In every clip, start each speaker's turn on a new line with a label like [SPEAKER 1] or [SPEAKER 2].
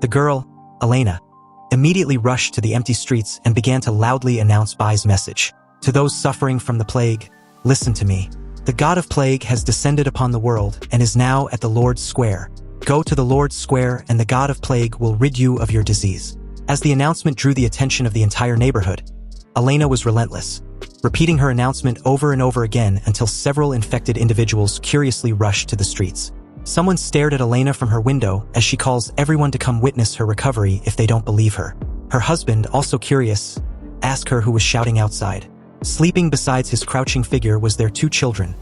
[SPEAKER 1] The girl, Elena, immediately rushed to the empty streets and began to loudly announce Bai's message. To those suffering from the plague, listen to me. The god of plague has descended upon the world and is now at the Lord's Square. Go to the Lord's Square and the god of plague will rid you of your disease. As the announcement drew the attention of the entire neighborhood, Elena was relentless, repeating her announcement over and over again until several infected individuals curiously rushed to the streets. Someone stared at Elena from her window as she calls everyone to come witness her recovery if they don't believe her. Her husband, also curious, asked her who was shouting outside. Sleeping beside his crouching figure was their 2 children,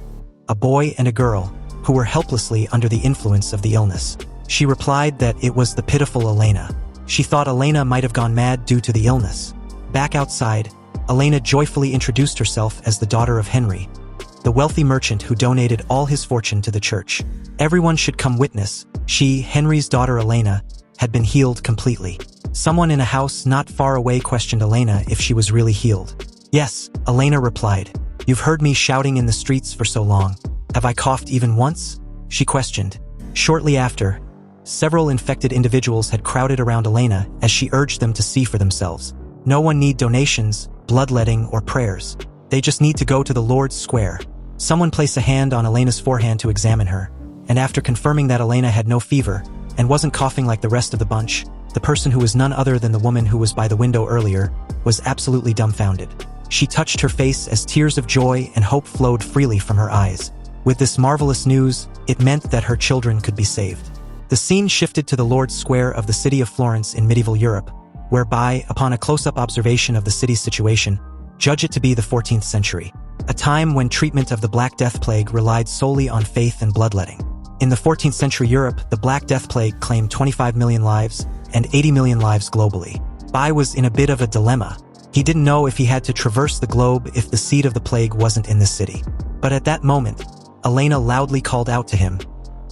[SPEAKER 1] a boy and a girl, who were helplessly under the influence of the illness. She replied that it was the pitiful Elena. She thought Elena might have gone mad due to the illness. Back outside, Elena joyfully introduced herself as the daughter of Henry, the wealthy merchant who donated all his fortune to the church. Everyone should come witness. She, Henry's daughter Elena, had been healed completely. Someone in a house not far away questioned Elena if she was really healed. Yes, Elena replied. You've heard me shouting in the streets for so long. Have I coughed even once? She questioned. Shortly after, several infected individuals had crowded around Elena as she urged them to see for themselves. No one need donations, bloodletting, or prayers. They just need to go to the Lord's Square. Someone placed a hand on Elena's forehead to examine her, and after confirming that Elena had no fever and wasn't coughing like the rest of the bunch, the person who was none other than the woman who was by the window earlier was absolutely dumbfounded. She touched her face as tears of joy and hope flowed freely from her eyes. With this marvelous news, it meant that her children could be saved. The scene shifted to the Lord's Square of the city of Florence in medieval Europe, whereby, upon a close-up observation of the city's situation, judge it to be the 14th century, a time when treatment of the Black Death Plague relied solely on faith and bloodletting. In the 14th century Europe, the Black Death Plague claimed 25 million lives and 80 million lives globally. Bai was in a bit of a dilemma. He didn't know if he had to traverse the globe if the seed of the plague wasn't in the city. But at that moment, Elena loudly called out to him,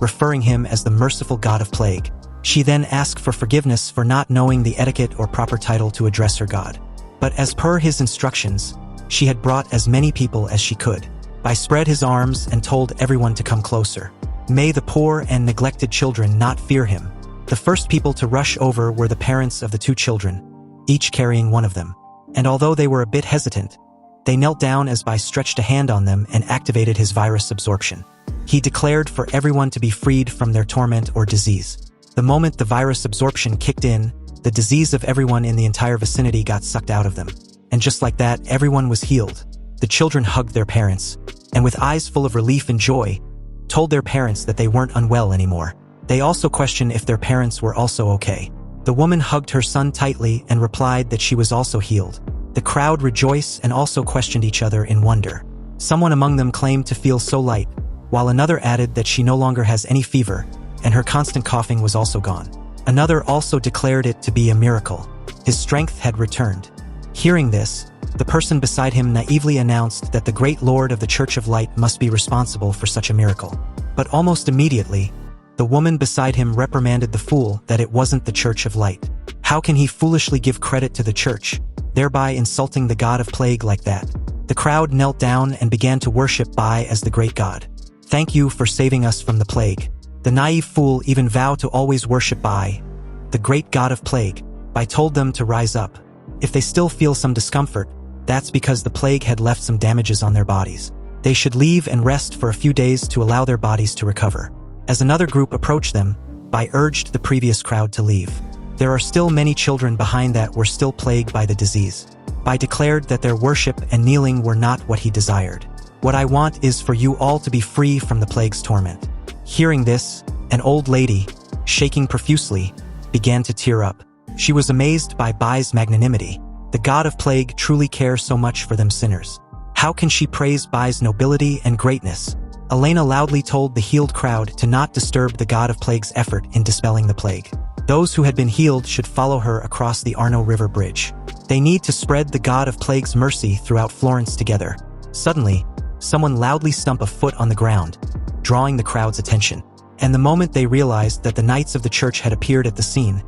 [SPEAKER 1] referring him as the merciful god of plague. She then asked for forgiveness for not knowing the etiquette or proper title to address her god. But as per his instructions, she had brought as many people as she could. Bai spread his arms and told everyone to come closer. May the poor and neglected children not fear him. The first people to rush over were the parents of the 2 children, each carrying one of them. And although they were a bit hesitant, they knelt down as Bai stretched a hand on them and activated his virus absorption. He declared for everyone to be freed from their torment or disease. The moment the virus absorption kicked in, the disease of everyone in the entire vicinity got sucked out of them. And just like that, everyone was healed. The children hugged their parents, and with eyes full of relief and joy, told their parents that they weren't unwell anymore. They also questioned if their parents were also okay. The woman hugged her son tightly and replied that she was also healed. The crowd rejoiced and also questioned each other in wonder. Someone among them claimed to feel so light, while another added that she no longer has any fever, and her constant coughing was also gone. Another also declared it to be a miracle. His strength had returned. Hearing this, the person beside him naively announced that the great Lord of the Church of Light must be responsible for such a miracle. But almost immediately, the woman beside him reprimanded the fool that it wasn't the Church of Light. How can he foolishly give credit to the church, thereby insulting the god of plague like that? The crowd knelt down and began to worship Bai as the great god. Thank you for saving us from the plague. The naive fool even vowed to always worship Bai, the great god of plague. Bai told them to rise up. If they still feel some discomfort, that's because the plague had left some damages on their bodies. They should leave and rest for a few days to allow their bodies to recover. As another group approached them, Bai urged the previous crowd to leave. There are still many children behind that were still plagued by the disease. Bai declared that their worship and kneeling were not what he desired. What I want is for you all to be free from the plague's torment. Hearing this, an old lady, shaking profusely, began to tear up. She was amazed by Bai's magnanimity. The god of plague truly cares so much for them sinners. How can she praise Bai's nobility and greatness? Elena loudly told the healed crowd to not disturb the god of plague's effort in dispelling the plague. Those who had been healed should follow her across the Arno River Bridge. They need to spread the god of plague's mercy throughout Florence together. Suddenly, someone loudly stumped a foot on the ground, drawing the crowd's attention. And the moment they realized that the knights of the church had appeared at the scene,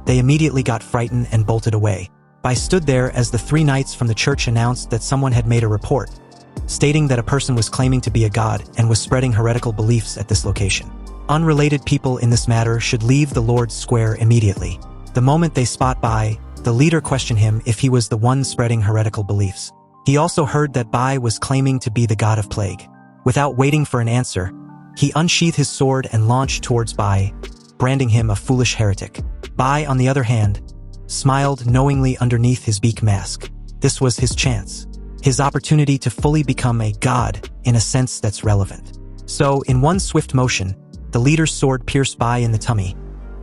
[SPEAKER 1] they immediately got frightened and bolted away. Bai stood there as the 3 knights from the church announced that someone had made a report, stating that a person was claiming to be a god and was spreading heretical beliefs at this location. Unrelated people in this matter should leave the Lord's square immediately. The moment they spot Bai, the leader questioned him if he was the one spreading heretical beliefs. He also heard that Bai was claiming to be the god of plague. Without waiting for an answer, he unsheathed his sword and launched towards Bai, branding him a foolish heretic. Bai, on the other hand, smiled knowingly underneath his beak mask. This was his chance. His opportunity to fully become a god in a sense that's relevant. So, in one swift motion, the leader's sword pierced Bai in the tummy,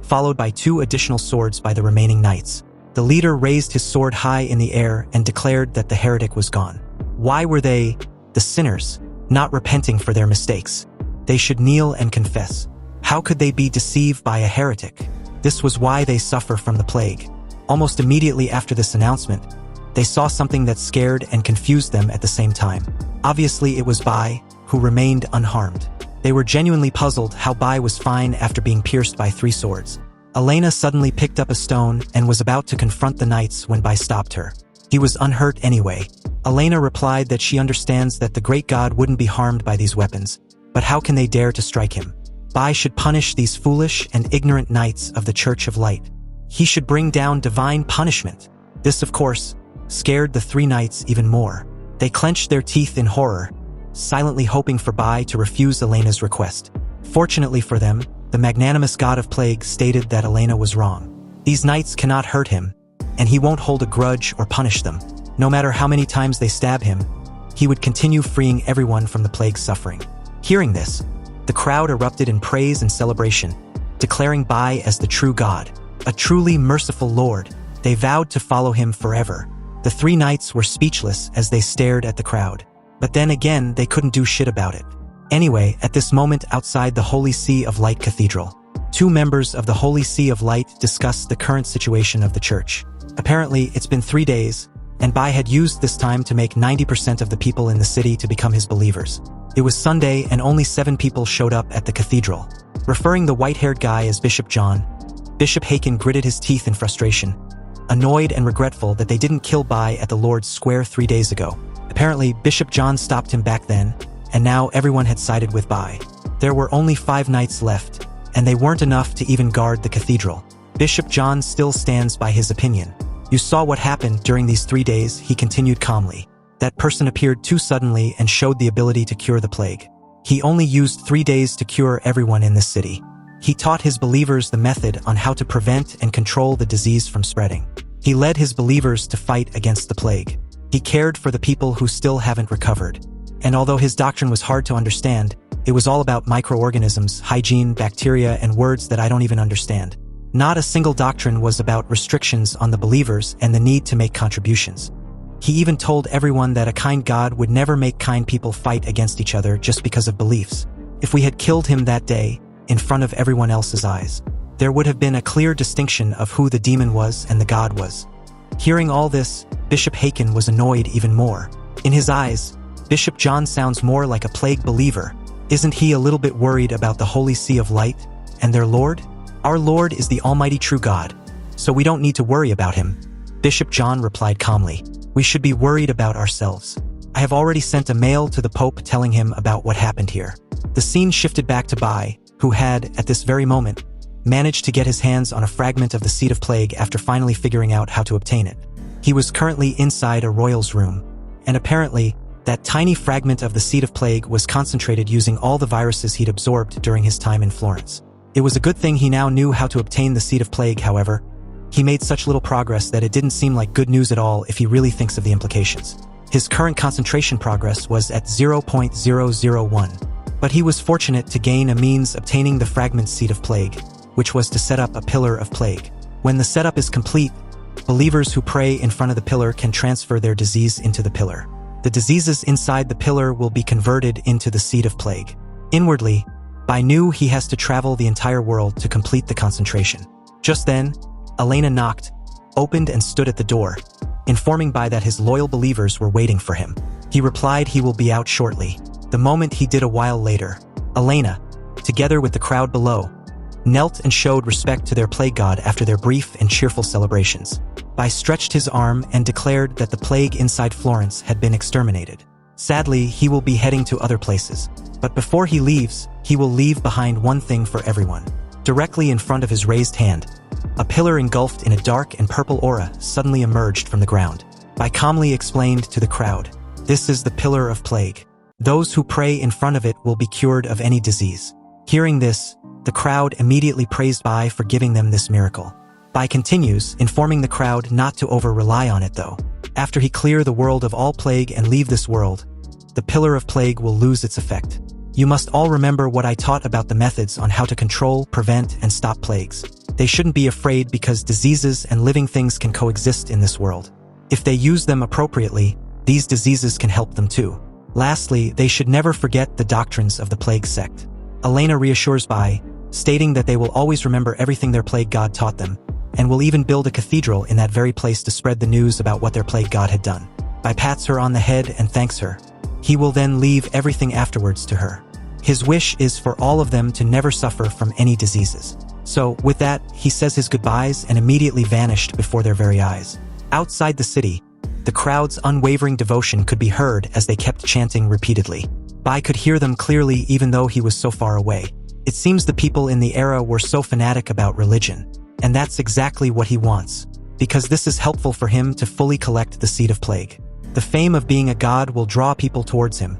[SPEAKER 1] followed by 2 additional swords by the remaining knights. The leader raised his sword high in the air and declared that the heretic was gone. Why were they, the sinners, not repenting for their mistakes? They should kneel and confess. How could they be deceived by a heretic? This was why they suffer from the plague. Almost immediately after this announcement, they saw something that scared and confused them at the same time. Obviously, it was Bai, who remained unharmed. They were genuinely puzzled how Bai was fine after being pierced by 3 swords. Elena suddenly picked up a stone and was about to confront the knights when Bai stopped her. He was unhurt anyway. Elena replied that she understands that the great god wouldn't be harmed by these weapons, but how can they dare to strike him? Bai should punish these foolish and ignorant knights of the Church of Light. He should bring down divine punishment. This, of course, scared the 3 knights even more. They clenched their teeth in horror, silently hoping for Bai to refuse Elena's request. Fortunately for them, the magnanimous god of plague stated that Elena was wrong. These knights cannot hurt him, and he won't hold a grudge or punish them. No matter how many times they stab him, he would continue freeing everyone from the plague's suffering. Hearing this, the crowd erupted in praise and celebration, declaring Bai as the true god, a truly merciful lord. They vowed to follow him forever. The 3 knights were speechless as they stared at the crowd. But then again, they couldn't do shit about it. Anyway, at this moment outside the Holy See of Light Cathedral, 2 members of the Holy See of Light discussed the current situation of the church. Apparently, it's been 3 days, and Bai had used this time to make 90% of the people in the city to become his believers. It was Sunday and only 7 people showed up at the cathedral. Referring the white-haired guy as Bishop John, Bishop Haken gritted his teeth in frustration, annoyed and regretful that they didn't kill Bai at the Lord's Square 3 days ago. Apparently, Bishop John stopped him back then, and now everyone had sided with Bai. There were only 5 knights left, and they weren't enough to even guard the cathedral. Bishop John still stands by his opinion. You saw what happened during these 3 days, he continued calmly. That person appeared too suddenly and showed the ability to cure the plague. He only used 3 days to cure everyone in this city. He taught his believers the method on how to prevent and control the disease from spreading. He led his believers to fight against the plague. He cared for the people who still haven't recovered. And although his doctrine was hard to understand, it was all about microorganisms, hygiene, bacteria, and words that I don't even understand. Not a single doctrine was about restrictions on the believers and the need to make contributions. He even told everyone that a kind God would never make kind people fight against each other just because of beliefs. If we had killed him that day, in front of everyone else's eyes, there would have been a clear distinction of who the demon was and the God was. Hearing all this, Bishop Haken was annoyed even more. In his eyes, Bishop John sounds more like a plague believer. Isn't he a little bit worried about the Holy See of Light and their Lord? Our Lord is the Almighty True God, so we don't need to worry about him. Bishop John replied calmly. We should be worried about ourselves. I have already sent a mail to the Pope telling him about what happened here. The scene shifted back to Bai, who had, at this very moment, managed to get his hands on a fragment of the Seed of Plague after finally figuring out how to obtain it. He was currently inside a royal's room, and apparently, that tiny fragment of the Seed of Plague was concentrated using all the viruses he'd absorbed during his time in Florence. It was a good thing he now knew how to obtain the Seed of Plague, however. He made such little progress that it didn't seem like good news at all if he really thinks of the implications. His current concentration progress was at 0.001, but he was fortunate to gain a means obtaining the fragment Seed of Plague, which was to set up a pillar of plague. When the setup is complete, believers who pray in front of the pillar can transfer their disease into the pillar. The diseases inside the pillar will be converted into the Seed of Plague. Inwardly, Bai knew he has to travel the entire world to complete the concentration. Just then, Elena knocked, opened and stood at the door, informing Bai that his loyal believers were waiting for him. He replied he will be out shortly. The moment he did a while later, Elena, together with the crowd below, knelt and showed respect to their plague god after their brief and cheerful celebrations. Bai stretched his arm and declared that the plague inside Florence had been exterminated. Sadly, he will be heading to other places. But before he leaves, he will leave behind one thing for everyone. Directly in front of his raised hand, a pillar engulfed in a dark and purple aura suddenly emerged from the ground. Bai calmly explained to the crowd, "This is the pillar of plague. Those who pray in front of it will be cured of any disease." Hearing this, the crowd immediately praised Bai for giving them this miracle. Bai continues, informing the crowd not to over-rely on it though. After he clear the world of all plague and leave this world, the pillar of plague will lose its effect. You must all remember what I taught about the methods on how to control, prevent, and stop plagues. They shouldn't be afraid because diseases and living things can coexist in this world. If they use them appropriately, these diseases can help them too. Lastly, they should never forget the doctrines of the plague sect. Elena reassures Bai, stating that they will always remember everything their plague god taught them, and will even build a cathedral in that very place to spread the news about what their plague god had done. Bai pats her on the head and thanks her. He will then leave everything afterwards to her. His wish is for all of them to never suffer from any diseases. So, with that, he says his goodbyes and immediately vanished before their very eyes. Outside the city, the crowd's unwavering devotion could be heard as they kept chanting repeatedly. Bai could hear them clearly even though he was so far away. It seems the people in the era were so fanatic about religion. And that's exactly what he wants, because this is helpful for him to fully collect the seed of plague. The fame of being a god will draw people towards him,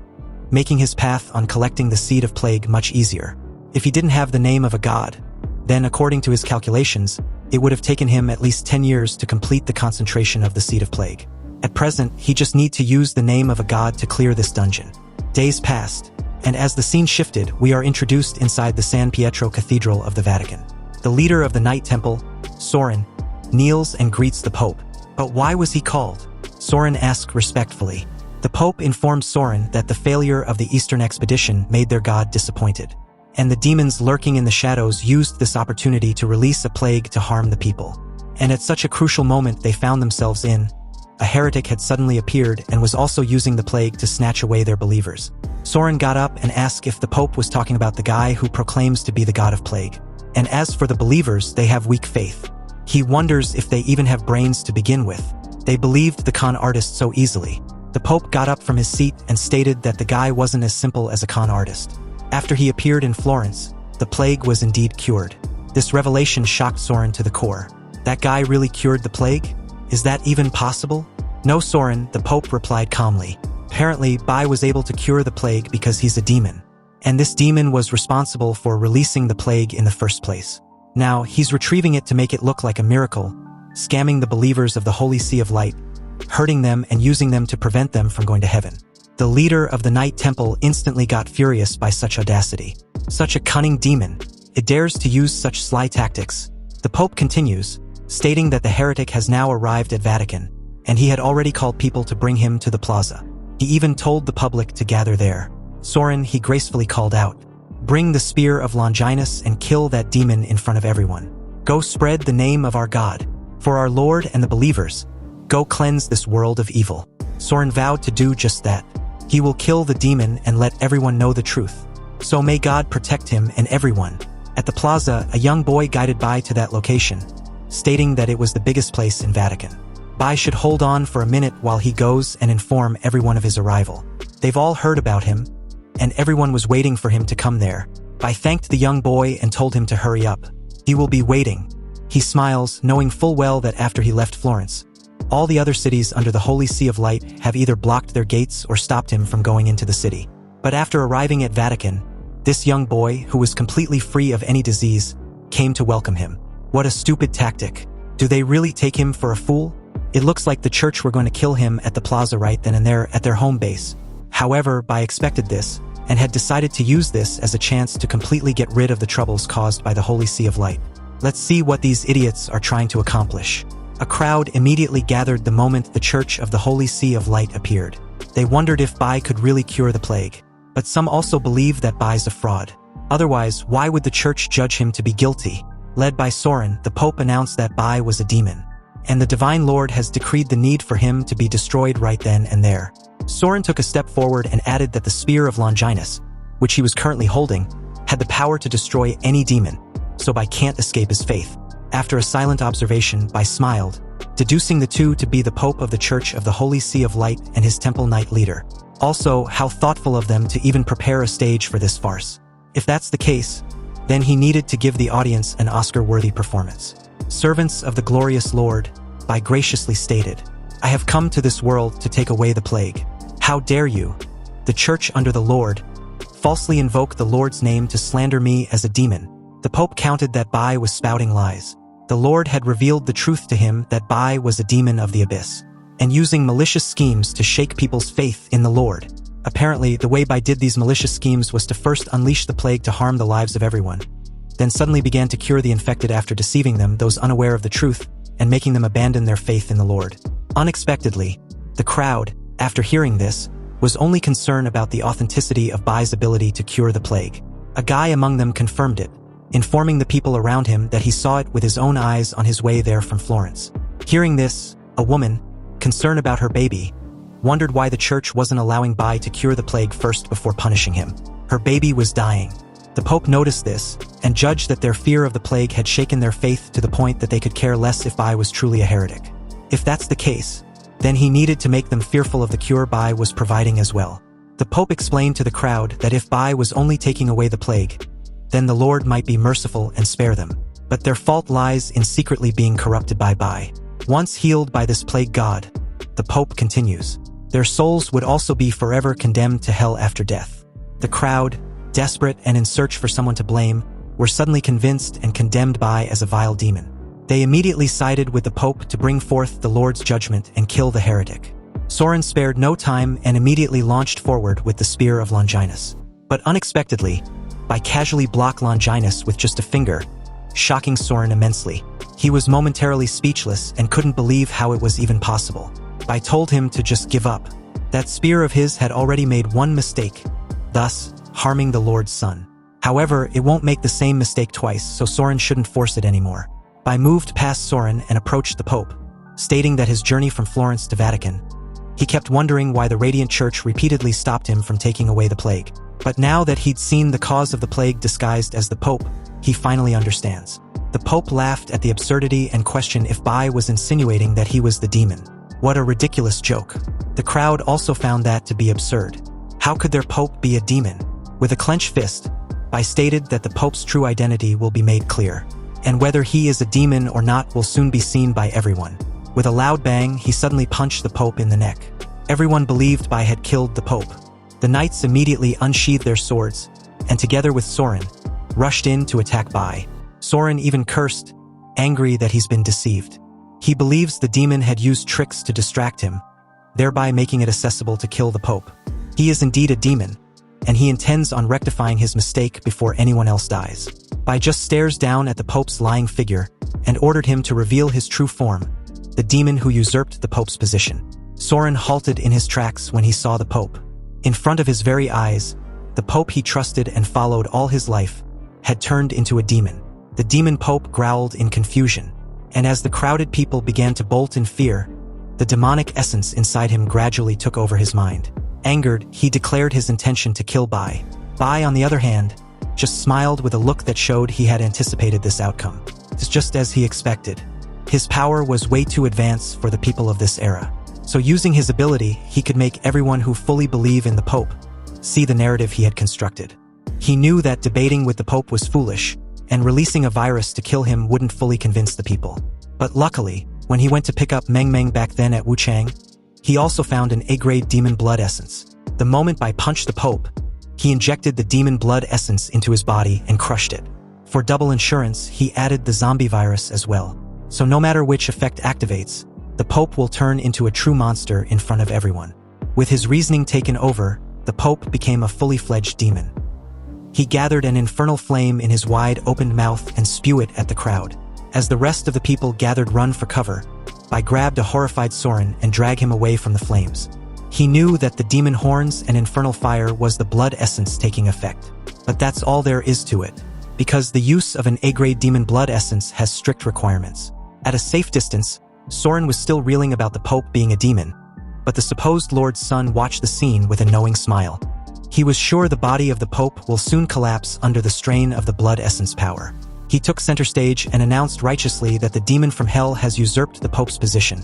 [SPEAKER 1] making his path on collecting the seed of plague much easier. If he didn't have the name of a god, then according to his calculations, it would have taken him at least 10 years to complete the concentration of the seed of plague. At present, he just needs to use the name of a god to clear this dungeon. Days passed, and as the scene shifted, we are introduced inside the San Pietro Cathedral of the Vatican. The leader of the Knight Temple, Soren, kneels and greets the Pope. But why was he called? Soren asks respectfully. The Pope informs Soren that the failure of the Eastern expedition made their god disappointed, and the demons lurking in the shadows used this opportunity to release a plague to harm the people. And at such a crucial moment they found themselves in, a heretic had suddenly appeared and was also using the plague to snatch away their believers. Soren got up and asked if the Pope was talking about the guy who proclaims to be the god of plague. And as for the believers, they have weak faith. He wonders if they even have brains to begin with. They believed the con artist so easily. The Pope got up from his seat and stated that the guy wasn't as simple as a con artist. After he appeared in Florence, the plague was indeed cured. This revelation shocked Soren to the core. That guy really cured the plague? Is that even possible? No, Soren, the Pope replied calmly. Apparently, Bai was able to cure the plague because he's a demon. And this demon was responsible for releasing the plague in the first place. Now, he's retrieving it to make it look like a miracle, scamming the believers of the Holy Sea of Light, hurting them and using them to prevent them from going to heaven. The leader of the Knight Temple instantly got furious by such audacity. Such a cunning demon. It dares to use such sly tactics. The Pope continues, stating that the heretic has now arrived at Vatican, and he had already called people to bring him to the plaza. He even told the public to gather there. Soren, he gracefully called out, "Bring the spear of Longinus and kill that demon in front of everyone. Go spread the name of our God. For our Lord and the believers, go cleanse this world of evil." Soren vowed to do just that. He will kill the demon and let everyone know the truth. So may God protect him and everyone. At the plaza, a young boy guided Bai to that location, stating that it was the biggest place in Vatican. Bai should hold on for a minute while he goes and inform everyone of his arrival. They've all heard about him, and everyone was waiting for him to come there. Bai thanked the young boy and told him to hurry up. He will be waiting. He smiles, knowing full well that after he left Florence, all the other cities under the Holy Sea of Light have either blocked their gates or stopped him from going into the city. But after arriving at Vatican, this young boy, who was completely free of any disease, came to welcome him. What a stupid tactic. Do they really take him for a fool? It looks like the church were going to kill him at the plaza right then and there at their home base. However, Bai expected this, and had decided to use this as a chance to completely get rid of the troubles caused by the Holy Sea of Light. Let's see what these idiots are trying to accomplish. A crowd immediately gathered the moment the Church of the Holy Sea of Light appeared. They wondered if Bai could really cure the plague. But some also believed that Bai's a fraud. Otherwise, why would the church judge him to be guilty? Led by Soren, the Pope announced that Bai was a demon, and the Divine Lord has decreed the need for him to be destroyed right then and there. Soren took a step forward and added that the Spear of Longinus, which he was currently holding, had the power to destroy any demon, so Bai can't escape his faith. After a silent observation, Bai smiled, deducing the two to be the Pope of the Church of the Holy Sea of Light and his Temple Knight leader. Also, how thoughtful of them to even prepare a stage for this farce. If that's the case, then he needed to give the audience an Oscar-worthy performance. Servants of the glorious Lord, Bai graciously stated, "I have come to this world to take away the plague. How dare you, the church under the Lord, falsely invoke the Lord's name to slander me as a demon?" The Pope countered that Bai was spouting lies. The Lord had revealed the truth to him that Bai was a demon of the abyss, and using malicious schemes to shake people's faith in the Lord. Apparently, the way Bai did these malicious schemes was to first unleash the plague to harm the lives of everyone, then suddenly began to cure the infected after deceiving them, those unaware of the truth, and making them abandon their faith in the Lord. Unexpectedly, the crowd, after hearing this, was only concerned about the authenticity of Bai's ability to cure the plague. A guy among them confirmed it, informing the people around him that he saw it with his own eyes on his way there from Florence. Hearing this, a woman, concerned about her baby, wondered why the church wasn't allowing Bai to cure the plague first before punishing him. Her baby was dying. The Pope noticed this, and judged that their fear of the plague had shaken their faith to the point that they could care less if Bai was truly a heretic. If that's the case, then he needed to make them fearful of the cure Bai was providing as well. The Pope explained to the crowd that if Bai was only taking away the plague, then the Lord might be merciful and spare them. But their fault lies in secretly being corrupted by Bai. Once healed by this plague god, the Pope continues, their souls would also be forever condemned to hell after death. The crowd, desperate and in search for someone to blame, were suddenly convinced and condemned Bai as a vile demon. They immediately sided with the Pope to bring forth the Lord's judgment and kill the heretic. Soren spared no time and immediately launched forward with the Spear of Longinus. But unexpectedly, Bai casually blocked Longinus with just a finger, shocking Soren immensely. He was momentarily speechless and couldn't believe how it was even possible. Bai told him to just give up. That spear of his had already made one mistake, thus harming the Lord's son. However, it won't make the same mistake twice, so Soren shouldn't force it anymore. Bai moved past Soren and approached the Pope, stating that his journey from Florence to Vatican, he kept wondering why the Radiant Church repeatedly stopped him from taking away the plague. But now that he'd seen the cause of the plague disguised as the Pope, he finally understands. The Pope laughed at the absurdity and questioned if Bai was insinuating that he was the demon. What a ridiculous joke. The crowd also found that to be absurd. How could their Pope be a demon? With a clenched fist, Bai stated that the Pope's true identity will be made clear, and whether he is a demon or not will soon be seen by everyone. With a loud bang, he suddenly punched the Pope in the neck. Everyone believed Bai had killed the Pope. The knights immediately unsheathed their swords, and together with Soren, rushed in to attack Bai. Soren even cursed, angry that he's been deceived. He believes the demon had used tricks to distract him, thereby making it accessible to kill the Pope. He is indeed a demon, and he intends on rectifying his mistake before anyone else dies. Bai just stares down at the Pope's lying figure and ordered him to reveal his true form, the demon who usurped the Pope's position. Soren halted in his tracks when he saw the Pope. In front of his very eyes, the Pope he trusted and followed all his life had turned into a demon. The demon Pope growled in confusion, and as the crowded people began to bolt in fear, the demonic essence inside him gradually took over his mind. Angered, he declared his intention to kill Bai. Bai, on the other hand, just smiled with a look that showed he had anticipated this outcome. It's just as he expected. His power was way too advanced for the people of this era. So using his ability, he could make everyone who fully believe in the Pope see the narrative he had constructed. He knew that debating with the Pope was foolish, and releasing a virus to kill him wouldn't fully convince the people. But luckily, when he went to pick up Meng Meng back then at Wuchang, he also found an A-grade demon blood essence. The moment Bai punched the Pope, he injected the demon blood essence into his body and crushed it. For double insurance, he added the zombie virus as well. So no matter which effect activates, the Pope will turn into a true monster in front of everyone. With his reasoning taken over, the Pope became a fully fledged demon. He gathered an infernal flame in his wide-opened mouth and spewed it at the crowd. As the rest of the people gathered run for cover, Bai grabbed a horrified Soren and dragged him away from the flames. He knew that the demon horns and infernal fire was the blood essence taking effect. But that's all there is to it, because the use of an A-grade demon blood essence has strict requirements. At a safe distance, Soren was still reeling about the Pope being a demon, but the supposed Lord's son watched the scene with a knowing smile. He was sure the body of the Pope will soon collapse under the strain of the blood essence power. He took center stage and announced righteously that the demon from hell has usurped the Pope's position,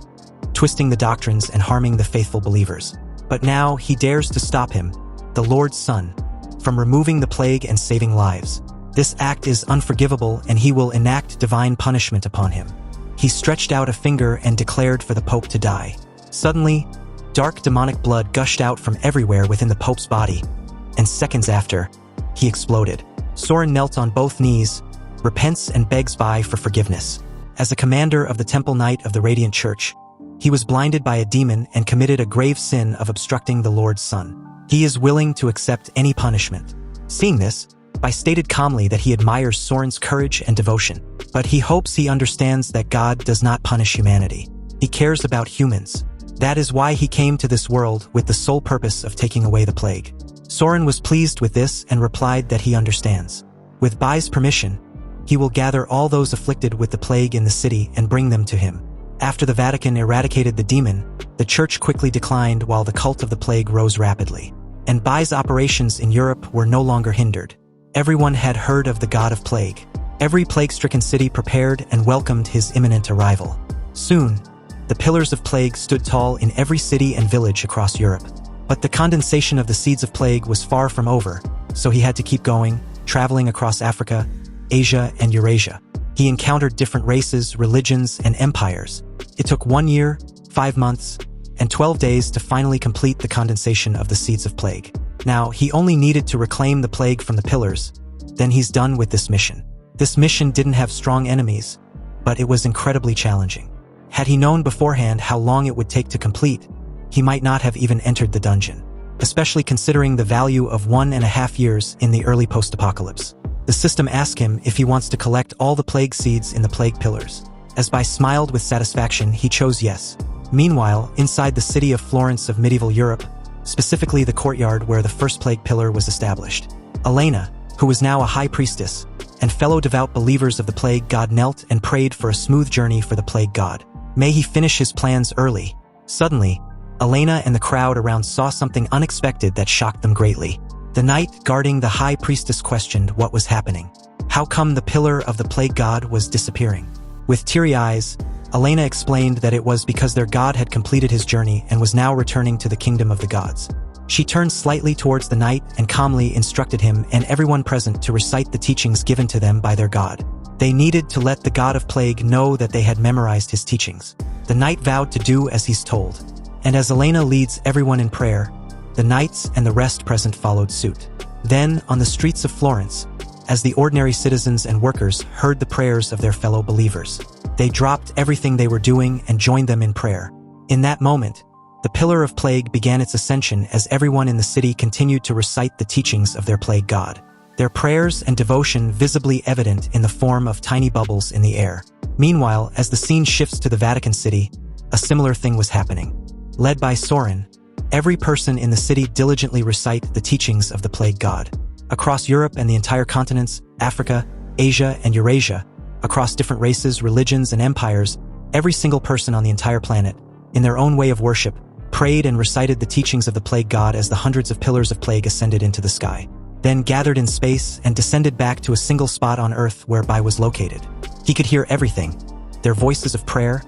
[SPEAKER 1] twisting the doctrines and harming the faithful believers. But now he dares to stop him, the Lord's son, from removing the plague and saving lives. This act is unforgivable and he will enact divine punishment upon him. He stretched out a finger and declared for the Pope to die. Suddenly, dark demonic blood gushed out from everywhere within the Pope's body, and seconds after, he exploded. Soren knelt on both knees, repents and begs Bai for forgiveness. As a commander of the Temple Knight of the Radiant Church, he was blinded by a demon and committed a grave sin of obstructing the Lord's Son. He is willing to accept any punishment. Seeing this, Bai stated calmly that he admires Soren's courage and devotion, but he hopes he understands that God does not punish humanity. He cares about humans. That is why he came to this world with the sole purpose of taking away the plague. Soren was pleased with this and replied that he understands. With Bai's permission, he will gather all those afflicted with the plague in the city and bring them to him. After the Vatican eradicated the demon, the church quickly declined while the cult of the plague rose rapidly. And Bai's operations in Europe were no longer hindered. Everyone had heard of the god of plague. Every plague-stricken city prepared and welcomed his imminent arrival. Soon, the pillars of plague stood tall in every city and village across Europe. But the condensation of the seeds of plague was far from over, so he had to keep going, traveling across Africa, Asia, and Eurasia. He encountered different races, religions, and empires. It took 1 year, 5 months, and 12 days to finally complete the condensation of the seeds of plague. Now, he only needed to reclaim the plague from the pillars. Then he's done with this mission. This mission didn't have strong enemies, but it was incredibly challenging. Had he known beforehand how long it would take to complete, he might not have even entered the dungeon, especially considering the value of 1.5 years in the early post-apocalypse. The system asked him if he wants to collect all the plague seeds in the plague pillars. As Bai smiled with satisfaction, he chose yes. Meanwhile, inside the city of Florence of medieval Europe, specifically the courtyard where the first plague pillar was established, Elena, who was now a high priestess, and fellow devout believers of the plague god knelt and prayed for a smooth journey for the plague god. May he finish his plans early. Suddenly, Elena and the crowd around saw something unexpected that shocked them greatly. The knight guarding the high priestess questioned what was happening. How come the pillar of the plague god was disappearing? With teary eyes, Elena explained that it was because their god had completed his journey and was now returning to the kingdom of the gods. She turned slightly towards the knight and calmly instructed him and everyone present to recite the teachings given to them by their god. They needed to let the god of plague know that they had memorized his teachings. The knight vowed to do as he's told. And as Elena leads everyone in prayer, the knights and the rest present followed suit. Then, on the streets of Florence, as the ordinary citizens and workers heard the prayers of their fellow believers, they dropped everything they were doing and joined them in prayer. In that moment, the pillar of plague began its ascension as everyone in the city continued to recite the teachings of their plague god. Their prayers and devotion visibly evident in the form of tiny bubbles in the air. Meanwhile, as the scene shifts to the Vatican City, a similar thing was happening. Led by Soren, every person in the city diligently recite the teachings of the plague god. Across Europe and the entire continents, Africa, Asia, and Eurasia, across different races, religions, and empires, every single person on the entire planet, in their own way of worship, prayed and recited the teachings of the plague god as the hundreds of pillars of plague ascended into the sky, then gathered in space and descended back to a single spot on Earth where Bai was located. He could hear everything, their voices of prayer,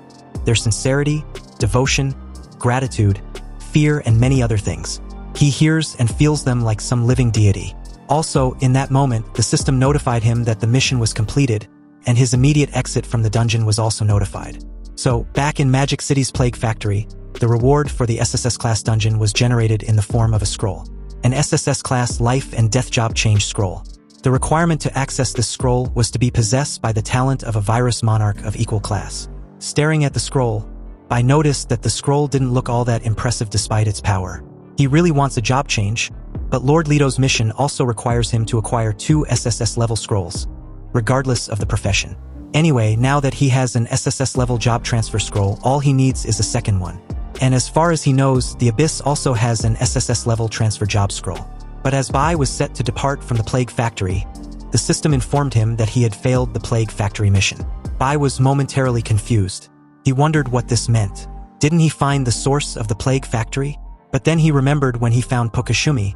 [SPEAKER 1] their sincerity, devotion, gratitude, fear, and many other things. He hears and feels them like some living deity. Also, in that moment, the system notified him that the mission was completed, and his immediate exit from the dungeon was also notified. So, back in Magic City's Plague Factory, the reward for the SSS class dungeon was generated in the form of a scroll. An SSS class life and death job change scroll. The requirement to access this scroll was to be possessed by the talent of a Virus Monarch of equal class. Staring at the scroll, Bai noticed that the scroll didn't look all that impressive despite its power. He really wants a job change, but Lord Leto's mission also requires him to acquire 2 SSS-level scrolls, regardless of the profession. Anyway, now that he has an SSS-level job transfer scroll, all he needs is a second one. And as far as he knows, the Abyss also has an SSS-level transfer job scroll. But as Bai was set to depart from the Plague Factory, the system informed him that he had failed the Plague Factory mission. Bai was momentarily confused. He wondered what this meant. Didn't he find the source of the Plague Factory? But then he remembered when he found Pokashumi,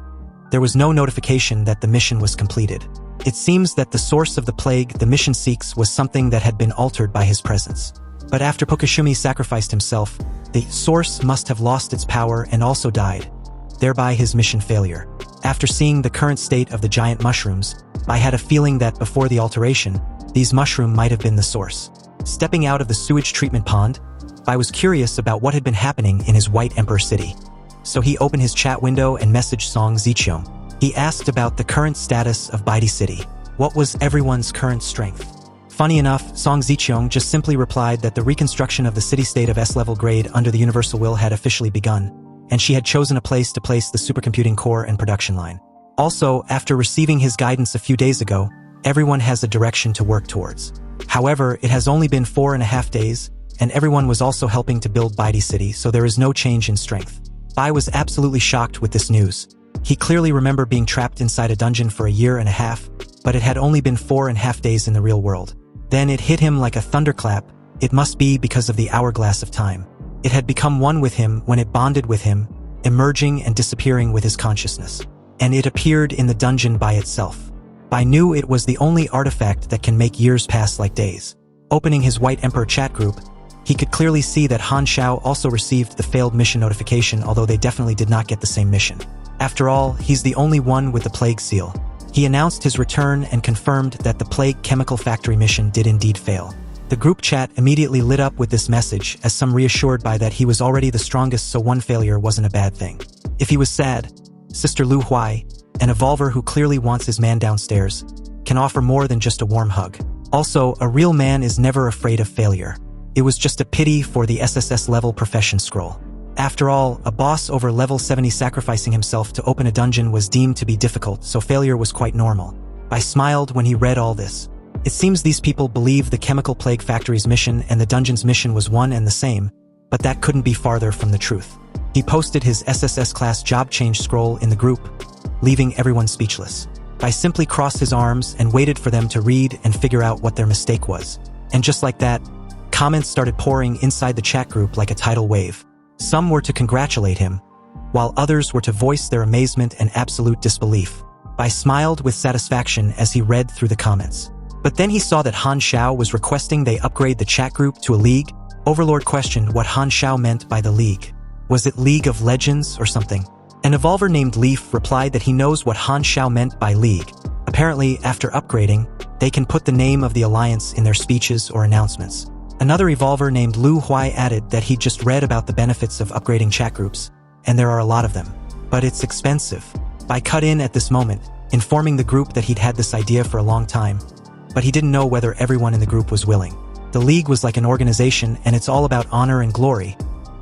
[SPEAKER 1] there was no notification that the mission was completed. It seems that the source of the plague the mission seeks was something that had been altered by his presence. But after Pokashumi sacrificed himself, the source must have lost its power and also died. thereby his mission failure. After seeing the current state of the giant mushrooms, Bai had a feeling that before the alteration, these mushrooms might have been the source. Stepping out of the sewage treatment pond, Bai was curious about what had been happening in his White Emperor city. So he opened his chat window and messaged Song Zicheong. He asked about the current status of Baidi City. What was everyone's current strength? Funny enough, Song Zicheong just simply replied that the reconstruction of the city-state of S-level grade under the Universal Will had officially begun, and she had chosen a place to place the supercomputing core and production line. Also, after receiving his guidance a few days ago, everyone has a direction to work towards. However, it has only been 4.5 days, and everyone was also helping to build Baidi City, so there is no change in strength. Bai was absolutely shocked with this news. He clearly remembered being trapped inside a dungeon for 1.5 years, but it had only been 4.5 days in the real world. Then it hit him like a thunderclap. It must be because of the hourglass of time. It had become one with him when it bonded with him, emerging and disappearing with his consciousness. And it appeared in the dungeon by itself. Bai knew it was the only artifact that can make years pass like days. Opening his White Emperor chat group, he could clearly see that Han Shao also received the failed mission notification, although they definitely did not get the same mission. After all, he's the only one with the Plague Seal. He announced his return and confirmed that the Plague Chemical Factory mission did indeed fail. The group chat immediately lit up with this message, as some reassured by that he was already the strongest, so one failure wasn't a bad thing. If he was sad, Sister Lu Huai, an evolver who clearly wants his man downstairs, can offer more than just a warm hug. Also, a real man is never afraid of failure. It was just a pity for the SSS-level profession scroll. After all, a boss over level 70 sacrificing himself to open a dungeon was deemed to be difficult, so failure was quite normal. I smiled when he read all this. It seems these people believe the Chemical Plague Factory's mission and the dungeon's mission was one and the same, but that couldn't be farther from the truth. He posted his SSS class job change scroll in the group, leaving everyone speechless. I simply crossed his arms and waited for them to read and figure out what their mistake was. And just like that, comments started pouring inside the chat group like a tidal wave. Some were to congratulate him, while others were to voice their amazement and absolute disbelief. I smiled with satisfaction as he read through the comments. But then he saw that Han Shao was requesting they upgrade the chat group to a league. Overlord questioned what Han Shao meant by the league. Was it League of Legends or something? An evolver named Leaf replied that he knows what Han Shao meant by league. Apparently, after upgrading, they can put the name of the alliance in their speeches or announcements. Another evolver named Lu Huai added that he'd just read about the benefits of upgrading chat groups, and there are a lot of them. But it's expensive. I cut in at this moment, informing the group that he'd had this idea for a long time, but he didn't know whether everyone in the group was willing. The league was like an organization and it's all about honor and glory,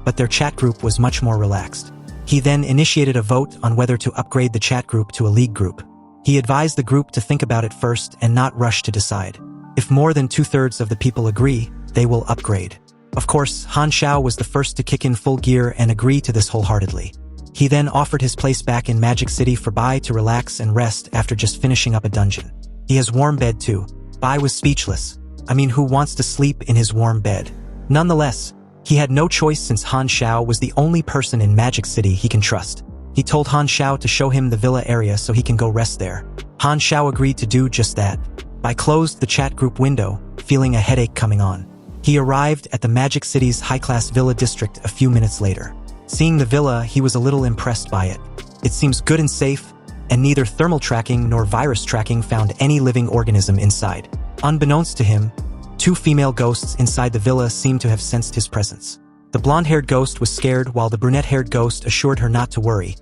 [SPEAKER 1] but their chat group was much more relaxed. He then initiated a vote on whether to upgrade the chat group to a league group. He advised the group to think about it first and not rush to decide. If more than 2/3 of the people agree, they will upgrade. Of course, Han Shao was the first to kick in full gear and agree to this wholeheartedly. He then offered his place back in Magic City for Bai to relax and rest after just finishing up a dungeon. He has warm bed too. Bai was speechless. I mean, who wants to sleep in his warm bed? Nonetheless, he had no choice since Han Shao was the only person in Magic City he can trust. He told Han Shao to show him the villa area so he can go rest there. Han Shao agreed to do just that. Bai closed the chat group window, feeling a headache coming on. He arrived at the Magic City's high-class villa district a few minutes later. Seeing the villa, he was a little impressed by it. It seems good and safe, and neither thermal tracking nor virus tracking found any living organism inside. Unbeknownst to him, 2 female ghosts inside the villa seemed to have sensed his presence. The blonde-haired ghost was scared while the brunette-haired ghost assured her not to worry.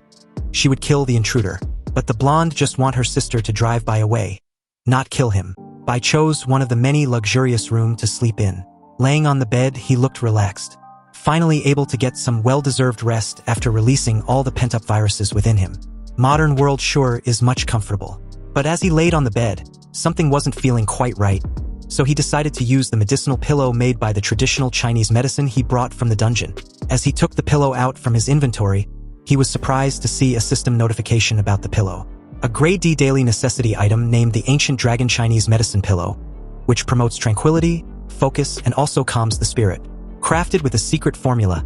[SPEAKER 1] She would kill the intruder, but the blonde just want her sister to drive Bai away, not kill him. Bai chose one of the many luxurious rooms to sleep in. Laying on the bed, he looked relaxed, finally able to get some well-deserved rest after releasing all the pent-up viruses within him. Modern world sure is much comfortable. But as he laid on the bed, something wasn't feeling quite right. So he decided to use the medicinal pillow made by the traditional Chinese medicine he brought from the dungeon. As he took the pillow out from his inventory, he was surprised to see a system notification about the pillow. A grade D daily necessity item named the Ancient Dragon Chinese Medicine Pillow, which promotes tranquility, focus, and also calms the spirit. Crafted with a secret formula,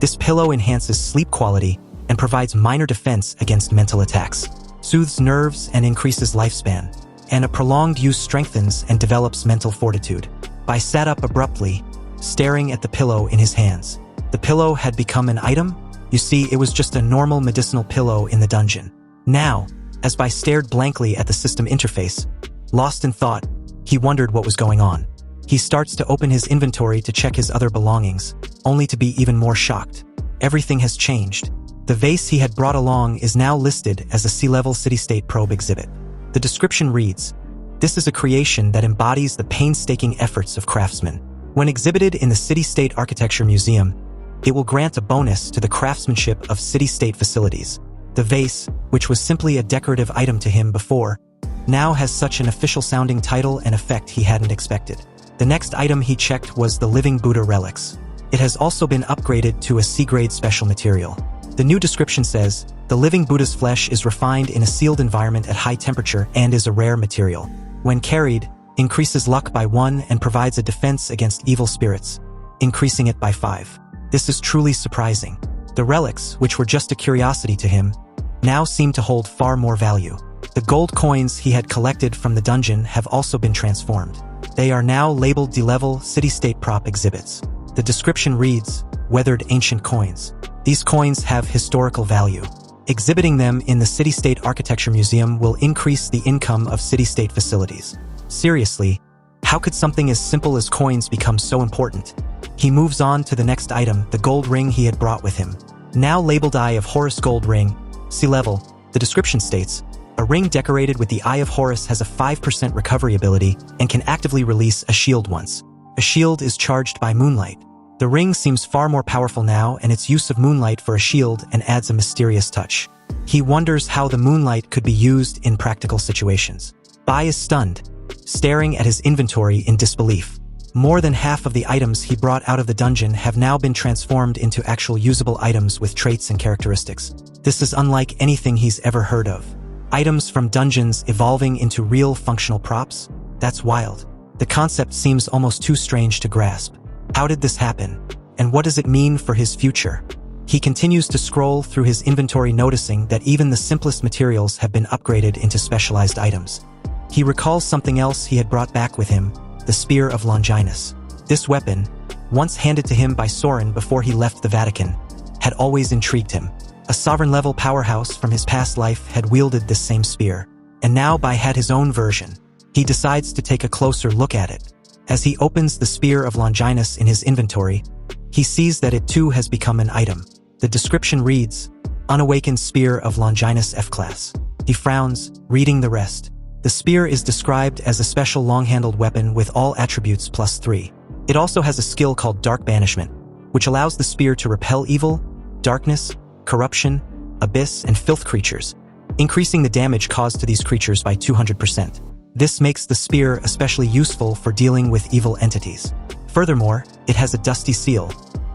[SPEAKER 1] this pillow enhances sleep quality and provides minor defense against mental attacks, soothes nerves and increases lifespan, and a prolonged use strengthens and develops mental fortitude. Bai sat up abruptly, staring at the pillow in his hands. The pillow had become an item? You see, it was just a normal medicinal pillow in the dungeon. Now, as Bai stared blankly at the system interface, lost in thought, he wondered what was going on. He starts to open his inventory to check his other belongings, only to be even more shocked. Everything has changed. The vase he had brought along is now listed as a sea-level city-state probe exhibit. The description reads, "This is a creation that embodies the painstaking efforts of craftsmen. When exhibited in the City-State Architecture Museum, it will grant a bonus to the craftsmanship of city-state facilities." The vase, which was simply a decorative item to him before, now has such an official-sounding title and effect he hadn't expected. The next item he checked was the Living Buddha relics. It has also been upgraded to a C-grade special material. The new description says, "The living Buddha's flesh is refined in a sealed environment at high temperature and is a rare material. When carried, increases luck by 1 and provides a defense against evil spirits, increasing it by 5. This is truly surprising. The relics, which were just a curiosity to him, now seem to hold far more value. The gold coins he had collected from the dungeon have also been transformed. They are now labeled D-level city-state prop exhibits. The description reads, "Weathered ancient coins. These coins have historical value. Exhibiting them in the City-State Architecture Museum will increase the income of city-state facilities." Seriously, how could something as simple as coins become so important? He moves on to the next item, the gold ring he had brought with him. Now labeled Eye of Horus Gold Ring, C-level, the description states, "A ring decorated with the Eye of Horus has a 5% recovery ability and can actively release a shield once. A shield is charged by moonlight. The ring seems far more powerful now, and its use of moonlight for a shield and adds a mysterious touch." He wonders how the moonlight could be used in practical situations. Bai is stunned, staring at his inventory in disbelief. More than half of the items he brought out of the dungeon have now been transformed into actual usable items with traits and characteristics. This is unlike anything he's ever heard of. Items from dungeons evolving into real functional props? That's wild. The concept seems almost too strange to grasp. How did this happen? And what does it mean for his future? He continues to scroll through his inventory, noticing that even the simplest materials have been upgraded into specialized items. He recalls something else he had brought back with him, the Spear of Longinus. This weapon, once handed to him by Soren before he left the Vatican, had always intrigued him. A sovereign-level powerhouse from his past life had wielded this same spear, and now Bai had his own version. He decides to take a closer look at it. As he opens the Spear of Longinus in his inventory, he sees that it too has become an item. The description reads, "Unawakened Spear of Longinus F-Class." He frowns, reading the rest. The spear is described as a special long-handled weapon with all attributes +3. It also has a skill called Dark Banishment, which allows the spear to repel evil, darkness, corruption, abyss, and filth creatures, increasing the damage caused to these creatures by 200%. This makes the spear especially useful for dealing with evil entities. Furthermore, it has a dusty seal,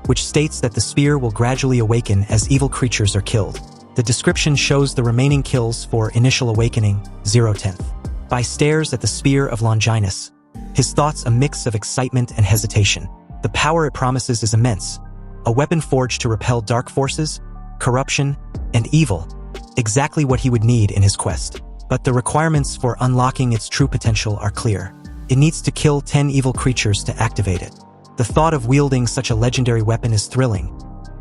[SPEAKER 1] which states that the spear will gradually awaken as evil creatures are killed. The description shows the remaining kills for initial awakening, 0/10. Bai stares at the Spear of Longinus, his thoughts a mix of excitement and hesitation. The power it promises is immense, a weapon forged to repel dark forces, corruption, and evil, exactly what he would need in his quest. But the requirements for unlocking its true potential are clear. It needs to kill 10 evil creatures to activate it. The thought of wielding such a legendary weapon is thrilling,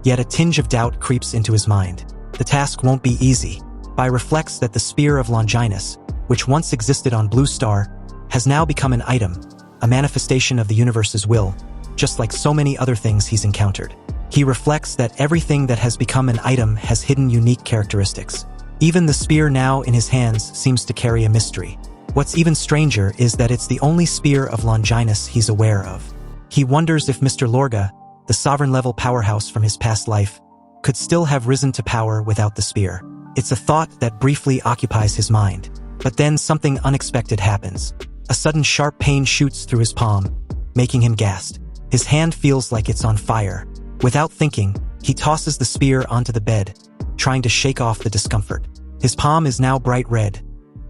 [SPEAKER 1] yet a tinge of doubt creeps into his mind. The task won't be easy. Bai reflects that the Spear of Longinus, which once existed on Blue Star, has now become an item, a manifestation of the universe's will, just like so many other things he's encountered. He reflects that everything that has become an item has hidden unique characteristics. Even the spear now in his hands seems to carry a mystery. What's even stranger is that it's the only Spear of Longinus he's aware of. He wonders if Mr. Lorga, the sovereign-level powerhouse from his past life, could still have risen to power without the spear. It's a thought that briefly occupies his mind. But then something unexpected happens. A sudden sharp pain shoots through his palm, making him gasp. His hand feels like it's on fire. Without thinking, he tosses the spear onto the bed, trying to shake off the discomfort. His palm is now bright red,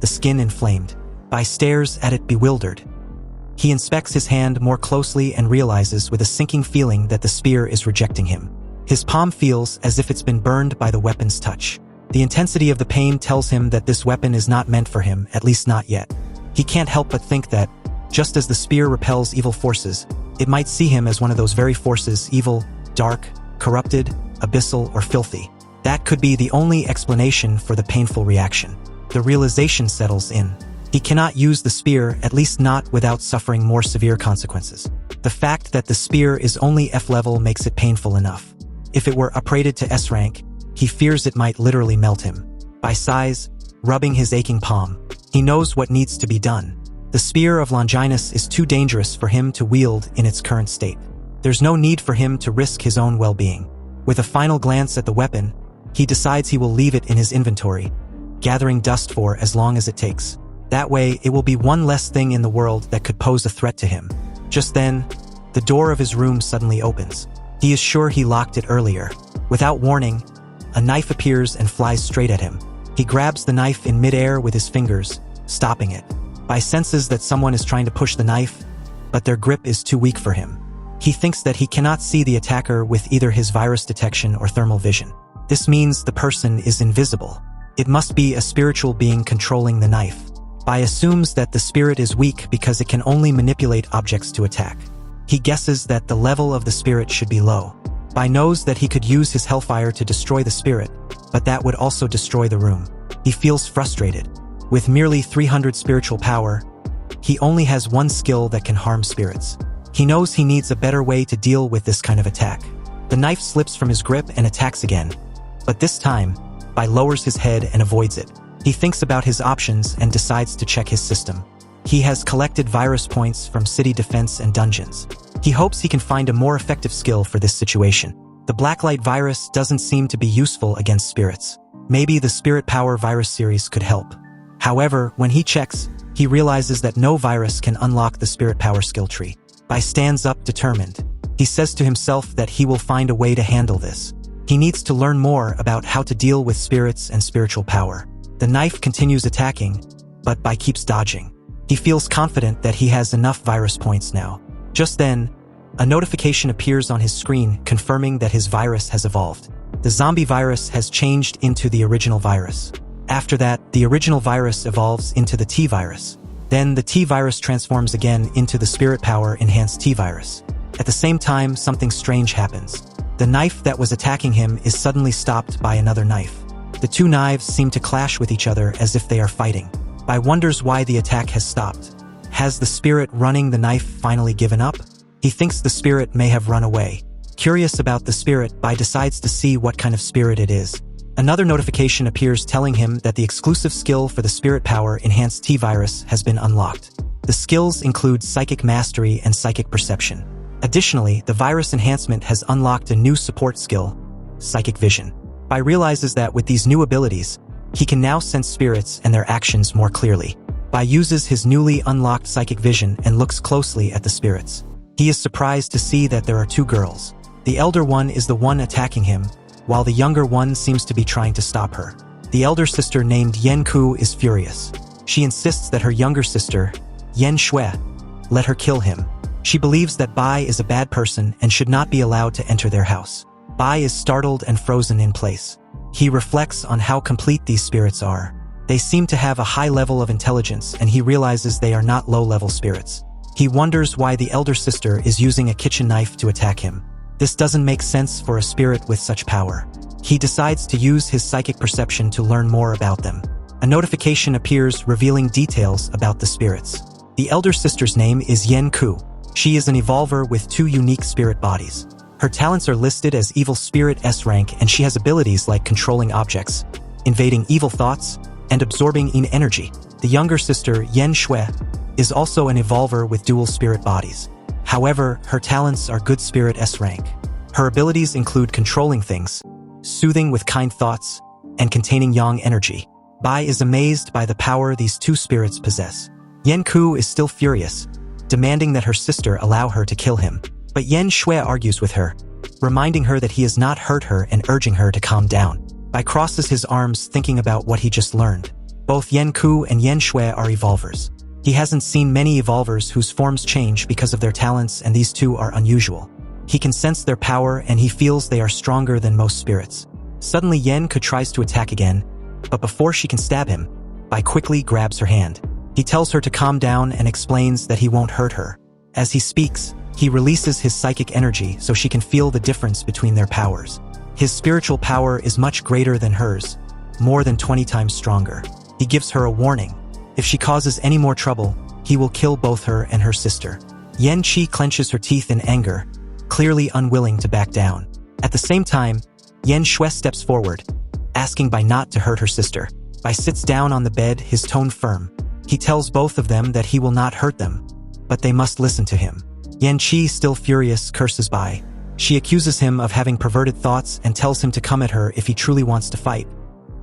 [SPEAKER 1] the skin inflamed. Bai stares at it bewildered. He inspects his hand more closely and realizes with a sinking feeling that the spear is rejecting him. His palm feels as if it's been burned by the weapon's touch. The intensity of the pain tells him that this weapon is not meant for him, at least not yet. He can't help but think that, just as the spear repels evil forces, it might see him as one of those very forces, evil, dark, corrupted, abyssal, or filthy. That could be the only explanation for the painful reaction. The realization settles in. He cannot use the spear, at least not without suffering more severe consequences. The fact that the spear is only F level makes it painful enough. If it were upgraded to S rank, he fears it might literally melt him. By sighs, rubbing his aching palm, he knows what needs to be done. The spear of Longinus is too dangerous for him to wield in its current state. There's no need for him to risk his own well-being. With a final glance at the weapon, he decides he will leave it in his inventory, gathering dust for as long as it takes. That way, it will be one less thing in the world that could pose a threat to him. Just then, the door of his room suddenly opens. He is sure he locked it earlier. Without warning, a knife appears and flies straight at him. He grabs the knife in midair with his fingers, stopping it. Bai senses that someone is trying to push the knife, but their grip is too weak for him. He thinks that he cannot see the attacker with either his virus detection or thermal vision. This means the person is invisible. It must be a spiritual being controlling the knife. Bai assumes that the spirit is weak because it can only manipulate objects to attack. He guesses that the level of the spirit should be low. Bai knows that he could use his hellfire to destroy the spirit, but that would also destroy the room. He feels frustrated. With merely 300 spiritual power, he only has one skill that can harm spirits. He knows he needs a better way to deal with this kind of attack. The knife slips from his grip and attacks again. But this time, Bai lowers his head and avoids it. He thinks about his options and decides to check his system. He has collected virus points from city defense and dungeons. He hopes he can find a more effective skill for this situation. The Blacklight virus doesn't seem to be useful against spirits. Maybe the Spirit Power virus series could help. However, when he checks, he realizes that no virus can unlock the Spirit Power skill tree. Bai stands up determined. He says to himself that he will find a way to handle this. He needs to learn more about how to deal with spirits and spiritual power. The knife continues attacking, but Bai keeps dodging. He feels confident that he has enough virus points now. Just then, a notification appears on his screen confirming that his virus has evolved. The zombie virus has changed into the original virus. After that, the original virus evolves into the T-virus. Then the T-virus transforms again into the Spirit Power Enhanced T-virus. At the same time, something strange happens. The knife that was attacking him is suddenly stopped by another knife. The two knives seem to clash with each other as if they are fighting. Bai wonders why the attack has stopped. Has the spirit running the knife finally given up? He thinks the spirit may have run away. Curious about the spirit, Bai decides to see what kind of spirit it is. Another notification appears telling him that the exclusive skill for the Spirit Power Enhanced T-virus has been unlocked. The skills include Psychic Mastery and Psychic Perception. Additionally, the virus enhancement has unlocked a new support skill, Psychic Vision. Bai realizes that with these new abilities, he can now sense spirits and their actions more clearly. Bai uses his newly unlocked Psychic Vision and looks closely at the spirits. He is surprised to see that there are two girls. The elder one is the one attacking him, while the younger one seems to be trying to stop her. The elder sister named Yen Ku is furious. She insists that her younger sister, Yen Shui, let her kill him. She believes that Bai is a bad person and should not be allowed to enter their house. Bai is startled and frozen in place. He reflects on how complete these spirits are. They seem to have a high level of intelligence, and he realizes they are not low-level spirits. He wonders why the elder sister is using a kitchen knife to attack him. This doesn't make sense for a spirit with such power. He decides to use his psychic perception to learn more about them. A notification appears revealing details about the spirits. The elder sister's name is Yen Ku. She is an evolver with 2 unique spirit bodies. Her talents are listed as Evil Spirit S rank, and she has abilities like controlling objects, invading evil thoughts, and absorbing energy. The younger sister, Yen Shui, is also an evolver with dual spirit bodies. However, her talents are Good Spirit S rank. Her abilities include controlling things, soothing with kind thoughts, and containing yang energy. Bai is amazed by the power these 2 spirits possess. Yen Ku is still furious, demanding that her sister allow her to kill him. But Yen Shui argues with her, reminding her that he has not hurt her and urging her to calm down. Bai crosses his arms thinking about what he just learned. Both Yen Ku and Yen Shui are evolvers. He hasn't seen many evolvers whose forms change because of their talents, and these 2 are unusual. He can sense their power, and he feels they are stronger than most spirits. Suddenly Yen Ku tries to attack again, but before she can stab him, Bai quickly grabs her hand. He tells her to calm down and explains that he won't hurt her. As he speaks, he releases his psychic energy so she can feel the difference between their powers. His spiritual power is much greater than hers, more than 20 times stronger. He gives her a warning. If she causes any more trouble, he will kill both her and her sister. Yan Qi clenches her teeth in anger, clearly unwilling to back down. At the same time, Yan Shui steps forward, asking Bai not to hurt her sister. Bai sits down on the bed, his tone firm. He tells both of them that he will not hurt them, but they must listen to him. Yan Qi, still furious, curses Bai. She accuses him of having perverted thoughts and tells him to come at her if he truly wants to fight,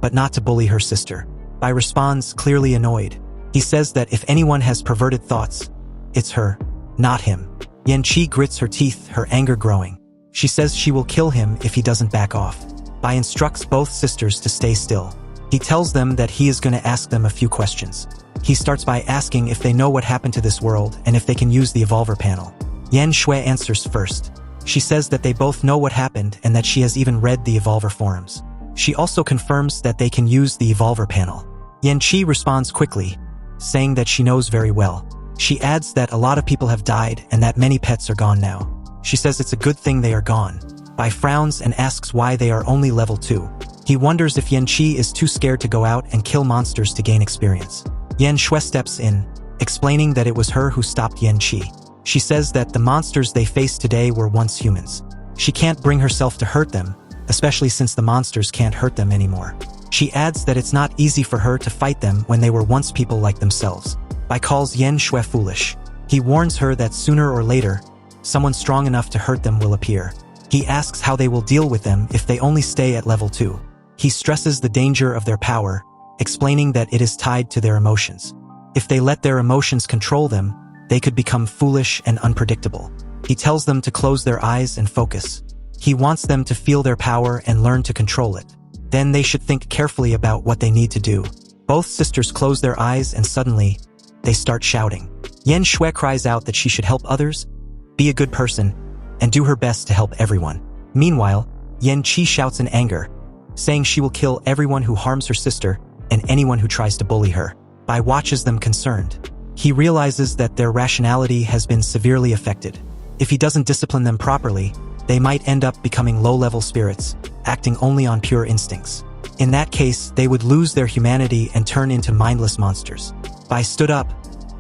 [SPEAKER 1] but not to bully her sister. Bai responds, clearly annoyed. He says that if anyone has perverted thoughts, it's her, not him. Yan Qi grits her teeth, her anger growing. She says she will kill him if he doesn't back off. Bai instructs both sisters to stay still. He tells them that he is going to ask them a few questions. He starts by asking if they know what happened to this world and if they can use the evolver panel. Yan Shui answers first. She says that they both know what happened and that she has even read the evolver forums. She also confirms that they can use the evolver panel. Yan Qi responds quickly, saying that she knows very well. She adds that a lot of people have died and that many pets are gone now. She says it's a good thing they are gone. Bai frowns and asks why they are only level 2. He wonders if Yan Qi is too scared to go out and kill monsters to gain experience. Yan Shui steps in, explaining that it was her who stopped Yan Qi. She says that the monsters they face today were once humans. She can't bring herself to hurt them, especially since the monsters can't hurt them anymore. She adds that it's not easy for her to fight them when they were once people like themselves. Bai calls Yan Shui foolish. He warns her that sooner or later, someone strong enough to hurt them will appear. He asks how they will deal with them if they only stay at level 2. He stresses the danger of their power, explaining that it is tied to their emotions. If they let their emotions control them, they could become foolish and unpredictable. He tells them to close their eyes and focus. He wants them to feel their power and learn to control it. Then they should think carefully about what they need to do. Both sisters close their eyes and suddenly, they start shouting. Yan Shui cries out that she should help others, be a good person, and do her best to help everyone. Meanwhile, Yan Qi shouts in anger, saying she will kill everyone who harms her sister and anyone who tries to bully her. Bai watches them concerned. He realizes that their rationality has been severely affected. If he doesn't discipline them properly, they might end up becoming low-level spirits, acting only on pure instincts. In that case, they would lose their humanity and turn into mindless monsters. Bai stood up,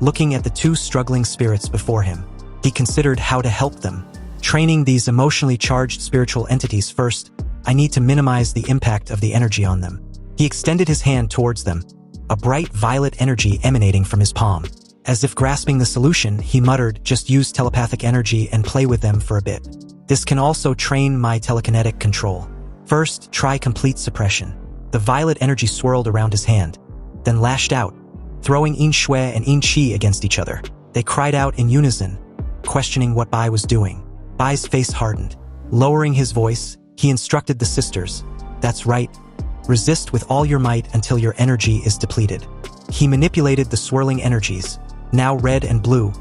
[SPEAKER 1] looking at the two struggling spirits before him. He considered how to help them. Training these emotionally charged spiritual entities first, I need to minimize the impact of the energy on them. He extended his hand towards them, a bright violet energy emanating from his palm. As if grasping the solution, he muttered, just use telepathic energy and play with them for a bit. This can also train my telekinetic control. First, try complete suppression. The violet energy swirled around his hand, then lashed out, throwing Yin Shui and Yin Qi against each other. They cried out in unison, questioning what Bai was doing. Bai's face hardened. Lowering his voice, he instructed the sisters, that's right, resist with all your might until your energy is depleted. He manipulated the swirling energies, now red and blue,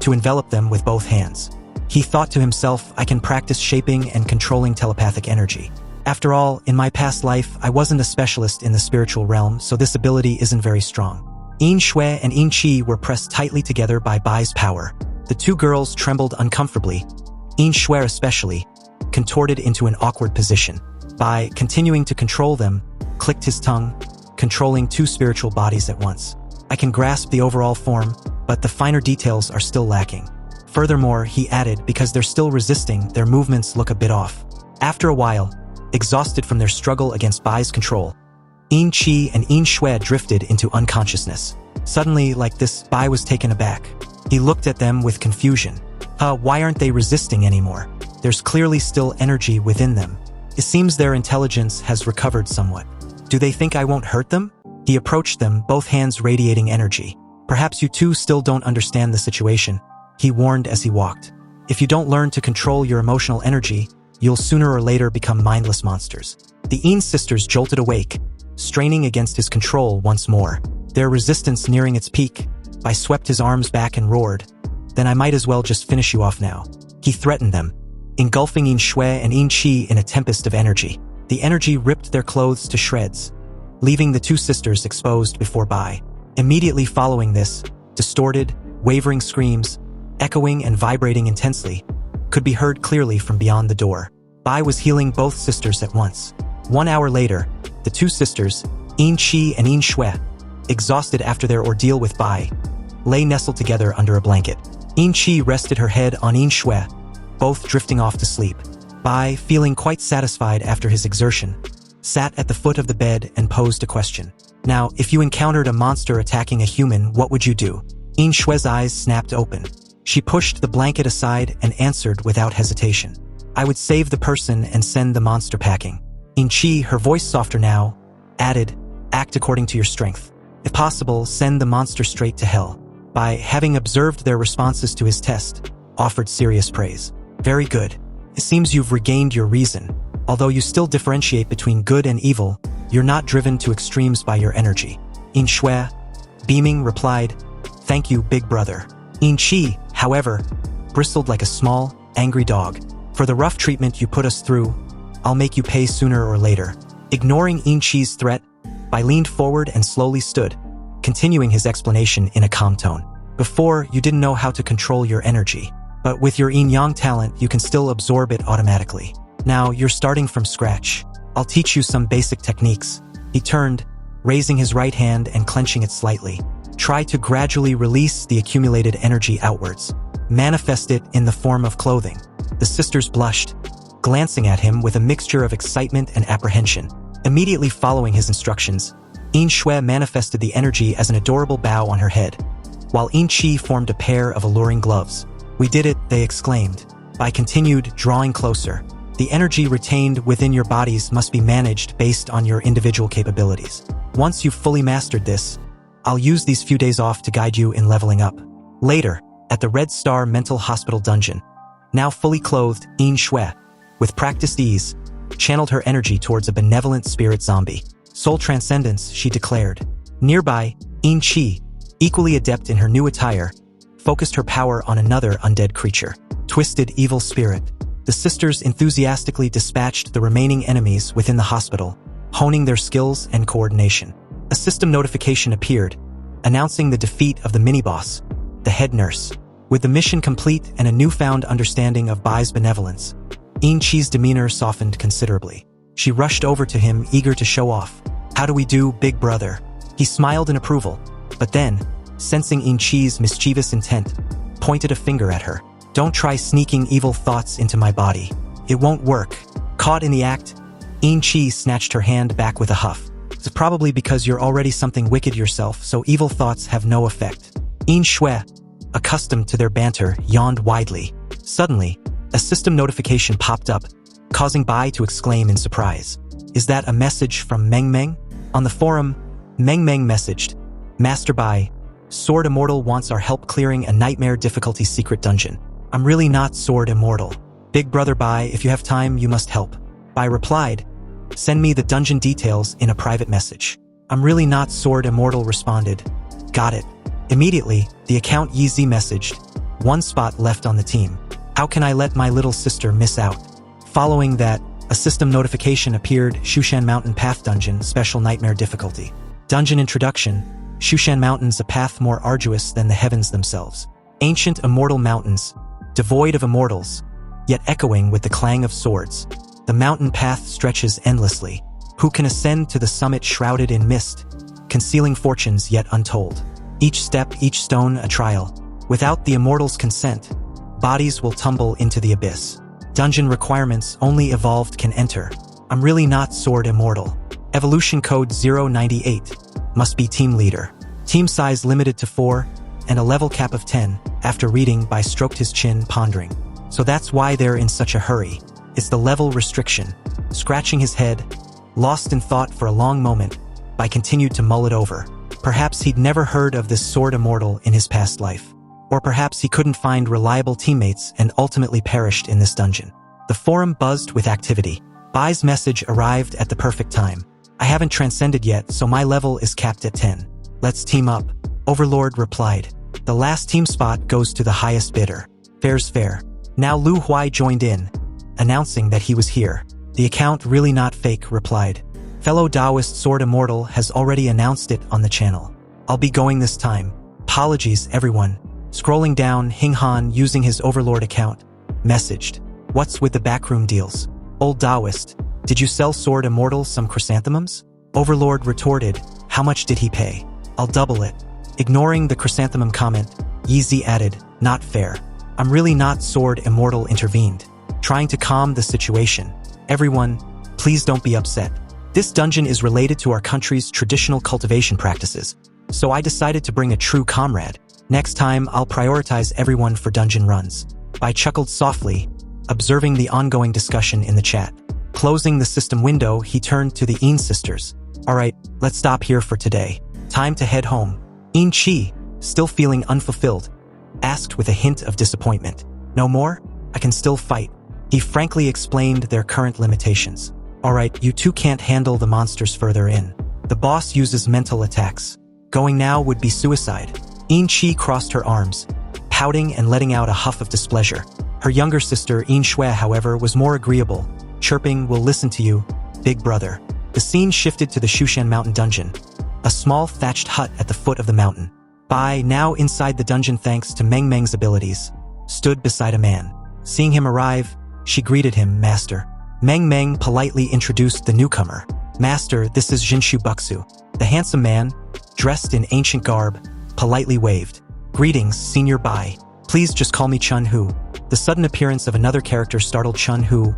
[SPEAKER 1] to envelop them with both hands. He thought to himself, I can practice shaping and controlling telepathic energy. After all, in my past life, I wasn't a specialist in the spiritual realm, so this ability isn't very strong. Yin Shui and Yin Qi were pressed tightly together by Bai's power. The two girls trembled uncomfortably. Yin Shui especially, contorted into an awkward position. Bai, continuing to control them, clicked his tongue, controlling two spiritual bodies at once. I can grasp the overall form, but the finer details are still lacking. Furthermore, he added, because they're still resisting, their movements look a bit off. After a while, exhausted from their struggle against Bai's control, Yin Qi and Yin Shui drifted into unconsciousness. Suddenly, like this, Bai was taken aback. He looked at them with confusion. Why aren't they resisting anymore? There's clearly still energy within them. It seems their intelligence has recovered somewhat. Do they think I won't hurt them? He approached them, both hands radiating energy. Perhaps you two still don't understand the situation, he warned as he walked. If you don't learn to control your emotional energy, you'll sooner or later become mindless monsters. The Yin sisters jolted awake, straining against his control once more. Their resistance nearing its peak, Bai swept his arms back and roared, then I might as well just finish you off now. He threatened them, engulfing Yin Shui and Yin Qi in a tempest of energy. The energy ripped their clothes to shreds, leaving the two sisters exposed before Bai. Immediately following this, distorted, wavering screams, echoing and vibrating intensely, could be heard clearly from beyond the door. Bai was healing both sisters at once. 1 hour later, the two sisters, ecchi and echui, exhausted after their ordeal with Bai, lay nestled together under a blanket. Ecchi rested her head on echui, both drifting off to sleep. Bai, feeling quite satisfied after his exertion, sat at the foot of the bed and posed a question. Now, if you encountered a monster attacking a human, what would you do? Ecchui's eyes snapped open. She pushed the blanket aside and answered without hesitation. I would save the person and send the monster packing. Ecchi, her voice softer now, added, act according to your strength. If possible, send the monster straight to hell. Bai, having observed their responses to his test, offered serious praise. Very good. It seems you've regained your reason. Although you still differentiate between good and evil, you're not driven to extremes by your energy. Echui, beaming, replied, thank you, big brother. Ecchi, however, bristled like a small, angry dog. For the rough treatment you put us through, I'll make you pay sooner or later. Ignoring Ecchi's threat, Bai leaned forward and slowly stood, continuing his explanation in a calm tone. Before, you didn't know how to control your energy, but with your yin-yang talent, you can still absorb it automatically. Now, you're starting from scratch. I'll teach you some basic techniques. He turned, raising his right hand and clenching it slightly. Try to gradually release the accumulated energy outwards. Manifest it in the form of clothing. The sisters blushed, glancing at him with a mixture of excitement and apprehension. Immediately following his instructions, Echui manifested the energy as an adorable bow on her head, while Ecchi formed a pair of alluring gloves. We did it, they exclaimed. Bai continued, drawing closer. The energy retained within your bodies must be managed based on your individual capabilities. Once you've fully mastered this, I'll use these few days off to guide you in leveling up. Later, at the Red Star Mental Hospital dungeon, now fully clothed, Echui, with practiced ease, channeled her energy towards a benevolent spirit zombie. Soul transcendence, she declared. Nearby, Ecchi, equally adept in her new attire, focused her power on another undead creature. Twisted evil spirit. The sisters enthusiastically dispatched the remaining enemies within the hospital, honing their skills and coordination. A system notification appeared, announcing the defeat of the mini-boss, the head nurse. With the mission complete and a newfound understanding of Bai's benevolence, Ecchi's demeanor softened considerably. She rushed over to him, eager to show off. How do we do, big brother? He smiled in approval, but then, sensing Ecchi's mischievous intent, pointed a finger at her. Don't try sneaking evil thoughts into my body. It won't work. Caught in the act, Ecchi snatched her hand back with a huff. It's probably because you're already something wicked yourself, so evil thoughts have no effect. Echui, accustomed to their banter, yawned widely. Suddenly, a system notification popped up, causing Bai to exclaim in surprise. Is that a message from Meng Meng? On the forum, Meng Meng messaged, Master Bai, Sword Immortal wants our help clearing a nightmare difficulty secret dungeon. I'm really not Sword Immortal. Big brother Bai, if you have time, you must help. Bai replied, send me the dungeon details in a private message. I'm really not Sword Immortal responded. Got it. Immediately, the account Yeezy messaged, one spot left on the team. How can I let my little sister miss out? Following that, a system notification appeared, Shushan Mountain Path Dungeon, Special Nightmare Difficulty. Dungeon Introduction, Shushan Mountains, a path more arduous than the heavens themselves. Ancient immortal mountains, devoid of immortals, yet echoing with the clang of swords. The mountain path stretches endlessly. Who can ascend to the summit shrouded in mist, concealing fortunes yet untold? Each step, each stone, a trial. Without the immortals' consent, bodies will tumble into the abyss. Dungeon requirements, only evolved can enter. I'm really not Sword Immortal. Evolution code 098. Must be team leader. Team size limited to 4, and a level cap of 10. After reading, Bai stroked his chin, pondering. So that's why they're in such a hurry. It's the level restriction. Scratching his head, lost in thought for a long moment, Bai continued to mull it over. Perhaps he'd never heard of this Sword Immortal in his past life. Or perhaps he couldn't find reliable teammates and ultimately perished in this dungeon. The forum buzzed with activity. Bai's message arrived at the perfect time. I haven't transcended yet, so my level is capped at 10. Let's team up. Overlord replied. The last team spot goes to the highest bidder. Fair's fair. Now Lu Huai joined in, announcing that he was here. The account really not fake, replied. Fellow Taoist Sword Immortal has already announced it on the channel. I'll be going this time. Apologies, everyone. Scrolling down, Hing Han, using his Overlord account, messaged, what's with the backroom deals? Old Taoist, did you sell Sword Immortal some chrysanthemums? Overlord retorted, how much did he pay? I'll double it. Ignoring the chrysanthemum comment, Yeezy added, not fair. I'm really not Sword Immortal intervened, trying to calm the situation. Everyone, please don't be upset. This dungeon is related to our country's traditional cultivation practices, so I decided to bring a true comrade. Next time, I'll prioritize everyone for dungeon runs. I chuckled softly, observing the ongoing discussion in the chat. Closing the system window, he turned to the Een sisters. Alright, let's stop here for today. Time to head home. Een Chi, still feeling unfulfilled, asked with a hint of disappointment. No more? I can still fight. He frankly explained their current limitations. Alright, you two can't handle the monsters further in. The boss uses mental attacks. Going now would be suicide. Een Chi crossed her arms, pouting and letting out a huff of displeasure. Her younger sister, Een Shui, however, was more agreeable, chirping, we'll listen to you, big brother. The scene shifted to the Shushan Mountain dungeon, a small thatched hut at the foot of the mountain. Bai, now inside the dungeon thanks to Meng Meng's abilities, stood beside a man. Seeing him arrive, she greeted him, Master. Meng Meng politely introduced the newcomer. Master, this is Jinshu Buxu. The handsome man, dressed in ancient garb, politely waved. Greetings, Senior Bai. Please just call me Chun Hu. The sudden appearance of another character startled Chun Hu,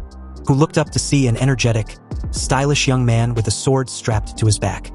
[SPEAKER 1] who looked up to see an energetic, stylish young man with a sword strapped to his back.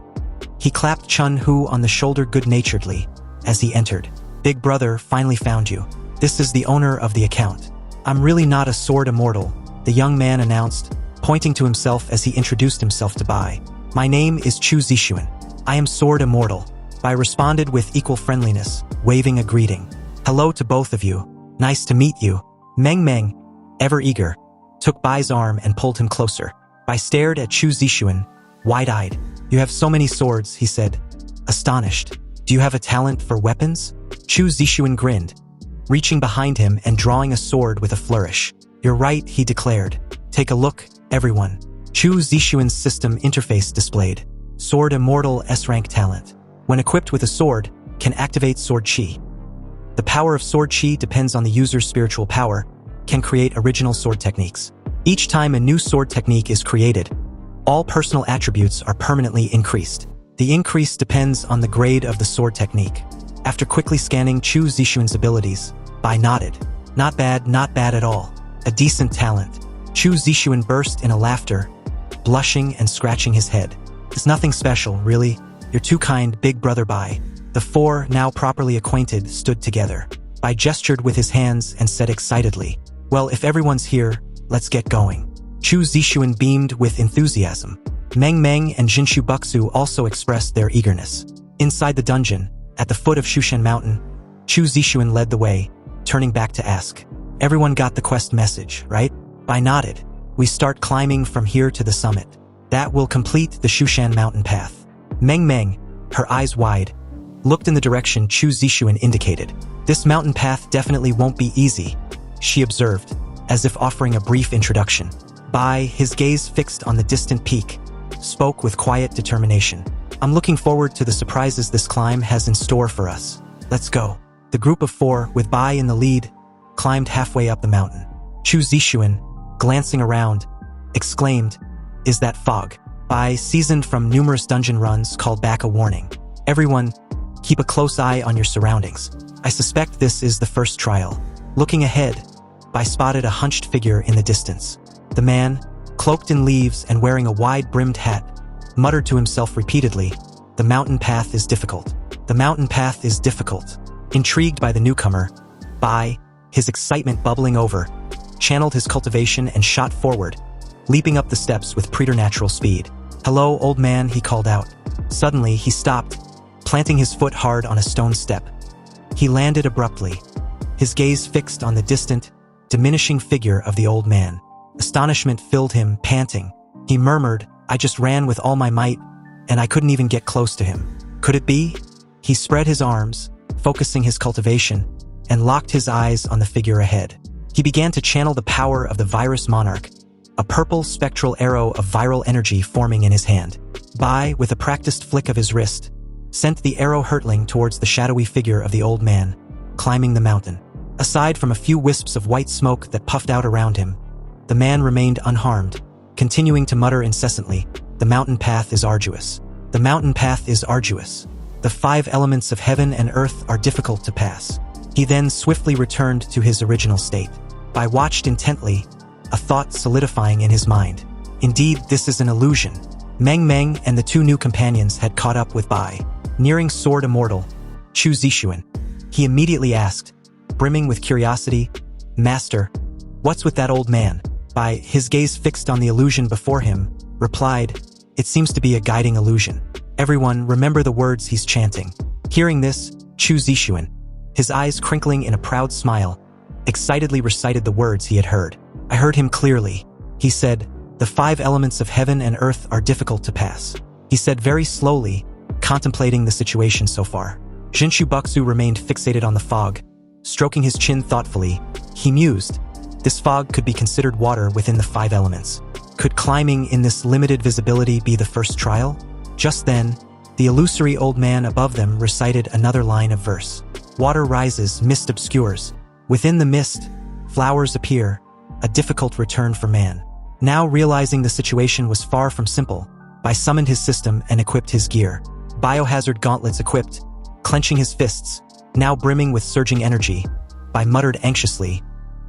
[SPEAKER 1] He clapped Chun Hu on the shoulder good-naturedly as he entered. Big brother, finally found you. This is the owner of the account. I'm really not a sword immortal, the young man announced, pointing to himself as he introduced himself to Bai. My name is Chu Zixuan. I am sword immortal. Bai responded with equal friendliness, waving a greeting. Hello to both of you. Nice to meet you. Meng Meng, ever eager, took Bai's arm and pulled him closer. Bai stared at Chu Zixuan, wide-eyed. You have so many swords, he said, astonished. Do you have a talent for weapons? Chu Zixuan grinned, reaching behind him and drawing a sword with a flourish. You're right, he declared. Take a look, everyone. Chu Zixuan's system interface displayed. Sword Immortal S-rank talent. When equipped with a sword, can activate sword chi. The power of sword chi depends on the user's spiritual power, can create original sword techniques. Each time a new sword technique is created, all personal attributes are permanently increased. The increase depends on the grade of the sword technique. After quickly scanning Chu Zixuan's abilities, Bai nodded. Not bad at all. A decent talent. Chu Zixuan burst in a laughter, blushing and scratching his head. It's nothing special, really. You're too kind, big brother Bai. The four, now properly acquainted, stood together. Bai gestured with his hands and said excitedly, well, if everyone's here, let's get going. Chu Zixuan beamed with enthusiasm. Meng Meng and Jinshu Buxu also expressed their eagerness. Inside the dungeon, at the foot of Shushan Mountain, Chu Zixuan led the way, turning back to ask, everyone got the quest message, right? Bai nodded. We start climbing from here to the summit. That will complete the Shushan Mountain path. Meng Meng, her eyes wide, looked in the direction Chu Zixuan indicated. This mountain path definitely won't be easy, she observed, as if offering a brief introduction. Bai, his gaze fixed on the distant peak, spoke with quiet determination. I'm looking forward to the surprises this climb has in store for us. Let's go. The group of four, with Bai in the lead, climbed halfway up the mountain. Chu Zixuan, glancing around, exclaimed, is that fog? Bai, seasoned from numerous dungeon runs, called back a warning. Everyone, keep a close eye on your surroundings. I suspect this is the first trial. Looking ahead, Bai spotted a hunched figure in the distance. The man, cloaked in leaves and wearing a wide-brimmed hat, muttered to himself repeatedly, the mountain path is difficult. The mountain path is difficult. Intrigued by the newcomer, Bai, his excitement bubbling over, channeled his cultivation and shot forward, leaping up the steps with preternatural speed. Hello, old man, he called out. Suddenly, he stopped, planting his foot hard on a stone step. He landed abruptly, his gaze fixed on the distant, diminishing figure of the old man. Astonishment filled him, panting. He murmured, I just ran with all my might, and I couldn't even get close to him. Could it be? He spread his arms, focusing his cultivation, and locked his eyes on the figure ahead. He began to channel the power of the Virus Monarch, a purple spectral arrow of viral energy forming in his hand. Bai, with a practiced flick of his wrist, sent the arrow hurtling towards the shadowy figure of the old man, climbing the mountain. Aside from a few wisps of white smoke that puffed out around him, The man remained unharmed, continuing to mutter incessantly, "The mountain path is arduous. The mountain path is arduous. The 5 elements of heaven and earth are difficult to pass." He then swiftly returned to his original state. Bai watched intently, a thought solidifying in his mind. Indeed, this is an illusion. Meng Meng and the 2 new companions had caught up with Bai. Nearing Sword Immortal, Chu Zixuan, he immediately asked, brimming with curiosity, "Master, what's with that old man?" Bai, his gaze fixed on the illusion before him, replied, "It seems to be a guiding illusion. Everyone, remember the words he's chanting." Hearing this, Chu Zixuan, his eyes crinkling in a proud smile, excitedly recited the words he had heard. "I heard him clearly," he said. "The 5 elements of heaven and earth are difficult to pass," he said very slowly, contemplating the situation so far. Jinshu Buxu remained fixated on the fog. Stroking his chin thoughtfully, he mused. This fog could be considered water within the 5 elements. Could climbing in this limited visibility be the first trial? Just then, the illusory old man above them recited another line of verse. "Water rises, mist obscures. Within the mist, flowers appear, a difficult return for man." Now realizing the situation was far from simple, Bai summoned his system and equipped his gear. Biohazard gauntlets equipped, clenching his fists, now brimming with surging energy, Bai muttered anxiously,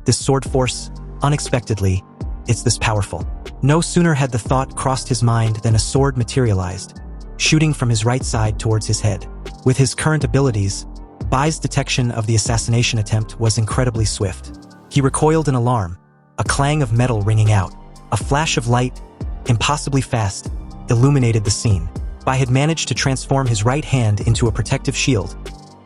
[SPEAKER 1] "This sword force, unexpectedly, it's this powerful." No sooner had the thought crossed his mind than a sword materialized, shooting from his right side towards his head. With his current abilities, Bai's detection of the assassination attempt was incredibly swift. He recoiled in alarm, a clang of metal ringing out. A flash of light, impossibly fast, illuminated the scene. Bai had managed to transform his right hand into a protective shield,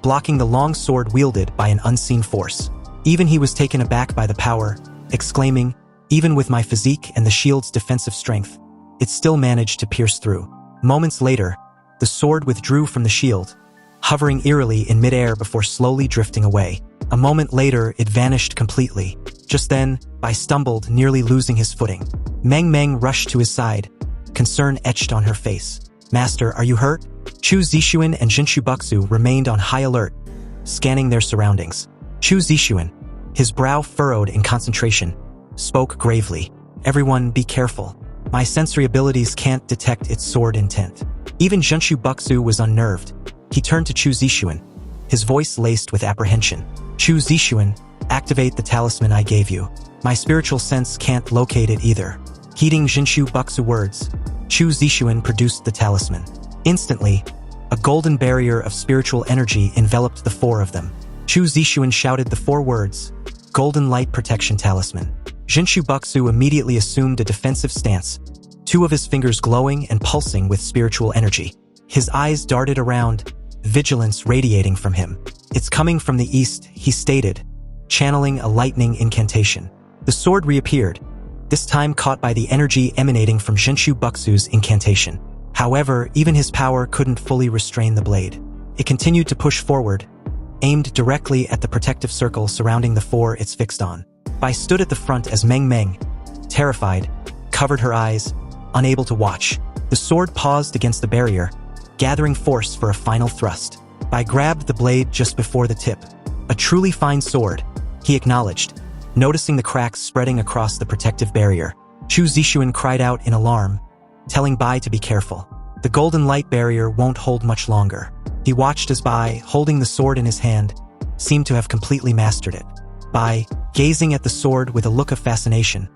[SPEAKER 1] blocking the long sword wielded by an unseen force. Even he was taken aback by the power, exclaiming, "Even with my physique and the shield's defensive strength, it still managed to pierce through." Moments later, the sword withdrew from the shield, hovering eerily in midair before slowly drifting away. A moment later, it vanished completely. Just then, Bai stumbled, nearly losing his footing. Meng Meng rushed to his side, concern etched on her face. "Master, are you hurt?" Chu Zixuan and Jinshu Buxu remained on high alert, scanning their surroundings. Chu Zixuan, his brow furrowed in concentration, spoke gravely, "Everyone be careful. My sensory abilities can't detect its sword intent." Even Jinshu Buxu was unnerved. He turned to Chu Zixuan, his voice laced with apprehension. "Chu Zixuan, activate the talisman I gave you. My spiritual sense can't locate it either." Heeding Jinshu Buxu's words, Chu Zixuan produced the talisman. Instantly, a golden barrier of spiritual energy enveloped the 4 of them. Chu Zixuan shouted the 4 words, "Golden Light Protection Talisman." Jinshu Buxu immediately assumed a defensive stance, 2 of his fingers glowing and pulsing with spiritual energy. His eyes darted around, vigilance radiating from him. "It's coming from the east," he stated, channeling a lightning incantation. The sword reappeared, this time caught by the energy emanating from Jinshu Buxu's incantation. However, even his power couldn't fully restrain the blade. It continued to push forward, aimed directly at the protective circle surrounding the 4 it's fixed on. Bai stood at the front as Meng Meng, terrified, covered her eyes, unable to watch. The sword paused against the barrier, gathering force for a final thrust. Bai grabbed the blade just before the tip. "A truly fine sword," he acknowledged, noticing the cracks spreading across the protective barrier. Chu Zixuan cried out in alarm, telling Bai to be careful. The golden light barrier won't hold much longer. He watched as Bai, holding the sword in his hand, seemed to have completely mastered it. Bai, gazing at the sword with a look of fascination,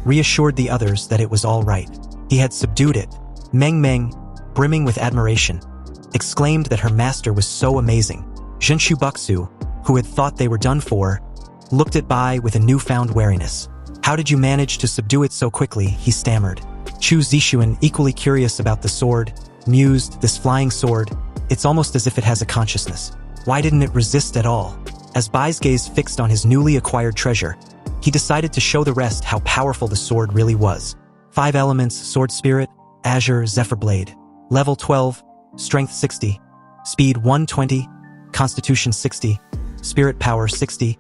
[SPEAKER 1] reassured the others that it was all right. He had subdued it. Meng Meng, brimming with admiration, exclaimed that her master was so amazing. Jinshu Buxu, who had thought they were done for, looked at Bai with a newfound wariness. "How did you manage to subdue it so quickly?" he stammered. Chu Zixuan, equally curious about the sword, mused, "This flying sword, it's almost as if it has a consciousness. Why didn't it resist at all?" As Bai's gaze fixed on his newly acquired treasure, he decided to show the rest how powerful the sword really was. 5 elements: Sword Spirit, Azure, Zephyr Blade. Level 12, Strength 60, Speed 120, Constitution 60, Spirit Power 60,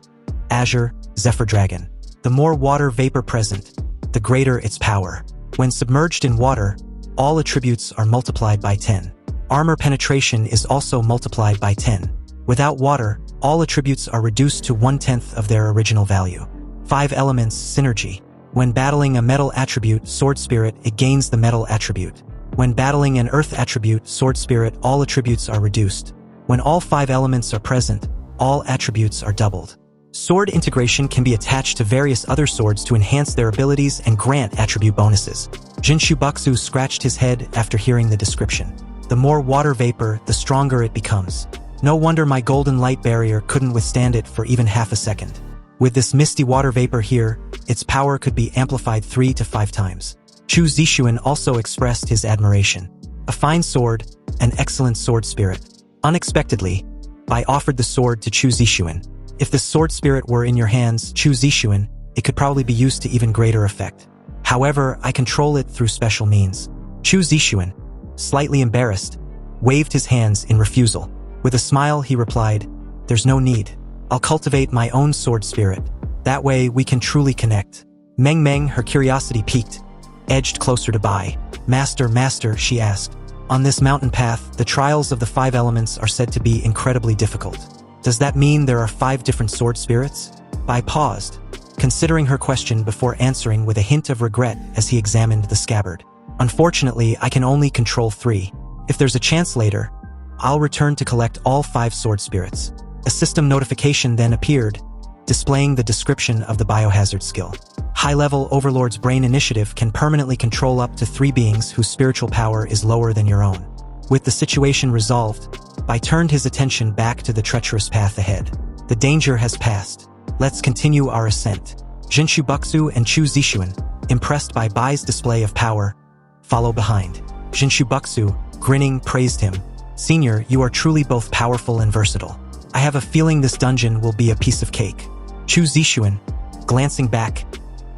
[SPEAKER 1] Azure, Zephyr Dragon. The more water vapor present, the greater its power. When submerged in water, all attributes are multiplied by 10. Armor penetration is also multiplied by 10. Without water, all attributes are reduced to 1/10 of their original value. 5 elements: Synergy. When battling a metal attribute, sword spirit, it gains the metal attribute. When battling an earth attribute, sword spirit, all attributes are reduced. When all 5 elements are present, all attributes are doubled. Sword integration can be attached to various other swords to enhance their abilities and grant attribute bonuses. Jinshubaksu scratched his head after hearing the description. The more water vapor, the stronger it becomes. No wonder my golden light barrier couldn't withstand it for even half a second. With this misty water vapor here, its power could be amplified 3 to 5 times. Chu Zixuan also expressed his admiration. A fine sword, an excellent sword spirit. Unexpectedly, Bai offered the sword to Chu Zixuan. If the sword spirit were in your hands, Chu Zixuan, it could probably be used to even greater effect. However, I control it through special means. Chu Zixuan, slightly embarrassed, waved his hands in refusal. With a smile, he replied, "There's no need. I'll cultivate my own sword spirit. That way, we can truly connect." Meng Meng, her curiosity piqued, edged closer to Bai. Master, she asked. On this mountain path, the trials of the 5 elements are said to be incredibly difficult. Does that mean there are 5 different sword spirits? Bai paused, considering her question before answering with a hint of regret as he examined the scabbard. Unfortunately, I can only control 3. If there's a chance later, I'll return to collect all 5 sword spirits. A system notification then appeared, displaying the description of the biohazard skill. High-level Overlord's Brain Initiative can permanently control up to 3 beings whose spiritual power is lower than your own. With the situation resolved, Bai turned his attention back to the treacherous path ahead. The danger has passed. Let's continue our ascent. Jinshubaksu and Chu Zixuan, impressed by Bai's display of power, follow behind. Jinshubaksu, grinning, praised him. "Senior, you are truly both powerful and versatile. I have a feeling this dungeon will be a piece of cake." Chu Zixuan, glancing back,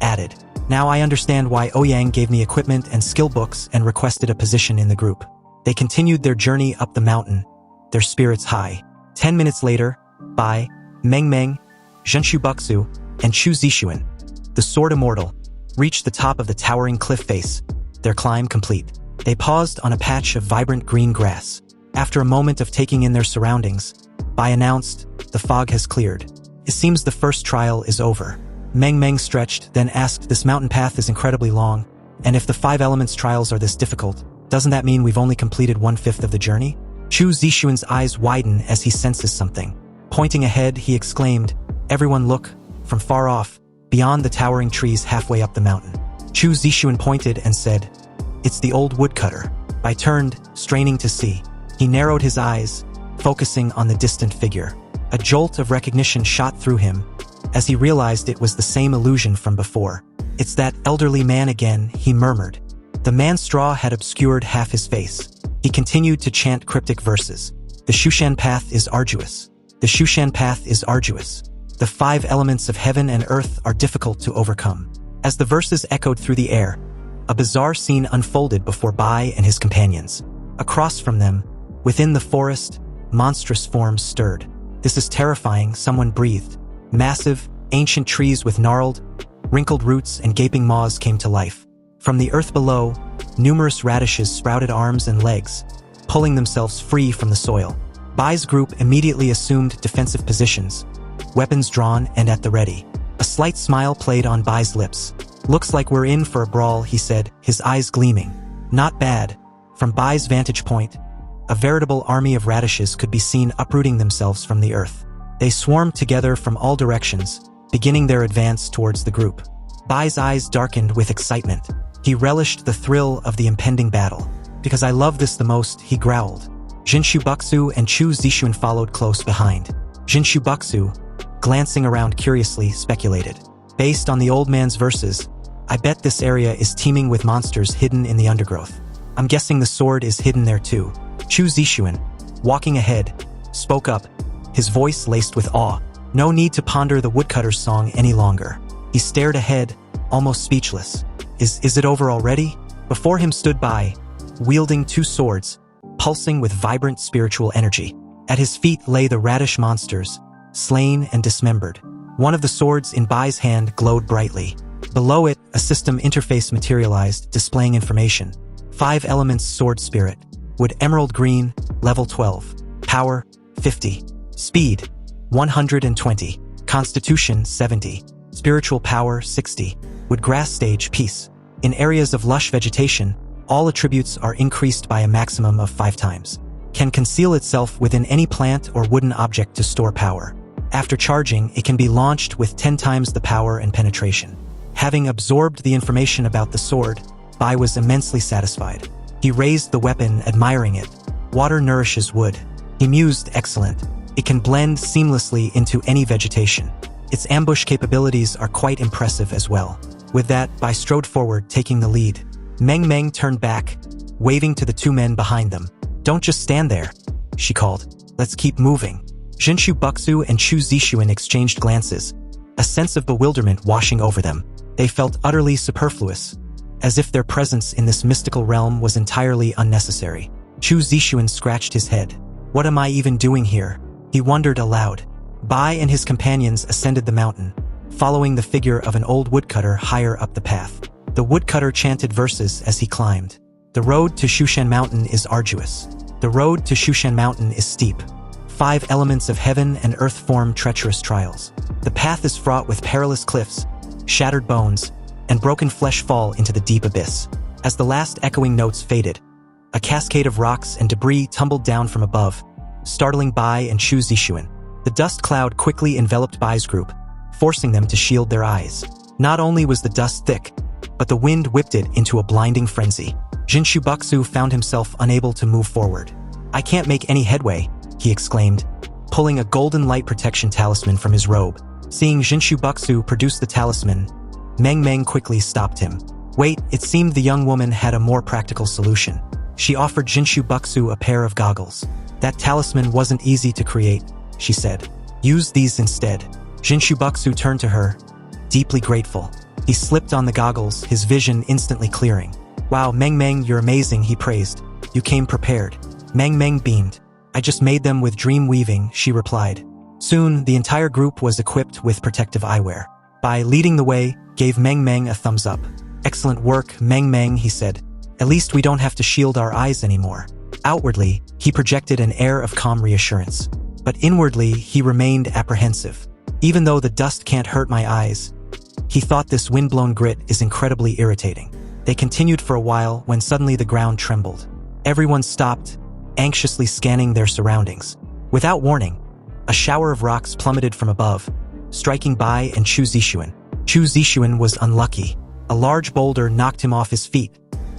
[SPEAKER 1] added, "Now I understand why Ouyang gave me equipment and skill books and requested a position in the group." They continued their journey up the mountain, their spirits high. 10 minutes later, Bai, Meng Meng, Jinshubaksu, and Chu Zixuan, the Sword Immortal, reached the top of the towering cliff face, their climb complete. They paused on a patch of vibrant green grass. After a moment of taking in their surroundings, Bai announced, "The fog has cleared. It seems the first trial is over." Meng Meng stretched, then asked, "This mountain path is incredibly long, and if the 5 elements trials are this difficult, doesn't that mean we've only completed 1/5 of the journey?" Chu Zixuan's eyes widen as he senses something. Pointing ahead, he exclaimed, "Everyone look, from far off, beyond the towering trees halfway up the mountain." Chu Zixuan pointed and said, "It's the old woodcutter." Bai turned, straining to see. He narrowed his eyes, focusing on the distant figure. A jolt of recognition shot through him, as he realized it was the same illusion from before. "It's that elderly man again," he murmured. The man's straw had obscured half his face. He continued to chant cryptic verses. "The Shushan path is arduous. The Shushan path is arduous. The 5 elements of heaven and earth are difficult to overcome." As the verses echoed through the air, a bizarre scene unfolded before Bai and his companions. Across from them, within the forest, monstrous forms stirred. "This is terrifying," someone breathed. Massive, ancient trees with gnarled, wrinkled roots and gaping maws came to life. From the earth below, numerous radishes sprouted arms and legs, pulling themselves free from the soil. Bai's group immediately assumed defensive positions, weapons drawn and at the ready. A slight smile played on Bai's lips. "Looks like we're in for a brawl," he said, his eyes gleaming. Not bad. From Bai's vantage point, a veritable army of radishes could be seen uprooting themselves from the earth. They swarmed together from all directions, beginning their advance towards the group. Bai's eyes darkened with excitement. He relished the thrill of the impending battle. "Because I love this the most," he growled. Jinshubaksu and Chu Zixuan followed close behind. Jinshubaksu, glancing around curiously, speculated. "Based on the old man's verses, I bet this area is teeming with monsters hidden in the undergrowth. I'm guessing the sword is hidden there too." Chu Zixuan, walking ahead, spoke up, his voice laced with awe. No need to ponder the woodcutter's song any longer. He stared ahead, almost speechless. Is it over already?" Before him stood Bai, wielding 2 swords, pulsing with vibrant spiritual energy. At his feet lay the radish monsters, slain and dismembered. One of the swords in Bai's hand glowed brightly. Below it, a system interface materialized, displaying information. 5 elements sword spirit. Wood emerald green, level 12. Power, 50. Speed, 120. Constitution, 70. Spiritual power, 60. Wood grass stage, peace. In areas of lush vegetation, all attributes are increased by a maximum of 5 times. Can conceal itself within any plant or wooden object to store power. After charging, it can be launched with 10 times the power and penetration. Having absorbed the information about the sword, Bai was immensely satisfied. He raised the weapon, admiring it. Water nourishes wood. He mused, excellent. It can blend seamlessly into any vegetation. Its ambush capabilities are quite impressive as well. With that, Bai strode forward, taking the lead. Meng Meng turned back, waving to the 2 men behind them. Don't just stand there, she called. Let's keep moving. Jinshu Buxu and Chu Zixuan exchanged glances, a sense of bewilderment washing over them. They felt utterly superfluous, as if their presence in this mystical realm was entirely unnecessary. Chu Zixuan scratched his head. What am I even doing here? He wondered aloud. Bai and his companions ascended the mountain, following the figure of an old woodcutter higher up the path. The woodcutter chanted verses as he climbed. The road to Shushan Mountain is arduous. The road to Shushan Mountain is steep. 5 elements of heaven and earth form treacherous trials. The path is fraught with perilous cliffs, shattered bones, and broken flesh fall into the deep abyss. As the last echoing notes faded, a cascade of rocks and debris tumbled down from above, startling Bai and Chu Zixuan. The dust cloud quickly enveloped Bai's group, forcing them to shield their eyes. Not only was the dust thick, but the wind whipped it into a blinding frenzy. Jinshu Buxu found himself unable to move forward. I can't make any headway, he exclaimed, pulling a golden light protection talisman from his robe. Seeing Jinshu Buxu produce the talisman, Meng Meng quickly stopped him. Wait, it seemed the young woman had a more practical solution. She offered Jinshu Buxu a pair of goggles. That talisman wasn't easy to create, she said. Use these instead. Jinshu Buxu turned to her, deeply grateful. He slipped on the goggles, his vision instantly clearing. Wow, Meng Meng, you're amazing, he praised. You came prepared. Meng Meng beamed. I just made them with dream weaving, she replied. Soon, the entire group was equipped with protective eyewear. Bai, leading the way, gave Meng Meng a thumbs up. Excellent work, Meng Meng, he said. At least we don't have to shield our eyes anymore. Outwardly, he projected an air of calm reassurance. But inwardly, he remained apprehensive. Even though the dust can't hurt my eyes, he thought this windblown grit is incredibly irritating. They continued for a while when suddenly the ground trembled. Everyone stopped, anxiously scanning their surroundings. Without warning, a shower of rocks plummeted from above, striking Bai and Chu Zixuan. Chu Zixuan was unlucky. A large boulder knocked him off his feet,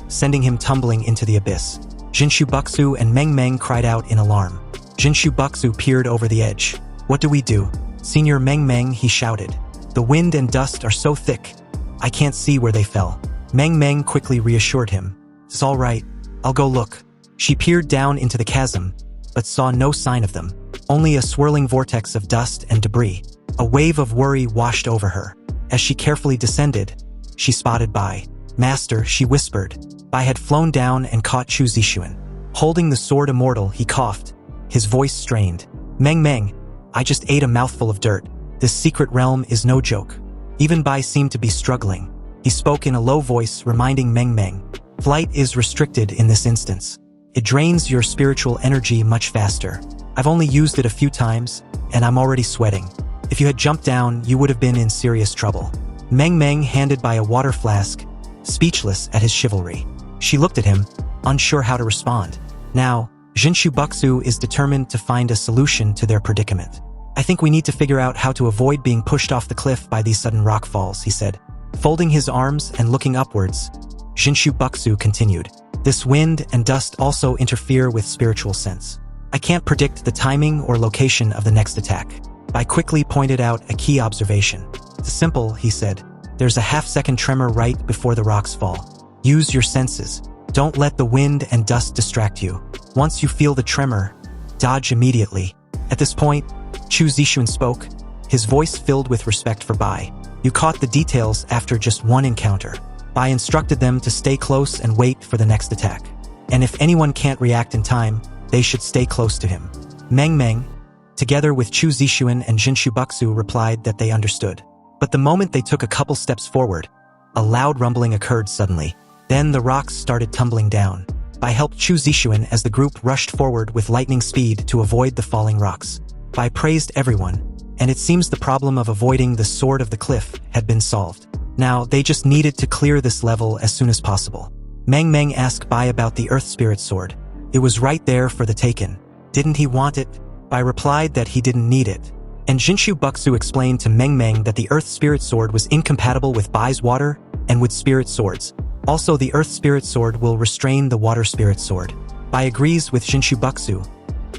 [SPEAKER 1] sending him tumbling into the abyss. Jinshu Buxu and Meng Meng cried out in alarm. Jinshu Buxu peered over the edge. What do we do? Senior Meng Meng, he shouted. The wind and dust are so thick, I can't see where they fell. Meng Meng quickly reassured him. It's all right, I'll go look. She peered down into the chasm, but saw no sign of them, only a swirling vortex of dust and debris. A wave of worry washed over her. As she carefully descended, she spotted Bai. Master, she whispered. Bai had flown down and caught Chu Zixuan. Holding the sword immortal, he coughed, his voice strained. Meng Meng, I just ate a mouthful of dirt. This secret realm is no joke. Even Bai seemed to be struggling. He spoke in a low voice, reminding Meng Meng. Flight is restricted in this instance. It drains your spiritual energy much faster. I've only used it a few times, and I'm already sweating. If you had jumped down, you would have been in serious trouble. Meng Meng handed Bai a water flask, speechless at his chivalry. She looked at him, unsure how to respond. Now, Jinshu Buxu is determined to find a solution to their predicament. I think we need to figure out how to avoid being pushed off the cliff by these sudden rock falls, he said. Folding his arms and looking upwards, Jinshu Buxu continued. This wind and dust also interfere with spiritual sense. I can't predict the timing or location of the next attack. Bai quickly pointed out a key observation. It's simple, he said. There's a half-second tremor right before the rocks fall. Use your senses. Don't let the wind and dust distract you. Once you feel the tremor, dodge immediately. At this point, Chu Zixuan spoke, his voice filled with respect for Bai. You caught the details after just one encounter. Bai instructed them to stay close and wait for the next attack. And if anyone can't react in time, they should stay close to him. Meng Meng, together with Chu Zixuan and Jinshu Buxu, replied that they understood. But the moment they took a couple steps forward, a loud rumbling occurred suddenly. Then the rocks started tumbling down. Bai helped Chu Zixuan as the group rushed forward with lightning speed to avoid the falling rocks. Bai praised everyone, and it seems the problem of avoiding the sword of the cliff had been solved. Now, they just needed to clear this level as soon as possible. Meng asked Bai about the Earth Spirit Sword. It was right there for the taken. Didn't he want it? Bai replied that he didn't need it. And Jinshu Buxu explained to Meng that the Earth Spirit Sword was incompatible with Bai's water and with spirit swords. Also, the Earth Spirit Sword will restrain the Water Spirit Sword. Bai agrees with Jinshu Buxu,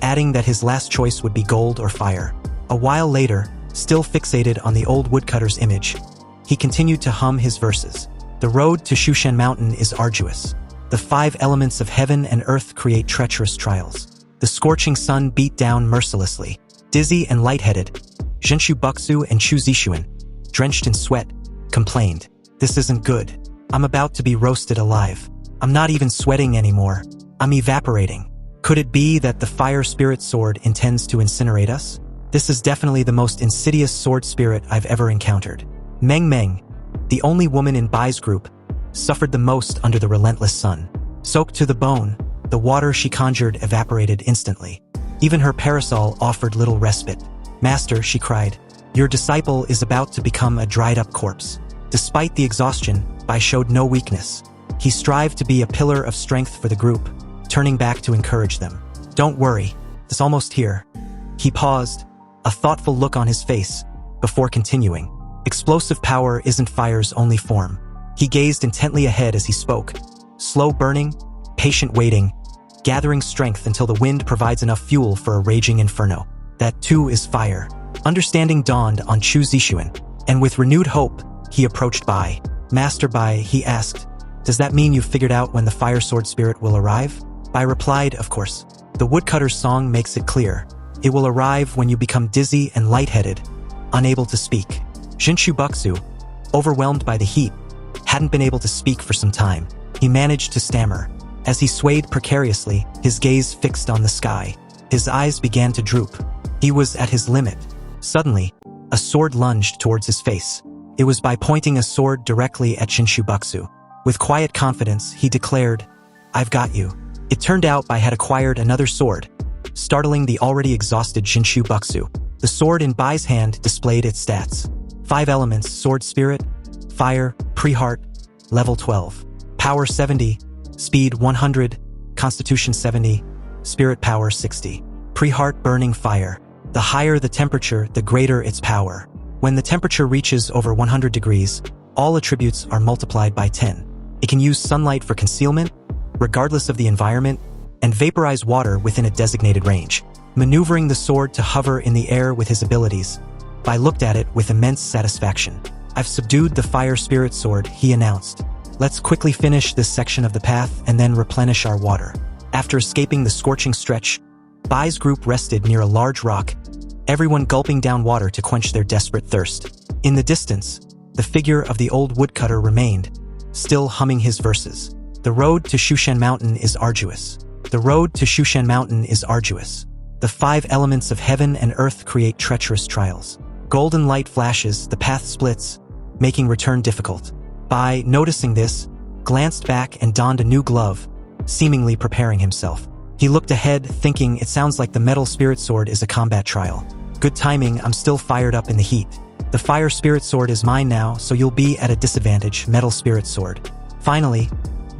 [SPEAKER 1] adding that his last choice would be gold or fire. A while later, still fixated on the old woodcutter's image, he continued to hum his verses. The road to Shushan Mountain is arduous. The 5 elements of heaven and earth create treacherous trials. The scorching sun beat down mercilessly. Dizzy and lightheaded, Jinshu Buxu and Chu Zixuan, drenched in sweat, complained, "This isn't good. I'm about to be roasted alive. I'm not even sweating anymore. I'm evaporating. Could it be that the fire spirit sword intends to incinerate us? This is definitely the most insidious sword spirit I've ever encountered." Meng, the only woman in Bai's group, suffered the most under the relentless sun. Soaked to the bone, the water she conjured evaporated instantly. Even her parasol offered little respite. "Master," she cried, "your disciple is about to become a dried-up corpse." Despite the exhaustion, Bai showed no weakness. He strived to be a pillar of strength for the group, turning back to encourage them. "Don't worry, it's almost here." He paused, a thoughtful look on his face, before continuing. "Explosive power isn't fire's only form." He gazed intently ahead as he spoke. Slow burning, patient waiting, gathering strength until the wind provides enough fuel for a raging inferno. That too is fire. Understanding dawned on Chu Zixuan, and with renewed hope, he approached Bai. "Master Bai," he asked, "does that mean you've figured out when the fire sword spirit will arrive?" Bai replied, "Of course. The woodcutter's song makes it clear. It will arrive when you become dizzy and lightheaded, unable to speak." Jinshu Buxu, overwhelmed by the heat, hadn't been able to speak for some time. He managed to stammer. As he swayed precariously, his gaze fixed on the sky. His eyes began to droop. He was at his limit. Suddenly, a sword lunged towards his face. It was by pointing a sword directly at Jinshu Buxu. With quiet confidence, he declared, "I've got you." It turned out Bai had acquired another sword, startling the already exhausted Jinshu Buxu. The sword in Bai's hand displayed its stats. 5 elements: sword spirit, fire, pre-heart, level 12. Power 70, speed 100, constitution 70, spirit power 60. Pre-heart burning fire. The higher the temperature, the greater its power. When the temperature reaches over 100 degrees, all attributes are multiplied by 10. It can use sunlight for concealment, regardless of the environment, and vaporize water within a designated range. Maneuvering the sword to hover in the air with his abilities, Bai looked at it with immense satisfaction. "I've subdued the fire spirit sword," he announced. "Let's quickly finish this section of the path and then replenish our water." After escaping the scorching stretch, Bai's group rested near a large rock, everyone gulping down water to quench their desperate thirst. In the distance, the figure of the old woodcutter remained, still humming his verses. "The road to Shushan Mountain is arduous. The road to Shushan Mountain is arduous. The 5 elements of heaven and earth create treacherous trials. Golden light flashes, the path splits, making return difficult." Bai, noticing this, glanced back and donned a new glove, seemingly preparing himself. He looked ahead, thinking, "It sounds like the metal spirit sword is a combat trial. Good timing, I'm still fired up in the heat. The fire spirit sword is mine now, so you'll be at a disadvantage, metal spirit sword." Finally,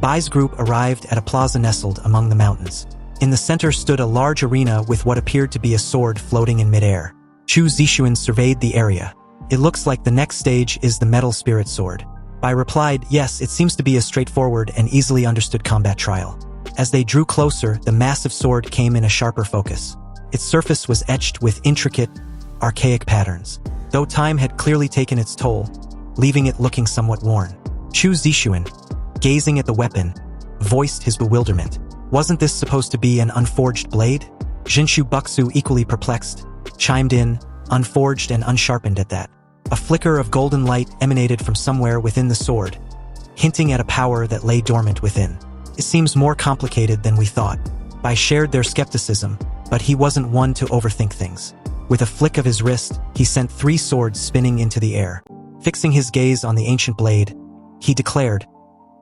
[SPEAKER 1] Bai's group arrived at a plaza nestled among the mountains. In the center stood a large arena with what appeared to be a sword floating in midair. Chu Zixuan surveyed the area. "It looks like the next stage is the metal spirit sword." Bai replied, "Yes, it seems to be a straightforward and easily understood combat trial." As they drew closer, the massive sword came in a sharper focus. Its surface was etched with intricate, archaic patterns, though time had clearly taken its toll, leaving it looking somewhat worn. Chu Zixuan, gazing at the weapon, voiced his bewilderment. Wasn't this supposed to be an unforged blade? Jinshu Buxu, equally perplexed, chimed in, "Unforged and unsharpened at that." A flicker of golden light emanated from somewhere within the sword, hinting at a power that lay dormant within. "It seems more complicated than we thought." Bai shared their skepticism, but he wasn't one to overthink things. With a flick of his wrist, he sent 3 swords spinning into the air. Fixing his gaze on the ancient blade, he declared,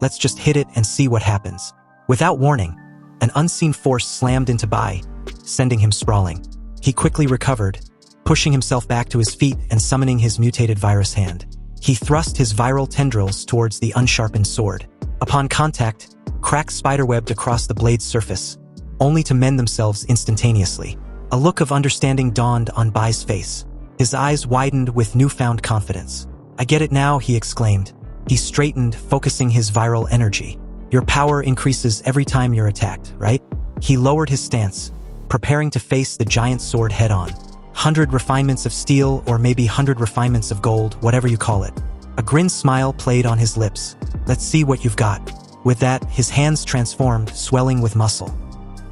[SPEAKER 1] "Let's just hit it and see what happens." Without warning, an unseen force slammed into Bai, sending him sprawling. He quickly recovered, pushing himself back to his feet and summoning his mutated virus hand. He thrust his viral tendrils towards the unsharpened sword. Upon contact, cracks spiderwebbed across the blade's surface, only to mend themselves instantaneously. A look of understanding dawned on Bai's face. His eyes widened with newfound confidence. "I get it now," he exclaimed. He straightened, focusing his viral energy. "Your power increases every time you're attacked, right?" He lowered his stance, preparing to face the giant sword head-on. 100 refinements of steel, or maybe 100 refinements of gold, whatever you call it. A grin smile played on his lips. "Let's see what you've got." With that, his hands transformed, swelling with muscle.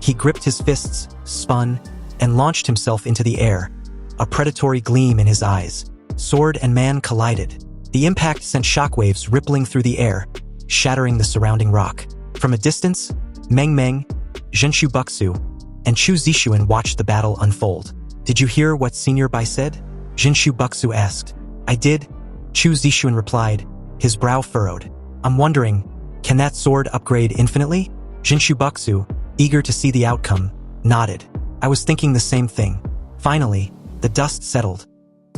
[SPEAKER 1] He gripped his fists, spun, and launched himself into the air, a predatory gleam in his eyes. Sword and man collided. The impact sent shockwaves rippling through the air, shattering the surrounding rock. From a distance, Meng Meng, Zhenshu Buxu, and Chu Zixuan watched the battle unfold. "Did you hear what Senior Bai said?" Zhenshu Buxu asked. "I did," Chu Zixuan replied, his brow furrowed. "I'm wondering, can that sword upgrade infinitely?" Zhenshu Buxu, eager to see the outcome, nodded. "I was thinking the same thing." Finally, the dust settled,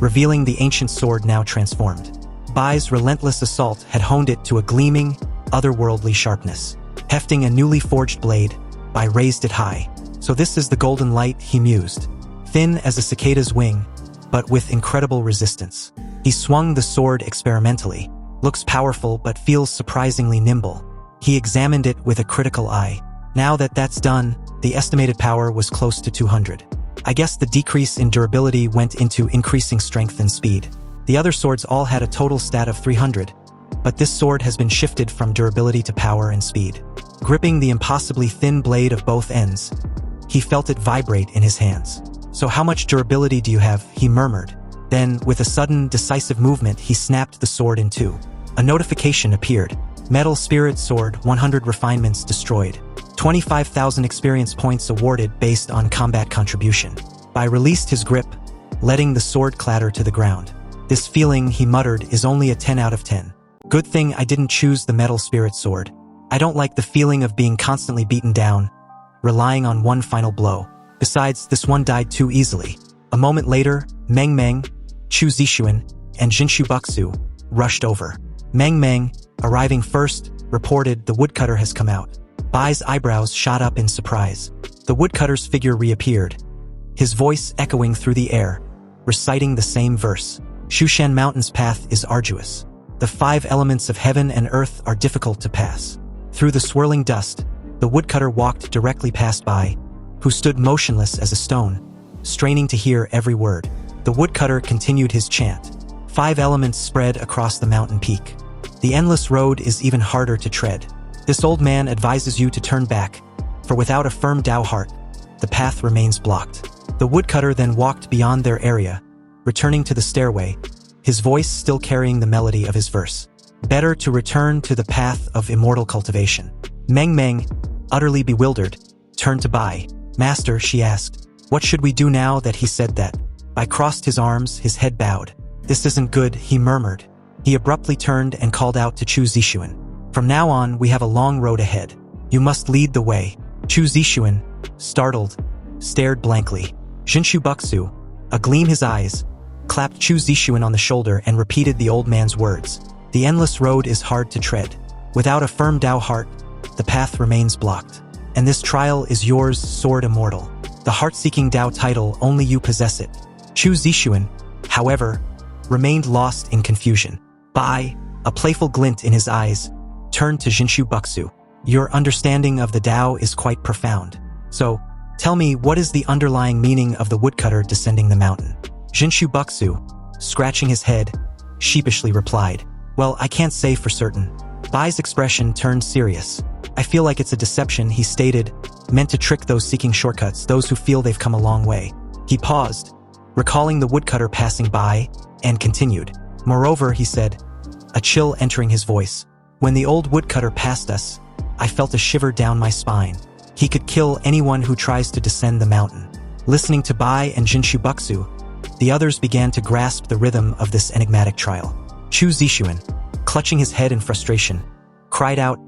[SPEAKER 1] revealing the ancient sword now transformed. Bai's relentless assault had honed it to a gleaming, otherworldly sharpness. Hefting a newly forged blade, Bai raised it high. "So this is the golden light," he mused. Thin as a cicada's wing, but with incredible resistance. He swung the sword experimentally. "Looks powerful but feels surprisingly nimble." He examined it with a critical eye. Now that that's done, the estimated power was close to 200. I guess the decrease in durability went into increasing strength and speed. The other swords all had a total stat of 300, but this sword has been shifted from durability to power and speed. Gripping the impossibly thin blade of both ends, he felt it vibrate in his hands. "So how much durability do you have?" he murmured. Then, with a sudden, decisive movement, he snapped the sword in two. A notification appeared. "Metal Spirit Sword, 100 refinements destroyed. 25,000 experience points awarded based on combat contribution." Bai released his grip, letting the sword clatter to the ground. "This feeling," he muttered, "is only a 10 out of 10. Good thing I didn't choose the Metal Spirit Sword. I don't like the feeling of being constantly beaten down, relying on one final blow. Besides, this one died too easily." A moment later, Meng Meng, Chu Zixuan, and Zhenshu Buxu rushed over. Meng Meng, arriving first, reported, "The woodcutter has come out." Bai's eyebrows shot up in surprise. The woodcutter's figure reappeared, his voice echoing through the air, reciting the same verse. "Shushan Mountain's path is arduous. The 5 elements of heaven and earth are difficult to pass." Through the swirling dust, the woodcutter walked directly past Bai, who stood motionless as a stone, straining to hear every word. The woodcutter continued his chant. 5 elements spread across the mountain peak. The endless road is even harder to tread. This old man advises you to turn back, for without a firm Tao heart, the path remains blocked. The woodcutter then walked beyond their area, returning to the stairway, his voice still carrying the melody of his verse. "Better to return to the path of immortal cultivation." Meng Meng, utterly bewildered, turned to Bai. "Master," she asked, "what should we do now that he said that?" Bai crossed his arms, his head bowed. "This isn't good," he murmured. He abruptly turned and called out to Chu Zixuan. "From now on, we have a long road ahead. You must lead the way." Chu Zixuan, startled, stared blankly. Zhenshu Buxu, a gleam his eyes, clapped Chu Zixuan on the shoulder and repeated the old man's words. "The endless road is hard to tread. Without a firm Tao heart, the path remains blocked. And this trial is yours, Sword Immortal. The heart-seeking Tao title, only you possess it." Chu Zixuan, however, remained lost in confusion. Bai, a playful glint in his eyes, turned to Zhenshu Buxu. "Your understanding of the Tao is quite profound. So, tell me, what is the underlying meaning of the woodcutter descending the mountain?" Zhenshu Buxu, scratching his head, sheepishly replied, "Well, I can't say for certain." Bai's expression turned serious. "I feel like it's a deception," he stated, "meant to trick those seeking shortcuts, those who feel they've come a long way." He paused, recalling the woodcutter passing by, and continued. "Moreover," he said, a chill entering his voice, "when the old woodcutter passed us, I felt a shiver down my spine. He could kill anyone who tries to descend the mountain." Listening to Bai and Zhenshu Buxu, the others began to grasp the rhythm of this enigmatic trial. Chu Zixuan, clutching his head in frustration, cried out,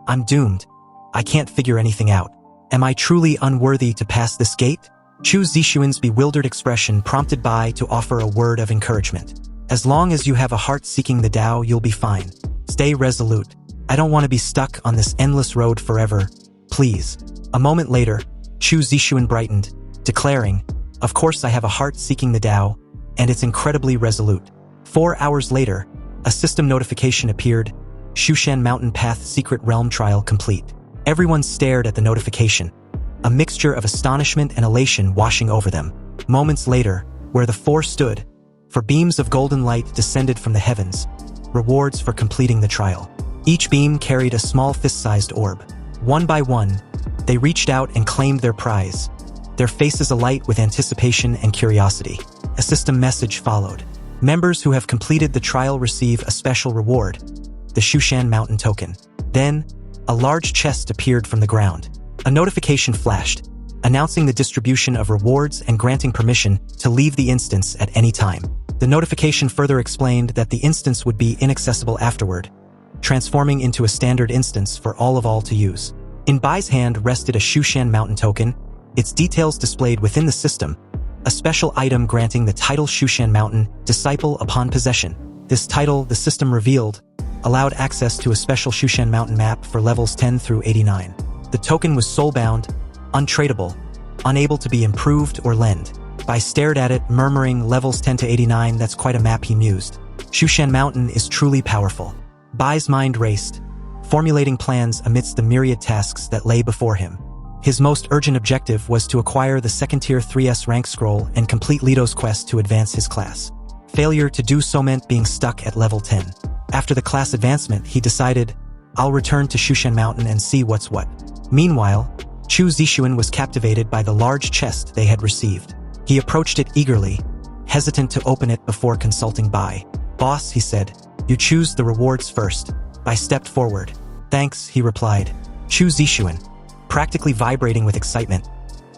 [SPEAKER 1] "I'm doomed. I can't figure anything out. Am I truly unworthy to pass this gate?" Chu Zixuan's bewildered expression prompted Bai to offer a word of encouragement. As long as you have a heart seeking the Tao, you'll be fine. Stay resolute. I don't want to be stuck on this endless road forever. Please. A moment later, Chu Zixuan brightened, declaring, "Of course I have a heart seeking the Tao, and it's incredibly resolute." 4 hours later, a system notification appeared, Shushan Mountain Path Secret Realm Trial complete. Everyone stared at the notification, a mixture of astonishment and elation washing over them. Moments later, where the four stood, for beams of golden light descended from the heavens, rewards for completing the trial. Each beam carried a small fist-sized orb. One by one, they reached out and claimed their prize, their faces alight with anticipation and curiosity. A system message followed. Members who have completed the trial receive a special reward, the Shushan Mountain Token. Then, a large chest appeared from the ground. A notification flashed, announcing the distribution of rewards and granting permission to leave the instance at any time. The notification further explained that the instance would be inaccessible afterward, transforming into a standard instance for all to use. In Bai's hand rested a Shushan Mountain Token, its details displayed within the system, a special item granting the title Shushan Mountain Disciple upon possession. This title, the system revealed, allowed access to a special Shushan Mountain map for levels 10 through 89. The token was soul-bound, untradeable, unable to be improved or lent. Bai stared at it, murmuring, levels 10 to 89, that's quite a map, he mused. Shushan Mountain is truly powerful. Bai's mind raced, formulating plans amidst the myriad tasks that lay before him. His most urgent objective was to acquire the second-tier 3S rank scroll and complete Lito's quest to advance his class. Failure to do so meant being stuck at level 10. After the class advancement, he decided, I'll return to Shushan Mountain and see what's what. Meanwhile, Chu Zixuan was captivated by the large chest they had received. He approached it eagerly, hesitant to open it before consulting Bai. Boss, he said, you choose the rewards first. Bai stepped forward. Thanks, he replied. Chu Zixuan, practically vibrating with excitement,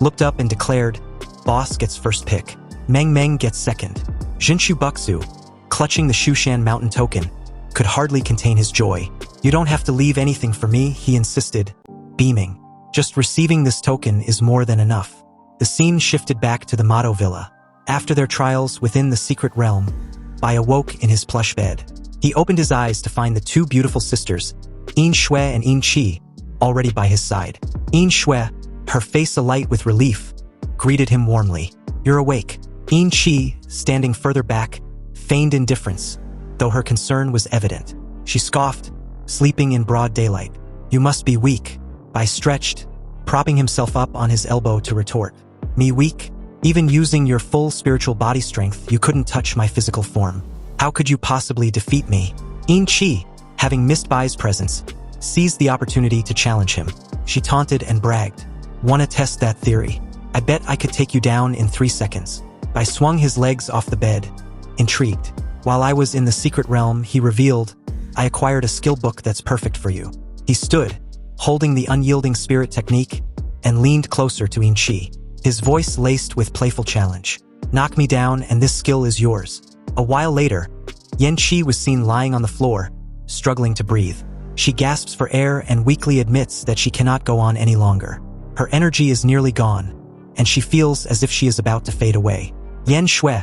[SPEAKER 1] looked up and declared, Boss gets first pick. Meng Meng gets second. Jinshu Buxu, clutching the Shushan Mountain Token, could hardly contain his joy. You don't have to leave anything for me, he insisted, beaming. Just receiving this token is more than enough. The scene shifted back to the Motto Villa. After their trials within the secret realm, Bai awoke in his plush bed. He opened his eyes to find the two beautiful sisters, Yin Shui and Yin Qi, already by his side. Yin Shui, her face alight with relief, greeted him warmly. You're awake. Yin Qi, standing further back, feigned indifference, though her concern was evident. She scoffed, sleeping in broad daylight. You must be weak. Bai stretched, propping himself up on his elbow to retort. Me weak? Even using your full spiritual body strength, you couldn't touch my physical form. How could you possibly defeat me? Yin Qi, having missed Bai's presence, seized the opportunity to challenge him. She taunted and bragged. Wanna test that theory? I bet I could take you down in 3 seconds. Bai swung his legs off the bed, intrigued. While I was in the secret realm, he revealed, I acquired a skill book that's perfect for you. He stood, holding the unyielding spirit technique, and leaned closer to Yin Qi, his voice laced with playful challenge. Knock me down and this skill is yours. A while later, Yin Qi was seen lying on the floor, struggling to breathe. She gasps for air and weakly admits that she cannot go on any longer. Her energy is nearly gone, and she feels as if she is about to fade away. Yin Shui,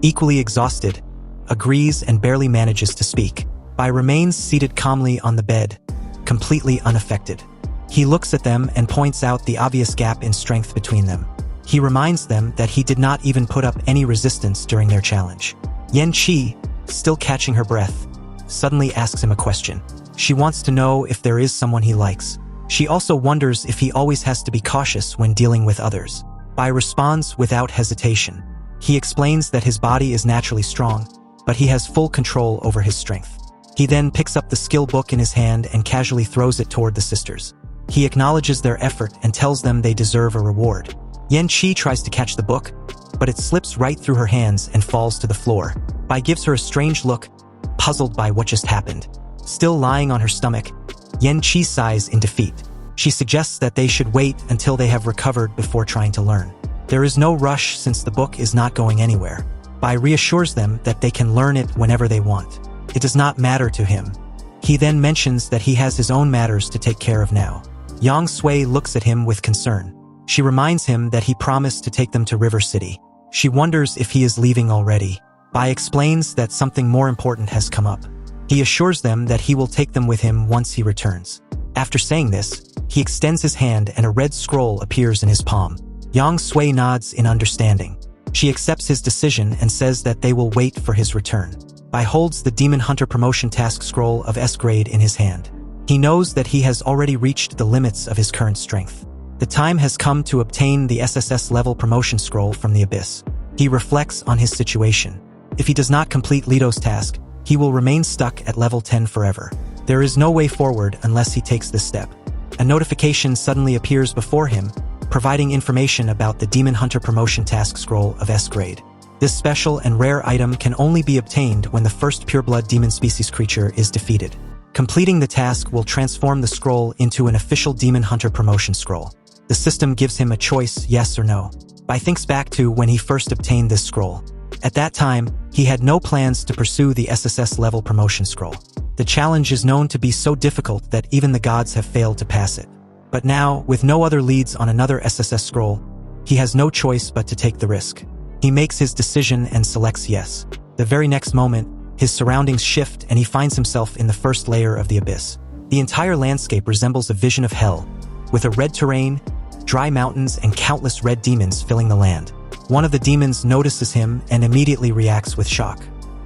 [SPEAKER 1] equally exhausted, agrees and barely manages to speak. Bai remains seated calmly on the bed, completely unaffected. He looks at them and points out the obvious gap in strength between them. He reminds them that he did not even put up any resistance during their challenge. Yin Qi, still catching her breath, suddenly asks him a question. She wants to know if there is someone he likes. She also wonders if he always has to be cautious when dealing with others. Bai responds without hesitation. He explains that his body is naturally strong, but he has full control over his strength. He then picks up the skill book in his hand and casually throws it toward the sisters. He acknowledges their effort and tells them they deserve a reward. Yin Qi tries to catch the book, but it slips right through her hands and falls to the floor. Bai gives her a strange look, puzzled by what just happened. Still lying on her stomach, Yin Qi sighs in defeat. She suggests that they should wait until they have recovered before trying to learn. There is no rush since the book is not going anywhere. Bai reassures them that they can learn it whenever they want. It does not matter to him. He then mentions that he has his own matters to take care of now. Yang Sui looks at him with concern. She reminds him that he promised to take them to River City. She wonders if he is leaving already. Bai explains that something more important has come up. He assures them that he will take them with him once he returns. After saying this, he extends his hand and a red scroll appears in his palm. Yang Sui nods in understanding. She accepts his decision and says that they will wait for his return. Bai holds the Demon Hunter promotion task scroll of S grade in his hand. He knows that he has already reached the limits of his current strength. The time has come to obtain the SSS-level promotion scroll from the Abyss. He reflects on his situation. If he does not complete Lito's task, he will remain stuck at level 10 forever. There is no way forward unless he takes this step. A notification suddenly appears before him, providing information about the Demon Hunter promotion task scroll of S grade. This special and rare item can only be obtained when the first pureblood demon species creature is defeated. Completing the task will transform the scroll into an official Demon Hunter promotion scroll. The system gives him a choice, yes or no. Bai thinks back to when he first obtained this scroll. At that time, he had no plans to pursue the SSS-level promotion scroll. The challenge is known to be so difficult that even the gods have failed to pass it. But now, with no other leads on another SSS scroll, he has no choice but to take the risk. He makes his decision and selects yes. The very next moment, his surroundings shift and he finds himself in the first layer of the Abyss. The entire landscape resembles a vision of hell, with a red terrain, dry mountains, and countless red demons filling the land. One of the demons notices him and immediately reacts with shock.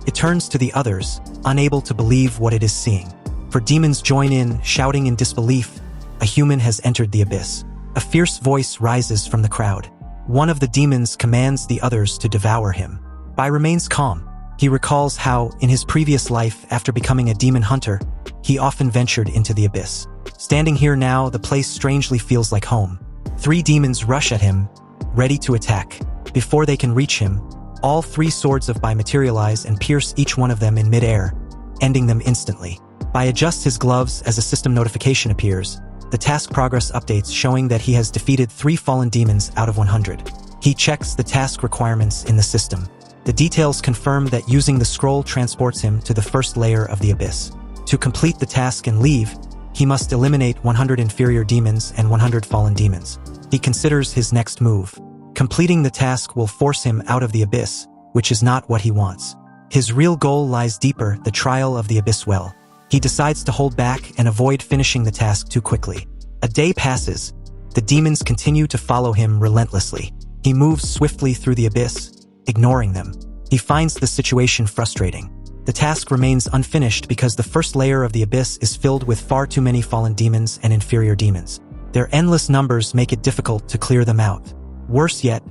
[SPEAKER 1] It turns to the others, unable to believe what it is seeing. For demons join in, shouting in disbelief, a human has entered the Abyss. A fierce voice rises from the crowd. One of the demons commands the others to devour him. Bai remains calm. He recalls how, in his previous life after becoming a demon hunter, he often ventured into the Abyss. Standing here now, the place strangely feels like home. 3 demons rush at him, ready to attack. Before they can reach him, all 3 swords of Bai materialize and pierce each one of them in mid-air, ending them instantly. Bai adjusts his gloves as a system notification appears. The task progress updates showing that he has defeated 3 fallen demons out of 100. He checks the task requirements in the system. The details confirm that using the scroll transports him to the first layer of the Abyss. To complete the task and leave, he must eliminate 100 inferior demons and 100 fallen demons. He considers his next move. Completing the task will force him out of the Abyss, which is not what he wants. His real goal lies deeper, the trial of the Abyss well. He decides to hold back and avoid finishing the task too quickly. A day passes. The demons continue to follow him relentlessly. He moves swiftly through the Abyss, ignoring them. He finds the situation frustrating. The task remains unfinished because the first layer of the Abyss is filled with far too many fallen demons and inferior demons. Their endless numbers make it difficult to clear them out. Worse yet,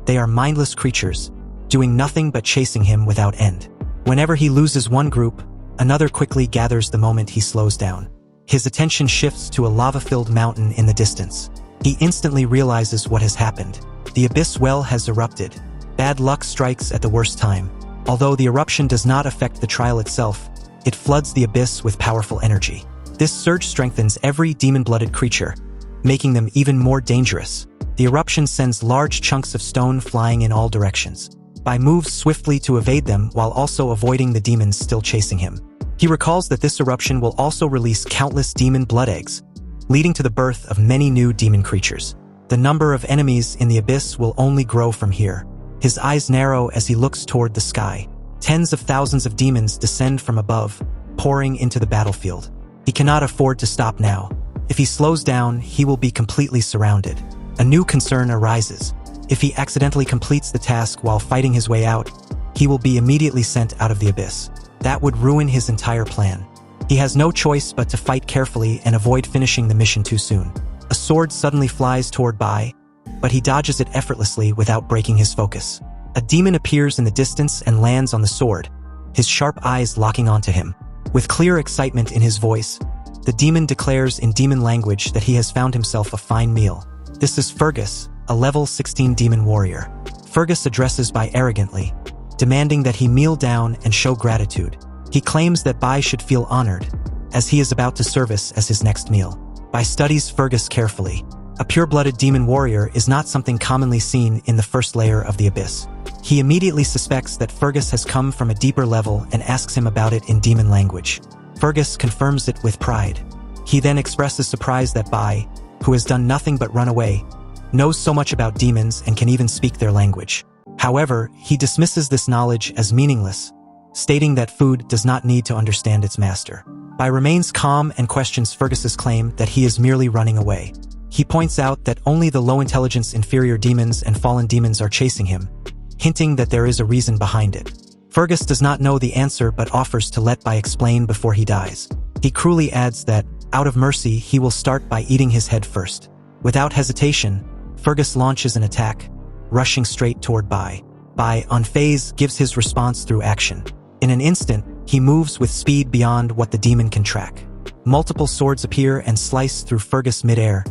[SPEAKER 1] they are mindless creatures, doing nothing but chasing him without end. Whenever he loses one group, another quickly gathers the moment he slows down. His attention shifts to a lava-filled mountain in the distance. He instantly realizes what has happened. The Abyss well has erupted. Bad luck strikes at the worst time. Although the eruption does not affect the trial itself, it floods the Abyss with powerful energy. This surge strengthens every demon-blooded creature, making them even more dangerous. The eruption sends large chunks of stone flying in all directions. Bai moves swiftly to evade them while also avoiding the demons still chasing him. He recalls that this eruption will also release countless demon blood eggs, leading to the birth of many new demon creatures. The number of enemies in the Abyss will only grow from here. His eyes narrow as he looks toward the sky. Tens of thousands of demons descend from above, pouring into the battlefield. He cannot afford to stop now. If he slows down, he will be completely surrounded. A new concern arises. If he accidentally completes the task while fighting his way out, he will be immediately sent out of the Abyss. That would ruin his entire plan. He has no choice but to fight carefully and avoid finishing the mission too soon. A sword suddenly flies toward Bai, but he dodges it effortlessly without breaking his focus. A demon appears in the distance and lands on the sword, his sharp eyes locking onto him. With clear excitement in his voice, the demon declares in demon language that he has found himself a fine meal. This is Fergus, a level 16 demon warrior. Fergus addresses Bai arrogantly, demanding that he kneel down and show gratitude. He claims that Bai should feel honored, as he is about to service as his next meal. Bai studies Fergus carefully. A pure-blooded demon warrior is not something commonly seen in the first layer of the Abyss. He immediately suspects that Fergus has come from a deeper level and asks him about it in demon language. Fergus confirms it with pride. He then expresses surprise that Bai, who has done nothing but run away, knows so much about demons and can even speak their language. However, he dismisses this knowledge as meaningless, stating that food does not need to understand its master. Bai remains calm and questions Fergus's claim that he is merely running away. He points out that only the low-intelligence inferior demons and fallen demons are chasing him, hinting that there is a reason behind it. Fergus does not know the answer but offers to let Bai explain before he dies. He cruelly adds that, out of mercy, he will start by eating his head first. Without hesitation, Fergus launches an attack, rushing straight toward Bai. Bai, unfazed, gives his response through action. In an instant, he moves with speed beyond what the demon can track. Multiple swords appear and slice through Fergus mid-air,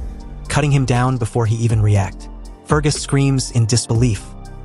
[SPEAKER 1] cutting him down before he even reacts. Fergus screams in disbelief.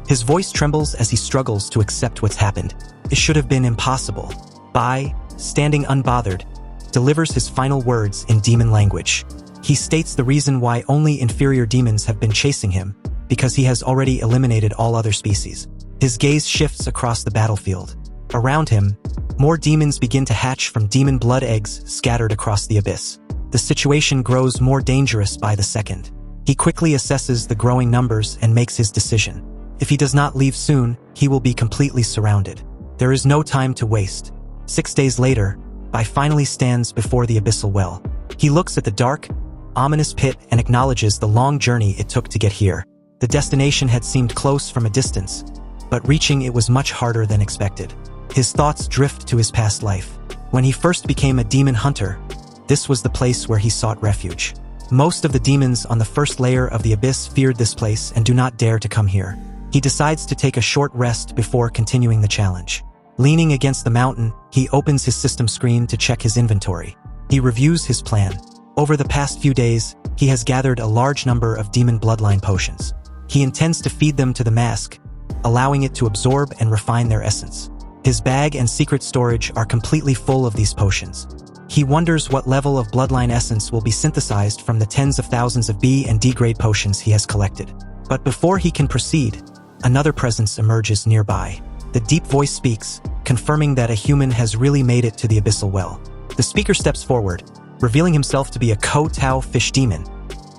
[SPEAKER 1] His voice trembles as he struggles to accept what's happened. It should have been impossible. Bai, standing unbothered, delivers his final words in demon language. He states the reason why only inferior demons have been chasing him, because he has already eliminated all other species. His gaze shifts across the battlefield. Around him, more demons begin to hatch from demon blood eggs scattered across the abyss. The situation grows more dangerous by the second. He quickly assesses the growing numbers and makes his decision. If he does not leave soon, he will be completely surrounded. There is no time to waste. 6 days later, Bai finally stands before the abyssal well. He looks at the dark, ominous pit and acknowledges the long journey it took to get here. The destination had seemed close from a distance, but reaching it was much harder than expected. His thoughts drift to his past life. When he first became a demon hunter, this was the place where he sought refuge. Most of the demons on the first layer of the abyss feared this place and do not dare to come here. He decides to take a short rest before continuing the challenge. Leaning against the mountain, he opens his system screen to check his inventory. He reviews his plan. Over the past few days, he has gathered a large number of demon bloodline potions. He intends to feed them to the mask, allowing it to absorb and refine their essence. His bag and secret storage are completely full of these potions. He wonders what level of bloodline essence will be synthesized from the tens of thousands of B and D grade potions he has collected. But before he can proceed, another presence emerges nearby. The deep voice speaks, confirming that a human has really made it to the abyssal well. The speaker steps forward, revealing himself to be a Ko-Tao fish demon,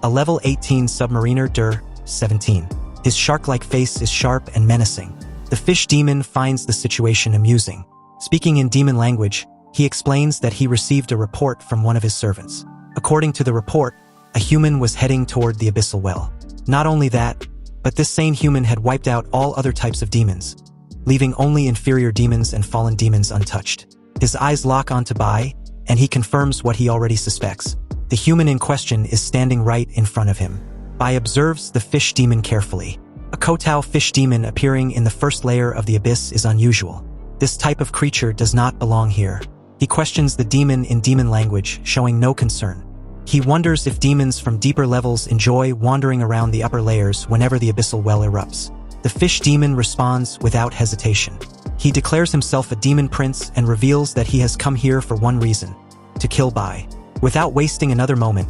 [SPEAKER 1] a level 18 submariner der 17. His shark-like face is sharp and menacing. The fish demon finds the situation amusing. Speaking in demon language, he explains that he received a report from one of his servants. According to the report, a human was heading toward the abyssal well. Not only that, but this same human had wiped out all other types of demons, leaving only inferior demons and fallen demons untouched. His eyes lock onto Bai, and he confirms what he already suspects. The human in question is standing right in front of him. Bai observes the fish demon carefully. A Ko-Tao fish demon appearing in the first layer of the abyss is unusual. This type of creature does not belong here. He questions the demon in demon language, showing no concern. He wonders if demons from deeper levels enjoy wandering around the upper layers whenever the abyssal well erupts. The fish demon responds without hesitation. He declares himself a demon prince and reveals that he has come here for one reason: to kill Bai. Without wasting another moment,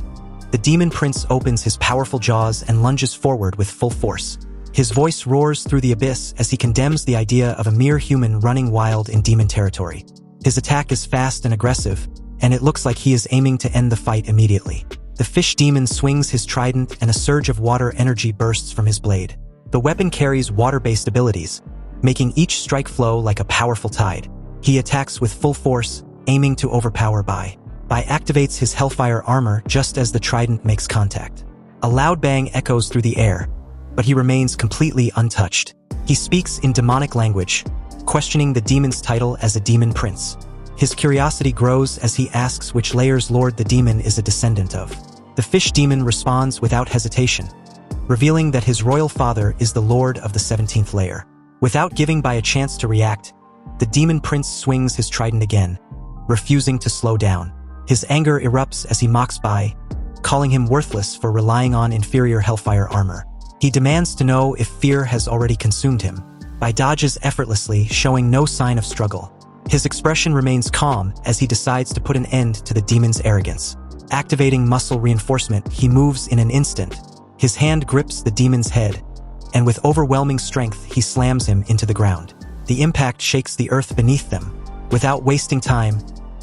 [SPEAKER 1] the demon prince opens his powerful jaws and lunges forward with full force. His voice roars through the abyss as he condemns the idea of a mere human running wild in demon territory. His attack is fast and aggressive, and it looks like he is aiming to end the fight immediately. The fish demon swings his trident and a surge of water energy bursts from his blade. The weapon carries water-based abilities, making each strike flow like a powerful tide. He attacks with full force, aiming to overpower Bai. Bai activates his hellfire armor just as the trident makes contact. A loud bang echoes through the air, but he remains completely untouched. He speaks in demonic language, questioning the demon's title as a demon prince. His curiosity grows as he asks which layer's lord the demon is a descendant of. The fish demon responds without hesitation, revealing that his royal father is the lord of the 17th layer. Without giving Bai a chance to react, the demon prince swings his trident again, refusing to slow down. His anger erupts as he mocks Bai, calling him worthless for relying on inferior hellfire armor. He demands to know if fear has already consumed him. Bai dodges effortlessly, showing no sign of struggle. His expression remains calm as he decides to put an end to the demon's arrogance. Activating muscle reinforcement, he moves in an instant. His hand grips the demon's head, and with overwhelming strength, he slams him into the ground. The impact shakes the earth beneath them. Without wasting time,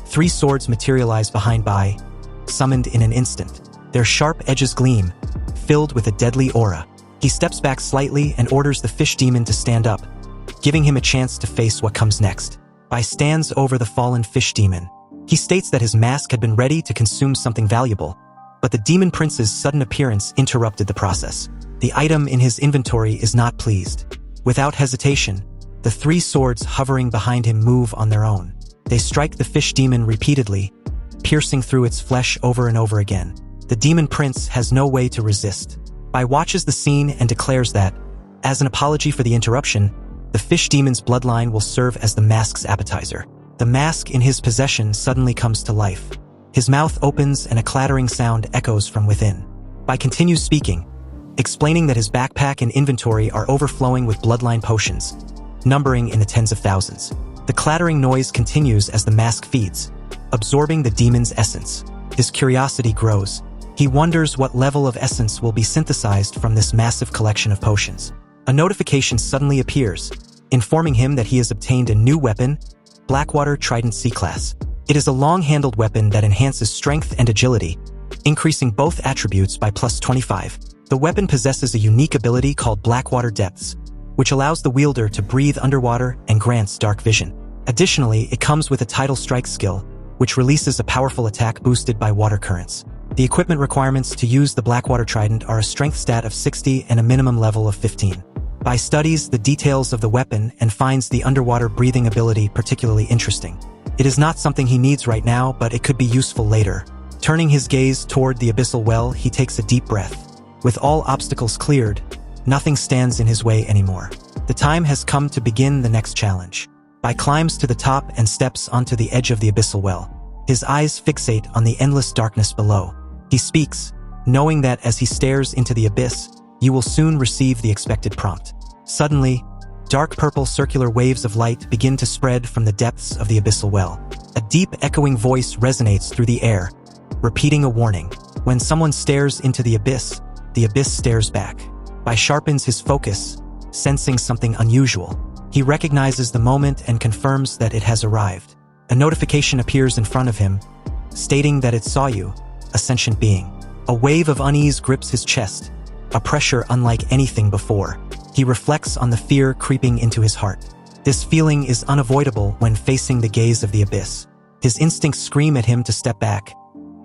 [SPEAKER 1] 3 swords materialize behind Bai, summoned in an instant. Their sharp edges gleam, filled with a deadly aura. He He steps back slightly and orders the fish demon to stand up, giving him a chance to face what comes next. Bai stands over the fallen fish demon. He states that his mask had been ready to consume something valuable, but the demon prince's sudden appearance interrupted the process. The item in his inventory is not pleased. Without hesitation, the 3 swords hovering behind him move on their own. They strike the fish demon repeatedly, piercing through its flesh over and over again. The demon prince has no way to resist. Bai watches the scene and declares that, as an apology for the interruption, the fish demon's bloodline will serve as the mask's appetizer. The mask in his possession suddenly comes to life. His mouth opens and a clattering sound echoes from within. Bai continues speaking, explaining that his backpack and inventory are overflowing with bloodline potions, numbering in the tens of thousands. The clattering noise continues as the mask feeds, absorbing the demon's essence. His curiosity grows. He wonders what level of essence will be synthesized from this massive collection of potions. A notification suddenly appears, informing him that he has obtained a new weapon, Blackwater Trident C-Class. It is a long-handled weapon that enhances strength and agility, increasing both attributes by +25. The weapon possesses a unique ability called Blackwater Depths, which allows the wielder to breathe underwater and grants dark vision. Additionally, it comes with a tidal strike skill, which releases a powerful attack boosted by water currents. The equipment requirements to use the Blackwater Trident are a strength stat of 60 and a minimum level of 15. Bai studies the details of the weapon and finds the underwater breathing ability particularly interesting. It is not something he needs right now, but it could be useful later. Turning his gaze toward the abyssal well, he takes a deep breath. With all obstacles cleared, nothing stands in his way anymore. The time has come to begin the next challenge. Bai climbs to the top and steps onto the edge of the abyssal well. His eyes fixate on the endless darkness below. He speaks, knowing that as he stares into the abyss, you will soon receive the expected prompt. Suddenly, dark purple circular waves of light begin to spread from the depths of the abyssal well. A deep echoing voice resonates through the air, repeating a warning. When someone stares into the abyss stares back. Bai sharpens his focus, sensing something unusual. He recognizes the moment and confirms that it has arrived. A notification appears in front of him, stating that it saw you, a sentient being. A wave of unease grips his chest, a pressure unlike anything before. He reflects on the fear creeping into his heart. This feeling is unavoidable when facing the gaze of the abyss. His instincts scream at him to step back,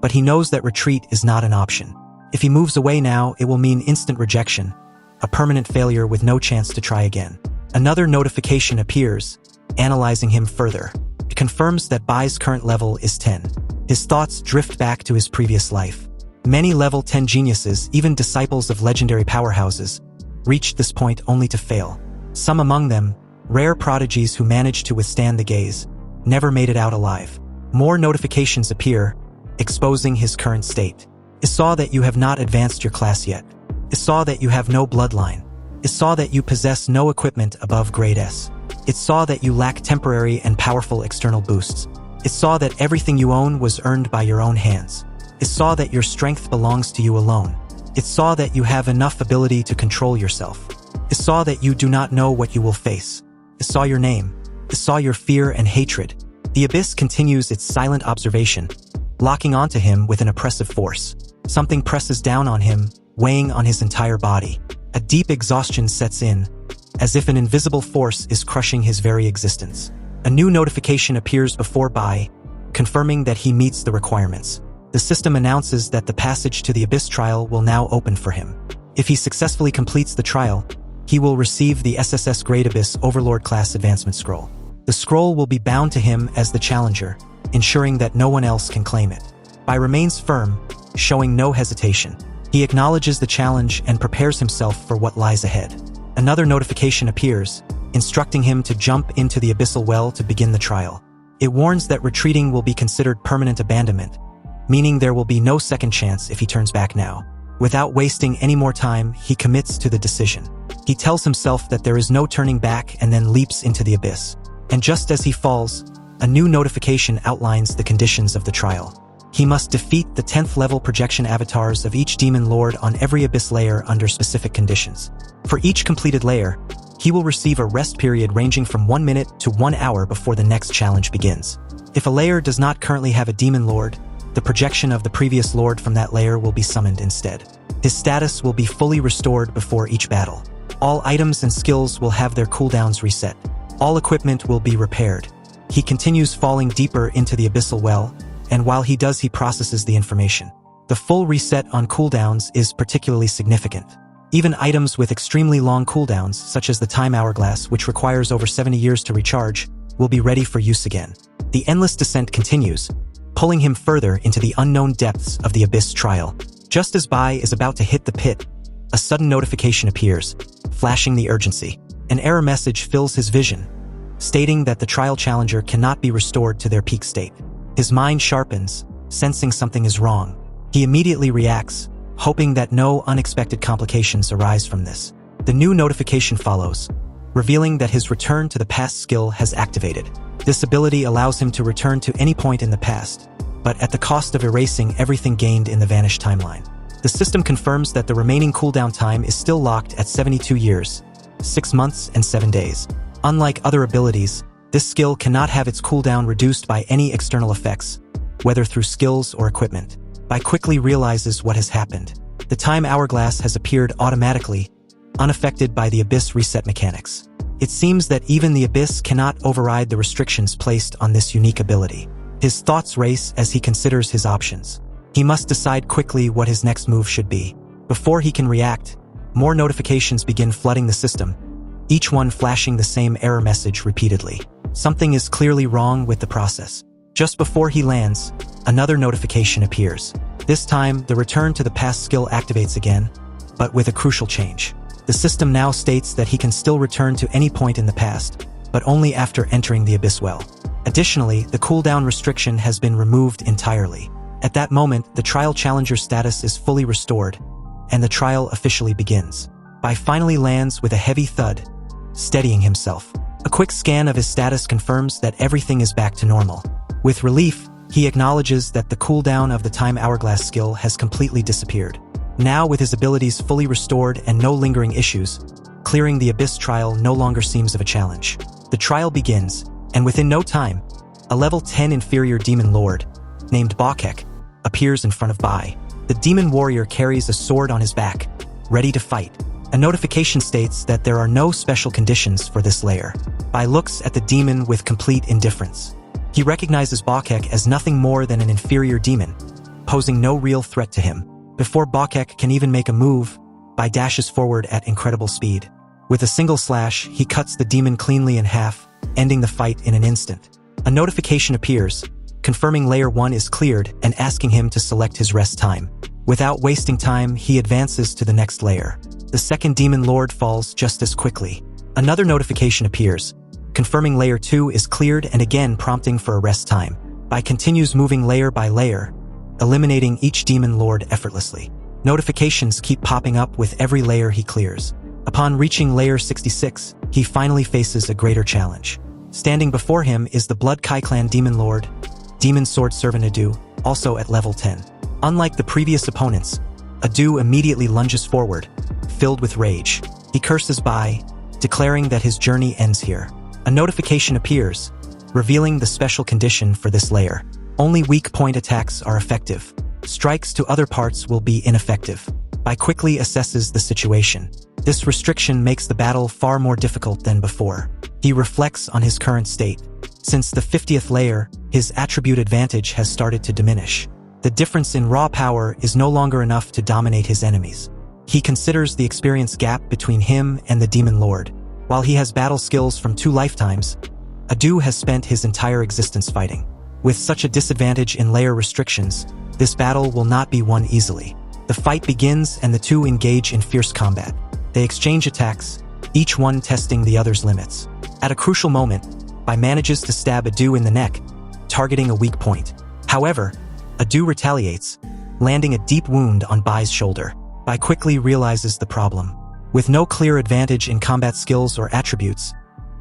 [SPEAKER 1] but he knows that retreat is not an option. If he moves away now, it will mean instant rejection, a permanent failure with no chance to try again. Another notification appears, analyzing him further. It confirms that Bai's current level is 10. His thoughts drift back to his previous life. Many level 10 geniuses, even disciples of legendary powerhouses, reached this point only to fail. Some among them, rare prodigies who managed to withstand the gaze, never made it out alive. More notifications appear, exposing his current state. It saw that you have not advanced your class yet. It saw that you have no bloodline. It saw that you possess no equipment above grade S. It saw that you lack temporary and powerful external boosts. It saw that everything you own was earned by your own hands. It saw that your strength belongs to you alone. It saw that you have enough ability to control yourself. It saw that you do not know what you will face. It saw your name. It saw your fear and hatred. The abyss continues its silent observation, locking onto him with an oppressive force. Something presses down on him, weighing on his entire body. A deep exhaustion sets in, as if an invisible force is crushing his very existence. A new notification appears before Bai, confirming that he meets the requirements. The system announces that the passage to the Abyss trial will now open for him. If he successfully completes the trial, he will receive the SSS Grade Abyss Overlord Class Advancement Scroll. The scroll will be bound to him as the challenger, ensuring that no one else can claim it. Bai remains firm, showing no hesitation. He acknowledges the challenge and prepares himself for what lies ahead. Another notification appears, instructing him to jump into the abyssal well to begin the trial. It warns that retreating will be considered permanent abandonment, meaning there will be no second chance if he turns back now. Without wasting any more time, he commits to the decision. He tells himself that there is no turning back and then leaps into the abyss. And just as he falls, a new notification outlines the conditions of the trial. He must defeat the 10th level projection avatars of each demon lord on every abyss layer under specific conditions. For each completed layer, he will receive a rest period ranging from 1 minute to 1 hour before the next challenge begins. If a layer does not currently have a demon lord, the projection of the previous lord from that layer will be summoned instead. His status will be fully restored before each battle. All items and skills will have their cooldowns reset. All equipment will be repaired. He continues falling deeper into the abyssal well, and while he does, he processes the information. The full reset on cooldowns is particularly significant. Even items with extremely long cooldowns, such as the time hourglass, which requires over 70 years to recharge, will be ready for use again. The endless descent continues, pulling him further into the unknown depths of the abyss trial. Just as Bai is about to hit the pit, a sudden notification appears, flashing the urgency. An error message fills his vision, stating that the trial challenger cannot be restored to their peak state. His mind sharpens, sensing something is wrong. He immediately reacts, hoping that no unexpected complications arise from this. The new notification follows, revealing that his return to the past skill has activated. This ability allows him to return to any point in the past, but at the cost of erasing everything gained in the vanished timeline. The system confirms that the remaining cooldown time is still locked at 72 years, 6 months and 7 days. Unlike other abilities, this skill cannot have its cooldown reduced by any external effects, whether through skills or equipment. Bai quickly realizes what has happened. The time hourglass has appeared automatically, unaffected by the abyss reset mechanics. It seems that even the abyss cannot override the restrictions placed on this unique ability. His thoughts race as he considers his options. He must decide quickly what his next move should be. Before he can react, more notifications begin flooding the system, each one flashing the same error message repeatedly. Something is clearly wrong with the process. Just before he lands, another notification appears. This time, the return to the past skill activates again, but with a crucial change. The system now states that he can still return to any point in the past, but only after entering the abyss well. Additionally, the cooldown restriction has been removed entirely. At that moment, the trial challenger status is fully restored, and the trial officially begins. Bai finally lands with a heavy thud, steadying himself. A quick scan of his status confirms that everything is back to normal. With relief, he acknowledges that the cooldown of the time hourglass skill has completely disappeared. Now, with his abilities fully restored and no lingering issues, clearing the abyss trial no longer seems of a challenge. The trial begins, and within no time, a level 10 inferior demon lord, named Bakek, appears in front of Bai. The demon warrior carries a sword on his back, ready to fight. A notification states that there are no special conditions for this layer. Bai looks at the demon with complete indifference. He recognizes Bakek as nothing more than an inferior demon, posing no real threat to him. Before Bakek can even make a move, Bai dashes forward at incredible speed. With a single slash, he cuts the demon cleanly in half, ending the fight in an instant. A notification appears, confirming Layer 1 is cleared and asking him to select his rest time. Without wasting time, he advances to the next layer. The second demon lord falls just as quickly. Another notification appears, confirming Layer 2 is cleared and again prompting for a rest time. Bai continues moving layer by layer, eliminating each demon lord effortlessly. Notifications keep popping up with every layer he clears. Upon reaching Layer 66, he finally faces a greater challenge. Standing before him is the Blood Kai Clan Demon Lord, Demon Sword Servant Adu, also at level 10. Unlike the previous opponents, Adu immediately lunges forward, filled with rage. He curses Bai, declaring that his journey ends here. A notification appears, revealing the special condition for this layer. Only weak point attacks are effective. Strikes to other parts will be ineffective. Bai quickly assesses the situation. This restriction makes the battle far more difficult than before. He reflects on his current state. Since the 50th layer, his attribute advantage has started to diminish. The difference in raw power is no longer enough to dominate his enemies. He considers the experience gap between him and the Demon Lord. While he has battle skills from 2 lifetimes, Adu has spent his entire existence fighting. With such a disadvantage in layer restrictions, this battle will not be won easily. The fight begins and the two engage in fierce combat. They exchange attacks, each one testing the other's limits. At a crucial moment, Bai manages to stab Adu in the neck, targeting a weak point. However, Adu retaliates, landing a deep wound on Bai's shoulder. Bai quickly realizes the problem. With no clear advantage in combat skills or attributes,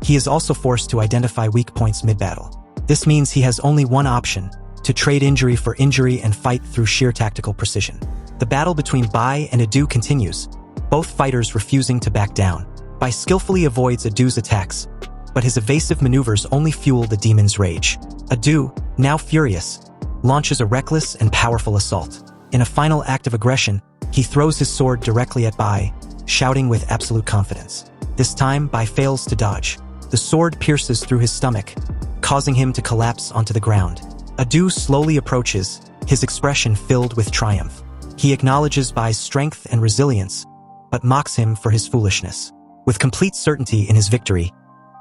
[SPEAKER 1] he is also forced to identify weak points mid-battle. This means he has only one option, to trade injury for injury and fight through sheer tactical precision. The battle between Bai and Adu continues, both fighters refusing to back down. Bai skillfully avoids Adu's attacks, but his evasive maneuvers only fuel the demon's rage. Adu, now furious, launches a reckless and powerful assault. In a final act of aggression, He throws his sword directly at Bai, shouting with absolute confidence. This time, Bai fails to dodge. The sword pierces through his stomach, causing him to collapse onto the ground. Adu slowly approaches, his expression filled with triumph. He acknowledges Bai's strength and resilience, but mocks him for his foolishness. With complete certainty in his victory,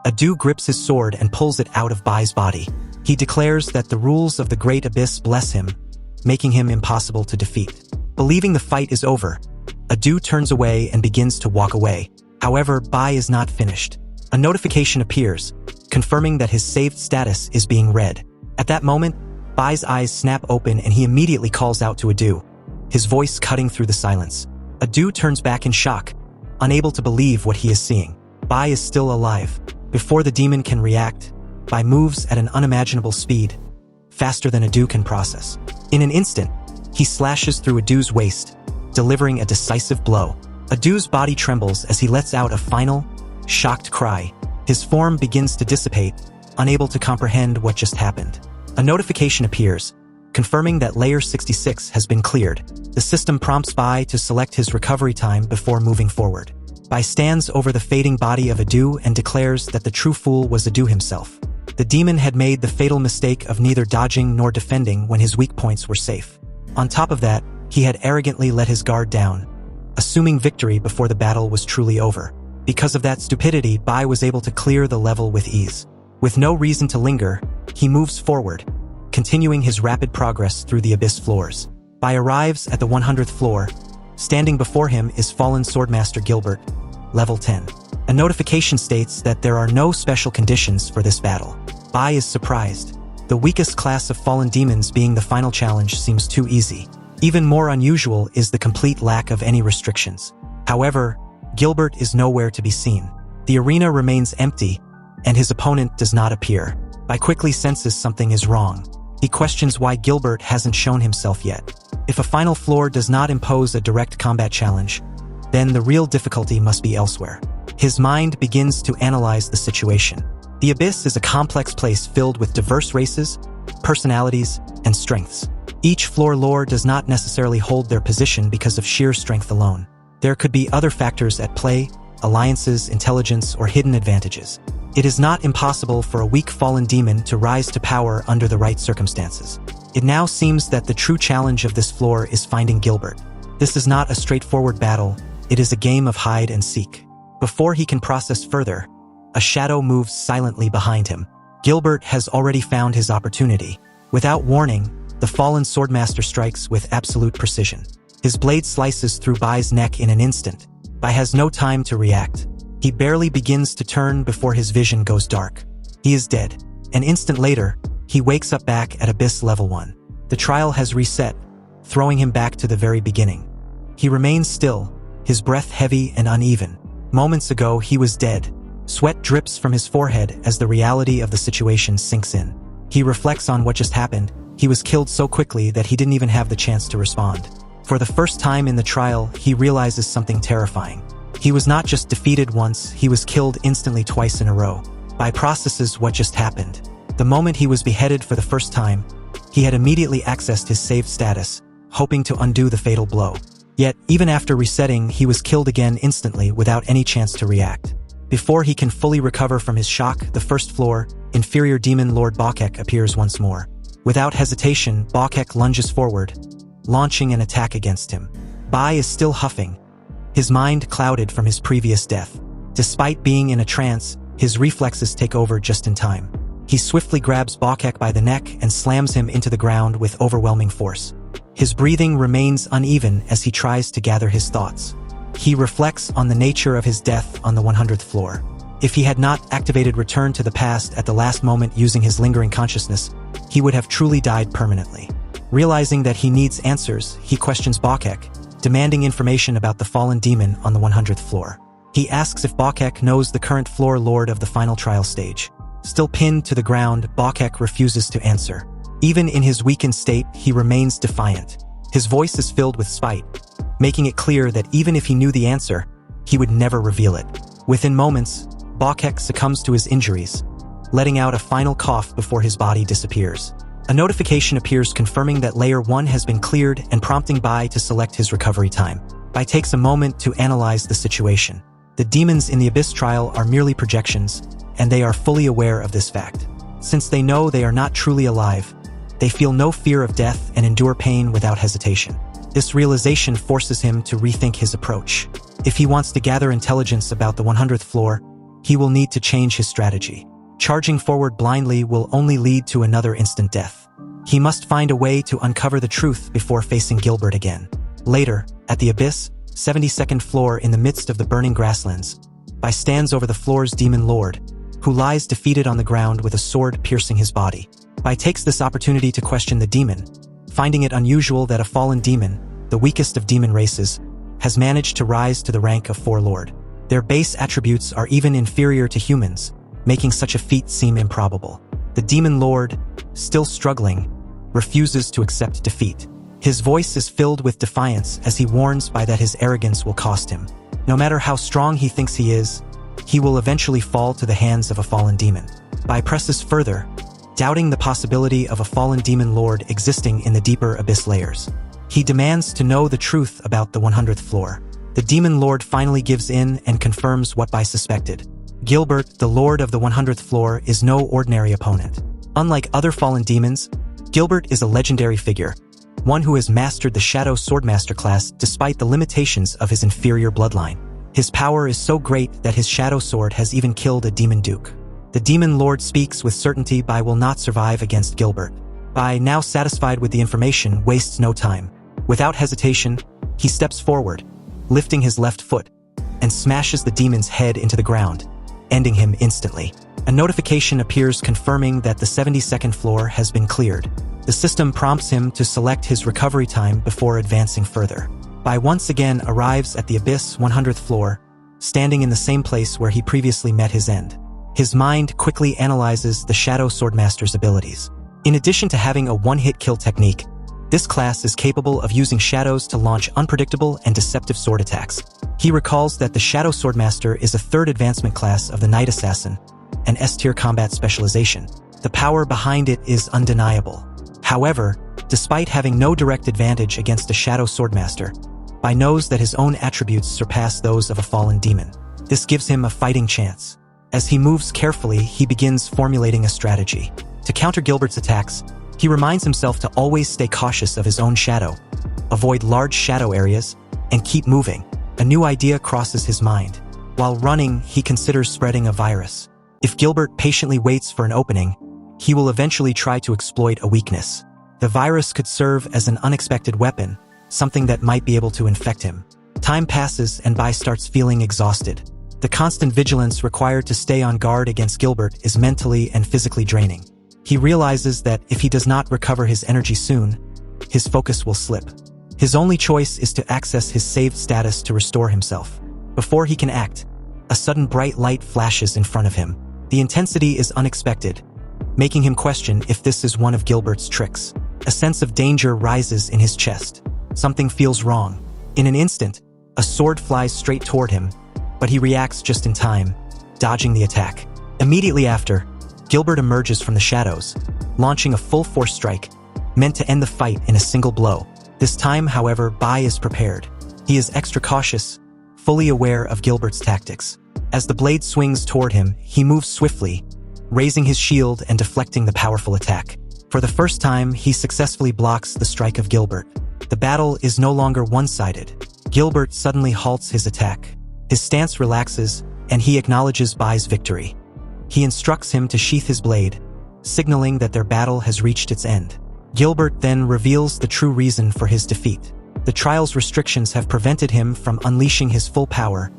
[SPEAKER 1] Adu grips his sword and pulls it out of Bai's body. He declares that the rules of the Great Abyss bless him, making him impossible to defeat. Believing the fight is over, Adu turns away and begins to walk away. However, Bai is not finished. A notification appears, confirming that his saved status is being read. At that moment, Bai's eyes snap open and he immediately calls out to Adu, his voice cutting through the silence. Adu turns back in shock, unable to believe what he is seeing. Bai is still alive. Before the demon can react, Bai moves at an unimaginable speed, faster than Adu can process. In an instant, he slashes through Adu's waist, delivering a decisive blow. Adu's body trembles as he lets out a final, shocked cry. His form begins to dissipate, unable to comprehend what just happened. A notification appears, confirming that Layer 66 has been cleared. The system prompts Bai to select his recovery time before moving forward. Bai stands over the fading body of Adu and declares that the true fool was Adu himself. The demon had made the fatal mistake of neither dodging nor defending when his weak points were safe. On top of that, he had arrogantly let his guard down, assuming victory before the battle was truly over. Because of that stupidity, Bai was able to clear the level with ease. With no reason to linger, he moves forward, continuing his rapid progress through the abyss floors. Bai arrives at the 100th floor. Standing before him is fallen Swordmaster Gilbert, level 10. A notification states that there are no special conditions for this battle. Bai is surprised. The weakest class of fallen demons being the final challenge seems too easy. Even more unusual is the complete lack of any restrictions. However, Gilbert is nowhere to be seen. The arena remains empty, and his opponent does not appear. Bai quickly senses something is wrong. He questions why Gilbert hasn't shown himself yet. If a final floor does not impose a direct combat challenge, then the real difficulty must be elsewhere. His mind begins to analyze the situation. The Abyss is a complex place filled with diverse races, personalities, and strengths. Each floor lore does not necessarily hold their position because of sheer strength alone. There could be other factors at play, alliances, intelligence, or hidden advantages. It is not impossible for a weak fallen demon to rise to power under the right circumstances. It now seems that the true challenge of this floor is finding Gilbert. This is not a straightforward battle, it is a game of hide and seek. Before he can process further, a shadow moves silently behind him. Gilbert has already found his opportunity. Without warning, the fallen Swordmaster strikes with absolute precision. His blade slices through Bai's neck in an instant. Bai has no time to react. He barely begins to turn before his vision goes dark. He is dead. An instant later, he wakes up back at Abyss Level 1. The trial has reset, throwing him back to the very beginning. He remains still, his breath heavy and uneven. Moments ago, he was dead. Sweat drips from his forehead as the reality of the situation sinks in. He reflects on what just happened. He was killed so quickly that he didn't even have the chance to respond. For the first time in the trial, he realizes something terrifying. He was not just defeated once, he was killed instantly twice in a row. Bai processes what just happened. The moment he was beheaded for the first time, he had immediately accessed his saved status, hoping to undo the fatal blow. Yet, even after resetting, he was killed again instantly without any chance to react. Before he can fully recover from his shock, the first floor, inferior demon Lord Bakek appears once more. Without hesitation, Bakek lunges forward, launching an attack against him. Bai is still huffing, his mind clouded from his previous death. Despite being in a trance, his reflexes take over just in time. He swiftly grabs Bakek by the neck and slams him into the ground with overwhelming force. His breathing remains uneven as he tries to gather his thoughts. He reflects on the nature of his death on the 100th floor. If he had not activated Return to the Past at the last moment using his lingering consciousness, he would have truly died permanently. Realizing that he needs answers, he questions Bakek, demanding information about the fallen demon on the 100th floor. He asks if Bakek knows the current floor lord of the final trial stage. Still pinned to the ground, Bakek refuses to answer. Even in his weakened state, he remains defiant. His voice is filled with spite, making it clear that even if he knew the answer, he would never reveal it. Within moments, Bakek succumbs to his injuries, letting out a final cough before his body disappears. A notification appears confirming that Layer 1 has been cleared and prompting Bai to select his recovery time. Bai takes a moment to analyze the situation. The demons in the Abyss trial are merely projections, and they are fully aware of this fact. Since they know they are not truly alive, they feel no fear of death and endure pain without hesitation. This realization forces him to rethink his approach. If he wants to gather intelligence about the 100th floor, he will need to change his strategy. Charging forward blindly will only lead to another instant death. He must find a way to uncover the truth before facing Gilbert again. Later, at the Abyss, 72nd floor in the midst of the burning grasslands, Bai stands over the floor's demon lord, who lies defeated on the ground with a sword piercing his body. Bai takes this opportunity to question the demon, finding it unusual that a fallen demon, the weakest of demon races, has managed to rise to the rank of Forelord. Their base attributes are even inferior to humans, making such a feat seem improbable. The demon lord, still struggling, refuses to accept defeat. His voice is filled with defiance as he warns Bai that his arrogance will cost him. No matter how strong he thinks he is, he will eventually fall to the hands of a fallen demon. Bai presses further, doubting the possibility of a fallen demon lord existing in the deeper abyss layers. He demands to know the truth about the 100th floor. The demon lord finally gives in and confirms what Bai suspected. Gilbert, the lord of the 100th floor, is no ordinary opponent. Unlike other fallen demons, Gilbert is a legendary figure, one who has mastered the Shadow Swordmaster class despite the limitations of his inferior bloodline. His power is so great that his shadow sword has even killed a demon duke. The demon lord speaks with certainty Bai will not survive against Gilbert. Bai, now satisfied with the information, wastes no time. Without hesitation, he steps forward, lifting his left foot, and smashes the demon's head into the ground, ending him instantly. A notification appears confirming that the 72nd floor has been cleared. The system prompts him to select his recovery time before advancing further. Bai once again arrives at the Abyss 100th floor, standing in the same place where he previously met his end. His mind quickly analyzes the Shadow Swordmaster's abilities. In addition to having a one-hit kill technique, this class is capable of using shadows to launch unpredictable and deceptive sword attacks. He recalls that the Shadow Swordmaster is a third advancement class of the Night Assassin, an S-tier combat specialization. The power behind it is undeniable. However, despite having no direct advantage against a Shadow Swordmaster, Bai knows that his own attributes surpass those of a fallen demon. This gives him a fighting chance. As he moves carefully, he begins formulating a strategy. To counter Gilbert's attacks, he reminds himself to always stay cautious of his own shadow, avoid large shadow areas, and keep moving. A new idea crosses his mind. While running, he considers spreading a virus. If Gilbert patiently waits for an opening, he will eventually try to exploit a weakness. The virus could serve as an unexpected weapon, something that might be able to infect him. Time passes and Bai starts feeling exhausted. The constant vigilance required to stay on guard against Gilbert is mentally and physically draining. He realizes that if he does not recover his energy soon, his focus will slip. His only choice is to access his saved status to restore himself. Before he can act, a sudden bright light flashes in front of him. The intensity is unexpected, making him question if this is one of Gilbert's tricks. A sense of danger rises in his chest. Something feels wrong. In an instant, a sword flies straight toward him, but he reacts just in time, dodging the attack. Immediately after, Gilbert emerges from the shadows, launching a full-force strike, meant to end the fight in a single blow. This time, however, Bai is prepared. He is extra cautious, fully aware of Gilbert's tactics. As the blade swings toward him, he moves swiftly, raising his shield and deflecting the powerful attack. For the first time, he successfully blocks the strike of Gilbert. The battle is no longer one-sided. Gilbert suddenly halts his attack. His stance relaxes, and he acknowledges Bai's victory. He instructs him to sheath his blade, signaling that their battle has reached its end. Gilbert then reveals the true reason for his defeat. The trial's restrictions have prevented him from unleashing his full power,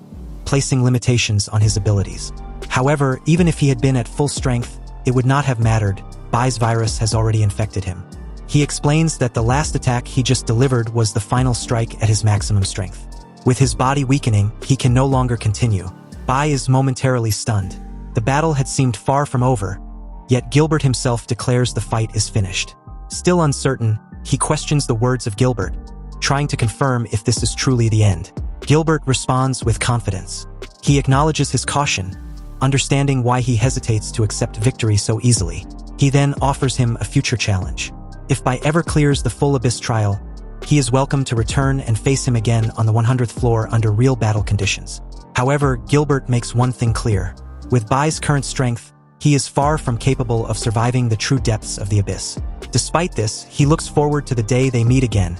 [SPEAKER 1] placing limitations on his abilities. However, even if he had been at full strength, it would not have mattered. Bai's virus has already infected him. He explains that the last attack he just delivered was the final strike at his maximum strength. With his body weakening, he can no longer continue. Bai is momentarily stunned. The battle had seemed far from over, yet Gilbert himself declares the fight is finished. Still uncertain, he questions the words of Gilbert, trying to confirm if this is truly the end. Gilbert responds with confidence. He acknowledges his caution, understanding why he hesitates to accept victory so easily. He then offers him a future challenge. If Bai ever clears the full Abyss trial, he is welcome to return and face him again on the 100th floor under real battle conditions. However, Gilbert makes one thing clear. With Bai's current strength, he is far from capable of surviving the true depths of the Abyss. Despite this, he looks forward to the day they meet again,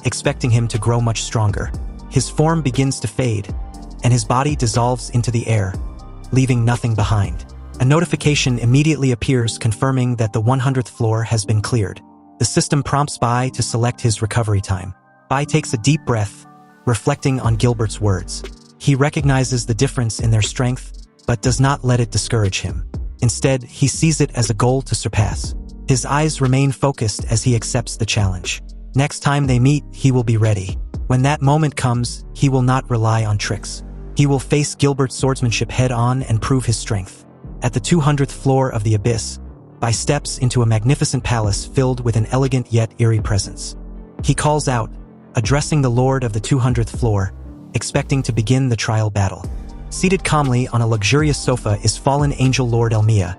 [SPEAKER 1] expecting him to grow much stronger. His form begins to fade, and his body dissolves into the air, leaving nothing behind. A notification immediately appears confirming that the 100th floor has been cleared. The system prompts Bai to select his recovery time. Bai takes a deep breath, reflecting on Gilbert's words. He recognizes the difference in their strength, but does not let it discourage him. Instead, he sees it as a goal to surpass. His eyes remain focused as he accepts the challenge. Next time they meet, he will be ready. When that moment comes, he will not rely on tricks. He will face Gilbert's swordsmanship head-on and prove his strength. At the 200th floor of the Abyss, Bai steps into a magnificent palace filled with an elegant yet eerie presence. He calls out, addressing the lord of the 200th floor, expecting to begin the trial battle. Seated calmly on a luxurious sofa is fallen angel Lord Elmia,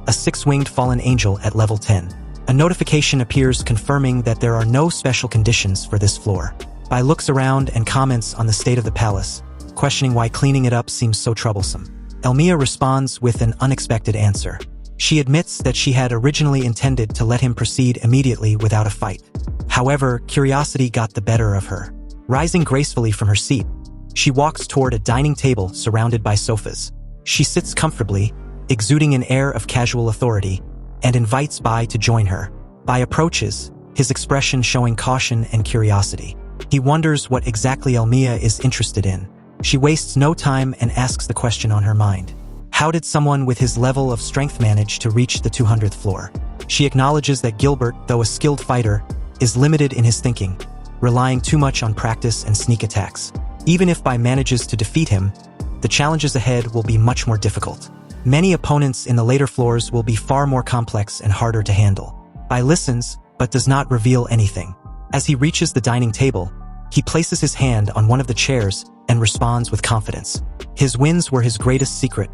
[SPEAKER 1] a six-winged fallen angel at level 10. A notification appears confirming that there are no special conditions for this floor. Bai looks around and comments on the state of the palace, questioning why cleaning it up seems so troublesome. Elmia responds with an unexpected answer. She admits that she had originally intended to let him proceed immediately without a fight. However, curiosity got the better of her. Rising gracefully from her seat, she walks toward a dining table surrounded by sofas. She sits comfortably, exuding an air of casual authority, and invites Bai to join her. Bai approaches, his expression showing caution and curiosity. He wonders what exactly Elmia is interested in. She wastes no time and asks the question on her mind. How did someone with his level of strength manage to reach the 200th floor? She acknowledges that Gilbert, though a skilled fighter, is limited in his thinking, relying too much on practice and sneak attacks. Even if Bai manages to defeat him, the challenges ahead will be much more difficult. Many opponents in the later floors will be far more complex and harder to handle. Bai listens, but does not reveal anything. As he reaches the dining table, he places his hand on one of the chairs and responds with confidence. His wins were his greatest secret,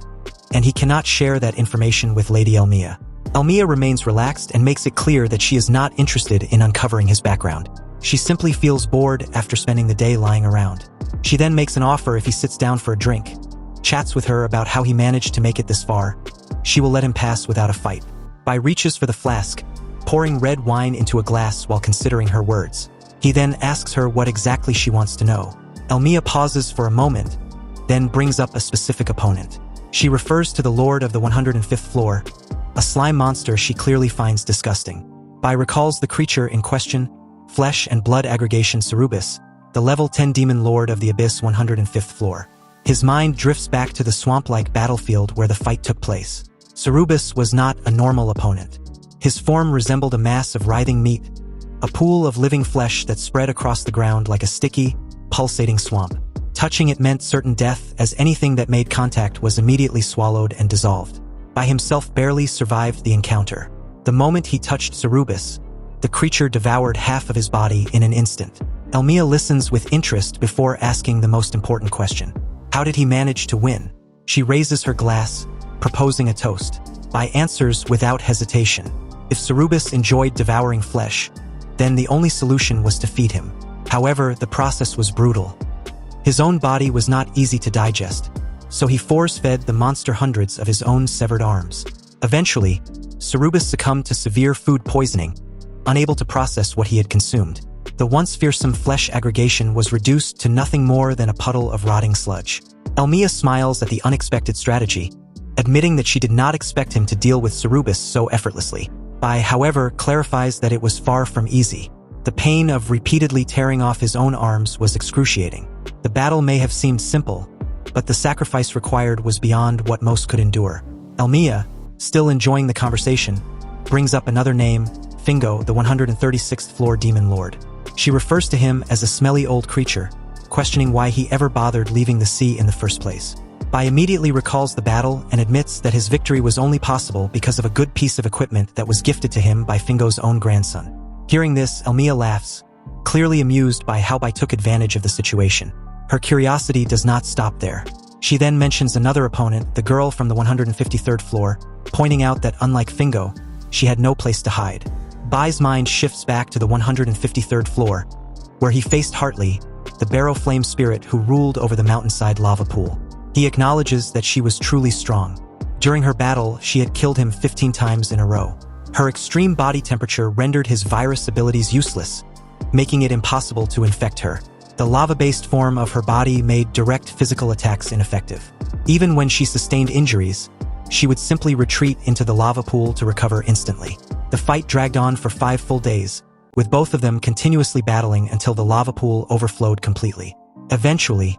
[SPEAKER 1] and he cannot share that information with Lady Elmia. Elmia remains relaxed and makes it clear that she is not interested in uncovering his background. She simply feels bored after spending the day lying around. She then makes an offer if he sits down for a drink, chats with her about how he managed to make it this far. She will let him pass without a fight. Bai reaches for the flask, pouring red wine into a glass while considering her words. He then asks her what exactly she wants to know. Elmia pauses for a moment, then brings up a specific opponent. She refers to the lord of the 105th floor, a slime monster she clearly finds disgusting. Bai recalls the creature in question, flesh and blood aggregation Cerubus, the level 10 demon lord of the Abyss 105th floor. His mind drifts back to the swamp-like battlefield where the fight took place. Cerubus was not a normal opponent. His form resembled a mass of writhing meat, a pool of living flesh that spread across the ground like a sticky, pulsating swamp. Touching it meant certain death, as anything that made contact was immediately swallowed and dissolved. Bai himself barely survived the encounter. The moment he touched Cerubus, the creature devoured half of his body in an instant. Elmia listens with interest before asking the most important question. How did he manage to win? She raises her glass, proposing a toast. Bai answers without hesitation. If Cerubus enjoyed devouring flesh, then the only solution was to feed him. However, the process was brutal. His own body was not easy to digest, so he force-fed the monster hundreds of his own severed arms. Eventually, Cerubus succumbed to severe food poisoning, unable to process what he had consumed. The once fearsome flesh aggregation was reduced to nothing more than a puddle of rotting sludge. Elmia smiles at the unexpected strategy, admitting that she did not expect him to deal with Cerubus so effortlessly. Bai, however, clarifies that it was far from easy. The pain of repeatedly tearing off his own arms was excruciating. The battle may have seemed simple, but the sacrifice required was beyond what most could endure. Elmia, still enjoying the conversation, brings up another name, Fingo, the 136th floor demon lord. She refers to him as a smelly old creature, questioning why he ever bothered leaving the sea in the first place. Bai immediately recalls the battle and admits that his victory was only possible because of a good piece of equipment that was gifted to him by Fingo's own grandson. Hearing this, Elmia laughs, clearly amused by how Bai took advantage of the situation. Her curiosity does not stop there. She then mentions another opponent, the girl from the 153rd floor, pointing out that unlike Fingo, she had no place to hide. Bai's mind shifts back to the 153rd floor, where he faced Hartley, the barrow flame spirit who ruled over the mountainside lava pool. He acknowledges that she was truly strong. During her battle, she had killed him 15 times in a row. Her extreme body temperature rendered his virus abilities useless, making it impossible to infect her. The lava-based form of her body made direct physical attacks ineffective. Even when she sustained injuries, she would simply retreat into the lava pool to recover instantly. The fight dragged on for 5 full days, with both of them continuously battling until the lava pool overflowed completely. Eventually,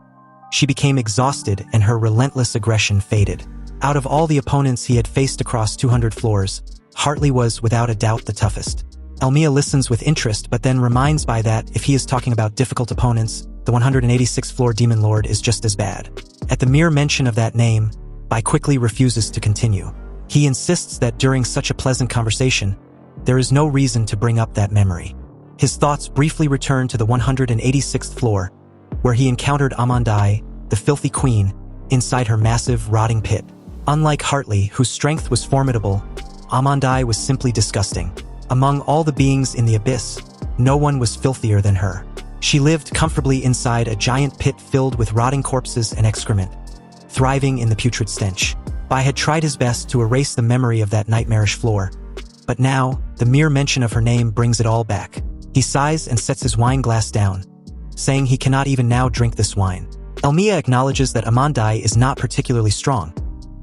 [SPEAKER 1] she became exhausted and her relentless aggression faded. Out of all the opponents he had faced across 200 floors, Hartley was without a doubt the toughest. Elmia listens with interest but then reminds Bai that if he is talking about difficult opponents, the 186th floor Demon Lord is just as bad. At the mere mention of that name, Bai quickly refuses to continue. He insists that during such a pleasant conversation, there is no reason to bring up that memory. His thoughts briefly return to the 186th floor, where he encountered Amandai, the filthy queen, inside her massive, rotting pit. Unlike Hartley, whose strength was formidable, Amandai was simply disgusting. Among all the beings in the abyss, no one was filthier than her. She lived comfortably inside a giant pit filled with rotting corpses and excrement, thriving in the putrid stench. Bai had tried his best to erase the memory of that nightmarish floor, but now, the mere mention of her name brings it all back. He sighs and sets his wine glass down, saying he cannot even now drink this wine. Elmia acknowledges that Amandai is not particularly strong,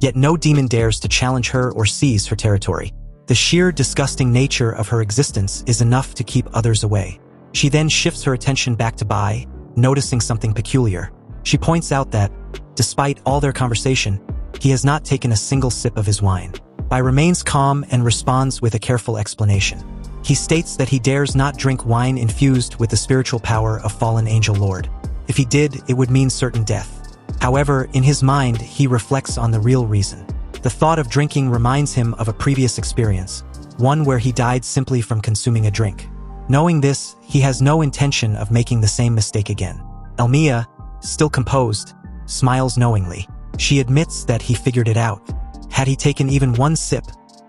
[SPEAKER 1] yet no demon dares to challenge her or seize her territory. The sheer disgusting nature of her existence is enough to keep others away. She then shifts her attention back to Bai, noticing something peculiar. She points out that, despite all their conversation, he has not taken a single sip of his wine. Bai remains calm and responds with a careful explanation. He states that he dares not drink wine infused with the spiritual power of fallen angel lord. If he did, it would mean certain death. However, in his mind, he reflects on the real reason. The thought of drinking reminds him of a previous experience, one where he died simply from consuming a drink. Knowing this, he has no intention of making the same mistake again. Elmia, still composed, smiles knowingly. She admits that he figured it out. Had he taken even one sip,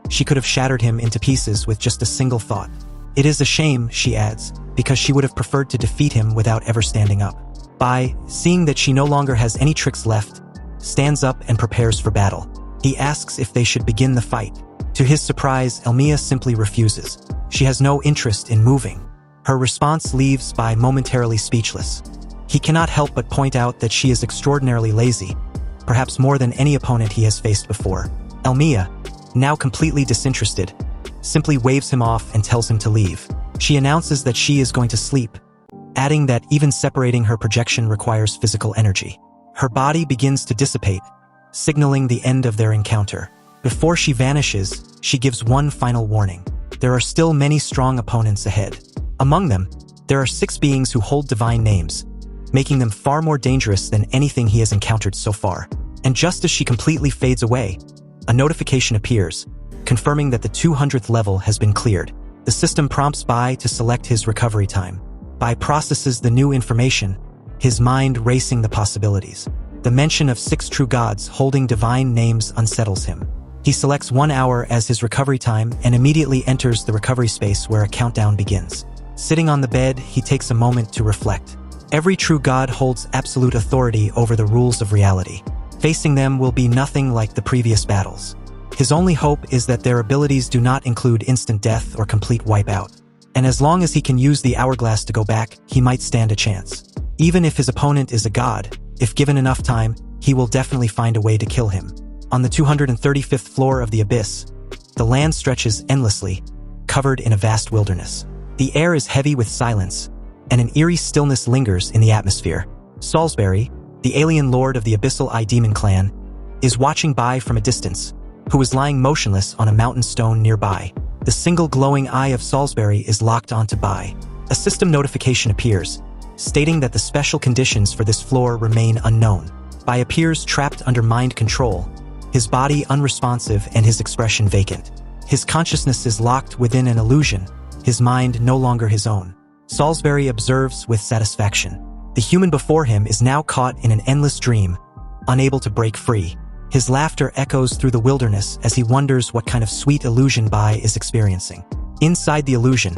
[SPEAKER 1] she could have shattered him into pieces with just a single thought. It is a shame, she adds, because she would have preferred to defeat him without ever standing up. Bai, seeing that she no longer has any tricks left, stands up and prepares for battle. He asks if they should begin the fight. To his surprise, Elmia simply refuses. She has no interest in moving. Her response leaves Bai momentarily speechless. He cannot help but point out that she is extraordinarily lazy, perhaps more than any opponent he has faced before. Elmia, now completely disinterested, simply waves him off and tells him to leave. She announces that she is going to sleep, adding that even separating her projection requires physical energy. Her body begins to dissipate, signaling the end of their encounter. Before she vanishes, she gives one final warning. There are still many strong opponents ahead. Among them, there are 6 beings who hold divine names, making them far more dangerous than anything he has encountered so far. And just as she completely fades away, a notification appears, confirming that the 200th level has been cleared. The system prompts Bai to select his recovery time. Bai processes the new information, his mind racing the possibilities. The mention of 6 true gods holding divine names unsettles him. He selects 1 hour as his recovery time and immediately enters the recovery space where a countdown begins. Sitting on the bed, he takes a moment to reflect. Every true god holds absolute authority over the rules of reality. Facing them will be nothing like the previous battles. His only hope is that their abilities do not include instant death or complete wipeout. And as long as he can use the hourglass to go back, he might stand a chance. Even if his opponent is a god, if given enough time, he will definitely find a way to kill him. On the 235th floor of the abyss, the land stretches endlessly, covered in a vast wilderness. The air is heavy with silence, and an eerie stillness lingers in the atmosphere. Salisbury, the alien lord of the Abyssal Eye Demon clan, is watching Bai from a distance, who is lying motionless on a mountain stone nearby. The single glowing eye of Salisbury is locked onto Bai. A system notification appears, stating that the special conditions for this floor remain unknown. Bai appears trapped under mind control, his body unresponsive and his expression vacant. His consciousness is locked within an illusion, his mind no longer his own. Salisbury observes with satisfaction. The human before him is now caught in an endless dream, unable to break free. His laughter echoes through the wilderness as he wonders what kind of sweet illusion Bai is experiencing. Inside the illusion,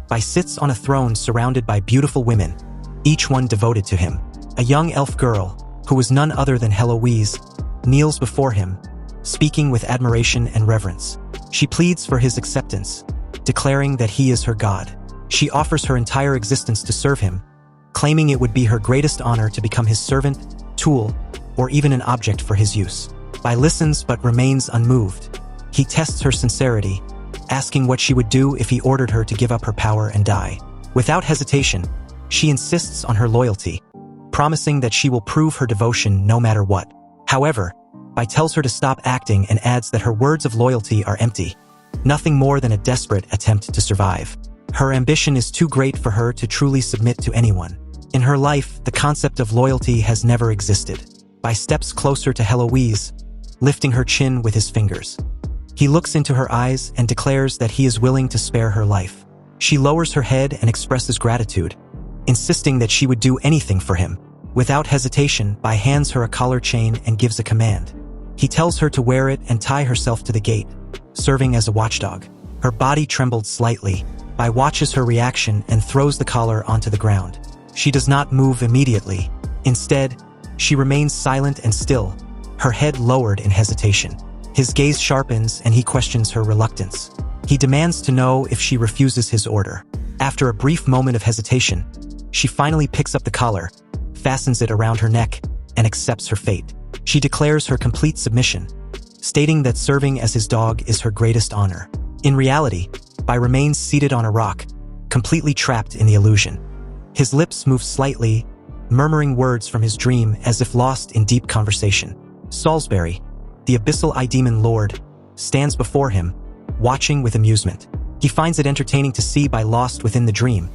[SPEAKER 1] Bai sits on a throne surrounded by beautiful women, each one devoted to him. A young elf girl, who was none other than Heloise, kneels before him, speaking with admiration and reverence. She pleads for his acceptance, declaring that he is her god. She offers her entire existence to serve him, claiming it would be her greatest honor to become his servant, tool, or even an object for his use. Bai listens but remains unmoved. He tests her sincerity, asking what she would do if he ordered her to give up her power and die. Without hesitation, she insists on her loyalty, promising that she will prove her devotion no matter what. However, Bai tells her to stop acting and adds that her words of loyalty are empty, nothing more than a desperate attempt to survive. Her ambition is too great for her to truly submit to anyone. In her life, the concept of loyalty has never existed. Bai steps closer to Heloise, lifting her chin with his fingers. He looks into her eyes and declares that he is willing to spare her life. She lowers her head and expresses gratitude, insisting that she would do anything for him. Without hesitation, Bai hands her a collar chain and gives a command. He tells her to wear it and tie herself to the gate, serving as a watchdog. Her body trembled slightly. Bai watches her reaction and throws the collar onto the ground. She does not move immediately. Instead, she remains silent and still, her head lowered in hesitation. His gaze sharpens and he questions her reluctance. He demands to know if she refuses his order. After a brief moment of hesitation, she finally picks up the collar, fastens it around her neck, and accepts her fate. She declares her complete submission, stating that serving as his dog is her greatest honor. In reality, Bai remains seated on a rock, completely trapped in the illusion. His lips move slightly, murmuring words from his dream as if lost in deep conversation. Salisbury, the abyssal eye-demon lord, stands before him, watching with amusement. He finds it entertaining to see Bai lost within the dream,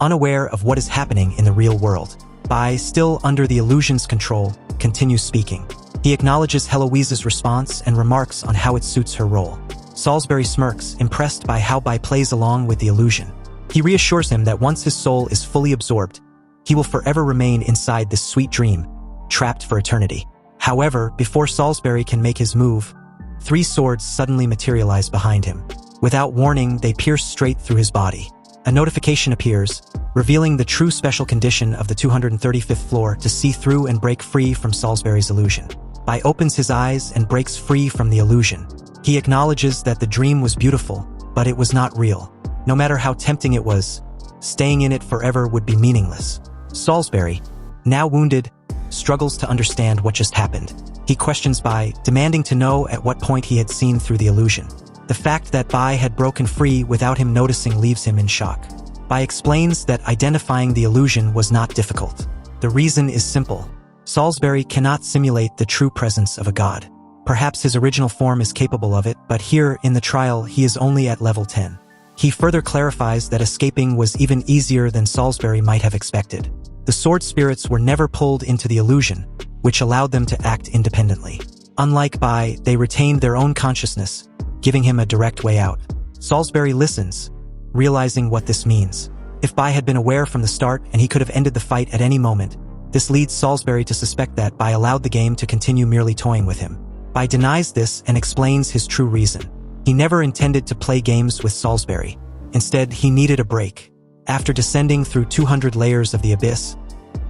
[SPEAKER 1] unaware of what is happening in the real world. Bai, still under the illusion's control, continues speaking. He acknowledges Heloise's response and remarks on how it suits her role. Salisbury smirks, impressed by how Bai plays along with the illusion. He reassures him that once his soul is fully absorbed, he will forever remain inside this sweet dream, trapped for eternity. However, before Salisbury can make his move, 3 swords suddenly materialize behind him. Without warning, they pierce straight through his body. A notification appears, revealing the true special condition of the 235th floor to see through and break free from Salisbury's illusion. Bai opens his eyes and breaks free from the illusion. He acknowledges that the dream was beautiful, but it was not real. No matter how tempting it was, staying in it forever would be meaningless. Salisbury, now wounded, struggles to understand what just happened. He questions Bai, demanding to know at what point he had seen through the illusion. The fact that Bai had broken free without him noticing leaves him in shock. Bai explains that identifying the illusion was not difficult. The reason is simple. Salisbury cannot simulate the true presence of a god. Perhaps his original form is capable of it, but here, in the trial, he is only at level 10. He further clarifies that escaping was even easier than Salisbury might have expected. The sword spirits were never pulled into the illusion, which allowed them to act independently. Unlike Bai, they retained their own consciousness, giving him a direct way out. Salisbury listens, realizing what this means. If Bai had been aware from the start and he could have ended the fight at any moment, this leads Salisbury to suspect that Bai allowed the game to continue merely toying with him. Bai denies this and explains his true reason. He never intended to play games with Salisbury. Instead, he needed a break. After descending through 200 layers of the abyss,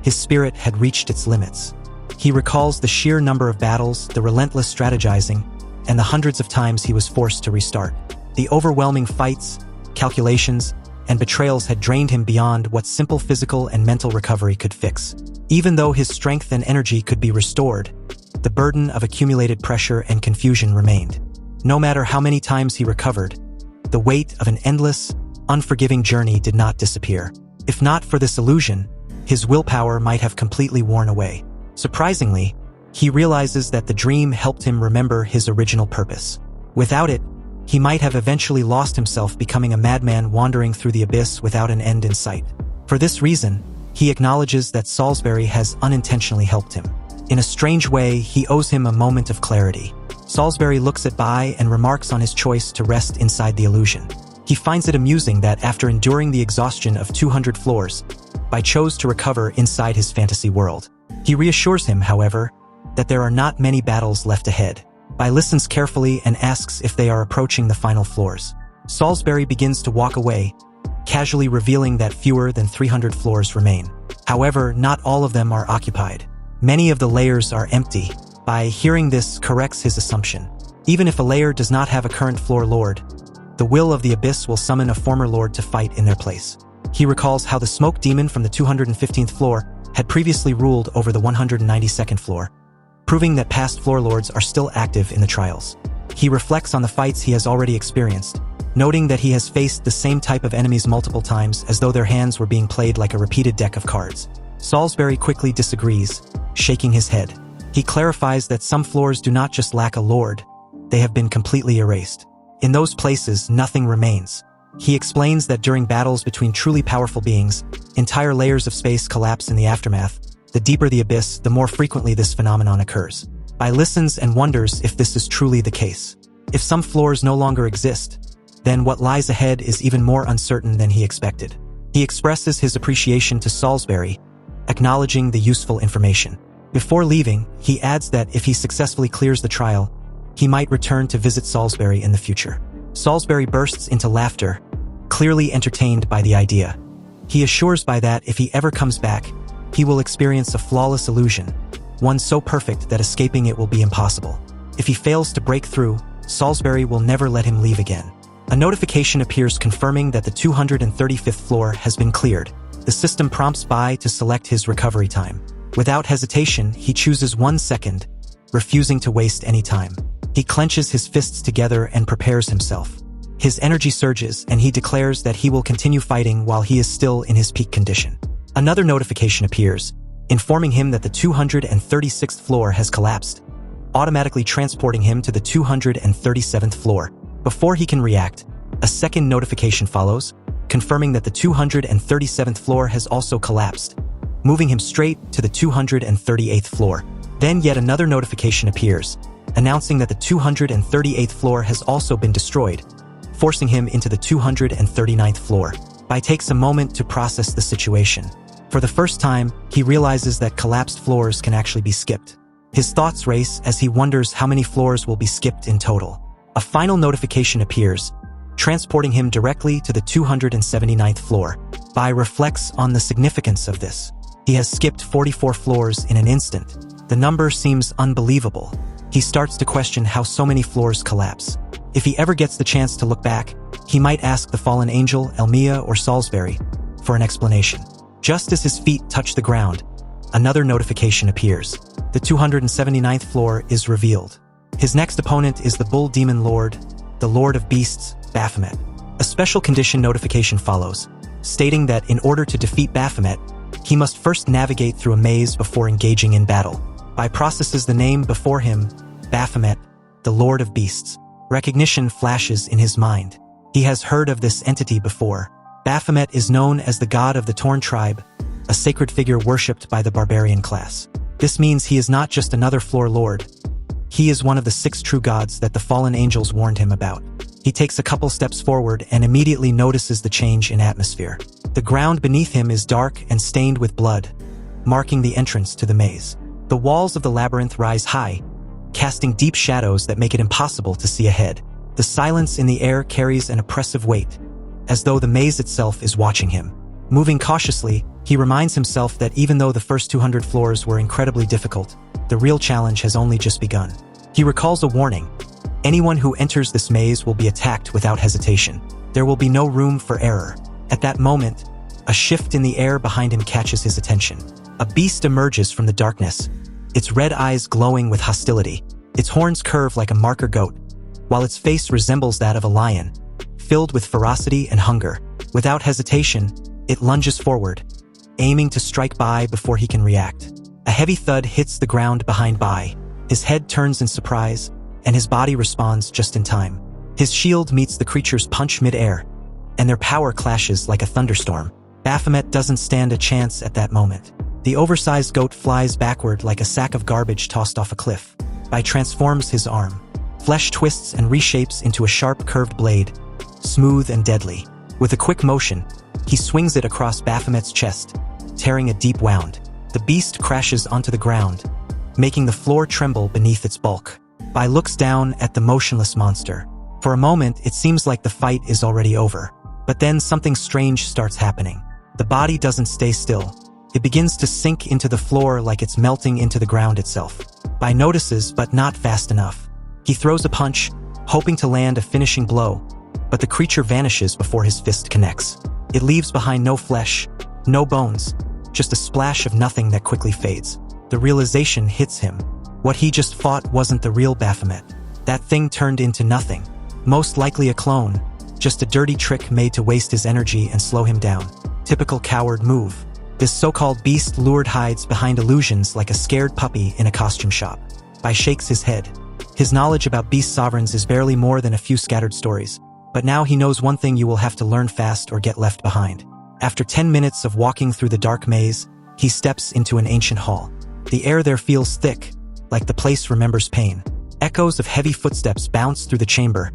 [SPEAKER 1] his spirit had reached its limits. He recalls the sheer number of battles, the relentless strategizing, and the hundreds of times he was forced to restart. The overwhelming fights, calculations, and betrayals had drained him beyond what simple physical and mental recovery could fix. Even though his strength and energy could be restored, the burden of accumulated pressure and confusion remained. No matter how many times he recovered, the weight of an endless, unforgiving journey did not disappear. If not for this illusion, his willpower might have completely worn away. Surprisingly, he realizes that the dream helped him remember his original purpose. Without it, he might have eventually lost himself, becoming a madman wandering through the abyss without an end in sight. For this reason, he acknowledges that Salisbury has unintentionally helped him. In a strange way, he owes him a moment of clarity. Salisbury looks at Bai and remarks on his choice to rest inside the illusion. He finds it amusing that after enduring the exhaustion of 200 floors, Bai chose to recover inside his fantasy world. He reassures him, however, that there are not many battles left ahead. Bai listens carefully and asks if they are approaching the final floors. Salisbury begins to walk away, casually revealing that fewer than 300 floors remain. However, not all of them are occupied. Many of the layers are empty. Bai, hearing this, corrects his assumption. Even if a layer does not have a current floor lord, the will of the abyss will summon a former lord to fight in their place. He recalls how the smoke demon from the 215th floor had previously ruled over the 192nd floor, proving that past floor lords are still active in the trials. He reflects on the fights he has already experienced, noting that he has faced the same type of enemies multiple times as though their hands were being played like a repeated deck of cards. Salisbury quickly disagrees, shaking his head. He clarifies that some floors do not just lack a lord, they have been completely erased. In those places, nothing remains. He explains that during battles between truly powerful beings, entire layers of space collapse in the aftermath. The deeper the abyss, the more frequently this phenomenon occurs. Bai listens and wonders if this is truly the case. If some floors no longer exist, then what lies ahead is even more uncertain than he expected. He expresses his appreciation to Salisbury, acknowledging the useful information. Before leaving, he adds that if he successfully clears the trial, he might return to visit Salisbury in the future. Salisbury bursts into laughter, clearly entertained by the idea. He assures Bai that if he ever comes back, he will experience a flawless illusion, one so perfect that escaping it will be impossible. If he fails to break through, Salisbury will never let him leave again. A notification appears confirming that the 235th floor has been cleared. The system prompts Bai to select his recovery time. Without hesitation, he chooses 1 second, refusing to waste any time. He clenches his fists together and prepares himself. His energy surges, and he declares that he will continue fighting while he is still in his peak condition. Another notification appears, informing him that the 236th floor has collapsed, automatically transporting him to the 237th floor. Before he can react, a second notification follows, confirming that the 237th floor has also collapsed, moving him straight to the 238th floor. Then yet another notification appears, announcing that the 238th floor has also been destroyed, forcing him into the 239th floor. Bai takes a moment to process the situation. For the first time, he realizes that collapsed floors can actually be skipped. His thoughts race as he wonders how many floors will be skipped in total. A final notification appears, transporting him directly to the 279th floor. Bai reflects on the significance of this. He has skipped 44 floors in an instant. The number seems unbelievable. He starts to question how so many floors collapse. If he ever gets the chance to look back, he might ask the fallen angel, Elmia or Salisbury, for an explanation. Just as his feet touch the ground, another notification appears. The 279th floor is revealed. His next opponent is the Bull Demon Lord, the Lord of Beasts, Baphomet. A special condition notification follows, stating that in order to defeat Baphomet, he must first navigate through a maze before engaging in battle. Bai processes the name before him, Baphomet, the Lord of Beasts. Recognition flashes in his mind. He has heard of this entity before. Baphomet is known as the god of the Torn tribe, a sacred figure worshipped by the barbarian class. This means he is not just another floor lord. He is one of the 6 true gods that the fallen angels warned him about. He takes a couple steps forward and immediately notices the change in atmosphere. The ground beneath him is dark and stained with blood, marking the entrance to the maze. The walls of the labyrinth rise high, casting deep shadows that make it impossible to see ahead. The silence in the air carries an oppressive weight, as though the maze itself is watching him. Moving cautiously, he reminds himself that even though the first 200 floors were incredibly difficult, the real challenge has only just begun. He recalls a warning. Anyone who enters this maze will be attacked without hesitation. There will be no room for error. At that moment, a shift in the air behind him catches his attention. A beast emerges from the darkness, its red eyes glowing with hostility. Its horns curve like a marker goat, while its face resembles that of a lion, filled with ferocity and hunger. Without hesitation, it lunges forward, aiming to strike Bai before he can react. A heavy thud hits the ground behind Bai. His head turns in surprise, and his body responds just in time. His shield meets the creature's punch mid-air, and their power clashes like a thunderstorm. Baphomet doesn't stand a chance at that moment. The oversized goat flies backward like a sack of garbage tossed off a cliff. Bai transforms his arm. Flesh twists and reshapes into a sharp curved blade, smooth and deadly. With a quick motion, he swings it across Baphomet's chest, tearing a deep wound. The beast crashes onto the ground, making the floor tremble beneath its bulk. Bai looks down at the motionless monster. For a moment, it seems like the fight is already over. But then something strange starts happening. The body doesn't stay still. It begins to sink into the floor like it's melting into the ground itself. Bai notices, but not fast enough. He throws a punch, hoping to land a finishing blow, but the creature vanishes before his fist connects. It leaves behind no flesh, no bones, just a splash of nothing that quickly fades. The realization hits him. What he just fought wasn't the real Baphomet. That thing turned into nothing. Most likely a clone, just a dirty trick made to waste his energy and slow him down. Typical coward move. This so-called beast lured hides behind illusions like a scared puppy in a costume shop. Bai shakes his head. His knowledge about beast sovereigns is barely more than a few scattered stories. But now he knows one thing: you will have to learn fast or get left behind. After 10 minutes of walking through the dark maze, he steps into an ancient hall. The air there feels thick, like the place remembers pain. Echoes of heavy footsteps bounce through the chamber,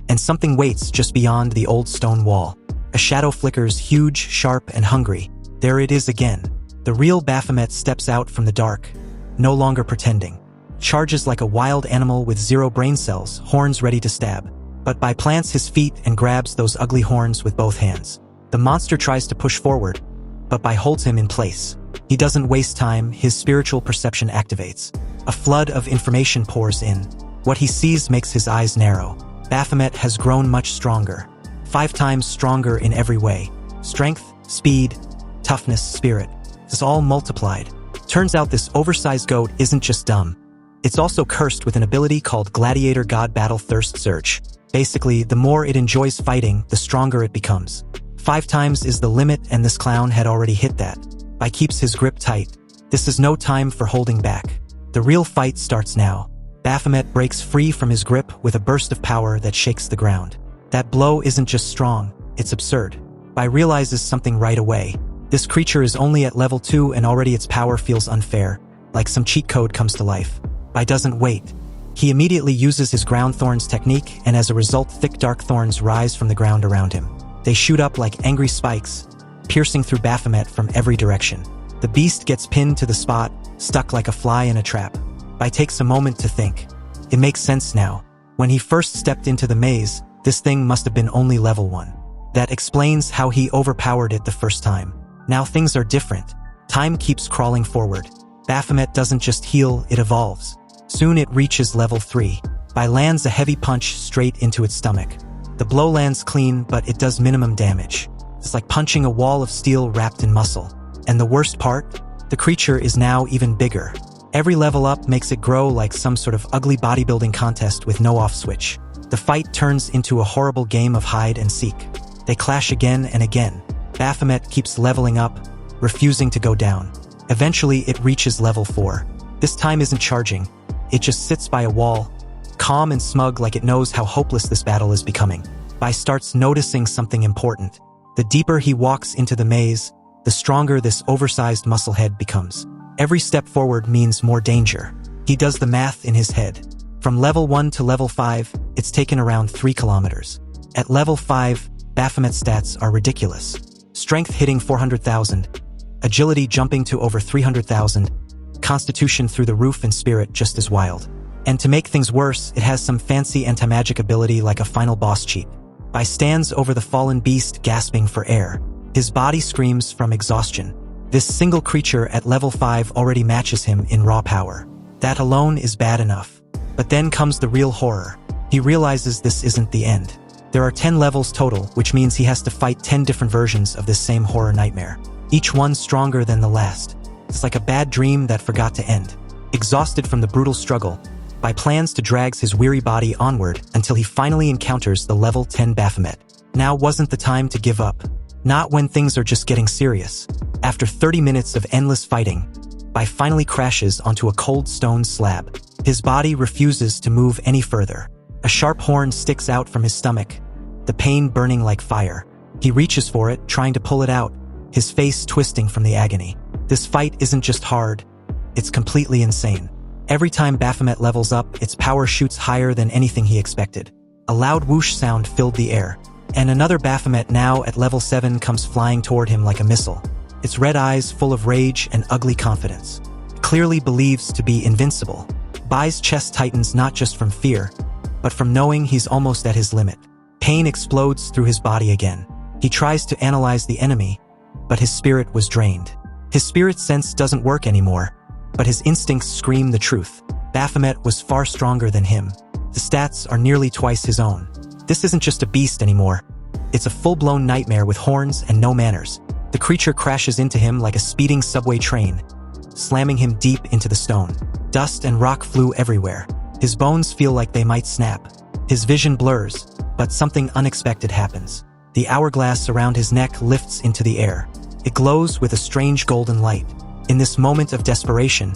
[SPEAKER 1] and something waits just beyond the old stone wall. A shadow flickers, huge, sharp, and hungry. There it is again. The real Baphomet steps out from the dark, no longer pretending. Charges like a wild animal with 0 brain cells, horns ready to stab. But Bai plants his feet and grabs those ugly horns with both hands. The monster tries to push forward, but Bai holds him in place. He doesn't waste time, his spiritual perception activates. A flood of information pours in. What he sees makes his eyes narrow. Baphomet has grown much stronger. 5 times stronger in every way. Strength, speed, toughness, spirit. It's all multiplied. Turns out this oversized goat isn't just dumb. It's also cursed with an ability called Gladiator God Battle Thirst Surge. Basically, the more it enjoys fighting, the stronger it becomes. 5 times is the limit, and this clown had already hit that. Bai keeps his grip tight. This is no time for holding back. The real fight starts now. Baphomet breaks free from his grip with a burst of power that shakes the ground. That blow isn't just strong, it's absurd. Bai realizes something right away. This creature is only at level 2 and already its power feels unfair, like some cheat code comes to life. Bai doesn't wait. He immediately uses his ground thorns technique, and as a result, thick dark thorns rise from the ground around him. They shoot up like angry spikes, piercing through Baphomet from every direction. The beast gets pinned to the spot, stuck like a fly in a trap. Bai takes a moment to think. It makes sense now. When he first stepped into the maze, this thing must have been only level 1. That explains how he overpowered it the first time. Now things are different. Time keeps crawling forward. Baphomet doesn't just heal, it evolves. Soon it reaches level 3. Bai lands a heavy punch straight into its stomach. The blow lands clean, but it does minimum damage. It's like punching a wall of steel wrapped in muscle. And the worst part? The creature is now even bigger. Every level up makes it grow like some sort of ugly bodybuilding contest with no off switch. The fight turns into a horrible game of hide and seek. They clash again and again. Baphomet keeps leveling up, refusing to go down. Eventually, it reaches level 4. This time isn't charging. It just sits by a wall, calm and smug, like it knows how hopeless this battle is becoming. Bai starts noticing something important. The deeper he walks into the maze, the stronger this oversized musclehead becomes. Every step forward means more danger. He does the math in his head. From level 1 to level 5, it's taken around 3 kilometers. At level 5, Baphomet's stats are ridiculous. Strength hitting 400,000, agility jumping to over 300,000, constitution through the roof, and spirit just as wild. And to make things worse, it has some fancy anti-magic ability like a final boss cheat. Bai stands over the fallen beast, gasping for air. His body screams from exhaustion. This single creature at level 5 already matches him in raw power. That alone is bad enough. But then comes the real horror. He realizes this isn't the end. There are 10 levels total, which means he has to fight 10 different versions of this same horror nightmare. Each one stronger than the last. It's like a bad dream that forgot to end. Exhausted from the brutal struggle, Bai plans to drag his weary body onward until he finally encounters the level 10 Baphomet. Now wasn't the time to give up. Not when things are just getting serious. After 30 minutes of endless fighting, Bai finally crashes onto a cold stone slab. His body refuses to move any further. A sharp horn sticks out from his stomach, the pain burning like fire. He reaches for it, trying to pull it out, his face twisting from the agony. This fight isn't just hard, it's completely insane. Every time Baphomet levels up, its power shoots higher than anything he expected. A loud whoosh sound filled the air, and another Baphomet, now at level 7, comes flying toward him like a missile. Its red eyes full of rage and ugly confidence. It clearly believes to be invincible. Bai's chest tightens not just from fear, but from knowing he's almost at his limit. Pain explodes through his body again. He tries to analyze the enemy, but his spirit was drained. His spirit sense doesn't work anymore, but his instincts scream the truth. Baphomet was far stronger than him. The stats are nearly twice his own. This isn't just a beast anymore. It's a full-blown nightmare with horns and no manners. The creature crashes into him like a speeding subway train, slamming him deep into the stone. Dust and rock flew everywhere. His bones feel like they might snap. His vision blurs, but something unexpected happens. The hourglass around his neck lifts into the air. It glows with a strange golden light. In this moment of desperation,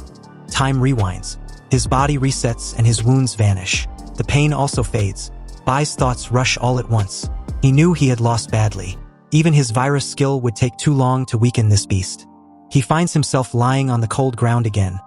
[SPEAKER 1] time rewinds. His body resets and his wounds vanish. The pain also fades. Bai's thoughts rush all at once. He knew he had lost badly. Even his virus skill would take too long to weaken this beast. He finds himself lying on the cold ground again,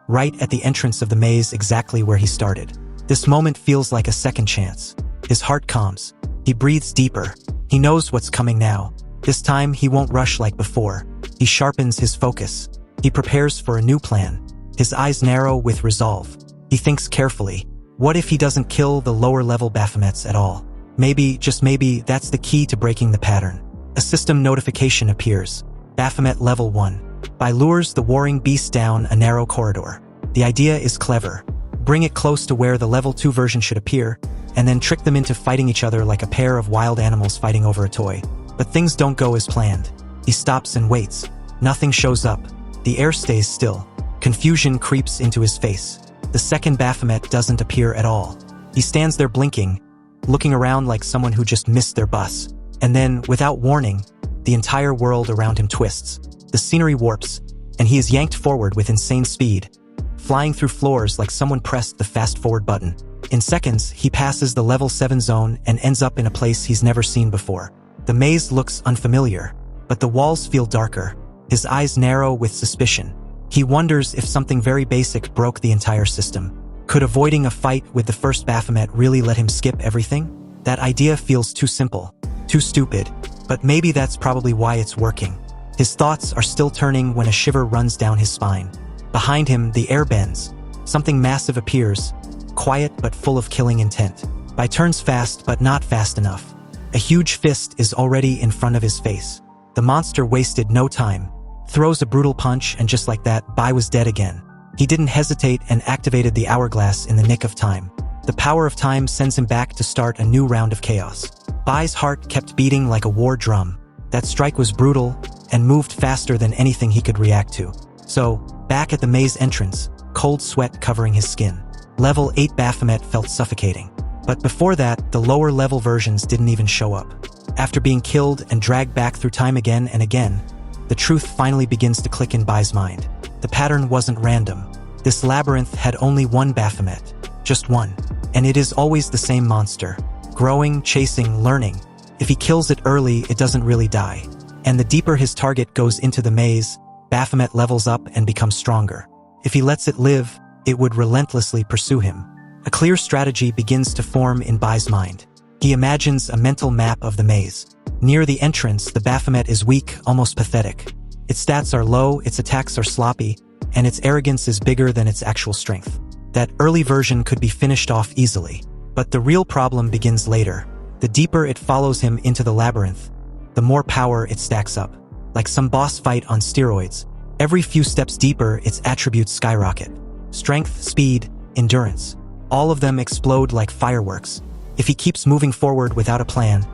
[SPEAKER 1] right at the entrance of the maze exactly where he started. This moment feels like a second chance. His heart calms. He breathes deeper. He knows what's coming now. This time he won't rush like before. He sharpens his focus. He prepares for a new plan. His eyes narrow with resolve. He thinks carefully. What if he doesn't kill the lower-level Baphomets at all? Maybe, just maybe, that's the key to breaking the pattern. A system notification appears. Baphomet Level 1. Bai lures the warring beast down a narrow corridor. The idea is clever. Bring it close to where the Level 2 version should appear, and then trick them into fighting each other like a pair of wild animals fighting over a toy. But things don't go as planned. He stops and waits. Nothing shows up. The air stays still. Confusion creeps into his face. The second Baphomet doesn't appear at all. He stands there blinking, looking around like someone who just missed their bus. And then, without warning, the entire world around him twists. The scenery warps, and he is yanked forward with insane speed, flying through floors like someone pressed the fast-forward button. In seconds, he passes the Level 7 zone and ends up in a place he's never seen before. The maze looks unfamiliar, but the walls feel darker. His eyes narrow with suspicion. He wonders if something very basic broke the entire system. Could avoiding a fight with the first Baphomet really let him skip everything? That idea feels too simple, too stupid, but maybe that's probably why it's working. His thoughts are still turning when a shiver runs down his spine. Behind him, the air bends. Something massive appears, quiet but full of killing intent. Bai turns fast but not fast enough. A huge fist is already in front of his face. The monster wasted no time, throws a brutal punch, and just like that, Bai was dead again. He didn't hesitate and activated the hourglass in the nick of time. The power of time sends him back to start a new round of chaos. Bai's heart kept beating like a war drum. That strike was brutal and moved faster than anything he could react to. So, back at the maze entrance, cold sweat covering his skin. Level 8 Baphomet felt suffocating. But before that, the lower level versions didn't even show up. After being killed and dragged back through time again and again, the truth finally begins to click in Bai's mind. The pattern wasn't random. This labyrinth had only one Baphomet. Just one. And it is always the same monster. Growing, chasing, learning. If he kills it early, it doesn't really die. And the deeper his target goes into the maze, Baphomet levels up and becomes stronger. If he lets it live, it would relentlessly pursue him. A clear strategy begins to form in Bai's mind. He imagines a mental map of the maze. Near the entrance, the Baphomet is weak, almost pathetic. Its stats are low, its attacks are sloppy, and its arrogance is bigger than its actual strength. That early version could be finished off easily. But the real problem begins later. The deeper it follows him into the labyrinth, the more power it stacks up. Like some boss fight on steroids. Every few steps deeper, its attributes skyrocket. Strength, speed, endurance. All of them explode like fireworks. If he keeps moving forward without a plan,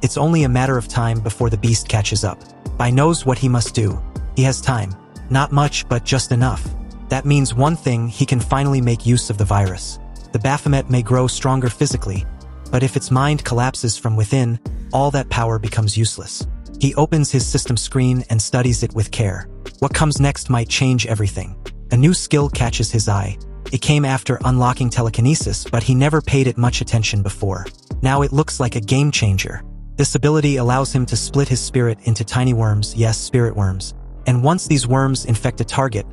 [SPEAKER 1] it's only a matter of time before the beast catches up. Bai knows what he must do. He has time. Not much, but just enough. That means one thing: he can finally make use of the virus. The Baphomet may grow stronger physically, but if its mind collapses from within, all that power becomes useless. He opens his system screen and studies it with care. What comes next might change everything. A new skill catches his eye. It came after unlocking telekinesis, but he never paid it much attention before. Now it looks like a game changer. This ability allows him to split his spirit into tiny worms, yes, spirit worms. And once these worms infect a target,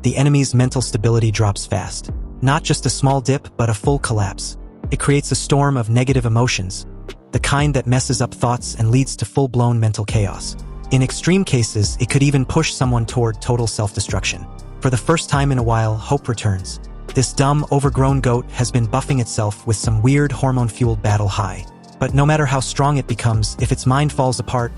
[SPEAKER 1] the enemy's mental stability drops fast. Not just a small dip, but a full collapse. It creates a storm of negative emotions, the kind that messes up thoughts and leads to full-blown mental chaos. In extreme cases, it could even push someone toward total self-destruction. For the first time in a while, hope returns. This dumb, overgrown goat has been buffing itself with some weird hormone-fueled battle high. But no matter how strong it becomes, if its mind falls apart,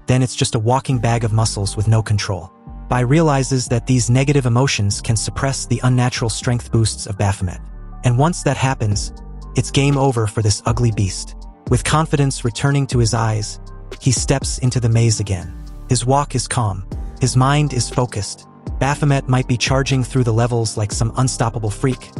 [SPEAKER 1] then it's just a walking bag of muscles with no control. Bai realizes that these negative emotions can suppress the unnatural strength boosts of Baphomet. And once that happens, it's game over for this ugly beast. With confidence returning to his eyes, he steps into the maze again. His walk is calm. His mind is focused. Baphomet might be charging through the levels like some unstoppable freak,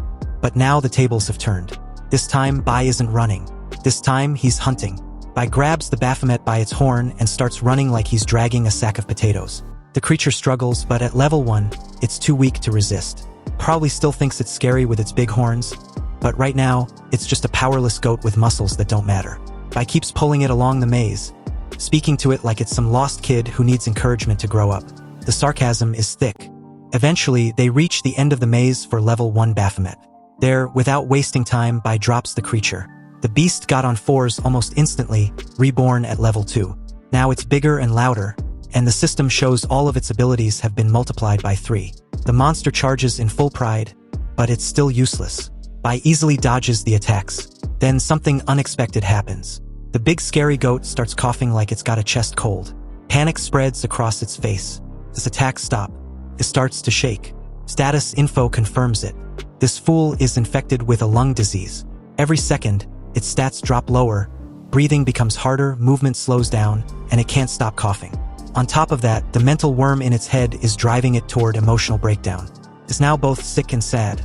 [SPEAKER 1] but now the tables have turned. This time, Bai isn't running. This time, he's hunting. Bai grabs the Baphomet by its horn and starts running like he's dragging a sack of potatoes. The creature struggles, but at level 1, it's too weak to resist. Probably still thinks it's scary with its big horns, but right now, it's just a powerless goat with muscles that don't matter. Bai keeps pulling it along the maze, speaking to it like it's some lost kid who needs encouragement to grow up. The sarcasm is thick. Eventually, they reach the end of the maze for level 1 Baphomet. There, without wasting time, Bai drops the creature. The beast got on 4s almost instantly, reborn at level 2. Now it's bigger and louder, and the system shows all of its abilities have been multiplied by 3. The monster charges in full pride, but it's still useless. Bai easily dodges the attacks. Then something unexpected happens. The big scary goat starts coughing like it's got a chest cold. Panic spreads across its face. As attacks stop, it starts to shake. Status info confirms it. This fool is infected with a lung disease. Every second, its stats drop lower, breathing becomes harder, movement slows down, and it can't stop coughing. On top of that, the mental worm in its head is driving it toward emotional breakdown. It's now both sick and sad.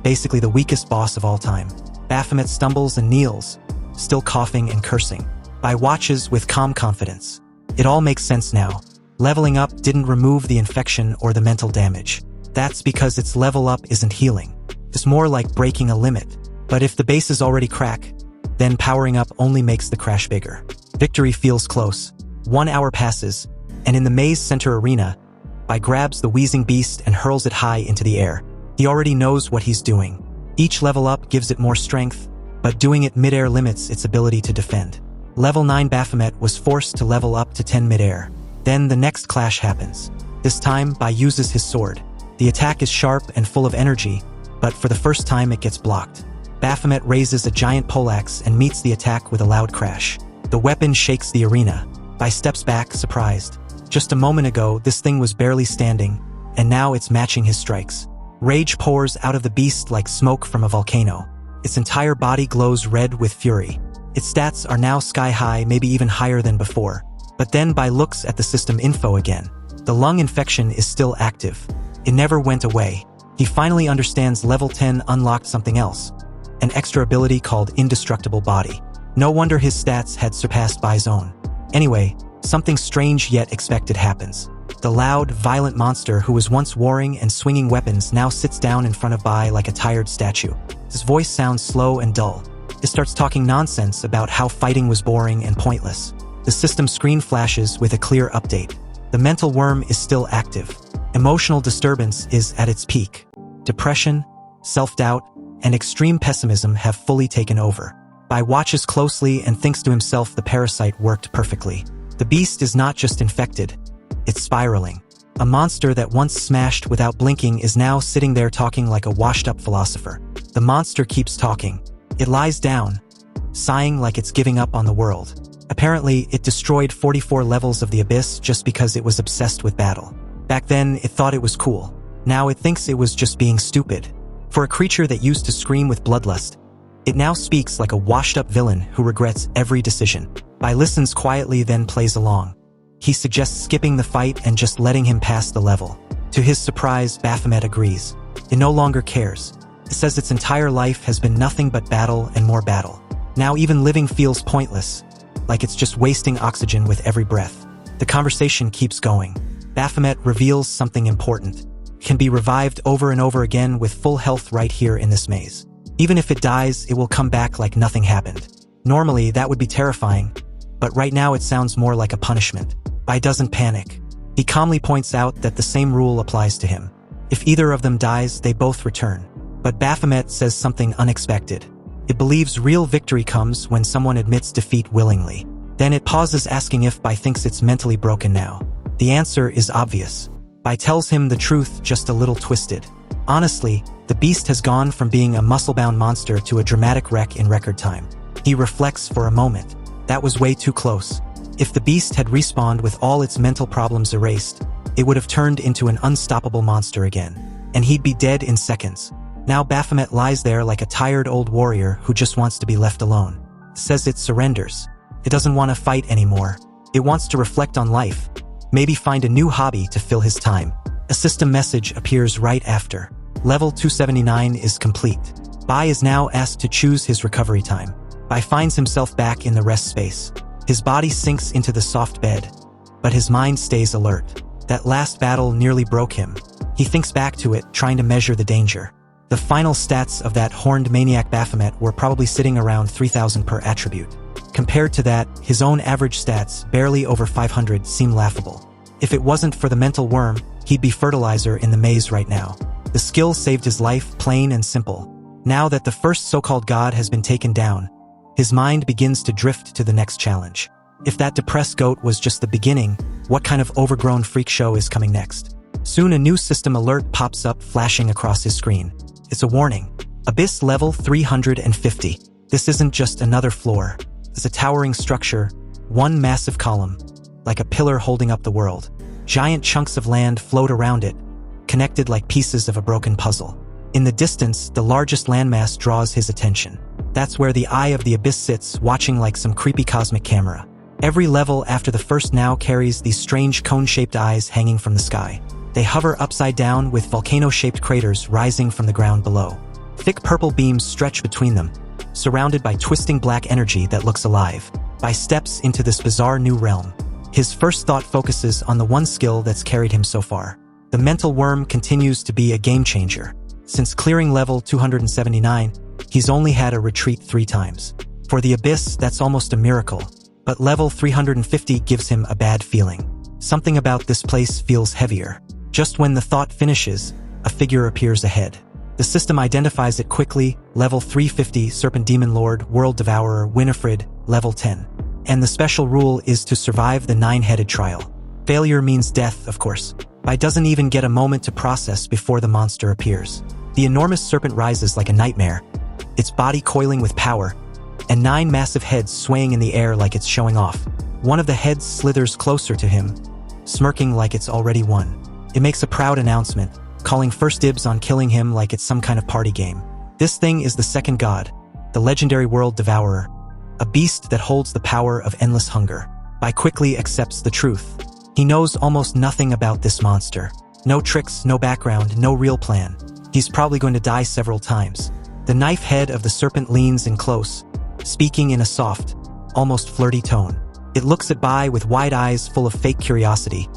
[SPEAKER 1] Basically the weakest boss of all time. Baphomet stumbles and kneels, still coughing and cursing. Bai watches with calm confidence. It all makes sense now. Leveling up didn't remove the infection or the mental damage. That's because its level up isn't healing. It's more like breaking a limit. But if the base is already crack, then powering up only makes the crash bigger. Victory feels close. 1 hour passes, and in the maze center arena, Bai grabs the wheezing beast and hurls it high into the air. He already knows what he's doing. Each level up gives it more strength, but doing it mid-air limits its ability to defend. Level 9 Baphomet was forced to level up to 10 mid-air. Then the next clash happens. This time, Bai uses his sword. The attack is sharp and full of energy, but for the first time it gets blocked. Baphomet raises a giant poleaxe and meets the attack with a loud crash. The weapon shakes the arena. Bai steps back, surprised. Just a moment ago, this thing was barely standing, and now it's matching his strikes. Rage pours out of the beast like smoke from a volcano. Its entire body glows red with fury. Its stats are now sky-high, maybe even higher than before. But then Bai looks at the system info again. The lung infection is still active. It never went away. He finally understands level 10 unlocked something else. An extra ability called Indestructible Body. No wonder his stats had surpassed Bai's own. Anyway, something strange yet expected happens. The loud, violent monster who was once warring and swinging weapons now sits down in front of Bai like a tired statue. His voice sounds slow and dull. It starts talking nonsense about how fighting was boring and pointless. The system screen flashes with a clear update. The mental worm is still active. Emotional disturbance is at its peak. Depression, self-doubt, and extreme pessimism have fully taken over. Bai watches closely and thinks to himself the parasite worked perfectly. The beast is not just infected, it's spiraling. A monster that once smashed without blinking is now sitting there talking like a washed-up philosopher. The monster keeps talking. It lies down, sighing like it's giving up on the world. Apparently, it destroyed 44 levels of the abyss just because it was obsessed with battle. Back then, it thought it was cool. Now it thinks it was just being stupid. For a creature that used to scream with bloodlust, it now speaks like a washed-up villain who regrets every decision. Bai listens quietly, then plays along. He suggests skipping the fight and just letting him pass the level. To his surprise, Baphomet agrees. It no longer cares. It says its entire life has been nothing but battle and more battle. Now even living feels pointless, like it's just wasting oxygen with every breath. The conversation keeps going. Baphomet reveals something important. It can be revived over and over again with full health right here in this maze. Even if it dies, it will come back like nothing happened. Normally, that would be terrifying, but right now it sounds more like a punishment. Bai doesn't panic. He calmly points out that the same rule applies to him. If either of them dies, they both return. But Baphomet says something unexpected. It believes real victory comes when someone admits defeat willingly. Then it pauses, asking if Bai thinks it's mentally broken now. The answer is obvious. Bai tells him the truth just a little twisted. Honestly, the beast has gone from being a muscle-bound monster to a dramatic wreck in record time. He reflects for a moment. That was way too close. If the beast had respawned with all its mental problems erased, it would have turned into an unstoppable monster again. And he'd be dead in seconds. Now Baphomet lies there like a tired old warrior who just wants to be left alone. Says it surrenders. It doesn't want to fight anymore. It wants to reflect on life. Maybe find a new hobby to fill his time. A system message appears right after. Level 279 is complete. Bai is now asked to choose his recovery time. Bai finds himself back in the rest space. His body sinks into the soft bed, but his mind stays alert. That last battle nearly broke him. He thinks back to it, trying to measure the danger. The final stats of that horned maniac Baphomet were probably sitting around 3,000 per attribute. Compared to that, his own average stats, barely over 500, seem laughable. If it wasn't for the mental worm, he'd be fertilizer in the maze right now. The skill saved his life, plain and simple. Now that the first so-called god has been taken down, his mind begins to drift to the next challenge. If that depressed goat was just the beginning, what kind of overgrown freak show is coming next? Soon a new system alert pops up, flashing across his screen. It's a warning. Abyss level 350. This isn't just another floor. It's a towering structure, one massive column, like a pillar holding up the world. Giant chunks of land float around it, connected like pieces of a broken puzzle. In the distance, the largest landmass draws his attention. That's where the eye of the abyss sits, watching like some creepy cosmic camera. Every level after the first now carries these strange cone-shaped eyes hanging from the sky. They hover upside down with volcano-shaped craters rising from the ground below. Thick purple beams stretch between them, surrounded by twisting black energy that looks alive. Bai steps into this bizarre new realm. His first thought focuses on the one skill that's carried him so far. The mental worm continues to be a game-changer. Since clearing level 279, he's only had a retreat 3 times. For the abyss, that's almost a miracle. But level 350 gives him a bad feeling. Something about this place feels heavier. Just when the thought finishes, a figure appears ahead. The system identifies it quickly: level 350, Serpent Demon Lord, World Devourer, Winifred, level 10. And the special rule is to survive the 9-headed trial. Failure means death, of course. Bai doesn't even get a moment to process before the monster appears. The enormous serpent rises like a nightmare, its body coiling with power, and 9 massive heads swaying in the air like it's showing off. One of the heads slithers closer to him, smirking like it's already won. It makes a proud announcement, calling first dibs on killing him like it's some kind of party game. This thing is the second god, the legendary World Devourer, a beast that holds the power of endless hunger. Bai quickly accepts the truth. He knows almost nothing about this monster. No tricks, no background, no real plan. He's probably going to die several times. The knife head of the serpent leans in close, speaking in a soft, almost flirty tone. It looks at Bai with wide eyes full of fake curiosity,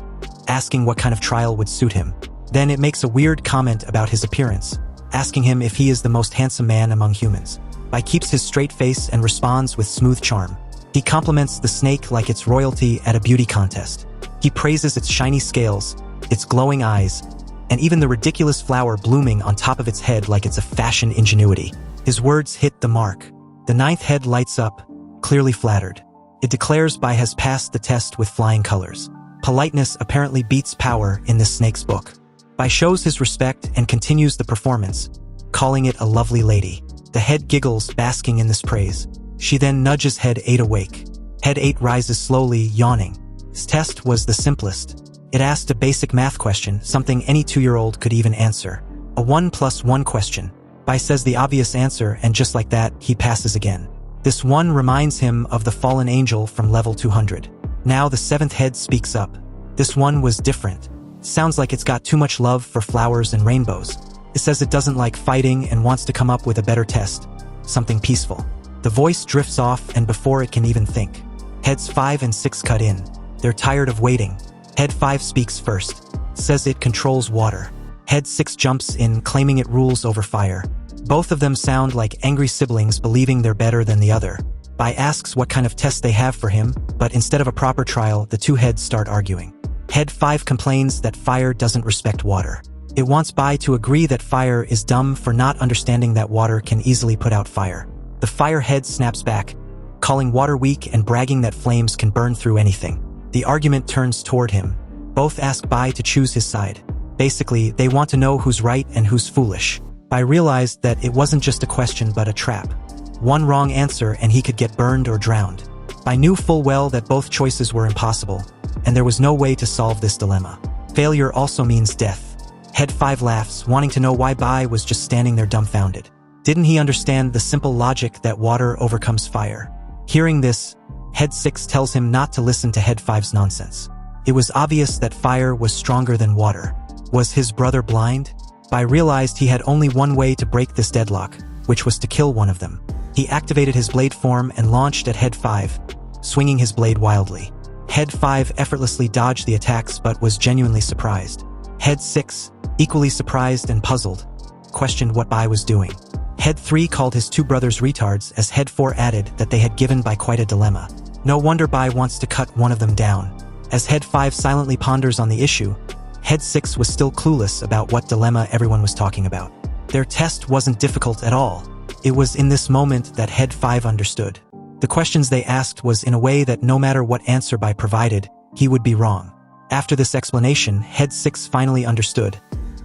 [SPEAKER 1] asking what kind of trial would suit him. Then it makes a weird comment about his appearance, asking him if he is the most handsome man among humans. Bai keeps his straight face and responds with smooth charm. He compliments the snake like it's royalty at a beauty contest. He praises its shiny scales, its glowing eyes, and even the ridiculous flower blooming on top of its head like it's a fashion ingenuity. His words hit the mark. The 9th head lights up, clearly flattered. It declares Bai has passed the test with flying colors. Politeness apparently beats power in this snake's book. Bai shows his respect and continues the performance, calling it a lovely lady. The head giggles, basking in this praise. She then nudges head 8 awake. Head 8 rises slowly, yawning. His test was the simplest. It asked a basic math question, something any 2-year-old could even answer. A 1 + 1 question. Bai says the obvious answer, and just like that, he passes again. This one reminds him of the fallen angel from level 200. Now the 7th head speaks up. This one was different. Sounds like it's got too much love for flowers and rainbows. It says it doesn't like fighting and wants to come up with a better test. Something peaceful. The voice drifts off, and before it can even think, heads 5 and 6 cut in. They're tired of waiting. Head 5 speaks first. Says it controls water. Head 6 jumps in, claiming it rules over fire. Both of them sound like angry siblings believing they're better than the other. Bai asks what kind of test they have for him, but instead of a proper trial, the 2 heads start arguing. Head 5 complains that fire doesn't respect water. It wants Bai to agree that fire is dumb for not understanding that water can easily put out fire. The fire head snaps back, calling water weak and bragging that flames can burn through anything. The argument turns toward him. Both ask Bai to choose his side. Basically, they want to know who's right and who's foolish. Bai realized that it wasn't just a question but a trap. One wrong answer and he could get burned or drowned. Bai knew full well that both choices were impossible, and there was no way to solve this dilemma. Failure also means death. Head 5 laughs, wanting to know why Bai was just standing there dumbfounded. Didn't he understand the simple logic that water overcomes fire? Hearing this, Head 6 tells him not to listen to Head 5's nonsense. It was obvious that fire was stronger than water. Was his brother blind? Bai realized he had only one way to break this deadlock, which was to kill one of them. He activated his blade form and launched at Head 5, swinging his blade wildly. Head 5 effortlessly dodged the attacks but was genuinely surprised. Head 6, equally surprised and puzzled, questioned what Bai was doing. Head 3 called his two brothers retards as Head 4 added that they had given Bai quite a dilemma. No wonder Bai wants to cut one of them down. As Head 5 silently ponders on the issue, Head 6 was still clueless about what dilemma everyone was talking about. Their test wasn't difficult at all. It was in this moment that Head 5 understood. The questions they asked was in a way that no matter what answer Bai provided, he would be wrong. After this explanation, Head 6 finally understood,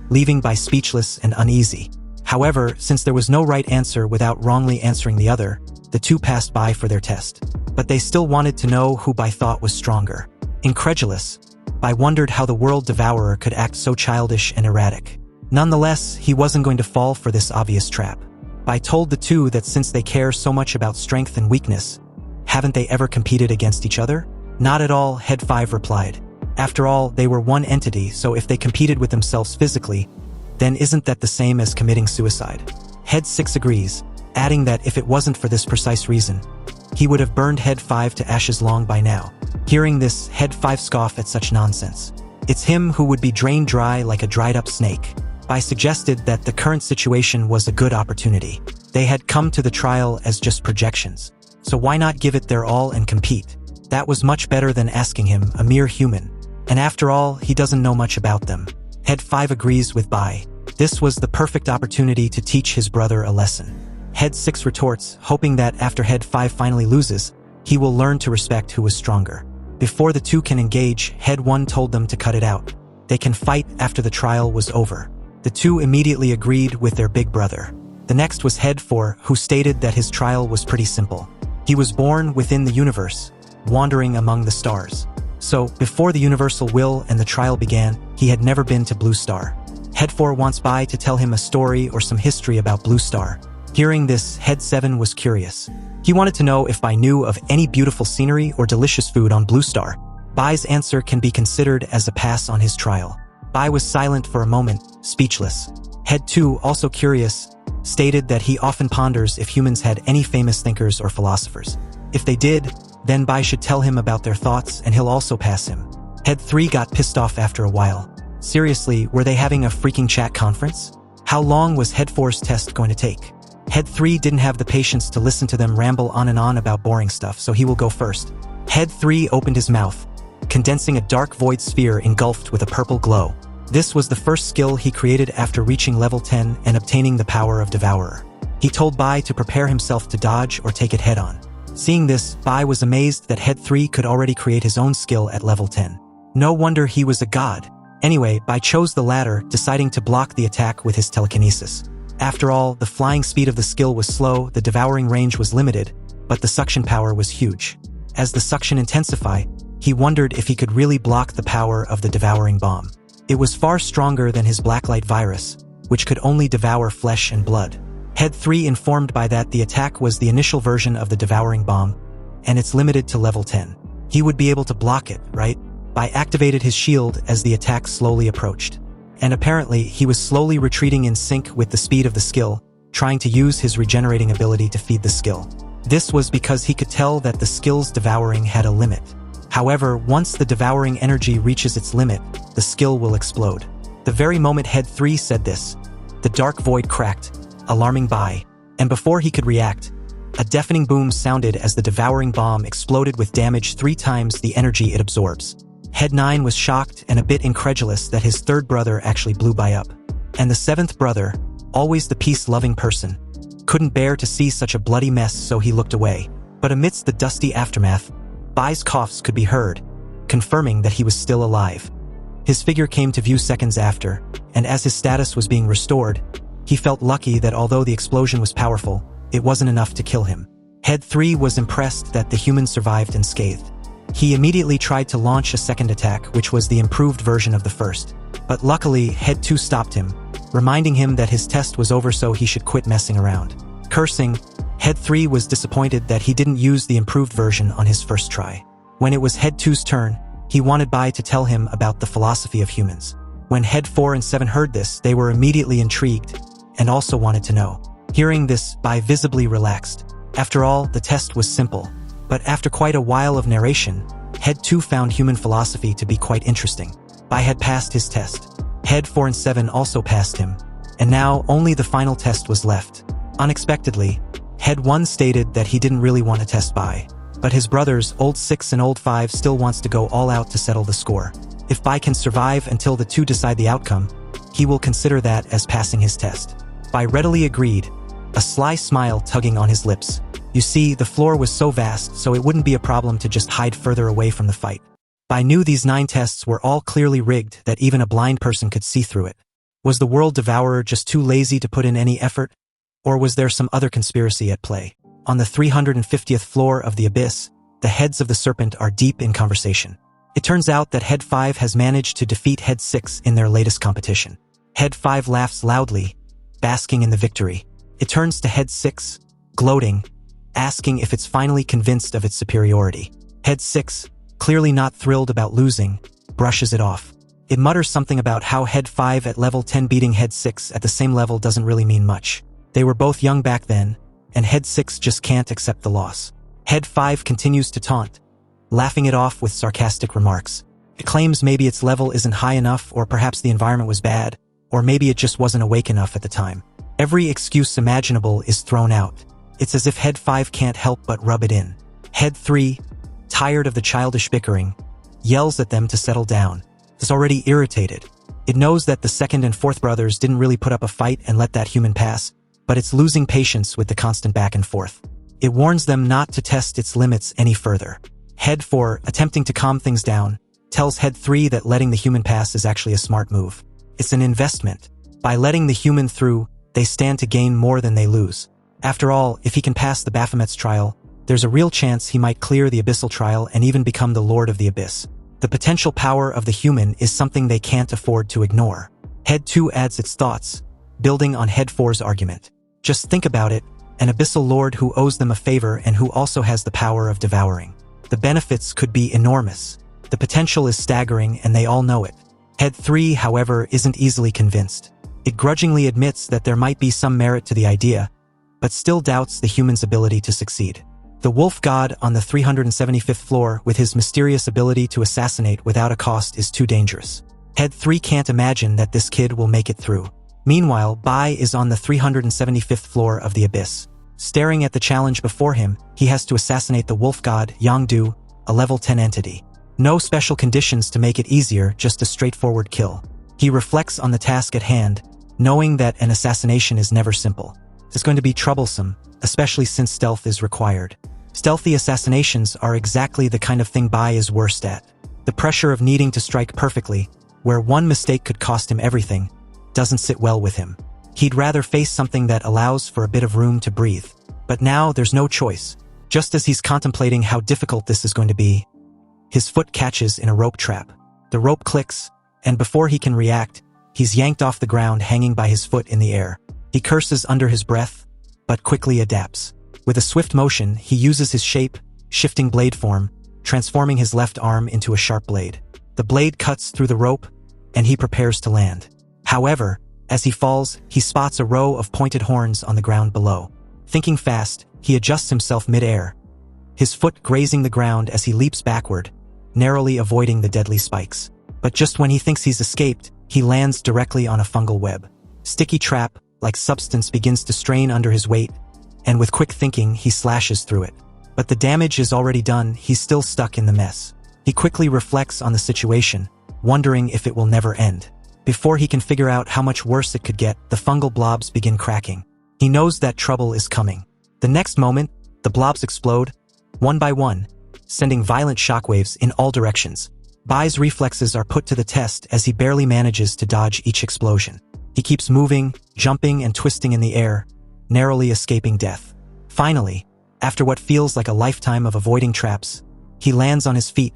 [SPEAKER 1] leaving Bai speechless and uneasy. However, since there was no right answer without wrongly answering the other, the two passed Bai for their test. But they still wanted to know who Bai thought was stronger. Incredulous, Bai wondered how the world devourer could act so childish and erratic. Nonetheless, he wasn't going to fall for this obvious trap. Bai told the two that since they care so much about strength and weakness, haven't they ever competed against each other? Not at all, Head 5 replied. After all, they were one entity, so if they competed with themselves physically, then isn't that the same as committing suicide? Head 6 agrees, adding that if it wasn't for this precise reason, he would have burned Head 5 to ashes long by now. Hearing this, Head 5 scoffed at such nonsense. It's him who would be drained dry like a dried-up snake. Bai suggested that the current situation was a good opportunity. They had come to the trial as just projections, so why not give it their all and compete? That was much better than asking him, a mere human. And after all, he doesn't know much about them. Head 5 agrees with Bai. This was the perfect opportunity to teach his brother a lesson. Head 6 retorts, hoping that after Head 5 finally loses, he will learn to respect who is stronger. Before the two can engage, Head 1 told them to cut it out. They can fight after the trial was over. The two immediately agreed with their big brother. The next was Head 4, who stated that his trial was pretty simple. He was born within the universe, wandering among the stars. So, before the universal will and the trial began, he had never been to Blue Star. Head 4 wants Bai to tell him a story or some history about Blue Star. Hearing this, Head 7 was curious. He wanted to know if Bai knew of any beautiful scenery or delicious food on Blue Star. Bai's answer can be considered as a pass on his trial. Bai was silent for a moment, speechless. Head 2, also curious, stated that he often ponders if humans had any famous thinkers or philosophers. If they did, then Bai should tell him about their thoughts and he'll also pass him. Head 3 got pissed off after a while. Seriously, were they having a freaking chat conference? How long was Head 4's test going to take? Head 3 didn't have the patience to listen to them ramble on and on about boring stuff, so he will go first. Head 3 opened his mouth, condensing a dark void sphere engulfed with a purple glow. This was the first skill he created after reaching level 10 and obtaining the power of Devourer. He told Bai to prepare himself to dodge or take it head-on. Seeing this, Bai was amazed that Head 3 could already create his own skill at level 10. No wonder he was a god. Anyway, Bai chose the latter, deciding to block the attack with his telekinesis. After all, the flying speed of the skill was slow, the devouring range was limited, but the suction power was huge. As the suction intensified, he wondered if he could really block the power of the devouring bomb. It was far stronger than his blacklight virus, which could only devour flesh and blood. Head 3 informed Bai that the attack was the initial version of the devouring bomb, and it's limited to level 10. He would be able to block it, right? Bai activated his shield as the attack slowly approached. And apparently, he was slowly retreating in sync with the speed of the skill, trying to use his regenerating ability to feed the skill. This was because he could tell that the skill's devouring had a limit. However, once the devouring energy reaches its limit, the skill will explode. The very moment Head 3 said this, the dark void cracked, alarming Bai, and before he could react, a deafening boom sounded as the devouring bomb exploded with damage 3 times the energy it absorbs. Head 9 was shocked and a bit incredulous that his third brother actually blew Bai up. And the 7th brother, always the peace-loving person, couldn't bear to see such a bloody mess, so he looked away. But amidst the dusty aftermath, Bai's coughs could be heard, confirming that he was still alive. His figure came to view seconds after, and as his status was being restored, he felt lucky that although the explosion was powerful, it wasn't enough to kill him. Head 3 was impressed that the human survived unscathed. He immediately tried to launch a second attack, which was the improved version of the first. But luckily, Head 2 stopped him, reminding him that his test was over so he should quit messing around. Cursing, Head 3 was disappointed that he didn't use the improved version on his first try. When it was Head 2's turn, he wanted Bai to tell him about the philosophy of humans. When Head 4 and 7 heard this, they were immediately intrigued and also wanted to know. Hearing this, Bai visibly relaxed. After all, the test was simple. But after quite a while of narration, Head 2 found human philosophy to be quite interesting. Bai had passed his test. Head 4 and 7 also passed him. And now only the final test was left. Unexpectedly, Head 1 stated that he didn't really want to test Bai. But his brothers, Old 6 and Old 5, still wants to go all out to settle the score. If Bai can survive until the two decide the outcome, he will consider that as passing his test. Bai readily agreed, a sly smile tugging on his lips. You see, the floor was so vast, so it wouldn't be a problem to just hide further away from the fight. Bai knew these 9 tests were all clearly rigged, that even a blind person could see through it. Was the World Devourer just too lazy to put in any effort? Or was there some other conspiracy at play? On the 350th floor of the Abyss, the heads of the serpent are deep in conversation. It turns out that Head 5 has managed to defeat Head 6 in their latest competition. Head 5 laughs loudly, basking in the victory. It turns to Head 6, gloating, asking if it's finally convinced of its superiority. Head 6, clearly not thrilled about losing, brushes it off. It mutters something about how Head 5 at level 10 beating Head 6 at the same level doesn't really mean much. They were both young back then, and Head 6 just can't accept the loss. Head 5 continues to taunt, laughing it off with sarcastic remarks. It claims maybe its level isn't high enough, or perhaps the environment was bad, or maybe it just wasn't awake enough at the time. Every excuse imaginable is thrown out. It's as if Head 5 can't help but rub it in. Head 3, tired of the childish bickering, yells at them to settle down. It's already irritated. It knows that the second and fourth brothers didn't really put up a fight and let that human pass, but it's losing patience with the constant back and forth. It warns them not to test its limits any further. Head 4, attempting to calm things down, tells Head 3 that letting the human pass is actually a smart move. It's an investment. By letting the human through, they stand to gain more than they lose. After all, if he can pass the Baphomet's trial, there's a real chance he might clear the Abyssal trial and even become the Lord of the Abyss. The potential power of the human is something they can't afford to ignore. Head 2 adds its thoughts, building on Head 4's argument. Just think about it, an Abyssal Lord who owes them a favor and who also has the power of devouring. The benefits could be enormous. The potential is staggering and they all know it. Head 3, however, isn't easily convinced. It grudgingly admits that there might be some merit to the idea, but still doubts the human's ability to succeed. The wolf god on the 375th floor with his mysterious ability to assassinate without a cost is too dangerous. Head 3 can't imagine that this kid will make it through. Meanwhile, Bai is on the 375th floor of the Abyss. Staring at the challenge before him, he has to assassinate the wolf god, Yangdu, a level 10 entity. No special conditions to make it easier, just a straightforward kill. He reflects on the task at hand, knowing that an assassination is never simple. It's going to be troublesome, especially since stealth is required. Stealthy assassinations are exactly the kind of thing Bai is worst at. The pressure of needing to strike perfectly, where one mistake could cost him everything, doesn't sit well with him. He'd rather face something that allows for a bit of room to breathe. But now there's no choice. Just as he's contemplating how difficult this is going to be, his foot catches in a rope trap. The rope clicks, and before he can react, he's yanked off the ground hanging by his foot in the air. He curses under his breath, but quickly adapts. With a swift motion, he uses his shape, shifting blade form, transforming his left arm into a sharp blade. The blade cuts through the rope, and he prepares to land. However, as he falls, he spots a row of pointed horns on the ground below. Thinking fast, he adjusts himself mid-air, his foot grazing the ground as he leaps backward, narrowly avoiding the deadly spikes. But just when he thinks he's escaped, he lands directly on a fungal web. Sticky trap-like substance begins to strain under his weight, and with quick thinking, he slashes through it. But the damage is already done, he's still stuck in the mess. He quickly reflects on the situation, wondering if it will never end. Before he can figure out how much worse it could get, the fungal blobs begin cracking. He knows that trouble is coming. The next moment, the blobs explode, one by one, sending violent shockwaves in all directions. Bai's reflexes are put to the test as he barely manages to dodge each explosion. He keeps moving, jumping, and twisting in the air, narrowly escaping death. Finally, after what feels like a lifetime of avoiding traps, he lands on his feet,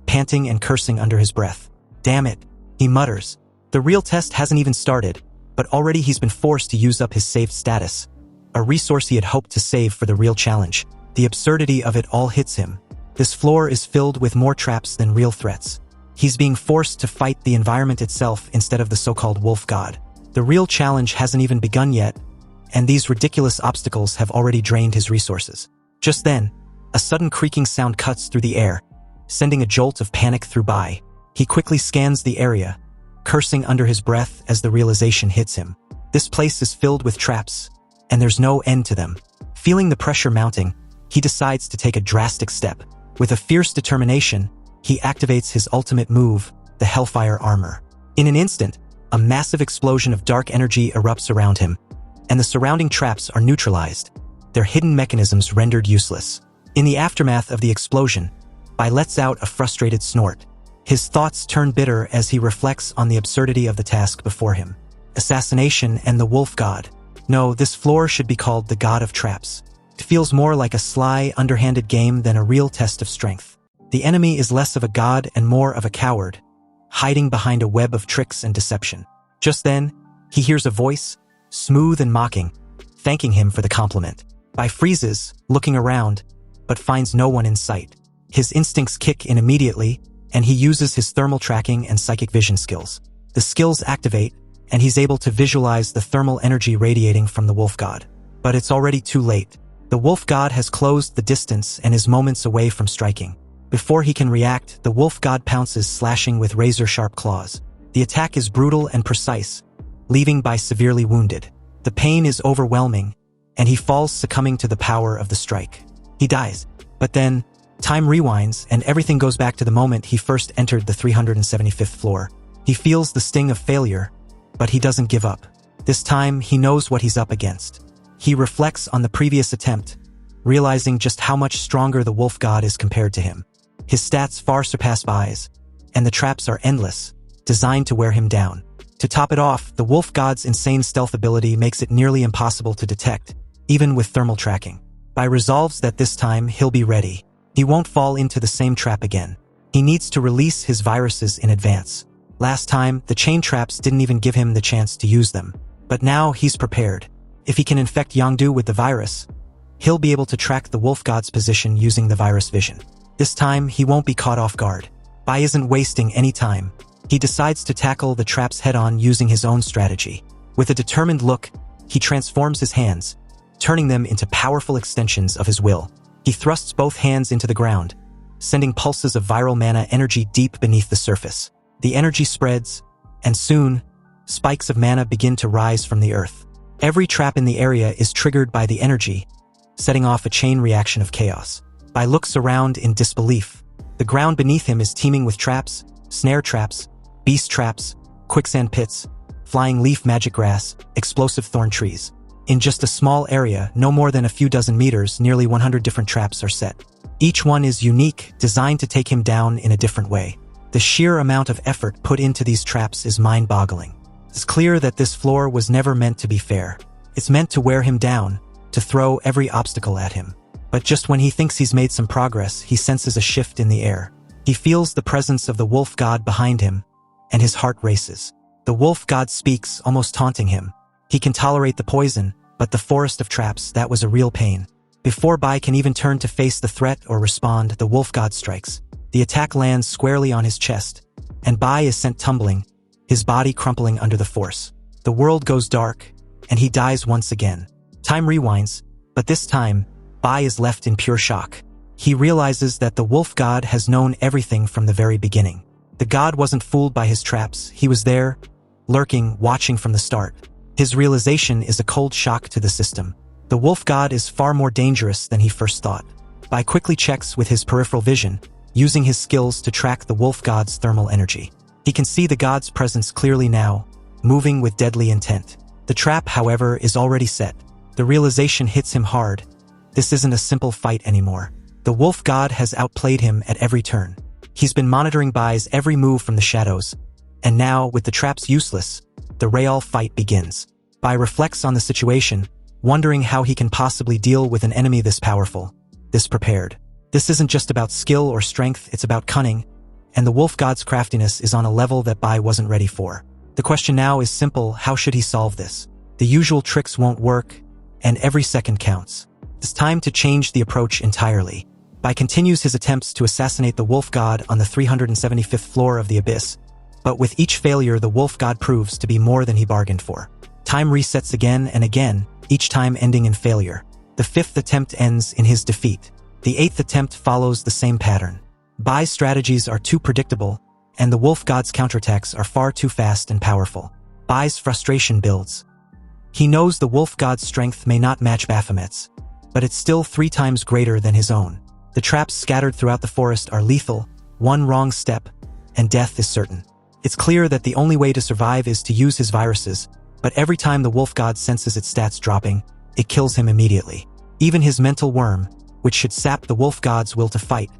[SPEAKER 1] panting and cursing under his breath. Damn it, he mutters. The real test hasn't even started, but already he's been forced to use up his saved status, a resource he had hoped to save for the real challenge. The absurdity of it all hits him. This floor is filled with more traps than real threats. He's being forced to fight the environment itself instead of the so-called wolf god. The real challenge hasn't even begun yet, and these ridiculous obstacles have already drained his resources. Just then, a sudden creaking sound cuts through the air, sending a jolt of panic through Bai. He quickly scans the area, cursing under his breath as the realization hits him. This place is filled with traps, and there's no end to them. Feeling the pressure mounting, he decides to take a drastic step. With a fierce determination, he activates his ultimate move, the Hellfire Armor. In an instant, a massive explosion of dark energy erupts around him, and the surrounding traps are neutralized, their hidden mechanisms rendered useless. In the aftermath of the explosion, Bai lets out a frustrated snort. His thoughts turn bitter as he reflects on the absurdity of the task before him. Assassination and the wolf god. No, this floor should be called the God of Traps. It feels more like a sly, underhanded game than a real test of strength. The enemy is less of a god and more of a coward, hiding behind a web of tricks and deception. Just then, he hears a voice, smooth and mocking, thanking him for the compliment. Bai freezes, looking around, but finds no one in sight. His instincts kick in immediately, and he uses his thermal tracking and psychic vision skills. The skills activate, and he's able to visualize the thermal energy radiating from the wolf god. But it's already too late. The wolf god has closed the distance and is moments away from striking. Before he can react, the wolf god pounces, slashing with razor-sharp claws. The attack is brutal and precise, leaving Bai severely wounded. The pain is overwhelming, and he falls, succumbing to the power of the strike. He dies. But then, time rewinds, and everything goes back to the moment he first entered the 375th floor. He feels the sting of failure, but he doesn't give up. This time, he knows what he's up against. He reflects on the previous attempt, realizing just how much stronger the wolf god is compared to him. His stats far surpass Bai's, and the traps are endless, designed to wear him down. To top it off, the wolf god's insane stealth ability makes it nearly impossible to detect, even with thermal tracking. Bai resolves that this time he'll be ready. He won't fall into the same trap again. He needs to release his viruses in advance. Last time, the chain traps didn't even give him the chance to use them. But now he's prepared. If he can infect Yongdu with the virus, he'll be able to track the wolf god's position using the virus vision. This time, he won't be caught off guard. Bai isn't wasting any time. He decides to tackle the traps head-on using his own strategy. With a determined look, he transforms his hands, turning them into powerful extensions of his will. He thrusts both hands into the ground, sending pulses of viral mana energy deep beneath the surface. The energy spreads, and soon, spikes of mana begin to rise from the earth. Every trap in the area is triggered by the energy, setting off a chain reaction of chaos. Bai looks around in disbelief. The ground beneath him is teeming with traps, snare traps, beast traps, quicksand pits, flying leaf magic grass, explosive thorn trees. In just a small area, no more than a few dozen meters, nearly 100 different traps are set. Each one is unique, designed to take him down in a different way. The sheer amount of effort put into these traps is mind-boggling. It's clear that this floor was never meant to be fair. It's meant to wear him down, to throw every obstacle at him. But just when he thinks he's made some progress, he senses a shift in the air. He feels the presence of the wolf god behind him, and his heart races. The wolf god speaks, almost taunting him. He can tolerate the poison, but the forest of traps, that was a real pain. Before Bai can even turn to face the threat or respond, the wolf god strikes. The attack lands squarely on his chest, and Bai is sent tumbling, his body crumpling under the force. The world goes dark, and he dies once again. Time rewinds, but this time, Bai is left in pure shock. He realizes that the wolf god has known everything from the very beginning. The god wasn't fooled by his traps, he was there, lurking, watching from the start. His realization is a cold shock to the system. The wolf god is far more dangerous than he first thought. Bai quickly checks with his peripheral vision, using his skills to track the wolf god's thermal energy. He can see the god's presence clearly now, moving with deadly intent. The trap, however, is already set. The realization hits him hard. This isn't a simple fight anymore. The wolf god has outplayed him at every turn. He's been monitoring Bai's every move from the shadows, and now, with the traps useless, the real fight begins. Bai reflects on the situation, wondering how he can possibly deal with an enemy this powerful, this prepared. This isn't just about skill or strength, it's about cunning, and the wolf god's craftiness is on a level that Bai wasn't ready for. The question now is simple: how should he solve this? The usual tricks won't work, and every second counts. It's time to change the approach entirely. Bai continues his attempts to assassinate the wolf god on the 375th floor of the abyss, but with each failure the wolf god proves to be more than he bargained for. Time resets again and again, each time ending in failure. The 5th attempt ends in his defeat. The 8th attempt follows the same pattern. Bai's strategies are too predictable, and the wolf god's counterattacks are far too fast and powerful. Bai's frustration builds. He knows the wolf god's strength may not match Baphomet's, but it's still 3 times greater than his own. The traps scattered throughout the forest are lethal, one wrong step, and death is certain. It's clear that the only way to survive is to use his viruses, but every time the wolf god senses its stats dropping, it kills him immediately. Even his mental worm, which should sap the wolf god's will to fight,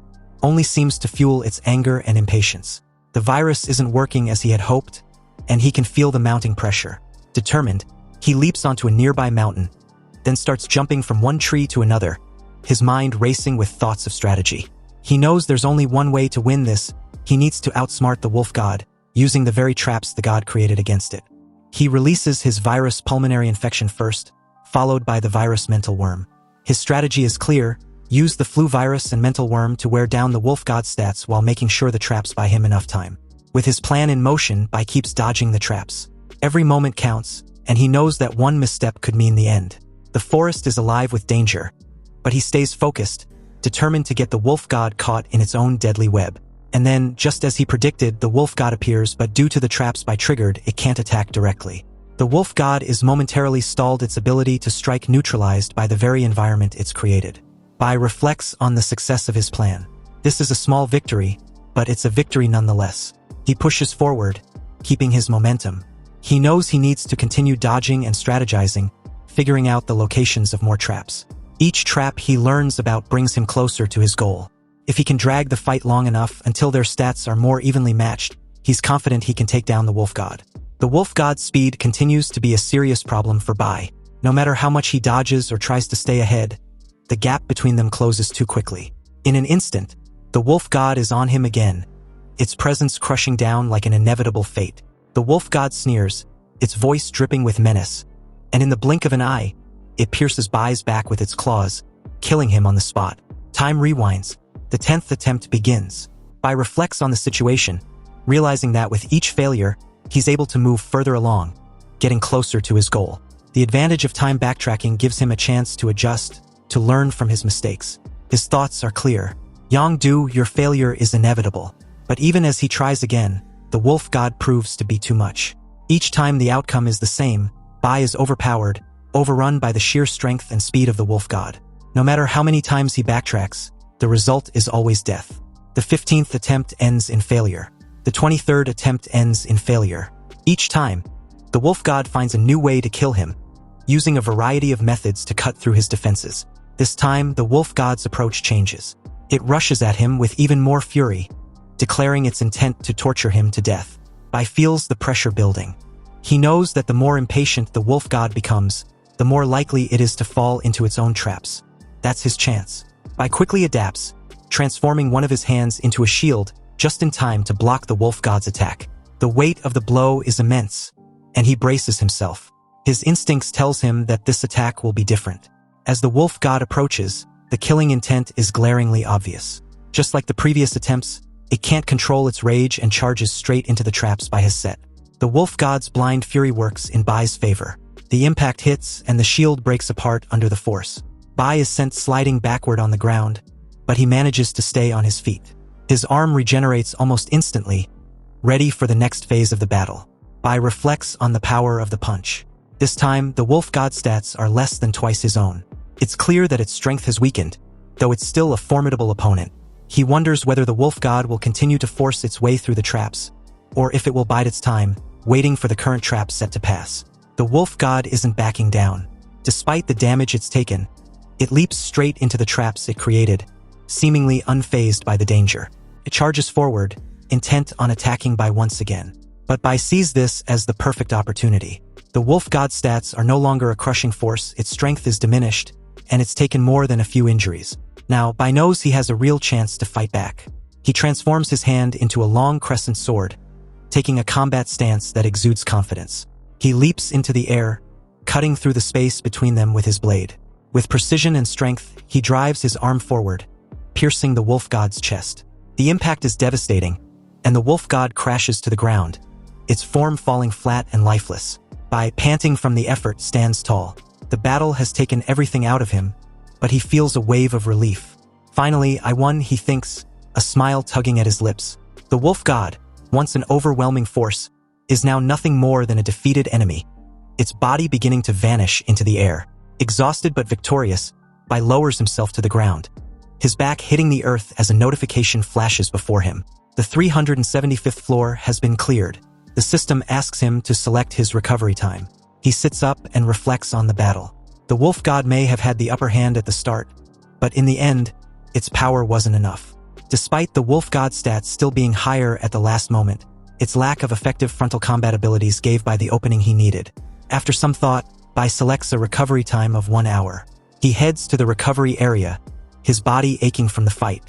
[SPEAKER 1] only seems to fuel its anger and impatience. The virus isn't working as he had hoped, and he can feel the mounting pressure. Determined, he leaps onto a nearby mountain, then starts jumping from one tree to another, his mind racing with thoughts of strategy. He knows there's only one way to win this: he needs to outsmart the wolf god, using the very traps the god created against it. He releases his virus pulmonary infection first, followed by the virus mental worm. His strategy is clear: use the flu virus and mental worm to wear down the wolf god's stats while making sure the traps buy him enough time. With his plan in motion, Bai keeps dodging the traps. Every moment counts, and he knows that one misstep could mean the end. The forest is alive with danger, but he stays focused, determined to get the wolf god caught in its own deadly web. And then, just as he predicted, the wolf god appears, but due to the traps Bai triggered, it can't attack directly. The wolf god is momentarily stalled, its ability to strike neutralized by the very environment it's created. Bai reflects on the success of his plan. This is a small victory, but it's a victory nonetheless. He pushes forward, keeping his momentum. He knows he needs to continue dodging and strategizing, figuring out the locations of more traps. Each trap he learns about brings him closer to his goal. If he can drag the fight long enough until their stats are more evenly matched, he's confident he can take down the wolf god. The wolf god's speed continues to be a serious problem for Bai. No matter how much he dodges or tries to stay ahead, the gap between them closes too quickly. In an instant, the wolf god is on him again, its presence crushing down like an inevitable fate. The wolf god sneers, its voice dripping with menace, and in the blink of an eye, it pierces Bai's back with its claws, killing him on the spot. Time rewinds. The 10th attempt begins. Bai reflects on the situation, realizing that with each failure, he's able to move further along, getting closer to his goal. The advantage of time backtracking gives him a chance to adjust, to learn from his mistakes. His thoughts are clear. Yongdu, your failure is inevitable. But even as he tries again, the wolf god proves to be too much. Each time the outcome is the same: Bai is overpowered, overrun by the sheer strength and speed of the wolf god. No matter how many times he backtracks, the result is always death. The 15th attempt ends in failure. The 23rd attempt ends in failure. Each time, the wolf god finds a new way to kill him, using a variety of methods to cut through his defenses. This time, the wolf god's approach changes. It rushes at him with even more fury, declaring its intent to torture him to death. Bai feels the pressure building. He knows that the more impatient the wolf god becomes, the more likely it is to fall into its own traps. That's his chance. Bai quickly adapts, transforming one of his hands into a shield just in time to block the wolf god's attack. The weight of the blow is immense, and he braces himself. His instincts tells him that this attack will be different. As the wolf god approaches, the killing intent is glaringly obvious. Just like the previous attempts, it can't control its rage and charges straight into the traps Bai has set. The wolf god's blind fury works in Bai's favor. The impact hits and the shield breaks apart under the force. Bai is sent sliding backward on the ground, but he manages to stay on his feet. His arm regenerates almost instantly, ready for the next phase of the battle. Bai reflects on the power of the punch. This time, the wolf god's stats are less than twice his own. It's clear that its strength has weakened, though it's still a formidable opponent. He wonders whether the wolf god will continue to force its way through the traps, or if it will bide its time, waiting for the current trap set to pass. The wolf god isn't backing down. Despite the damage it's taken, it leaps straight into the traps it created, seemingly unfazed by the danger. It charges forward, intent on attacking Bai once again. But Bai sees this as the perfect opportunity. The wolf god stats are no longer a crushing force, its strength is diminished, and it's taken more than a few injuries. Now, Bai knows he has a real chance to fight back. He transforms his hand into a long crescent sword, taking a combat stance that exudes confidence. He leaps into the air, cutting through the space between them with his blade. With precision and strength, he drives his arm forward, piercing the wolf god's chest. The impact is devastating, and the wolf god crashes to the ground, its form falling flat and lifeless. Bai, panting from the effort, stands tall. The battle has taken everything out of him, but he feels a wave of relief. Finally, I won, he thinks, a smile tugging at his lips. The wolf god, once an overwhelming force, is now nothing more than a defeated enemy, its body beginning to vanish into the air. Exhausted but victorious, Bai lowers himself to the ground, his back hitting the earth as a notification flashes before him. The 375th floor has been cleared. The system asks him to select his recovery time. He sits up and reflects on the battle. The wolf god may have had the upper hand at the start, but in the end, its power wasn't enough. Despite the wolf god stats still being higher at the last moment, its lack of effective frontal combat abilities gave Bai the opening he needed. After some thought, Bai selects a recovery time of 1 hour. He heads to the recovery area, his body aching from the fight.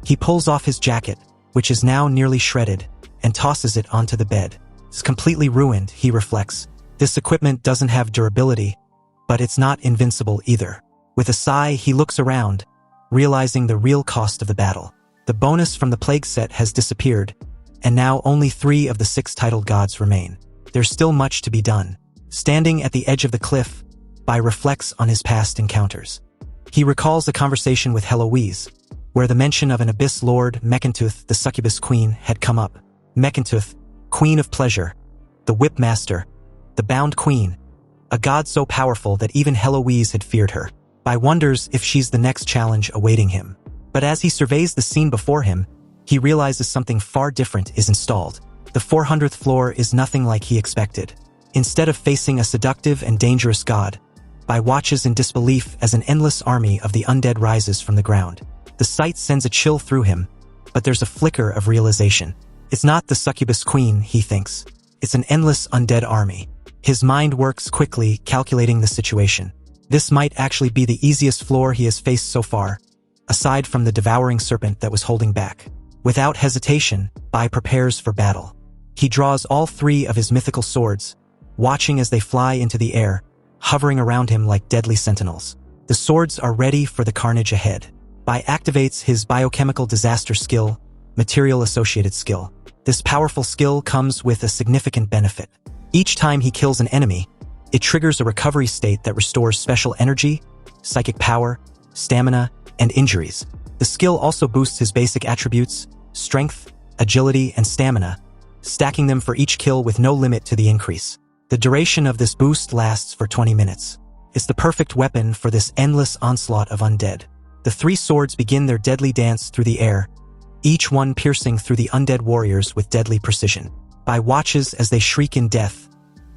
[SPEAKER 1] He pulls off his jacket, which is now nearly shredded, and tosses it onto the bed. It's completely ruined, he reflects. This equipment doesn't have durability, but it's not invincible either. With a sigh, he looks around, realizing the real cost of the battle. The bonus from the plague set has disappeared, and now only 3 of the 6 titled gods remain. There's still much to be done. Standing at the edge of the cliff, Bai reflects on his past encounters. He recalls a conversation with Heloise, where the mention of an abyss lord, Mekentooth, the succubus queen, had come up. Mekentooth, queen of pleasure, the whip master, the bound queen, a god so powerful that even Heloise had feared her. Bai wonders if she's the next challenge awaiting him. But as he surveys the scene before him, he realizes something far different is installed. The 400th floor is nothing like he expected. Instead of facing a seductive and dangerous god, Bai watches in disbelief as an endless army of the undead rises from the ground. The sight sends a chill through him, but there's a flicker of realization. It's not the succubus queen, he thinks. It's an endless undead army. His mind works quickly, calculating the situation. This might actually be the easiest floor he has faced so far, aside from the devouring serpent that was holding back. Without hesitation, Bai prepares for battle. He draws all 3 of his mythical swords, watching as they fly into the air, hovering around him like deadly sentinels. The swords are ready for the carnage ahead. Bai activates his biochemical disaster skill, material associated skill. This powerful skill comes with a significant benefit. Each time he kills an enemy, it triggers a recovery state that restores special energy, psychic power, stamina, and injuries. The skill also boosts his basic attributes, strength, agility, and stamina, stacking them for each kill with no limit to the increase. The duration of this boost lasts for 20 minutes. It's the perfect weapon for this endless onslaught of undead. The 3 swords begin their deadly dance through the air, each one piercing through the undead warriors with deadly precision. Bai watches as they shriek in death,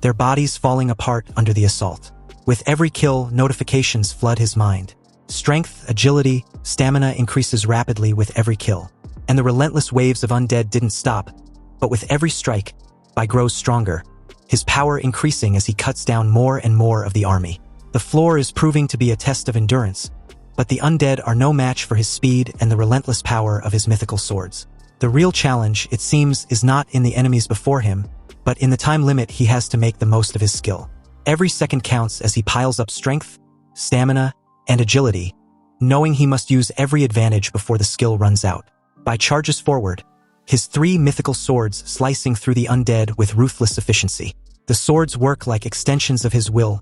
[SPEAKER 1] their bodies falling apart under the assault. With every kill, notifications flood his mind. Strength, agility, stamina increases rapidly with every kill. And the relentless waves of undead didn't stop, but with every strike, Bai grows stronger, his power increasing as he cuts down more and more of the army. The floor is proving to be a test of endurance, but the undead are no match for his speed and the relentless power of his mythical swords. The real challenge, it seems, is not in the enemies before him, but in the time limit he has to make the most of his skill. Every second counts as he piles up strength, stamina, and agility, knowing he must use every advantage before the skill runs out. Bai charges forward, his 3 mythical swords slicing through the undead with ruthless efficiency. The swords work like extensions of his will,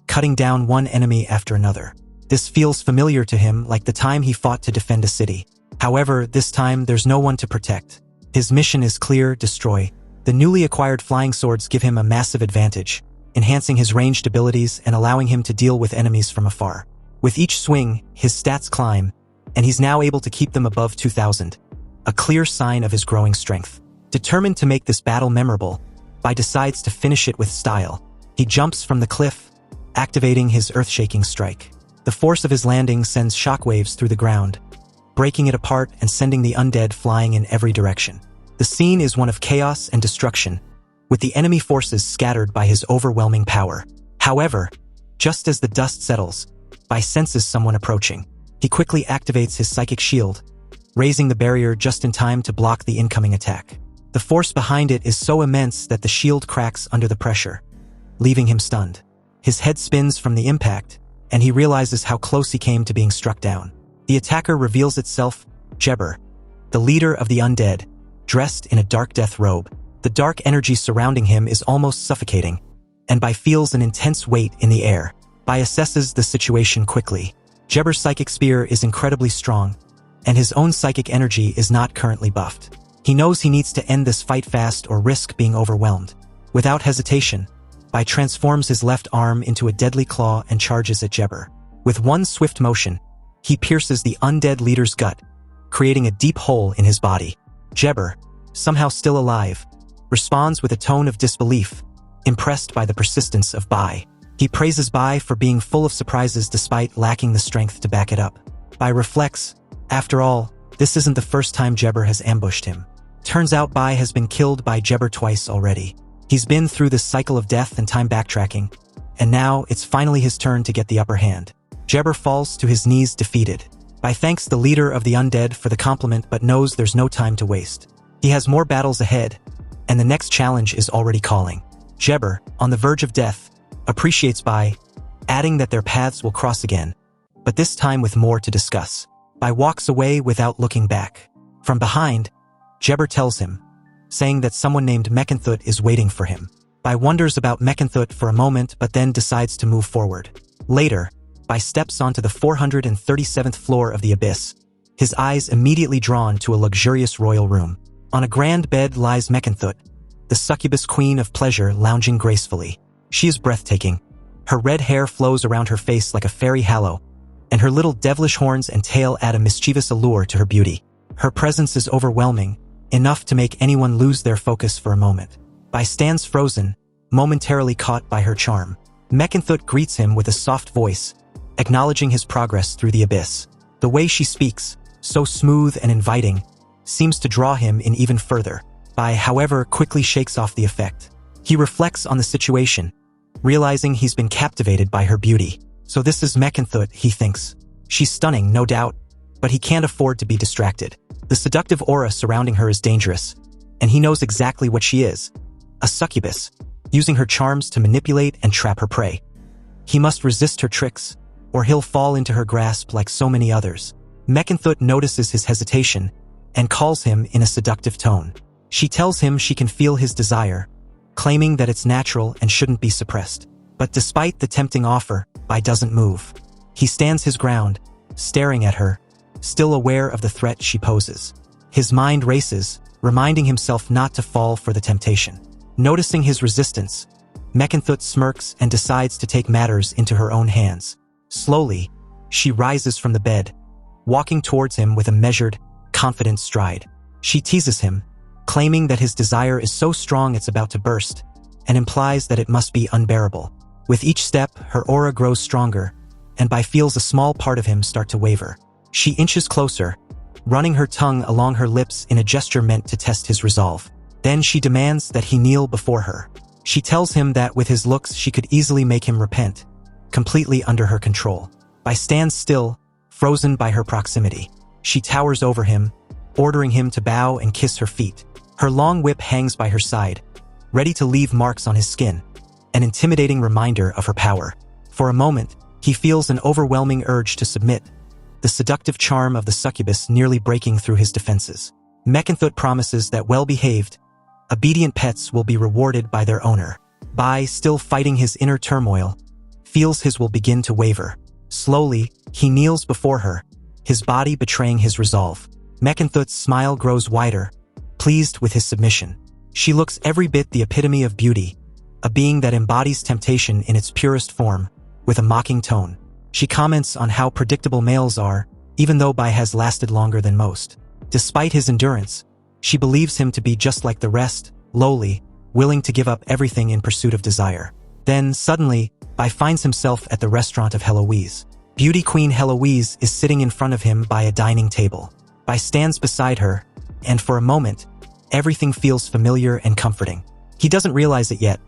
[SPEAKER 1] cutting down one enemy after another. This feels familiar to him, like the time he fought to defend a city. However, this time there's no one to protect. His mission is clear: destroy. The newly acquired flying swords give him a massive advantage, enhancing his ranged abilities and allowing him to deal with enemies from afar. With each swing, his stats climb, and he's now able to keep them above 2,000, a clear sign of his growing strength. Determined to make this battle memorable, Bai decides to finish it with style. He jumps from the cliff, activating his earth-shaking strike. The force of his landing sends shockwaves through the ground, breaking it apart and sending the undead flying in every direction. The scene is one of chaos and destruction, with the enemy forces scattered by his overwhelming power. However, just as the dust settles, Bai senses someone approaching. He quickly activates his psychic shield, raising the barrier just in time to block the incoming attack. The force behind it is so immense that the shield cracks under the pressure, leaving him stunned. His head spins from the impact, and he realizes how close he came to being struck down. The attacker reveals itself, Jeber, the leader of the undead, dressed in a dark death robe. The dark energy surrounding him is almost suffocating, and Bai feels an intense weight in the air. Bai assesses the situation quickly. Jeber's psychic spear is incredibly strong, and his own psychic energy is not currently buffed. He knows he needs to end this fight fast or risk being overwhelmed. Without hesitation, Bai transforms his left arm into a deadly claw and charges at Jeber. With one swift motion, he pierces the undead leader's gut, creating a deep hole in his body. Jeber, somehow still alive, responds with a tone of disbelief, impressed by the persistence of Bai. He praises Bai for being full of surprises despite lacking the strength to back it up. Bai reflects, after all, this isn't the first time Jeber has ambushed him. Turns out Bai has been killed by Jeber twice already. He's been through this cycle of death and time backtracking, and now it's finally his turn to get the upper hand. Jeber falls to his knees defeated. Bai thanks the leader of the undead for the compliment but knows there's no time to waste. He has more battles ahead, and the next challenge is already calling. Jeber, on the verge of death, appreciates Bai, adding that their paths will cross again, but this time with more to discuss. Bai walks away without looking back. From behind, Jeber tells him, saying that someone named Mechanthut is waiting for him. Bai wonders about Mechanthut for a moment but then decides to move forward. Later, Bai steps onto the 437th floor of the abyss, his eyes immediately drawn to a luxurious royal room. On a grand bed lies Mechanthut, the succubus queen of pleasure lounging gracefully. She is breathtaking. Her red hair flows around her face like a fairy halo, and her little devilish horns and tail add a mischievous allure to her beauty. Her presence is overwhelming, enough to make anyone lose their focus for a moment. Bai stands frozen, momentarily caught by her charm. Mechanthut greets him with a soft voice, acknowledging his progress through the abyss. The way she speaks, so smooth and inviting, seems to draw him in even further. Bai, however, quickly shakes off the effect. He reflects on the situation, realizing he's been captivated by her beauty. So this is Mechanthut, he thinks. She's stunning, no doubt, but he can't afford to be distracted. The seductive aura surrounding her is dangerous, and he knows exactly what she is. A succubus, using her charms to manipulate and trap her prey. He must resist her tricks, or he'll fall into her grasp like so many others. Mechanthut notices his hesitation and calls him in a seductive tone. She tells him she can feel his desire, claiming that it's natural and shouldn't be suppressed. But despite the tempting offer, Bai doesn't move. He stands his ground, staring at her, still aware of the threat she poses. His mind races, reminding himself not to fall for the temptation. Noticing his resistance, Mechanthut smirks and decides to take matters into her own hands. Slowly, she rises from the bed, walking towards him with a measured, confident stride. She teases him, claiming that his desire is so strong it's about to burst, and implies that it must be unbearable. With each step, her aura grows stronger, and Bai feels a small part of him start to waver. She inches closer, running her tongue along her lips in a gesture meant to test his resolve. Then she demands that he kneel before her. She tells him that with his looks she could easily make him repent, completely under her control. Bai stands still, frozen by her proximity. She towers over him, ordering him to bow and kiss her feet. Her long whip hangs by her side, ready to leave marks on his skin, an intimidating reminder of her power. For a moment, he feels an overwhelming urge to submit, the seductive charm of the succubus nearly breaking through his defenses. Mechanthut promises that well-behaved, obedient pets will be rewarded by their owner. Bai, still fighting his inner turmoil, feels his will begin to waver. Slowly, he kneels before her, his body betraying his resolve. Mechanthut's smile grows wider, pleased with his submission. She looks every bit the epitome of beauty, a being that embodies temptation in its purest form, with a mocking tone. She comments on how predictable males are, even though Bai has lasted longer than most. Despite his endurance, she believes him to be just like the rest, lowly, willing to give up everything in pursuit of desire. Then, suddenly, Bai finds himself at the restaurant of Heloise. Beauty queen Heloise is sitting in front of him by a dining table. Bai stands beside her, and for a moment, everything feels familiar and comforting. He doesn't realize it yet,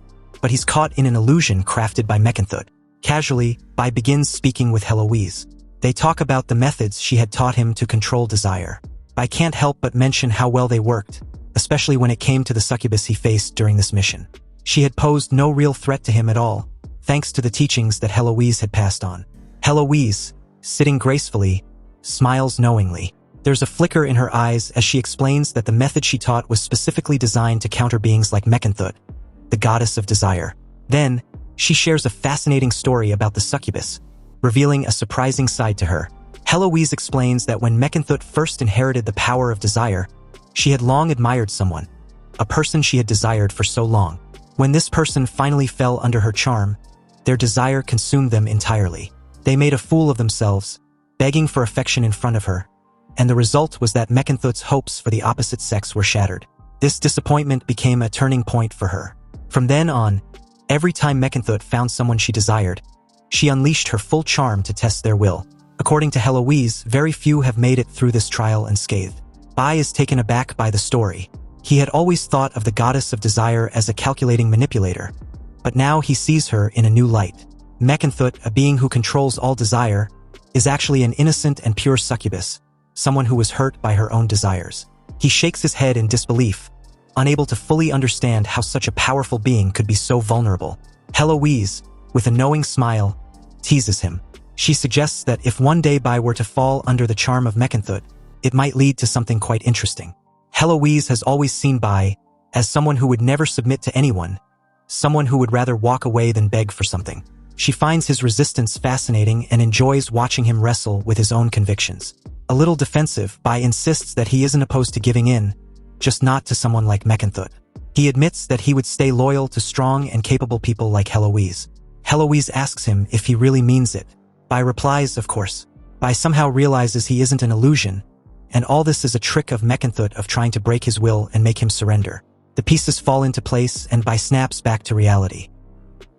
[SPEAKER 1] but he's caught in an illusion crafted by Mechanthut. Casually, Bai begins speaking with Heloise. They talk about the methods she had taught him to control desire. Bai can't help but mention how well they worked, especially when it came to the succubus he faced during this mission. She had posed no real threat to him at all, thanks to the teachings that Heloise had passed on. Heloise, sitting gracefully, smiles knowingly. There's a flicker in her eyes as she explains that the method she taught was specifically designed to counter beings like Mechanthut, the goddess of desire. Then, she shares a fascinating story about the succubus, revealing a surprising side to her. Heloise explains that when Mechanthut first inherited the power of desire, she had long admired someone, a person she had desired for so long. When this person finally fell under her charm, their desire consumed them entirely. They made a fool of themselves, begging for affection in front of her, and the result was that Mechanthut's hopes for the opposite sex were shattered. This disappointment became a turning point for her. From then on, every time Mechanthut found someone she desired, she unleashed her full charm to test their will. According to Heloise, very few have made it through this trial unscathed. Bai is taken aback by the story. He had always thought of the goddess of desire as a calculating manipulator, but now he sees her in a new light. Mechanthut, a being who controls all desire, is actually an innocent and pure succubus, someone who was hurt by her own desires. He shakes his head in disbelief, unable to fully understand how such a powerful being could be so vulnerable. Heloise, with a knowing smile, teases him. She suggests that if one day Bai were to fall under the charm of Mechanthut, it might lead to something quite interesting. Heloise has always seen Bai as someone who would never submit to anyone, someone who would rather walk away than beg for something. She finds his resistance fascinating and enjoys watching him wrestle with his own convictions. A little defensive, Bai insists that he isn't opposed to giving in, just not to someone like Mechanthut. He admits that he would stay loyal to strong and capable people like Heloise. Heloise asks him if he really means it. Bai replies, of course. Bai somehow realizes he isn't an illusion, and all this is a trick of Mechanthut of trying to break his will and make him surrender. The pieces fall into place and Bai snaps back to reality.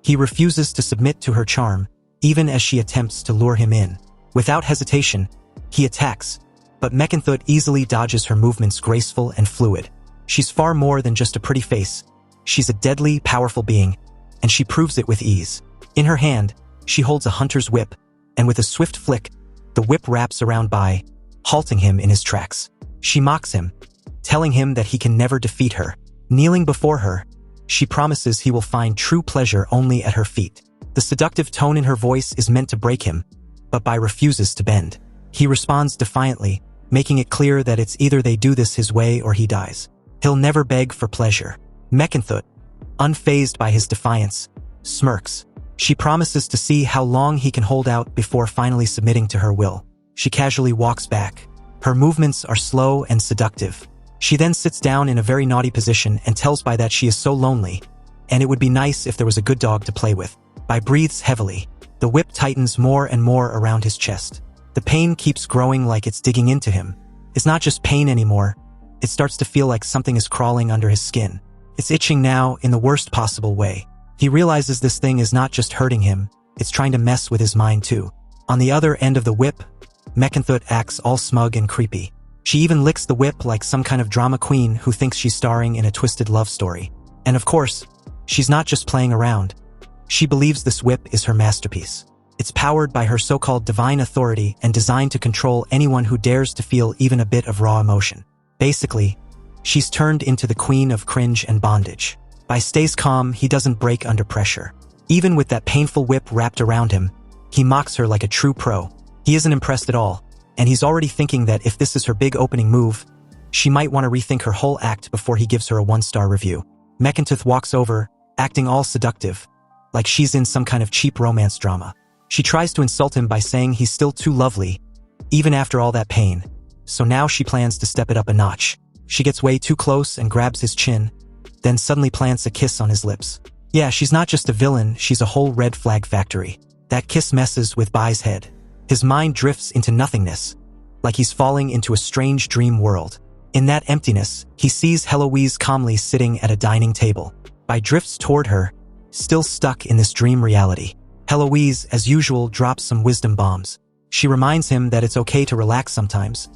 [SPEAKER 1] He refuses to submit to her charm, even as she attempts to lure him in. Without hesitation, he attacks, but Mechanthut easily dodges her movements graceful and fluid. She's far more than just a pretty face. She's a deadly, powerful being, and she proves it with ease. In her hand, she holds a hunter's whip, and with a swift flick, the whip wraps around Bai, halting him in his tracks. She mocks him, telling him that he can never defeat her. Kneeling before her, she promises he will find true pleasure only at her feet. The seductive tone in her voice is meant to break him, but Bai refuses to bend. He responds defiantly, making it clear that it's either they do this his way or he dies. He'll never beg for pleasure. Mechanthut, unfazed by his defiance, smirks. She promises to see how long he can hold out before finally submitting to her will. She casually walks back. Her movements are slow and seductive. She then sits down in a very naughty position and tells Bai that she is so lonely, and it would be nice if there was a good dog to play with. Bai breathes heavily. The whip tightens more and more around his chest. The pain keeps growing like it's digging into him. It's not just pain anymore. It starts to feel like something is crawling under his skin. It's itching now in the worst possible way. He realizes this thing is not just hurting him, it's trying to mess with his mind too. On the other end of the whip, Mechanthut acts all smug and creepy. She even licks the whip like some kind of drama queen who thinks she's starring in a twisted love story. And of course, she's not just playing around. She believes this whip is her masterpiece. It's powered by her so-called divine authority and designed to control anyone who dares to feel even a bit of raw emotion. Basically, she's turned into the queen of cringe and bondage. Bai stays calm, he doesn't break under pressure. Even with that painful whip wrapped around him, he mocks her like a true pro. He isn't impressed at all, and he's already thinking that if this is her big opening move, she might want to rethink her whole act before he gives her a 1-star review. Mechanthut walks over, acting all seductive, like she's in some kind of cheap romance drama. She tries to insult him by saying he's still too lovely, even after all that pain, so now she plans to step it up a notch. She gets way too close and grabs his chin, then suddenly plants a kiss on his lips. Yeah, she's not just a villain, she's a whole red flag factory. That kiss messes with Bai's head. His mind drifts into nothingness, like he's falling into a strange dream world. In that emptiness, he sees Heloise calmly sitting at a dining table. Bai drifts toward her, still stuck in this dream reality. Heloise, as usual, drops some wisdom bombs. She reminds him that it's okay to relax sometimes,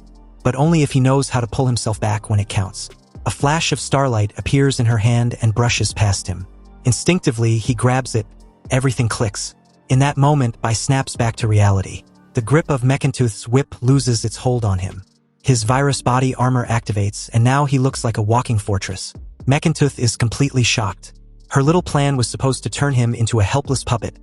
[SPEAKER 1] but only if he knows how to pull himself back when it counts. A flash of starlight appears in her hand and brushes past him. Instinctively, he grabs it. Everything clicks. In that moment, Bai snaps back to reality. The grip of Mechantooth's whip loses its hold on him. His virus body armor activates, and now he looks like a walking fortress. Mechantooth is completely shocked. Her little plan was supposed to turn him into a helpless puppet,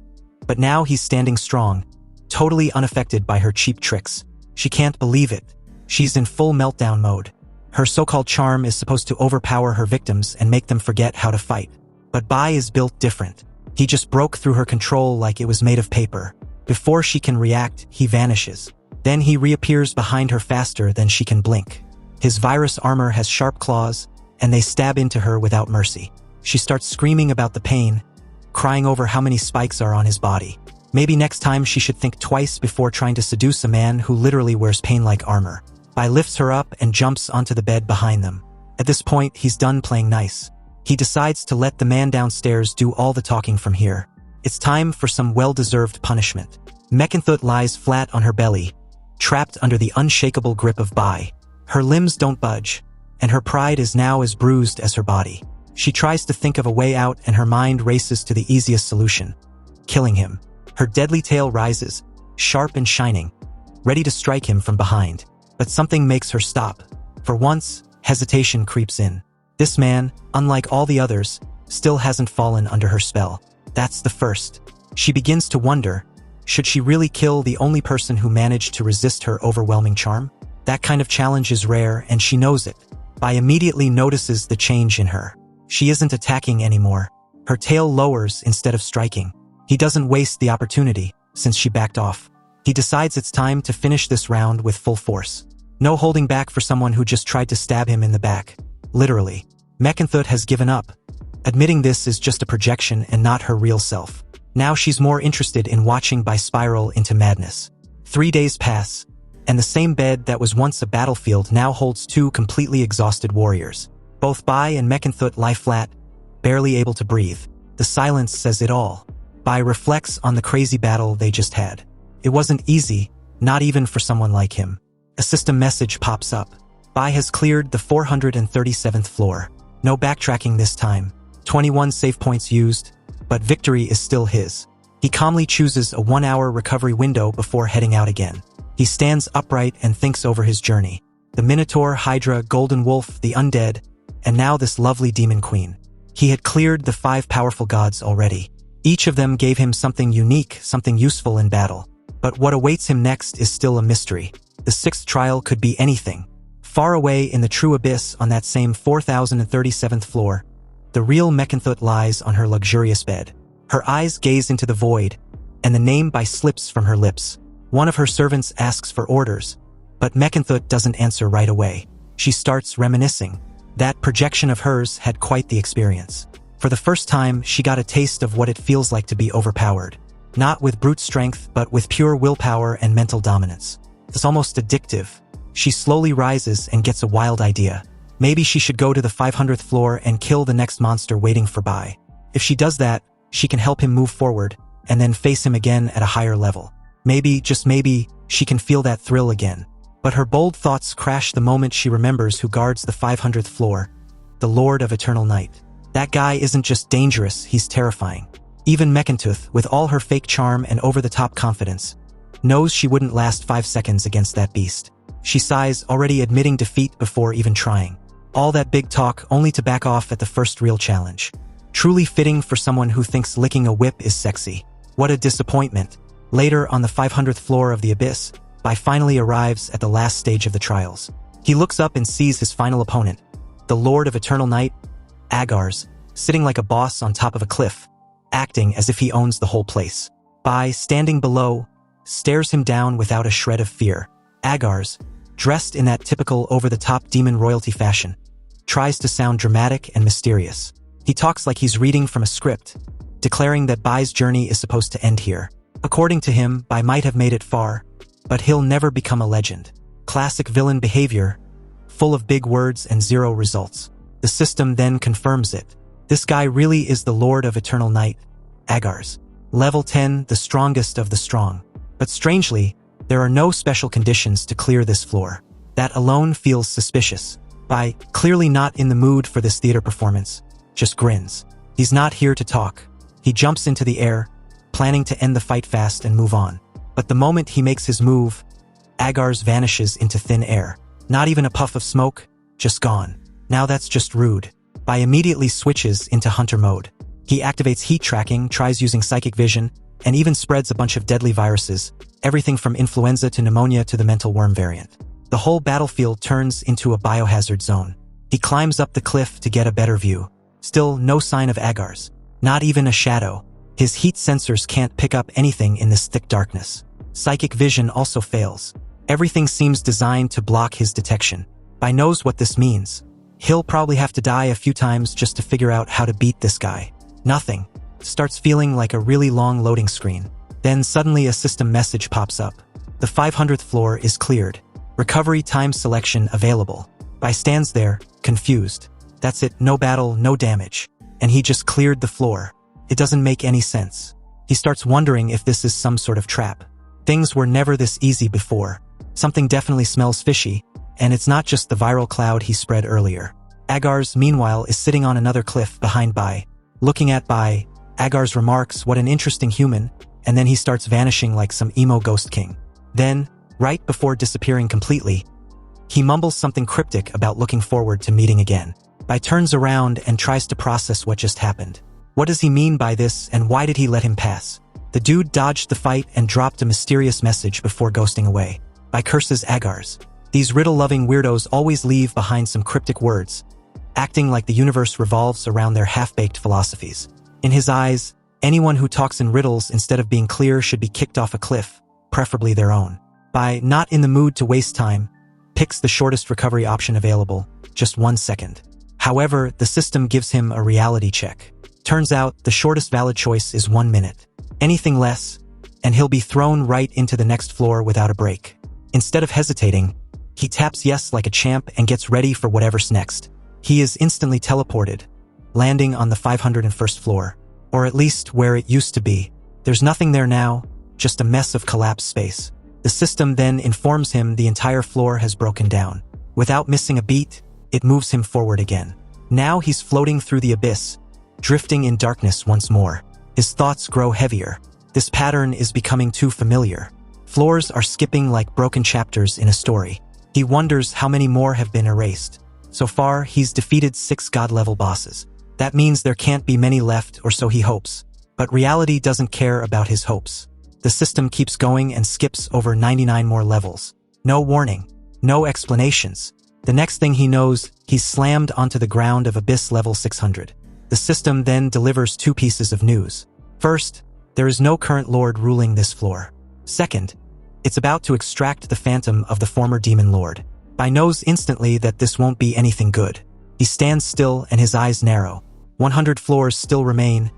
[SPEAKER 1] but now he's standing strong, totally unaffected by her cheap tricks. She can't believe it. She's in full meltdown mode. Her so-called charm is supposed to overpower her victims and make them forget how to fight. But Bai is built different. He just broke through her control like it was made of paper. Before she can react, he vanishes. Then he reappears behind her faster than she can blink. His virus armor has sharp claws, and they stab into her without mercy. She starts screaming about the pain, crying over how many spikes are on his body. Maybe next time she should think twice before trying to seduce a man who literally wears pain-like armor. Bai lifts her up and jumps onto the bed behind them. At this point, he's done playing nice. He decides to let the man downstairs do all the talking from here. It's time for some well-deserved punishment. Mechantooth lies flat on her belly, trapped under the unshakable grip of Bai. Her limbs don't budge, and her pride is now as bruised as her body. She tries to think of a way out, and her mind races to the easiest solution: killing him. Her deadly tail rises, sharp and shining, ready to strike him from behind. But something makes her stop. For once, hesitation creeps in. This man, unlike all the others, still hasn't fallen under her spell. That's the first. She begins to wonder, should she really kill the only person who managed to resist her overwhelming charm? That kind of challenge is rare, and she knows it. Bai immediately notices the change in her. She isn't attacking anymore. Her tail lowers instead of striking. He doesn't waste the opportunity, since she backed off. He decides it's time to finish this round with full force. No holding back for someone who just tried to stab him in the back. Literally. Mechantooth has given up. Admitting this is just a projection and not her real self. Now she's more interested in watching Bai spiral into madness. 3 days pass, and the same bed that was once a battlefield now holds two completely exhausted warriors. Both Bai and Mechantooth lie flat, barely able to breathe. The silence says it all. Bai reflects on the crazy battle they just had. It wasn't easy, not even for someone like him. A system message pops up. Bai has cleared the 437th floor. No backtracking this time. 21 save points used, but victory is still his. He calmly chooses a 1-hour recovery window before heading out again. He stands upright and thinks over his journey. The Minotaur, Hydra, Golden Wolf, the Undead, and now this lovely Demon Queen. He had cleared the 5 powerful gods already. Each of them gave him something unique, something useful in battle. But what awaits him next is still a mystery. The 6th trial could be anything. Far away in the true abyss on that same 4037th floor, the real Mechantooth lies on her luxurious bed. Her eyes gaze into the void, and the name Bai slips from her lips. One of her servants asks for orders, but Mechantooth doesn't answer right away. She starts reminiscing. That projection of hers had quite the experience. For the first time, she got a taste of what it feels like to be overpowered. Not with brute strength, but with pure willpower and mental dominance. It's almost addictive. She slowly rises and gets a wild idea. Maybe she should go to the 500th floor and kill the next monster waiting for Bai. If she does that, she can help him move forward, and then face him again at a higher level. Maybe, just maybe, she can feel that thrill again. But her bold thoughts crash the moment she remembers who guards the 500th floor, the Lord of Eternal Night. That guy isn't just dangerous, he's terrifying. Even Mechantooth, with all her fake charm and over-the-top confidence, knows she wouldn't last 5 seconds against that beast. She sighs, already admitting defeat before even trying. All that big talk only to back off at the first real challenge. Truly fitting for someone who thinks licking a whip is sexy. What a disappointment. Later, on the 500th floor of the abyss, Bai finally arrives at the last stage of the trials. He looks up and sees his final opponent, the Lord of Eternal Night, Agars, sitting like a boss on top of a cliff, acting as if he owns the whole place. Bai, standing below, stares him down without a shred of fear. Agars, dressed in that typical over-the-top demon royalty fashion, tries to sound dramatic and mysterious. He talks like he's reading from a script, declaring that Bai's journey is supposed to end here. According to him, Bai might have made it far, but he'll never become a legend. Classic villain behavior, full of big words and zero results. The system then confirms it. This guy really is the Lord of Eternal Night, Agars. Level 10, the strongest of the strong. But strangely, there are no special conditions to clear this floor. That alone feels suspicious. Bai, clearly not in the mood for this theater performance, just grins. He's not here to talk. He jumps into the air, planning to end the fight fast and move on. But the moment he makes his move, Agar's vanishes into thin air. Not even a puff of smoke, just gone. Now that's just rude. Bai immediately switches into hunter mode. He activates heat tracking, tries using psychic vision, and even spreads a bunch of deadly viruses, everything from influenza to pneumonia to the mental worm variant. The whole battlefield turns into a biohazard zone. He climbs up the cliff to get a better view. Still, no sign of Agar's. Not even a shadow. His heat sensors can't pick up anything in this thick darkness. Psychic vision also fails. Everything seems designed to block his detection. Bai knows what this means. He'll probably have to die a few times just to figure out how to beat this guy. Nothing. Starts feeling like a really long loading screen. Then suddenly a system message pops up. The 500th floor is cleared. Recovery time selection available. Bai stands there, confused. That's it, no battle, no damage. And he just cleared the floor. It doesn't make any sense. He starts wondering if this is some sort of trap. Things were never this easy before. Something definitely smells fishy, and it's not just the viral cloud he spread earlier. Agar's, meanwhile, is sitting on another cliff behind Bai. Looking at Bai, Agar's remarks, "What an interesting human," and then he starts vanishing like some emo ghost king. Then, right before disappearing completely, he mumbles something cryptic about looking forward to meeting again. Bai turns around and tries to process what just happened. What does he mean by this, and why did he let him pass? The dude dodged the fight and dropped a mysterious message before ghosting away. Bai curses Agar's. These riddle-loving weirdos always leave behind some cryptic words, acting like the universe revolves around their half-baked philosophies. In his eyes, anyone who talks in riddles instead of being clear should be kicked off a cliff, preferably their own. Bai, not in the mood to waste time, picks the shortest recovery option available, just 1 second. However, the system gives him a reality check. Turns out, the shortest valid choice is 1 minute. Anything less, and he'll be thrown right into the next floor without a break. Instead of hesitating, he taps yes like a champ and gets ready for whatever's next. He is instantly teleported, landing on the 501st floor, or at least where it used to be. There's nothing there now, just a mess of collapsed space. The system then informs him the entire floor has broken down. Without missing a beat, it moves him forward again. Now he's floating through the abyss, drifting in darkness once more. His thoughts grow heavier. This pattern is becoming too familiar. Floors are skipping like broken chapters in a story. He wonders how many more have been erased. So far, he's defeated 6 god-level bosses. That means there can't be many left, or so he hopes. But reality doesn't care about his hopes. The system keeps going and skips over 99 more levels. No warning. No explanations. The next thing he knows, he's slammed onto the ground of Abyss level 600. The system then delivers 2 pieces of news. First, there is no current lord ruling this floor. Second, it's about to extract the phantom of the former demon lord. Bai knows instantly that this won't be anything good. He stands still and his eyes narrow. 100 floors still remain,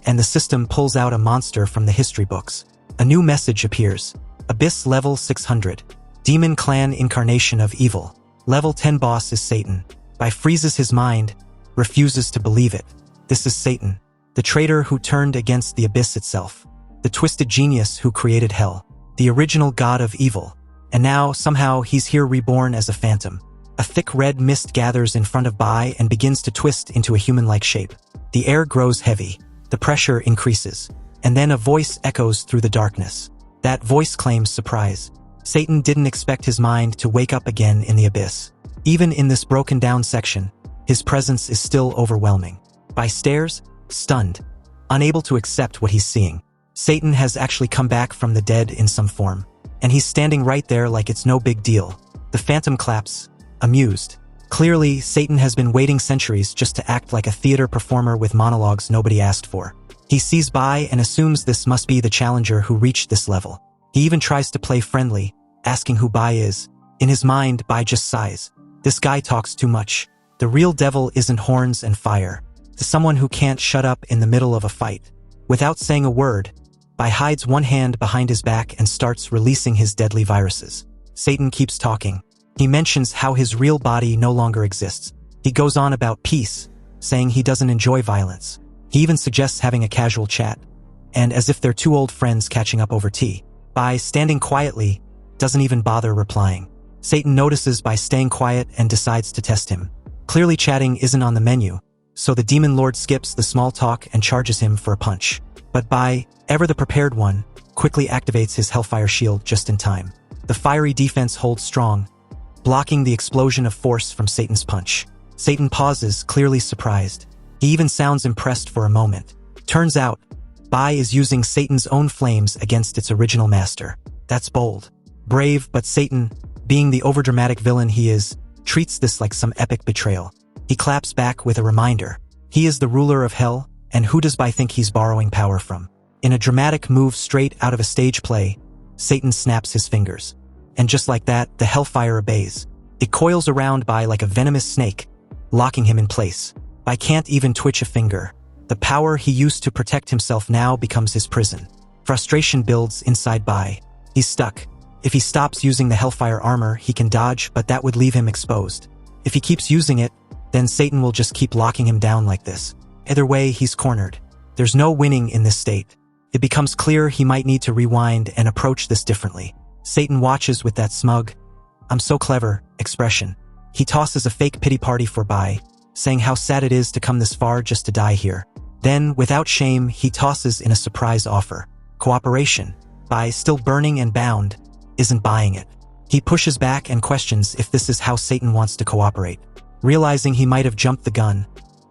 [SPEAKER 1] and the system pulls out a monster from the history books. A new message appears. Abyss level 600. Demon clan incarnation of evil. Level 10 boss is Satan. Bai freezes his mind, refuses to believe it. This is Satan, the traitor who turned against the abyss itself. The twisted genius who created hell. The original god of evil. And now, somehow, he's here reborn as a phantom. A thick red mist gathers in front of Bai and begins to twist into a human-like shape. The air grows heavy. The pressure increases. And then a voice echoes through the darkness. That voice claims surprise. Satan didn't expect his mind to wake up again in the abyss. Even in this broken-down section, his presence is still overwhelming. Bai stares, stunned, unable to accept what he's seeing. Satan has actually come back from the dead in some form. And he's standing right there like it's no big deal. The phantom claps, amused. Clearly, Satan has been waiting centuries just to act like a theater performer with monologues nobody asked for. He sees Bai and assumes this must be the challenger who reached this level. He even tries to play friendly, asking who Bai is. In his mind, Bai just sighs. This guy talks too much. The real devil isn't horns and fire. To someone who can't shut up in the middle of a fight. Without saying a word, Bai hides one hand behind his back and starts releasing his deadly viruses. Satan keeps talking. He mentions how his real body no longer exists. He goes on about peace, saying he doesn't enjoy violence. He even suggests having a casual chat. and as if they're two old friends catching up over tea. Bai, standing quietly, doesn't even bother replying. Satan notices Bai staying quiet and decides to test him. Clearly chatting isn't on the menu, so the demon lord skips the small talk and charges him for a punch. But Bai, ever the prepared one, quickly activates his Hellfire shield just in time. The fiery defense holds strong, blocking the explosion of force from Satan's punch. Satan pauses, clearly surprised. He even sounds impressed for a moment. Turns out, Bai is using Satan's own flames against its original master. That's bold. Brave, but Satan, being the overdramatic villain he is, treats this like some epic betrayal. He claps back with a reminder. He is the ruler of hell, and who does Bai think he's borrowing power from? In a dramatic move straight out of a stage play, Satan snaps his fingers. And just like that, the Hellfire obeys. It coils around Bai like a venomous snake, locking him in place. Bai can't even twitch a finger. The power he used to protect himself now becomes his prison. Frustration builds inside Bai. He's stuck. If he stops using the Hellfire armor, he can dodge, but that would leave him exposed. If he keeps using it, then Satan will just keep locking him down like this. Either way, he's cornered. There's no winning in this state. It becomes clear he might need to rewind and approach this differently. Satan watches with that smug, "I'm so clever" expression. He tosses a fake pity party for Bai, saying how sad it is to come this far just to die here. Then, without shame, he tosses in a surprise offer. Cooperation. Bai, still burning and bound, isn't buying it. He pushes back and questions if this is how Satan wants to cooperate. Realizing he might have jumped the gun,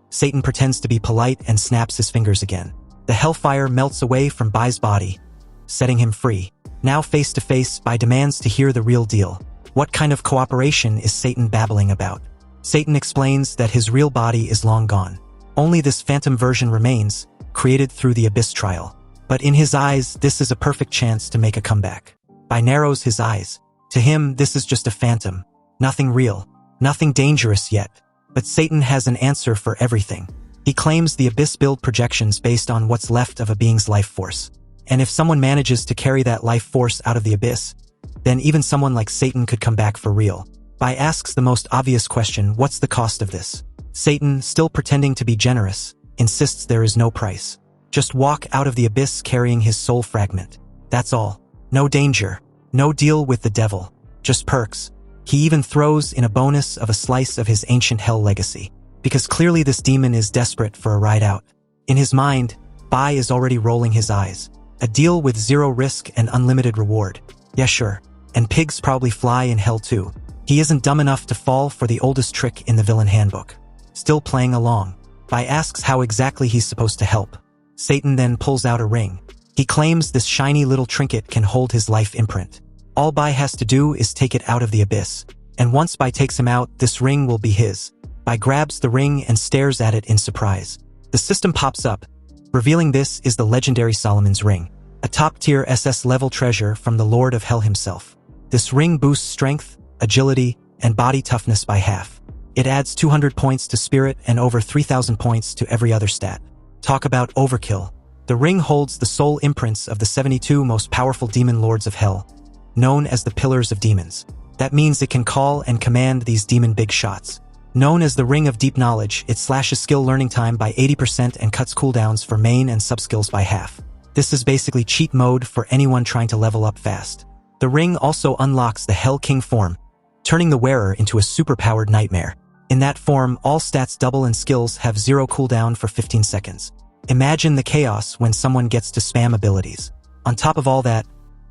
[SPEAKER 1] Satan pretends to be polite and snaps his fingers again. The Hellfire melts away from Bai's body, setting him free. Now face to face, Bai demands to hear the real deal. What kind of cooperation is Satan babbling about? Satan explains that his real body is long gone. Only this phantom version remains, created through the Abyss trial. But in his eyes, this is a perfect chance to make a comeback. Bai narrows his eyes. To him, this is just a phantom. Nothing real. Nothing dangerous yet. But Satan has an answer for everything. He claims the Abyss build projections based on what's left of a being's life force. And if someone manages to carry that life force out of the Abyss, then even someone like Satan could come back for real. Bai asks the most obvious question, what's the cost of this? Satan, still pretending to be generous, insists there is no price. Just walk out of the Abyss carrying his soul fragment. That's all. No danger. No deal with the devil. Just perks. He even throws in a bonus of a slice of his ancient hell legacy. Because clearly this demon is desperate for a ride out. In his mind, Bai is already rolling his eyes. A deal with zero risk and unlimited reward. Yeah, sure. And pigs probably fly in hell too. He isn't dumb enough to fall for the oldest trick in the villain handbook. Still playing along. Bai asks how exactly he's supposed to help. Satan then pulls out a ring. He claims this shiny little trinket can hold his life imprint. All Bai has to do is take it out of the Abyss. And once Bai takes him out, this ring will be his. Bai grabs the ring and stares at it in surprise. The system pops up, revealing this is the legendary Solomon's Ring, a top-tier SS-level treasure from the Lord of Hell himself. This ring boosts strength, agility, and body toughness by half. It adds 200 points to spirit and over 3,000 points to every other stat. Talk about overkill. The ring holds the soul imprints of the 72 most powerful demon lords of hell, known as the Pillars of Demons. That means it can call and command these demon big shots. Known as the Ring of Deep Knowledge, it slashes skill learning time by 80% and cuts cooldowns for main and sub-skills by half. This is basically cheat mode for anyone trying to level up fast. The ring also unlocks the Hell King form, turning the wearer into a superpowered nightmare. In that form, all stats double and skills have zero cooldown for 15 seconds. Imagine the chaos when someone gets to spam abilities. On top of all that,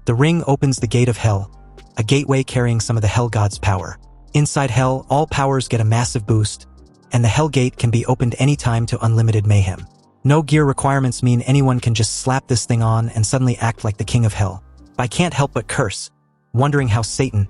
[SPEAKER 1] the ring opens the Gate of Hell, a gateway carrying some of the Hell God's power. Inside Hell, all powers get a massive boost, and the Hell Gate can be opened anytime to unlimited mayhem. No gear requirements mean anyone can just slap this thing on and suddenly act like the King of Hell. I can't help but curse, wondering how Satan,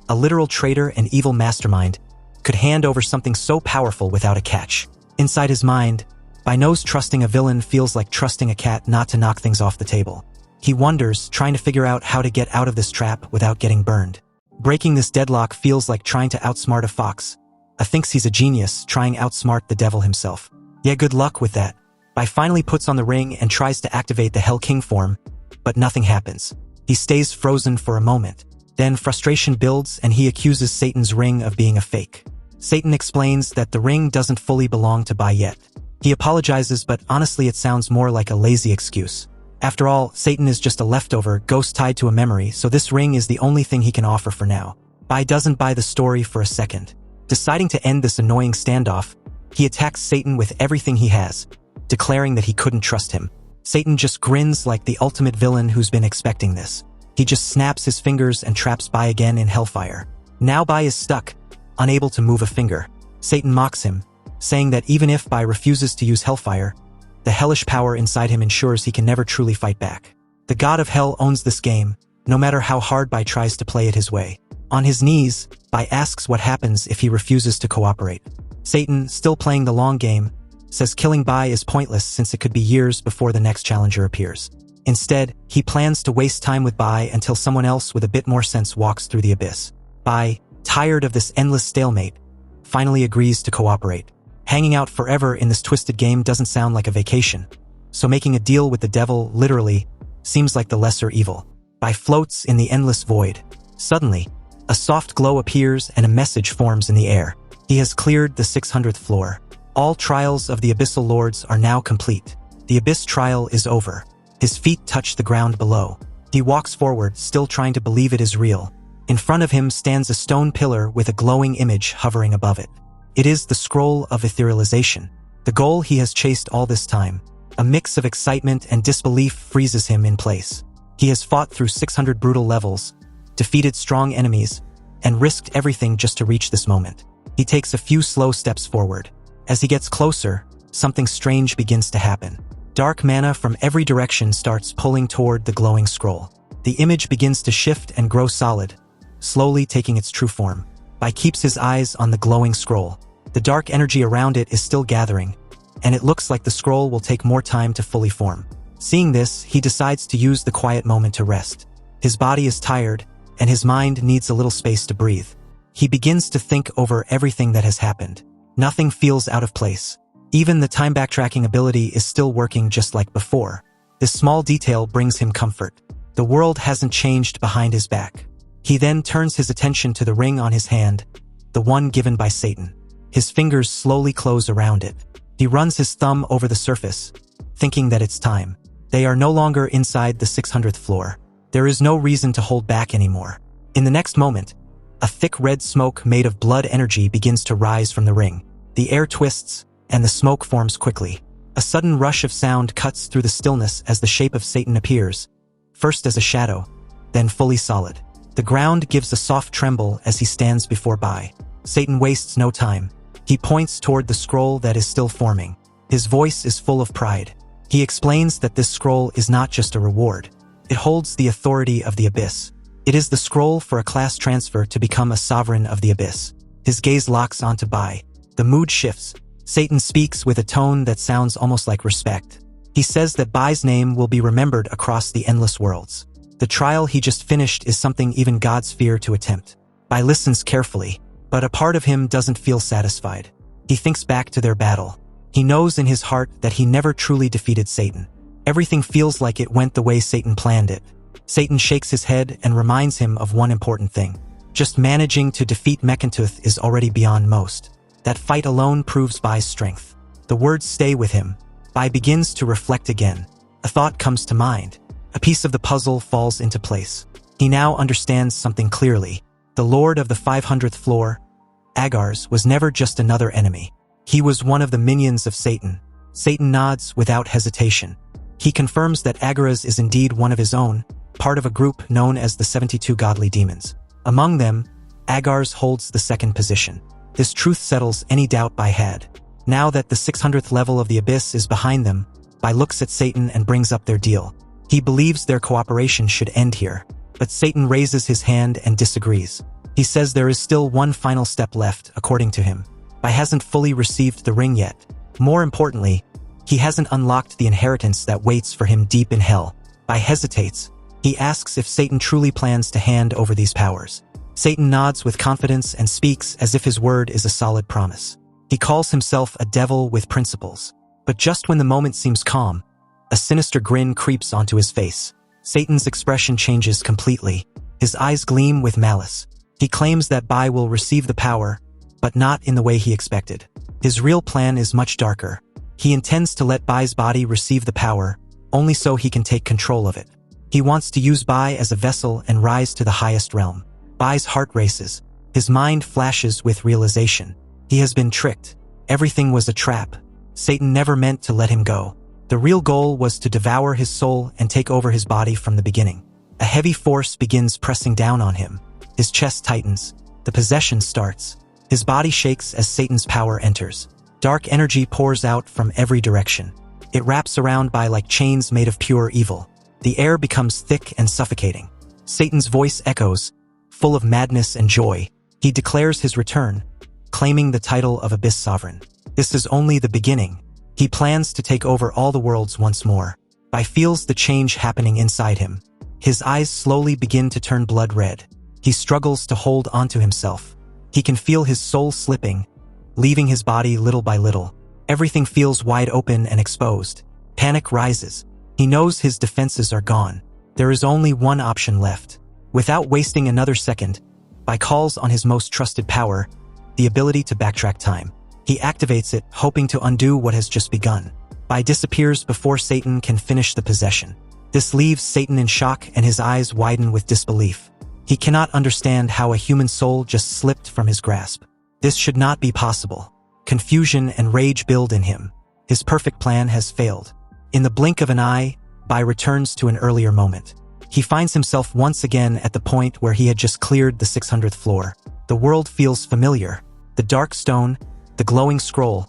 [SPEAKER 1] a literal traitor and evil mastermind, could hand over something so powerful without a catch. Inside his mind, Bai knows trusting a villain feels like trusting a cat not to knock things off the table. He wonders, trying to figure out how to get out of this trap without getting burned. Breaking this deadlock feels like trying to outsmart a fox. Bai thinks he's a genius, trying to outsmart the devil himself. Yeah, good luck with that. Bai finally puts on the ring and tries to activate the Hell King form, but nothing happens. He stays frozen for a moment. Then frustration builds and he accuses Satan's ring of being a fake. Satan explains that the ring doesn't fully belong to Bai yet. He apologizes, but honestly it sounds more like a lazy excuse. After all, Satan is just a leftover ghost tied to a memory, so this ring is the only thing he can offer for now. Bai doesn't buy the story for a second. Deciding to end this annoying standoff, he attacks Satan with everything he has, declaring that he couldn't trust him. Satan just grins like the ultimate villain who's been expecting this. He just snaps his fingers and traps Bai again in hellfire. Now Bai is stuck, unable to move a finger. Satan mocks him, saying that even if Bai refuses to use hellfire, the hellish power inside him ensures he can never truly fight back. The god of hell owns this game, no matter how hard Bai tries to play it his way. On his knees, Bai asks what happens if he refuses to cooperate. Satan, still playing the long game, says killing Bai is pointless since it could be years before the next challenger appears. Instead, he plans to waste time with Bai until someone else with a bit more sense walks through the abyss. Bai, tired of this endless stalemate, finally agrees to cooperate. Hanging out forever in this twisted game doesn't sound like a vacation, so making a deal with the devil, literally, seems like the lesser evil. Bai floats in the endless void. Suddenly, a soft glow appears and a message forms in the air. He has cleared the 600th floor. All trials of the Abyssal Lords are now complete. The Abyss trial is over. His feet touch the ground below. He walks forward, still trying to believe it is real. In front of him stands a stone pillar with a glowing image hovering above it. It is the scroll of etherealization, the goal he has chased all this time. A mix of excitement and disbelief freezes him in place. He has fought through 600 brutal levels, defeated strong enemies, and risked everything just to reach this moment. He takes a few slow steps forward. As he gets closer, something strange begins to happen. Dark mana from every direction starts pulling toward the glowing scroll. The image begins to shift and grow solid, slowly taking its true form. Bai keeps his eyes on the glowing scroll. The dark energy around it is still gathering, and it looks like the scroll will take more time to fully form. Seeing this, he decides to use the quiet moment to rest. His body is tired, and his mind needs a little space to breathe. He begins to think over everything that has happened. Nothing feels out of place. Even the time backtracking ability is still working just like before. This small detail brings him comfort. The world hasn't changed behind his back. He then turns his attention to the ring on his hand, the one given by Satan. His fingers slowly close around it. He runs his thumb over the surface, thinking that it's time. They are no longer inside the 600th floor. There is no reason to hold back anymore. In the next moment, a thick red smoke made of blood energy begins to rise from the ring. The air twists, and the smoke forms quickly. A sudden rush of sound cuts through the stillness as the shape of Satan appears, first as a shadow, then fully solid. The ground gives a soft tremble as he stands before Bai. Satan wastes no time. He points toward the scroll that is still forming. His voice is full of pride. He explains that this scroll is not just a reward. It holds the authority of the Abyss. It is the scroll for a class transfer to become a sovereign of the Abyss. His gaze locks onto Bai. The mood shifts. Satan speaks with a tone that sounds almost like respect. He says that Bai's name will be remembered across the endless worlds. The trial he just finished is something even gods fear to attempt. Bai listens carefully, but a part of him doesn't feel satisfied. He thinks back to their battle. He knows in his heart that he never truly defeated Satan. Everything feels like it went the way Satan planned it. Satan shakes his head and reminds him of one important thing. Just managing to defeat Mekantooth is already beyond most. That fight alone proves Bai's strength. The words stay with him. Bai begins to reflect again. A thought comes to mind. A piece of the puzzle falls into place. He now understands something clearly. The Lord of the 500th floor, Agars, was never just another enemy. He was one of the minions of Satan. Satan nods without hesitation. He confirms that Agars is indeed one of his own, part of a group known as the 72 Godly Demons. Among them, Agars holds the second position. This truth settles any doubt Bai had. Now that the 600th level of the Abyss is behind them, Bai looks at Satan and brings up their deal. He believes their cooperation should end here. But Satan raises his hand and disagrees. He says there is still one final step left, according to him. Bai hasn't fully received the ring yet. More importantly, he hasn't unlocked the inheritance that waits for him deep in hell. Bai hesitates. He asks if Satan truly plans to hand over these powers. Satan nods with confidence and speaks as if his word is a solid promise. He calls himself a devil with principles. But just when the moment seems calm, a sinister grin creeps onto his face. Satan's expression changes completely. His eyes gleam with malice. He claims that Bai will receive the power, but not in the way he expected. His real plan is much darker. He intends to let Bai's body receive the power, only so he can take control of it. He wants to use Bai as a vessel and rise to the highest realm. Bai's heart races. His mind flashes with realization. He has been tricked. Everything was a trap. Satan never meant to let him go. The real goal was to devour his soul and take over his body from the beginning. A heavy force begins pressing down on him. His chest tightens. The possession starts. His body shakes as Satan's power enters. Dark energy pours out from every direction. It wraps around Bai like chains made of pure evil. The air becomes thick and suffocating. Satan's voice echoes, full of madness and joy. He declares his return, claiming the title of Abyss Sovereign. This is only the beginning. He plans to take over all the worlds once more. Bai feels the change happening inside him. His eyes slowly begin to turn blood red. He struggles to hold onto himself. He can feel his soul slipping, leaving his body little by little. Everything feels wide open and exposed. Panic rises. He knows his defenses are gone. There is only one option left. Without wasting another second, Bai calls on his most trusted power, the ability to backtrack time. He activates it, hoping to undo what has just begun. Bai disappears before Satan can finish the possession. This leaves Satan in shock and his eyes widen with disbelief. He cannot understand how a human soul just slipped from his grasp. This should not be possible. Confusion and rage build in him. His perfect plan has failed. In the blink of an eye, Bai returns to an earlier moment. He finds himself once again at the point where he had just cleared the 600th floor. The world feels familiar. The dark stone, the glowing scroll,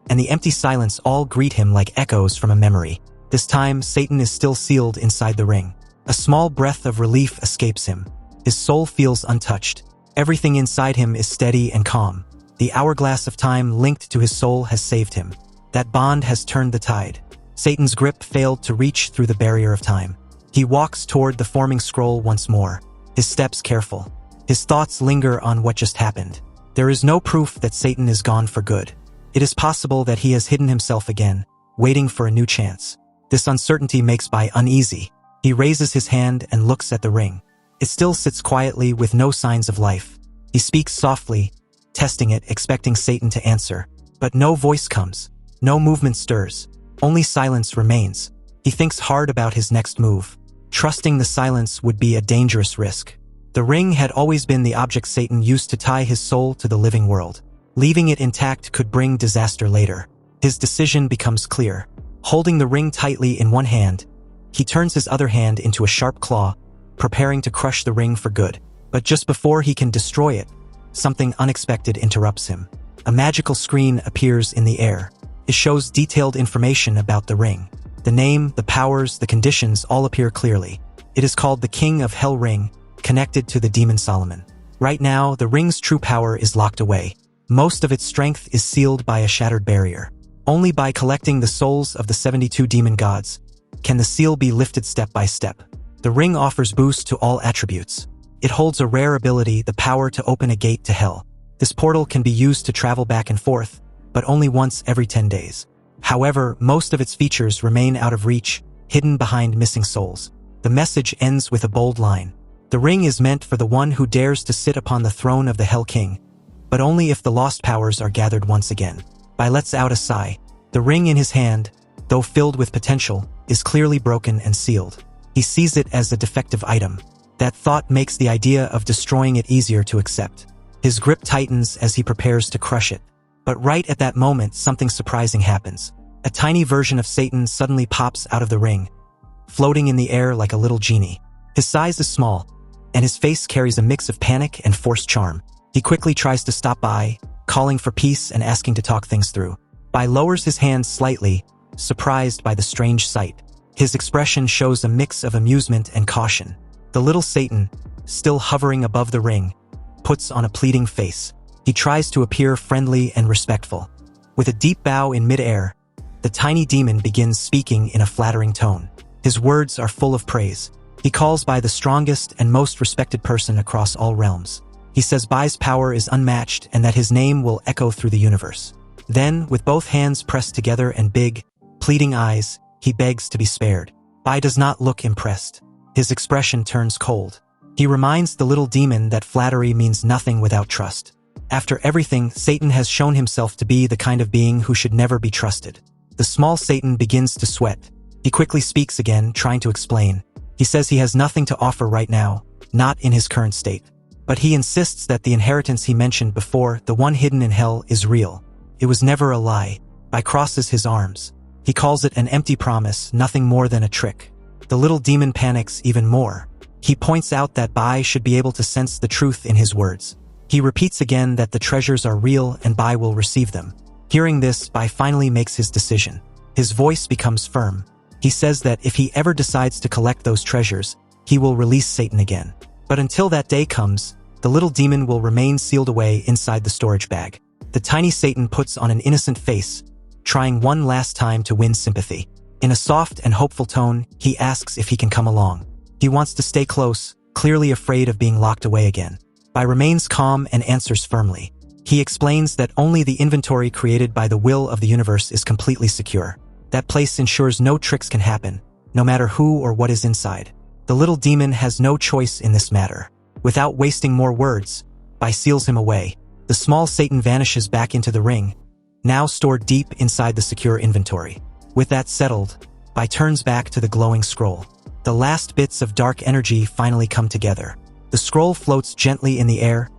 [SPEAKER 1] and the empty silence all greet him like echoes from a memory. This time, Satan is still sealed inside the ring. A small breath of relief escapes him. His soul feels untouched. Everything inside him is steady and calm. The hourglass of time linked to his soul has saved him. That bond has turned the tide. Satan's grip failed to reach through the barrier of time. He walks toward the forming scroll once more, his steps careful. His thoughts linger on what just happened. There is no proof that Satan is gone for good. It is possible that he has hidden himself again, waiting for a new chance. This uncertainty makes Bai uneasy. He raises his hand and looks at the ring. It still sits quietly with no signs of life. He speaks softly, testing it, expecting Satan to answer. But no voice comes. No movement stirs. Only silence remains. He thinks hard about his next move. Trusting the silence would be a dangerous risk. The ring had always been the object Satan used to tie his soul to the living world. Leaving it intact could bring disaster later. His decision becomes clear. Holding the ring tightly in one hand, he turns his other hand into a sharp claw, preparing to crush the ring for good. But just before he can destroy it, something unexpected interrupts him. A magical screen appears in the air. It shows detailed information about the ring. The name, the powers, the conditions all appear clearly. It is called the King of Hell Ring, connected to the demon Solomon. Right now, the ring's true power is locked away. Most of its strength is sealed by a shattered barrier. Only by collecting the souls of the 72 demon gods can the seal be lifted step by step. The ring offers boost to all attributes. It holds a rare ability, the power to open a gate to hell. This portal can be used to travel back and forth, but only once every 10 days. However, most of its features remain out of reach, hidden behind missing souls. The message ends with a bold line. The ring is meant for the one who dares to sit upon the throne of the Hell King, but only if the lost powers are gathered once again. Bai lets out a sigh. The ring in his hand, though filled with potential, is clearly broken and sealed. He sees it as a defective item. That thought makes the idea of destroying it easier to accept. His grip tightens as he prepares to crush it. But right at that moment, something surprising happens. A tiny version of Satan suddenly pops out of the ring, floating in the air like a little genie. His size is small, and his face carries a mix of panic and forced charm. He quickly tries to stop Bai, calling for peace and asking to talk things through. Bai lowers his hand slightly, surprised by the strange sight. His expression shows a mix of amusement and caution. The little Satan, still hovering above the ring, puts on a pleading face. He tries to appear friendly and respectful. With a deep bow in midair, the tiny demon begins speaking in a flattering tone. His words are full of praise. He calls Bai the strongest and most respected person across all realms. He says Bai's power is unmatched and that his name will echo through the universe. Then, with both hands pressed together and big, pleading eyes, he begs to be spared. Bai does not look impressed. His expression turns cold. He reminds the little demon that flattery means nothing without trust. After everything, Satan has shown himself to be the kind of being who should never be trusted. The small Satan begins to sweat, He quickly speaks again, trying to explain. He says he has nothing to offer right now, not in his current state. But he insists that the inheritance he mentioned before, the one hidden in hell, is real. It was never a lie. Bai crosses his arms. He calls it an empty promise, nothing more than a trick. The little demon panics even more. He points out that Bai should be able to sense the truth in his words. He repeats again that the treasures are real and Bai will receive them. Hearing this, Bai finally makes his decision. His voice becomes firm. He says that if he ever decides to collect those treasures, he will release Satan again. But until that day comes, the little demon will remain sealed away inside the storage bag. The tiny Satan puts on an innocent face, trying one last time to win sympathy. In a soft and hopeful tone, he asks if he can come along. He wants to stay close, clearly afraid of being locked away again. Bai remains calm and answers firmly. He explains that only the inventory created by the will of the universe is completely secure. That place ensures no tricks can happen, no matter who or what is inside. The little demon has no choice in this matter. Without wasting more words, Bai seals him away. The small Satan vanishes back into the ring, now stored deep inside the secure inventory. With that settled, Bai turns back to the glowing scroll. The last bits of dark energy finally come together. The scroll floats gently in the air,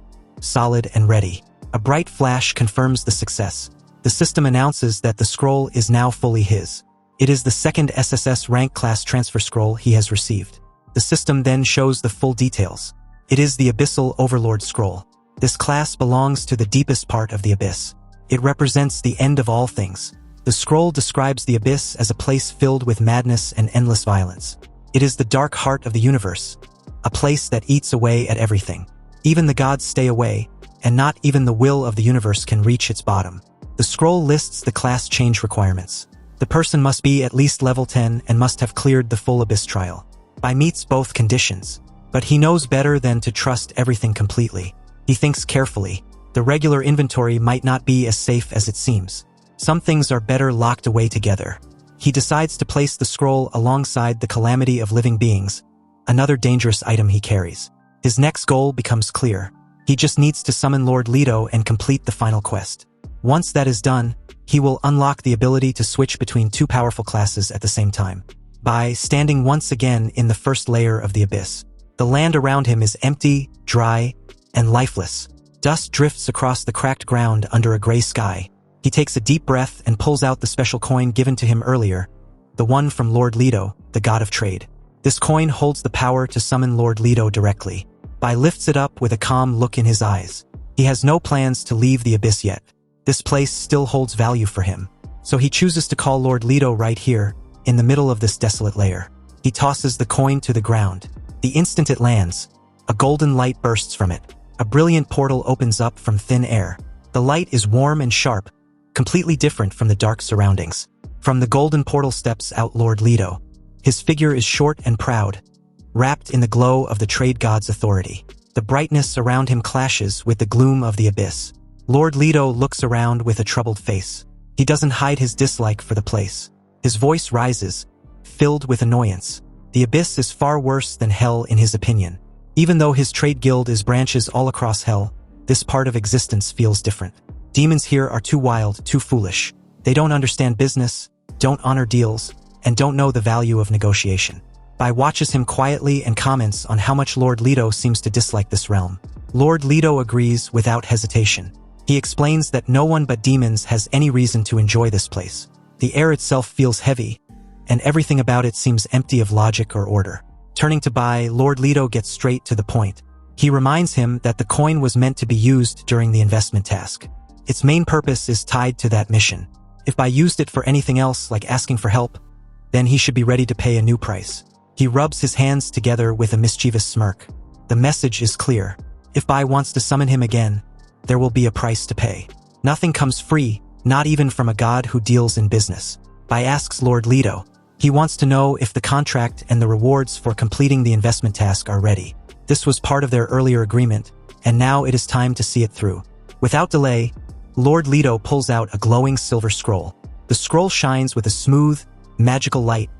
[SPEAKER 1] solid and ready. A bright flash confirms the success. The system announces that the scroll is now fully his. It is the second SSS rank class transfer scroll he has received. The system then shows the full details. It is the Abyssal Overlord scroll. This class belongs to the deepest part of the abyss. It represents the end of all things. The scroll describes the abyss as a place filled with madness and endless violence. It is the dark heart of the universe, a place that eats away at everything. Even the gods stay away, and not even the will of the universe can reach its bottom. The scroll lists the class change requirements. The person must be at least level 10 and must have cleared the full abyss trial. Bai meets both conditions, but he knows better than to trust everything completely. He thinks carefully. The regular inventory might not be as safe as it seems. Some things are better locked away together. He decides to place the scroll alongside the calamity of living beings, another dangerous item he carries. His next goal becomes clear. He just needs to summon Lord Leto and complete the final quest. Once that is done, he will unlock the ability to switch between two powerful classes at the same time. By standing once again in the first layer of the abyss, the land around him is empty, dry, and lifeless. Dust drifts across the cracked ground under a gray sky. He takes a deep breath and pulls out the special coin given to him earlier, the one from Lord Leto, the god of trade. This coin holds the power to summon Lord Leto directly. Bai lifts it up with a calm look in his eyes. He has no plans to leave the abyss yet. This place still holds value for him. So he chooses to call Lord Leto right here, in the middle of this desolate layer. He tosses the coin to the ground. The instant it lands, a golden light bursts from it. A brilliant portal opens up from thin air. The light is warm and sharp, completely different from the dark surroundings. From the golden portal steps out Lord Leto. His figure is short and proud, wrapped in the glow of the trade god's authority. The brightness around him clashes with the gloom of the abyss. Lord Leto looks around with a troubled face. He doesn't hide his dislike for the place. His voice rises, filled with annoyance. The abyss is far worse than hell in his opinion. Even though his trade guild is branches all across hell, this part of existence feels different. Demons here are too wild, too foolish. They don't understand business, don't honor deals, and don't know the value of negotiation. Bai watches him quietly and comments on how much Lord Leto seems to dislike this realm. Lord Leto agrees without hesitation. He explains that no one but demons has any reason to enjoy this place. The air itself feels heavy, and everything about it seems empty of logic or order. Turning to Bai, Lord Leto gets straight to the point. He reminds him that the coin was meant to be used during the investment task. Its main purpose is tied to that mission. If Bai used it for anything else, like asking for help, then he should be ready to pay a new price. He rubs his hands together with a mischievous smirk. The message is clear. If Bai wants to summon him again, there will be a price to pay. Nothing comes free, not even from a god who deals in business. Bai asks Lord Leto. He wants to know if the contract and the rewards for completing the investment task are ready. This was part of their earlier agreement, and now it is time to see it through. Without delay, Lord Leto pulls out a glowing silver scroll. The scroll shines with a smooth, magical light,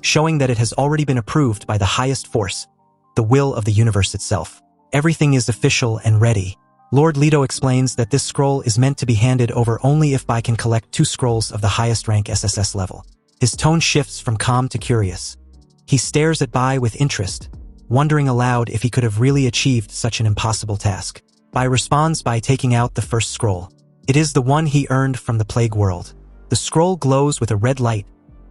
[SPEAKER 1] showing that it has already been approved by the highest force, the will of the universe itself. Everything is official and ready. Lord Leto explains that this scroll is meant to be handed over only if Bai can collect 2 scrolls of the highest rank SSS level. His tone shifts from calm to curious. He stares at Bai with interest, wondering aloud if he could have really achieved such an impossible task. Bai responds by taking out the first scroll. It is the one he earned from the plague world. The scroll glows with a red light,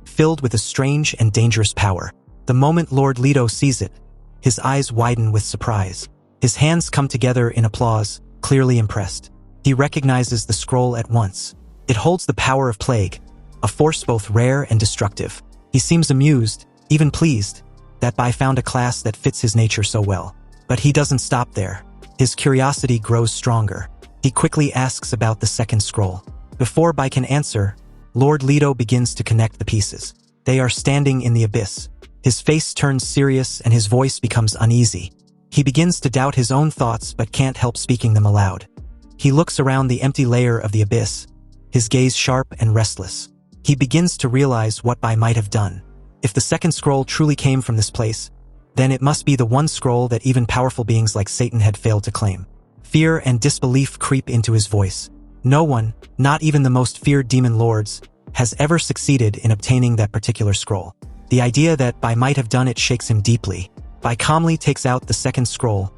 [SPEAKER 1] filled with a strange and dangerous power. The moment Lord Leto sees it, his eyes widen with surprise. His hands come together in applause, clearly impressed. He recognizes the scroll at once. It holds the power of plague, a force both rare and destructive. He seems amused, even pleased, that Bai found a class that fits his nature so well. But he doesn't stop there. His curiosity grows stronger. He quickly asks about the second scroll. Before Bai can answer, Lord Leto begins to connect the pieces. They are standing in the abyss. His face turns serious and his voice becomes uneasy. He begins to doubt his own thoughts but can't help speaking them aloud. He looks around the empty layer of the abyss, his gaze sharp and restless. He begins to realize what Bai might have done. If the second scroll truly came from this place, then it must be the one scroll that even powerful beings like Satan had failed to claim. Fear and disbelief creep into his voice. No one, not even the most feared demon lords, has ever succeeded in obtaining that particular scroll. The idea that Bai might have done it shakes him deeply. Bai calmly takes out the second scroll,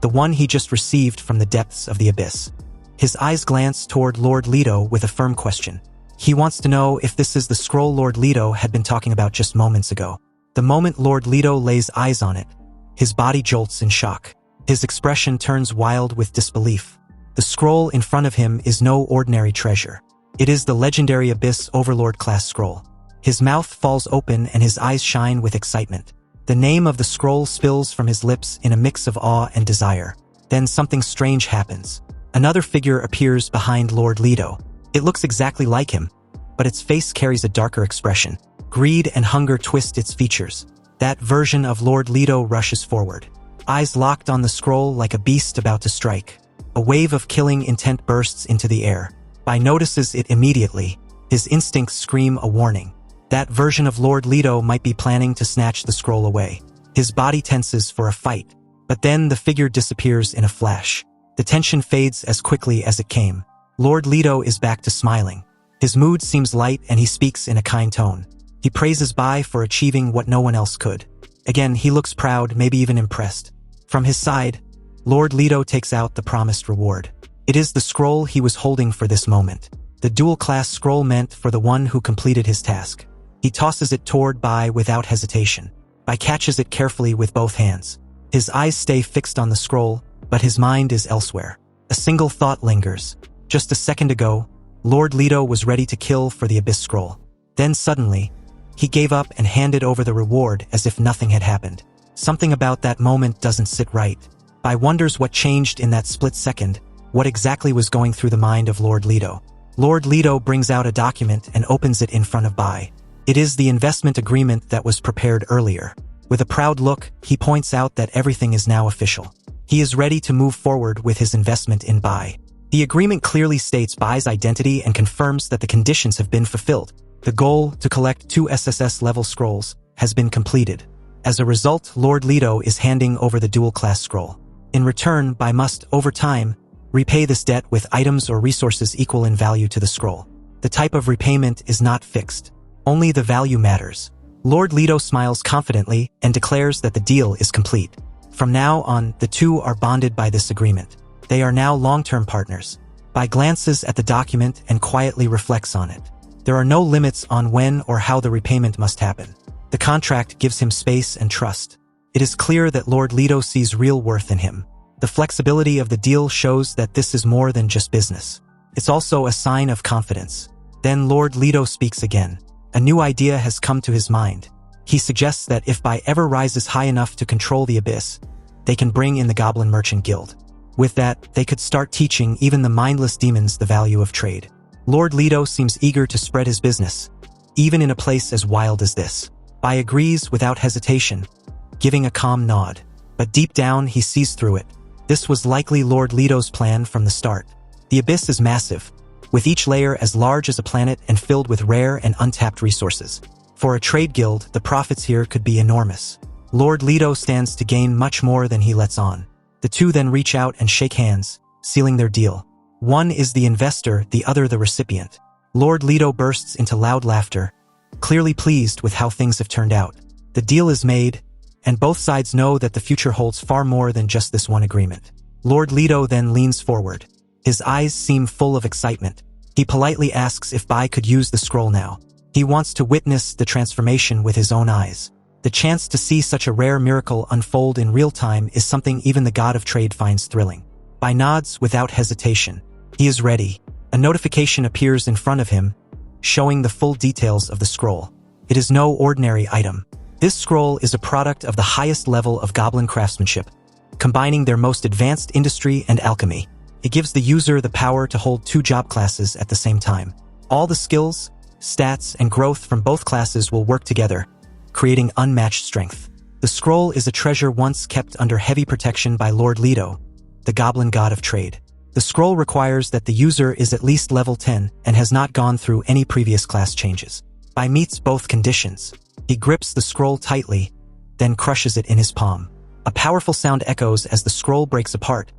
[SPEAKER 1] the one he just received from the depths of the abyss. His eyes glance toward Lord Leto with a firm question. He wants to know if this is the scroll Lord Leto had been talking about just moments ago. The moment Lord Leto lays eyes on it, his body jolts in shock. His expression turns wild with disbelief. The scroll in front of him is no ordinary treasure. It is the legendary Abyss Overlord class scroll. His mouth falls open and his eyes shine with excitement. The name of the scroll spills from his lips in a mix of awe and desire. Then something strange happens. Another figure appears behind Lord Leto. It looks exactly like him, but its face carries a darker expression. Greed and hunger twist its features. That version of Lord Leto rushes forward, eyes locked on the scroll like a beast about to strike. A wave of killing intent bursts into the air. Bai notices it immediately. His instincts scream a warning. That version of Lord Leto might be planning to snatch the scroll away. His body tenses for a fight, but then the figure disappears in a flash. The tension fades as quickly as it came. Lord Leto is back to smiling. His mood seems light and he speaks in a kind tone. He praises Bai for achieving what no one else could. Again, he looks proud, maybe even impressed. From his side, Lord Leto takes out the promised reward. It is the scroll he was holding for this moment. The dual-class scroll meant for the one who completed his task. He tosses it toward Bai without hesitation. Bai catches it carefully with both hands. His eyes stay fixed on the scroll, but his mind is elsewhere. A single thought lingers. Just a second ago, Lord Leto was ready to kill for the Abyss Scroll. Then suddenly, he gave up and handed over the reward as if nothing had happened. Something about that moment doesn't sit right. Bai wonders what changed in that split second, what exactly was going through the mind of Lord Leto. Lord Leto brings out a document and opens it in front of Bai. It is the investment agreement that was prepared earlier. With a proud look, he points out that everything is now official. He is ready to move forward with his investment in Bai. The agreement clearly states Bai's identity and confirms that the conditions have been fulfilled. The goal, to collect 2 SSS-level scrolls, has been completed. As a result, Lord Leto is handing over the dual-class scroll. In return, Bai must, over time, repay this debt with items or resources equal in value to the scroll. The type of repayment is not fixed. Only the value matters. Lord Leto smiles confidently and declares that the deal is complete. From now on, the two are bonded by this agreement. They are now long-term partners. Bai glances at the document and quietly reflects on it. There are no limits on when or how the repayment must happen. The contract gives him space and trust. It is clear that Lord Leto sees real worth in him. The flexibility of the deal shows that this is more than just business. It's also a sign of confidence. Then Lord Leto speaks again. A new idea has come to his mind. He suggests that if Bai ever rises high enough to control the abyss, they can bring in the Goblin Merchant Guild. With that, they could start teaching even the mindless demons the value of trade. Lord Leto seems eager to spread his business, even in a place as wild as this. Bai agrees without hesitation, giving a calm nod. But deep down, he sees through it. This was likely Lord Leto's plan from the start. The abyss is massive, with each layer as large as a planet and filled with rare and untapped resources. For a trade guild, the profits here could be enormous. Lord Leto stands to gain much more than he lets on. The two then reach out and shake hands, sealing their deal. One is the investor, the other the recipient. Lord Leto bursts into loud laughter, clearly pleased with how things have turned out. The deal is made, and both sides know that the future holds far more than just this one agreement. Lord Leto then leans forward. His eyes seem full of excitement. He politely asks if Bai could use the scroll now. He wants to witness the transformation with his own eyes. The chance to see such a rare miracle unfold in real time is something even the god of trade finds thrilling. Bai nods without hesitation. He is ready. A notification appears in front of him, showing the full details of the scroll. It is no ordinary item. This scroll is a product of the highest level of goblin craftsmanship, combining their most advanced industry and alchemy. It gives the user the power to hold 2 job classes at the same time. All the skills, stats, and growth from both classes will work together, creating unmatched strength. The scroll is a treasure once kept under heavy protection by Lord Leto, the goblin god of trade. The scroll requires that the user is at least level 10 and has not gone through any previous class changes. Bai meets both conditions. He grips the scroll tightly, then crushes it in his palm. A powerful sound echoes as the scroll breaks apart,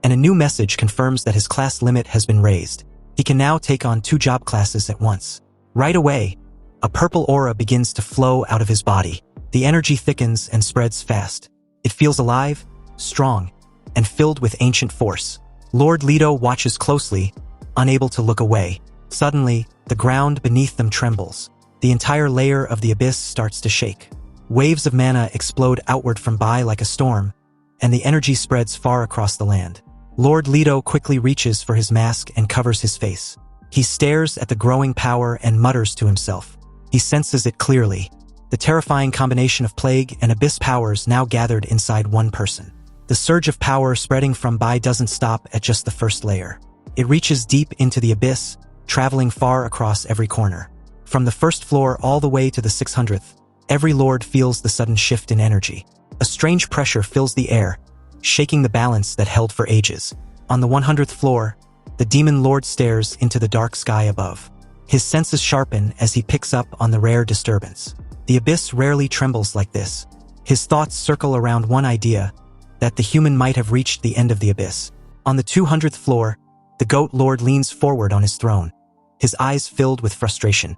[SPEAKER 1] and a new message confirms that his class limit has been raised. He can now take on 2 job classes at once. Right away, a purple aura begins to flow out of his body. The energy thickens and spreads fast. It feels alive, strong, and filled with ancient force. Lord Leto watches closely, unable to look away. Suddenly, the ground beneath them trembles. The entire layer of the abyss starts to shake. Waves of mana explode outward from Bai like a storm, and the energy spreads far across the land. Lord Leto quickly reaches for his mask and covers his face. He stares at the growing power and mutters to himself. He senses it clearly. The terrifying combination of plague and abyss powers now gathered inside one person. The surge of power spreading from Bai doesn't stop at just the first layer. It reaches deep into the abyss, traveling far across every corner. From the first floor all the way to the 600th, every lord feels the sudden shift in energy. A strange pressure fills the air, shaking the balance that held for ages. On the 100th floor, the demon lord stares into the dark sky above. His senses sharpen as he picks up on the rare disturbance. The abyss rarely trembles like this. His thoughts circle around one idea, that the human might have reached the end of the abyss. On the 200th floor, the goat lord leans forward on his throne, his eyes filled with frustration.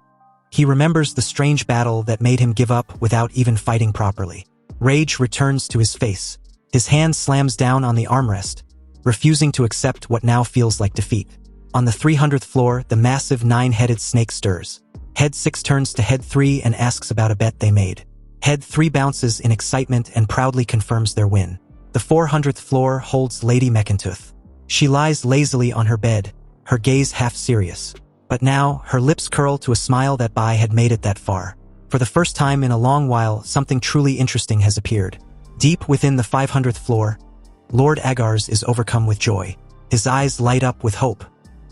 [SPEAKER 1] He remembers the strange battle that made him give up without even fighting properly. Rage returns to his face. His hand slams down on the armrest, refusing to accept what now feels like defeat. On the 300th floor, the massive 9-headed snake stirs. Head 6 turns to Head 3 and asks about a bet they made. Head 3 bounces in excitement and proudly confirms their win. The 400th floor holds Lady Mekentooth. She lies lazily on her bed, her gaze half serious. But now, her lips curl to a smile that Bai had made it that far. For the first time in a long while, something truly interesting has appeared. Deep within the 500th floor, Lord Agars is overcome with joy. His eyes light up with hope.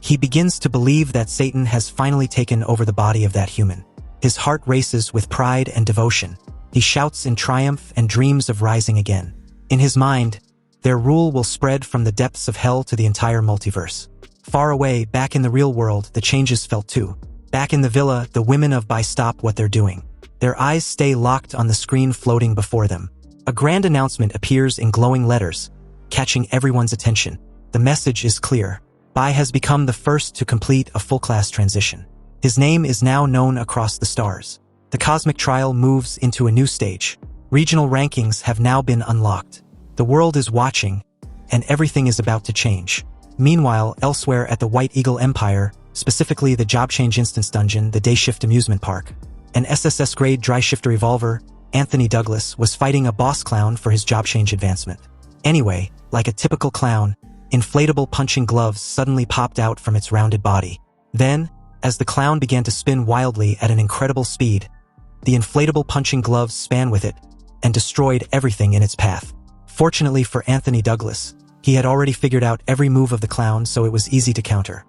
[SPEAKER 1] He begins to believe that Satan has finally taken over the body of that human. His heart races with pride and devotion. He shouts in triumph and dreams of rising again. In his mind, their rule will spread from the depths of hell to the entire multiverse. Far away, back in the real world, the changes felt too. Back in the villa, the women of Bai stop what they're doing. Their eyes stay locked on the screen floating before them. A grand announcement appears in glowing letters, catching everyone's attention. The message is clear. Bai has become the first to complete a full-class transition. His name is now known across the stars. The cosmic trial moves into a new stage. Regional rankings have now been unlocked. The world is watching, and everything is about to change. Meanwhile, elsewhere at the White Eagle Empire, specifically the Job Change Instance Dungeon, the Day Shift Amusement Park, an SSS-grade dry shifter evolver, Anthony Douglas, was fighting a boss clown for his job change advancement. Anyway, like a typical clown, inflatable punching gloves suddenly popped out from its rounded body. Then, as the clown began to spin wildly at an incredible speed, the inflatable punching gloves span with it and destroyed everything in its path. Fortunately for Anthony Douglas, he had already figured out every move of the clown, so it was easy to counter.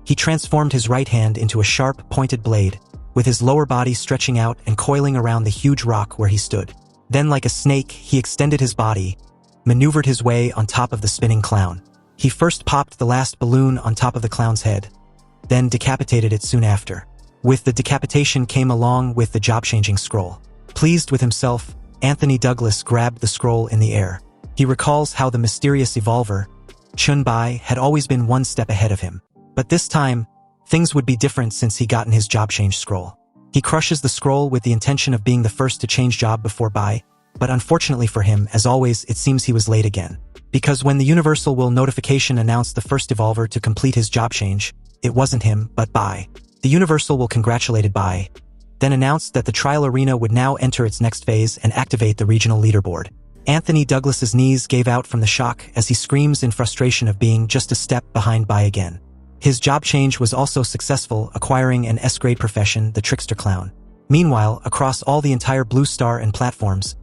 [SPEAKER 1] He transformed his right hand into a sharp, pointed blade, with his lower body stretching out and coiling around the huge rock where he stood. Then, like a snake, he extended his body, maneuvered his way on top of the spinning clown. He first popped the last balloon on top of the clown's head, then decapitated it soon after. With the decapitation came along with the job-changing scroll. Pleased with himself, Anthony Douglas grabbed the scroll in the air. He recalls how the mysterious evolver, Chen Bai, had always been one step ahead of him. But this time, things would be different since he gotten his job change scroll. He crushes the scroll with the intention of being the first to change job before Bai, but unfortunately for him, as always, it seems he was late again. Because when the Universal Will notification announced the first evolver to complete his job change, it wasn't him, but Bai. The Universal Will congratulated Bai, then announced that the trial arena would now enter its next phase and activate the regional leaderboard. Anthony Douglas's knees gave out from the shock as he screams in frustration of being just a step behind Bai again. His job change was also successful, acquiring an S-grade profession, the Trickster Clown. Meanwhile, across all the entire Blue Star and platforms,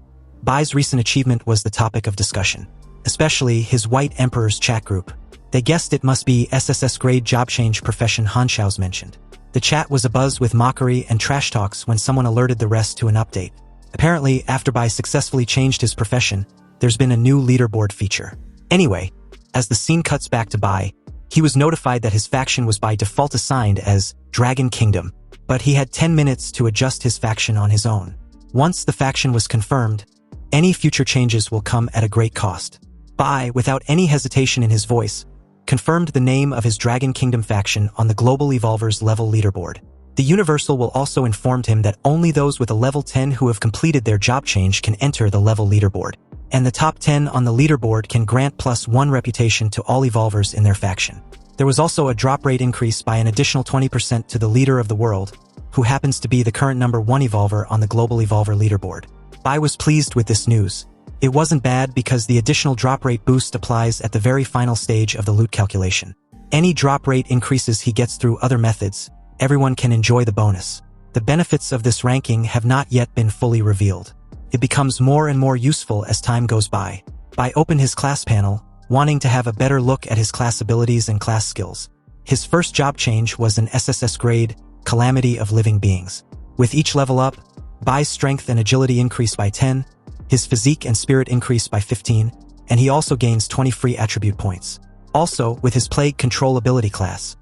[SPEAKER 1] Bai's recent achievement was the topic of discussion, especially his White Emperor's chat group. They guessed it must be SSS-grade job change profession Hanshao's mentioned. The chat was abuzz with mockery and trash talks when someone alerted the rest to an update. Apparently, after Bai successfully changed his profession, there's been a new leaderboard feature. Anyway, as the scene cuts back to Bai, he was notified that his faction was by default assigned as Dragon Kingdom, but he had 10 minutes to adjust his faction on his own. Once the faction was confirmed, any future changes will come at a great cost. Bai, without any hesitation in his voice, confirmed the name of his Dragon Kingdom faction on the Global Evolvers level leaderboard. The Universal will also informed him that only those with a level 10 who have completed their job change can enter the level leaderboard, and the top 10 on the leaderboard can grant +1 reputation to all evolvers in their faction. There was also a drop rate increase by an additional 20% to the leader of the world, who happens to be the current number 1 evolver on the Global Evolver leaderboard. Bai was pleased with this news. It wasn't bad because the additional drop rate boost applies at the very final stage of the loot calculation. Any drop rate increases he gets through other methods, everyone can enjoy the bonus. The benefits of this ranking have not yet been fully revealed. It becomes more and more useful as time goes by. Bai opened his class panel, wanting to have a better look at his class abilities and class skills. His first job change was an SSS grade, Calamity of Living Beings. With each level up, Bai's strength and agility increased by 10, his physique and spirit increased by 15, and he also gains 20 free attribute points. Also, with his Plague Control ability class,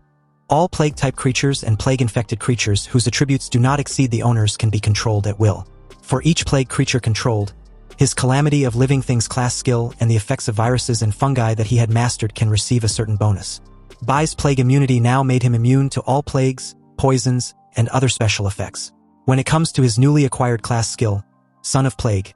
[SPEAKER 1] all Plague-type creatures and Plague-infected creatures whose attributes do not exceed the owner's can be controlled at will. For each Plague creature controlled, his Calamity of Living Things class skill and the effects of viruses and fungi that he had mastered can receive a certain bonus. Bai's Plague immunity now made him immune to all plagues, poisons, and other special effects. When it comes to his newly acquired class skill, Son of Plague,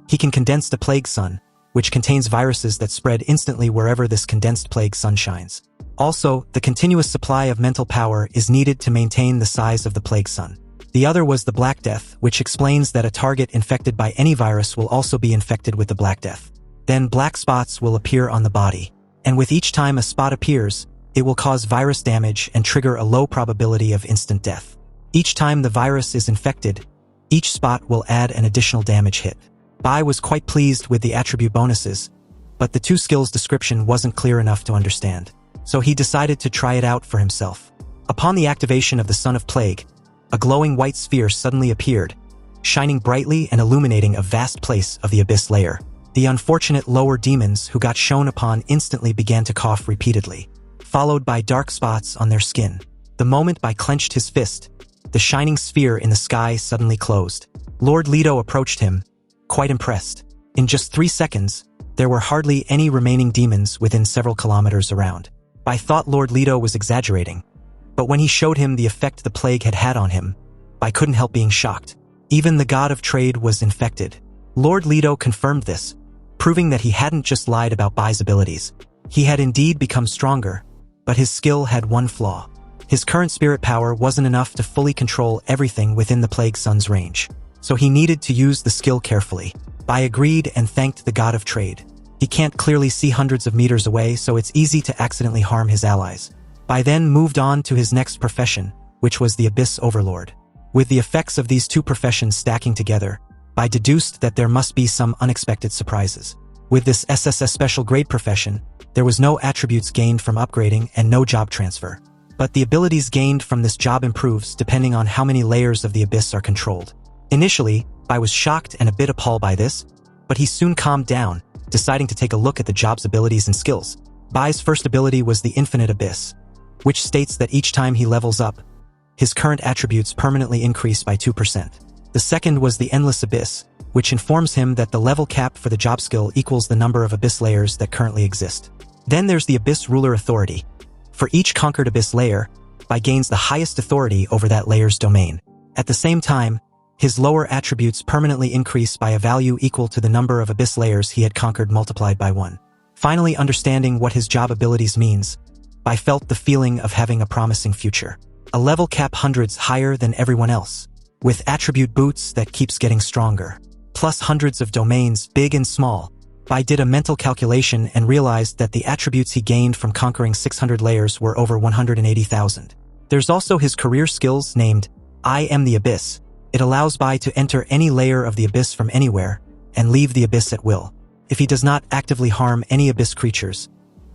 [SPEAKER 1] he can condense the Plague Sun, which contains viruses that spread instantly wherever this condensed Plague Sun shines. Also, the continuous supply of mental power is needed to maintain the size of the Plague Sun. The other was the Black Death, which explains that a target infected by any virus will also be infected with the Black Death. Then black spots will appear on the body, and with each time a spot appears, it will cause virus damage and trigger a low probability of instant death. Each time the virus is infected, each spot will add an additional damage hit. Bai was quite pleased with the attribute bonuses, but the two skills description wasn't clear enough to understand, so he decided to try it out for himself. Upon the activation of the Son of Plague, a glowing white sphere suddenly appeared, shining brightly and illuminating a vast place of the abyss layer. The unfortunate lower demons who got shown upon instantly began to cough repeatedly, followed by dark spots on their skin. The moment Bai clenched his fist, the shining sphere in the sky suddenly closed. Lord Leto approached him, quite impressed. In just 3 seconds, there were hardly any remaining demons within several kilometers around. Bai thought Lord Leto was exaggerating, but when he showed him the effect the plague had had on him, Bai couldn't help being shocked. Even the god of trade was infected. Lord Leto confirmed this, proving that he hadn't just lied about Bai's abilities. He had indeed become stronger, but his skill had one flaw. His current spirit power wasn't enough to fully control everything within the Plague Sun's range, so he needed to use the skill carefully. Bai agreed and thanked the god of trade. He can't clearly see hundreds of meters away, so it's easy to accidentally harm his allies. Bai then moved on to his next profession, which was the Abyss Overlord. With the effects of these two professions stacking together, Bai deduced that there must be some unexpected surprises. With this SSS special grade profession, there was no attributes gained from upgrading and no job transfer. But the abilities gained from this job improves depending on how many layers of the Abyss are controlled. Initially, Bai was shocked and a bit appalled by this, but he soon calmed down, deciding to take a look at the job's abilities and skills. Bai's first ability was the Infinite Abyss, which states that each time he levels up, his current attributes permanently increase by 2%. The second was the Endless Abyss, which informs him that the level cap for the job skill equals the number of Abyss layers that currently exist. Then there's the Abyss Ruler Authority. For each conquered Abyss layer, Bai gains the highest authority over that layer's domain. At the same time, his lower attributes permanently increase by a value equal to the number of abyss layers he had conquered multiplied by 1. Finally understanding what his job abilities means, Bai felt the feeling of having a promising future. A level cap hundreds higher than everyone else, with attribute boots that keeps getting stronger, plus hundreds of domains big and small. Bai did a mental calculation and realized that the attributes he gained from conquering 600 layers were over 180,000. There's also his career skills named I Am the Abyss. It allows Bai to enter any layer of the abyss from anywhere and leave the abyss at will. If he does not actively harm any abyss creatures,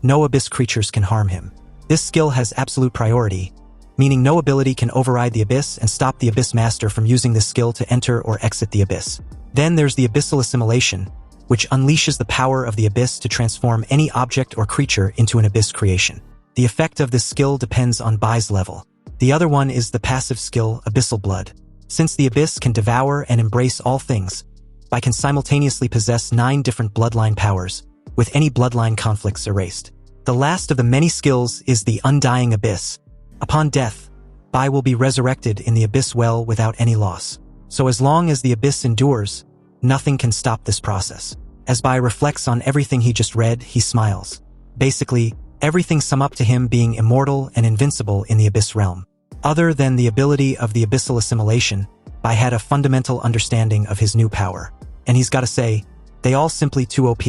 [SPEAKER 1] no abyss creatures can harm him. This skill has absolute priority, meaning no ability can override the abyss and stop the abyss master from using this skill to enter or exit the abyss. Then there's the abyssal assimilation, which unleashes the power of the abyss to transform any object or creature into an abyss creation. The effect of this skill depends on Bai's level. The other one is the passive skill, Abyssal Blood. Since the abyss can devour and embrace all things, Bai can simultaneously possess 9 different bloodline powers, with any bloodline conflicts erased. The last of the many skills is the Undying Abyss. Upon death, Bai will be resurrected in the abyss well without any loss. So as long as the abyss endures, nothing can stop this process. As Bai reflects on everything he just read, he smiles. Basically, everything sums up to him being immortal and invincible in the abyss realm. Other than the ability of the abyssal assimilation, Bai had a fundamental understanding of his new power. And he's gotta say, they all simply too OP.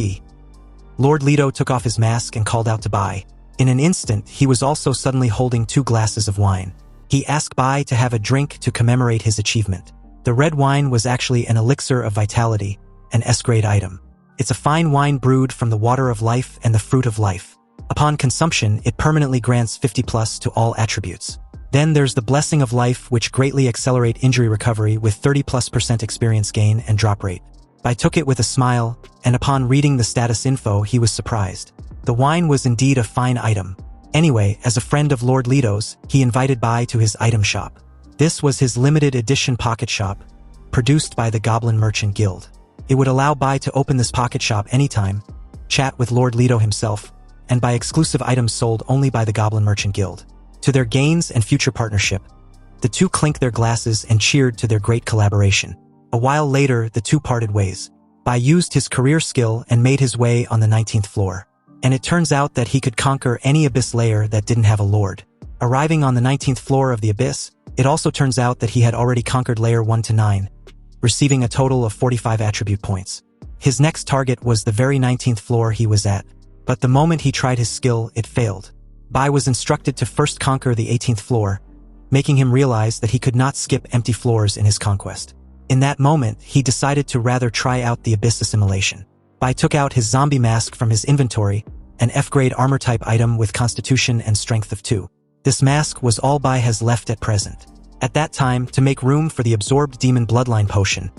[SPEAKER 1] Lord Leto took off his mask and called out to Bai. In an instant, he was also suddenly holding 2 glasses of wine. He asked Bai to have a drink to commemorate his achievement. The red wine was actually an elixir of vitality, an S-grade item. It's a fine wine brewed from the water of life and the fruit of life. Upon consumption, it permanently grants 50+ to all attributes. Then there's the Blessing of Life, which greatly accelerate injury recovery with 30+% experience gain and drop rate. Bai took it with a smile, and upon reading the status info, he was surprised. The wine was indeed a fine item. Anyway, as a friend of Lord Leto's, he invited Bai to his item shop. This was his limited edition pocket shop, produced by the Goblin Merchant Guild. It would allow Bai to open this pocket shop anytime, chat with Lord Leto himself, and buy exclusive items sold only by the Goblin Merchant Guild. To their gains and future partnership, the two clinked their glasses and cheered to their great collaboration. A while later, the two parted ways. Bai used his career skill and made his way on the 19th floor. And it turns out that he could conquer any abyss layer that didn't have a lord. Arriving on the 19th floor of the abyss, it also turns out that he had already conquered layer 1 to 9, receiving a total of 45 attribute points. His next target was the very 19th floor he was at. But the moment he tried his skill, it failed. Bai was instructed to first conquer the 18th floor, making him realize that he could not skip empty floors in his conquest. In that moment, he decided to rather try out the abyss assimilation. Bai took out his zombie mask from his inventory, an F-grade armor-type item with constitution and strength of 2. This mask was all Bai has left at present. At that time, to make room for the absorbed demon bloodline potion,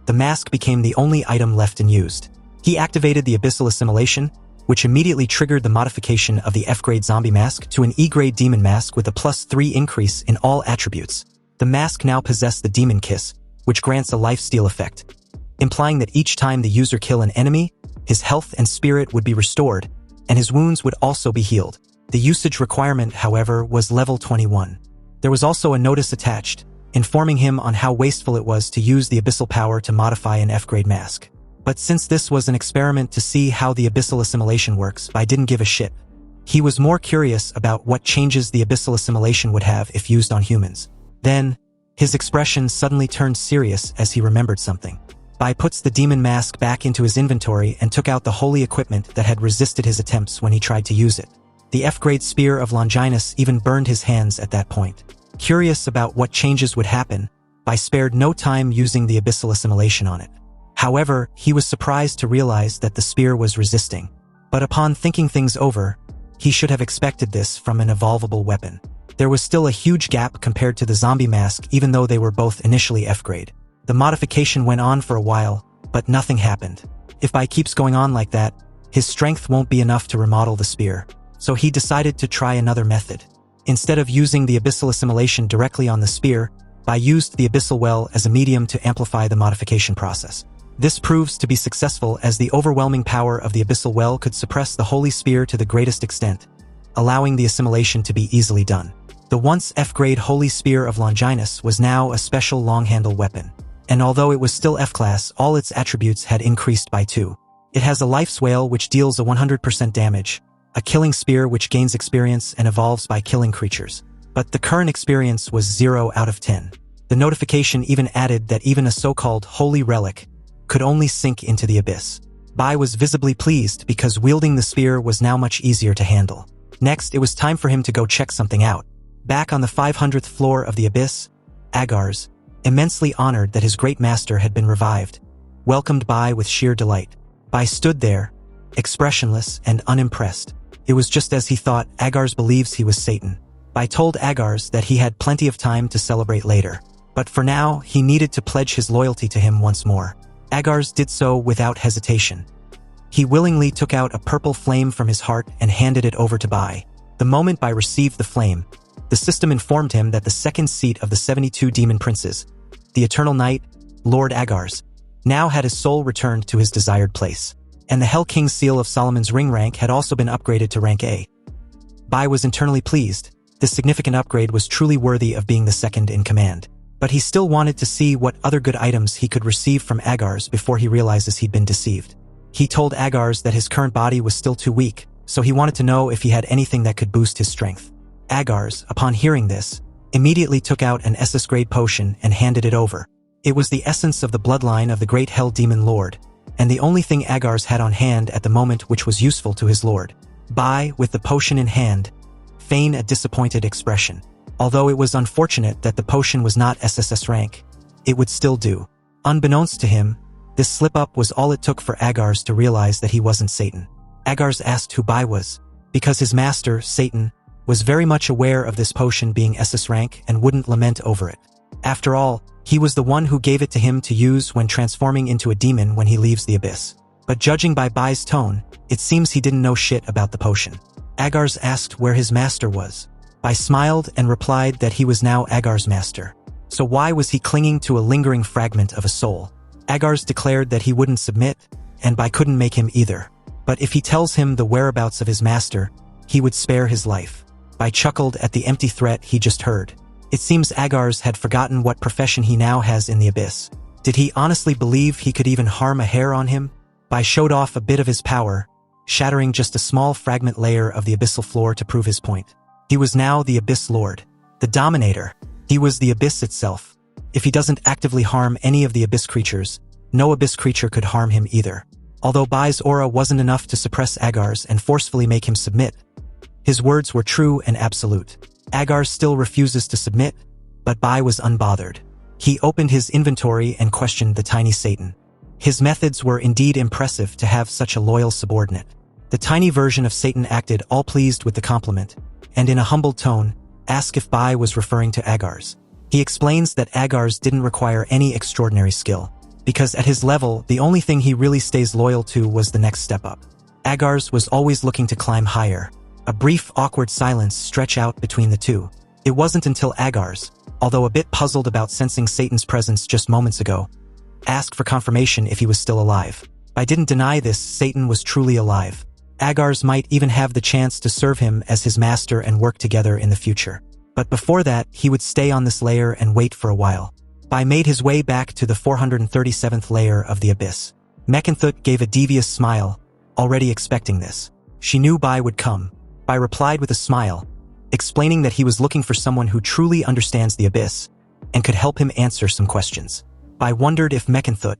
[SPEAKER 1] the mask became the only item left and used. He activated the abyssal assimilation, which immediately triggered the modification of the F-grade zombie mask to an E-grade demon mask with a +3 increase in all attributes. The mask now possessed the Demon Kiss, which grants a lifesteal effect, implying that each time the user kill an enemy, his health and spirit would be restored, and his wounds would also be healed. The usage requirement, however, was level 21. There was also a notice attached, informing him on how wasteful it was to use the abyssal power to modify an F-grade mask. But since this was an experiment to see how the abyssal assimilation works, Bai didn't give a shit. He was more curious about what changes the abyssal assimilation would have if used on humans. Then, his expression suddenly turned serious as he remembered something. Bai puts the demon mask back into his inventory and took out the holy equipment that had resisted his attempts when he tried to use it. The F-grade spear of Longinus even burned his hands at that point. Curious about what changes would happen, Bai spared no time using the abyssal assimilation on it. However, he was surprised to realize that the spear was resisting. But upon thinking things over, he should have expected this from an evolvable weapon. There was still a huge gap compared to the zombie mask, even though they were both initially F-grade. The modification went on for a while, but nothing happened. If Bai keeps going on like that, his strength won't be enough to remodel the spear. So he decided to try another method. Instead of using the abyssal assimilation directly on the spear, Bai used the abyssal well as a medium to amplify the modification process. This proves to be successful as the overwhelming power of the abyssal well could suppress the holy spear to the greatest extent, allowing the assimilation to be easily done. The once F-grade Holy Spear of Longinus was now a special long-handle weapon. And although it was still F-class, all its attributes had increased by 2. It has a Life's Wail which deals a 100% damage, a Killing Spear which gains experience and evolves by killing creatures. But the current experience was 0 out of 10. The notification even added that even a so-called holy relic could only sink into the abyss. Bai was visibly pleased because wielding the spear was now much easier to handle. Next, it was time for him to go check something out. Back on the 500th floor of the abyss, Agars, immensely honored that his great master had been revived, welcomed Bai with sheer delight. Bai stood there, expressionless and unimpressed. It was just as he thought. Agars believes he was Satan. Bai told Agars that he had plenty of time to celebrate later. But for now, he needed to pledge his loyalty to him once more. Agars did so without hesitation. He willingly took out a purple flame from his heart and handed it over to Bai. The moment Bai received the flame, the system informed him that the second seat of the 72 demon princes, the Eternal Knight, Lord Agars, now had his soul returned to his desired place. And the Hell King's seal of Solomon's ring rank had also been upgraded to rank A. Bai was internally pleased. This significant upgrade was truly worthy of being the second in command. But he still wanted to see what other good items he could receive from Agars before he realizes he'd been deceived. He told Agars that his current body was still too weak, so he wanted to know if he had anything that could boost his strength. Agars, upon hearing this, immediately took out an SS-grade potion and handed it over. It was the essence of the bloodline of the great Hell Demon Lord, and the only thing Agars had on hand at the moment which was useful to his lord. Bai, with the potion in hand, feigned a disappointed expression. Although it was unfortunate that the potion was not SSS rank, it would still do. Unbeknownst to him, this slip-up was all it took for Agars to realize that he wasn't Satan. Agars asked who Bai was, because his master, Satan, was very much aware of this potion being SS rank and wouldn't lament over it. After all, he was the one who gave it to him to use when transforming into a demon when he leaves the abyss. But judging by Bai's tone, it seems he didn't know shit about the potion. Agars asked where his master was. Bai smiled and replied that he was now Agars' master. So why was he clinging to a lingering fragment of a soul? Agars declared that he wouldn't submit, and Bai couldn't make him either. But if he tells him the whereabouts of his master, he would spare his life. Bai chuckled at the empty threat he just heard. It seems Agars had forgotten what profession he now has in the abyss. Did he honestly believe he could even harm a hair on him? Bai showed off a bit of his power, shattering just a small fragment layer of the abyssal floor to prove his point. He was now the Abyss Lord, the Dominator. He was the Abyss itself. If he doesn't actively harm any of the Abyss creatures, no Abyss creature could harm him either. Although Bai's aura wasn't enough to suppress Agars and forcefully make him submit, his words were true and absolute. Agars still refuses to submit, but Bai was unbothered. He opened his inventory and questioned the tiny Satan. His methods were indeed impressive to have such a loyal subordinate. The tiny version of Satan acted all pleased with the compliment, and in a humbled tone, asked if Bai was referring to Agars. He explains that Agars didn't require any extraordinary skill, because at his level, the only thing he really stays loyal to was the next step up. Agars was always looking to climb higher. A brief, awkward silence stretched out between the two. It wasn't until Agars, although a bit puzzled about sensing Satan's presence just moments ago, asked for confirmation if he was still alive. Bai didn't deny this. Satan was truly alive. Agars might even have the chance to serve him as his master and work together in the future. But before that, he would stay on this layer and wait for a while. Bai made his way back to the 437th layer of the abyss. Mechanthut gave a devious smile, already expecting this. She knew Bai would come. Bai replied with a smile, explaining that he was looking for someone who truly understands the abyss and could help him answer some questions. Bai wondered if Mechanthut,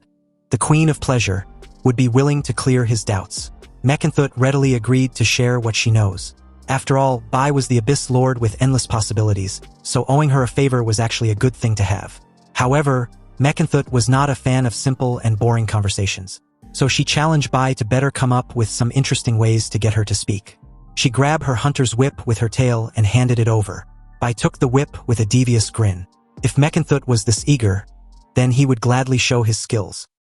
[SPEAKER 1] the Queen of Pleasure, would be willing to clear his doubts. Mechanthut readily agreed to share what she knows. After all, Bai was the Abyss Lord with endless possibilities, so owing her a favor was actually a good thing to have. However, Mechanthut was not a fan of simple and boring conversations, so she challenged Bai to better come up with some interesting ways to get her to speak. She grabbed her hunter's whip with her tail and handed it over. Bai took the whip with a devious grin. If Mechanthut was this eager, then he would gladly show his skills.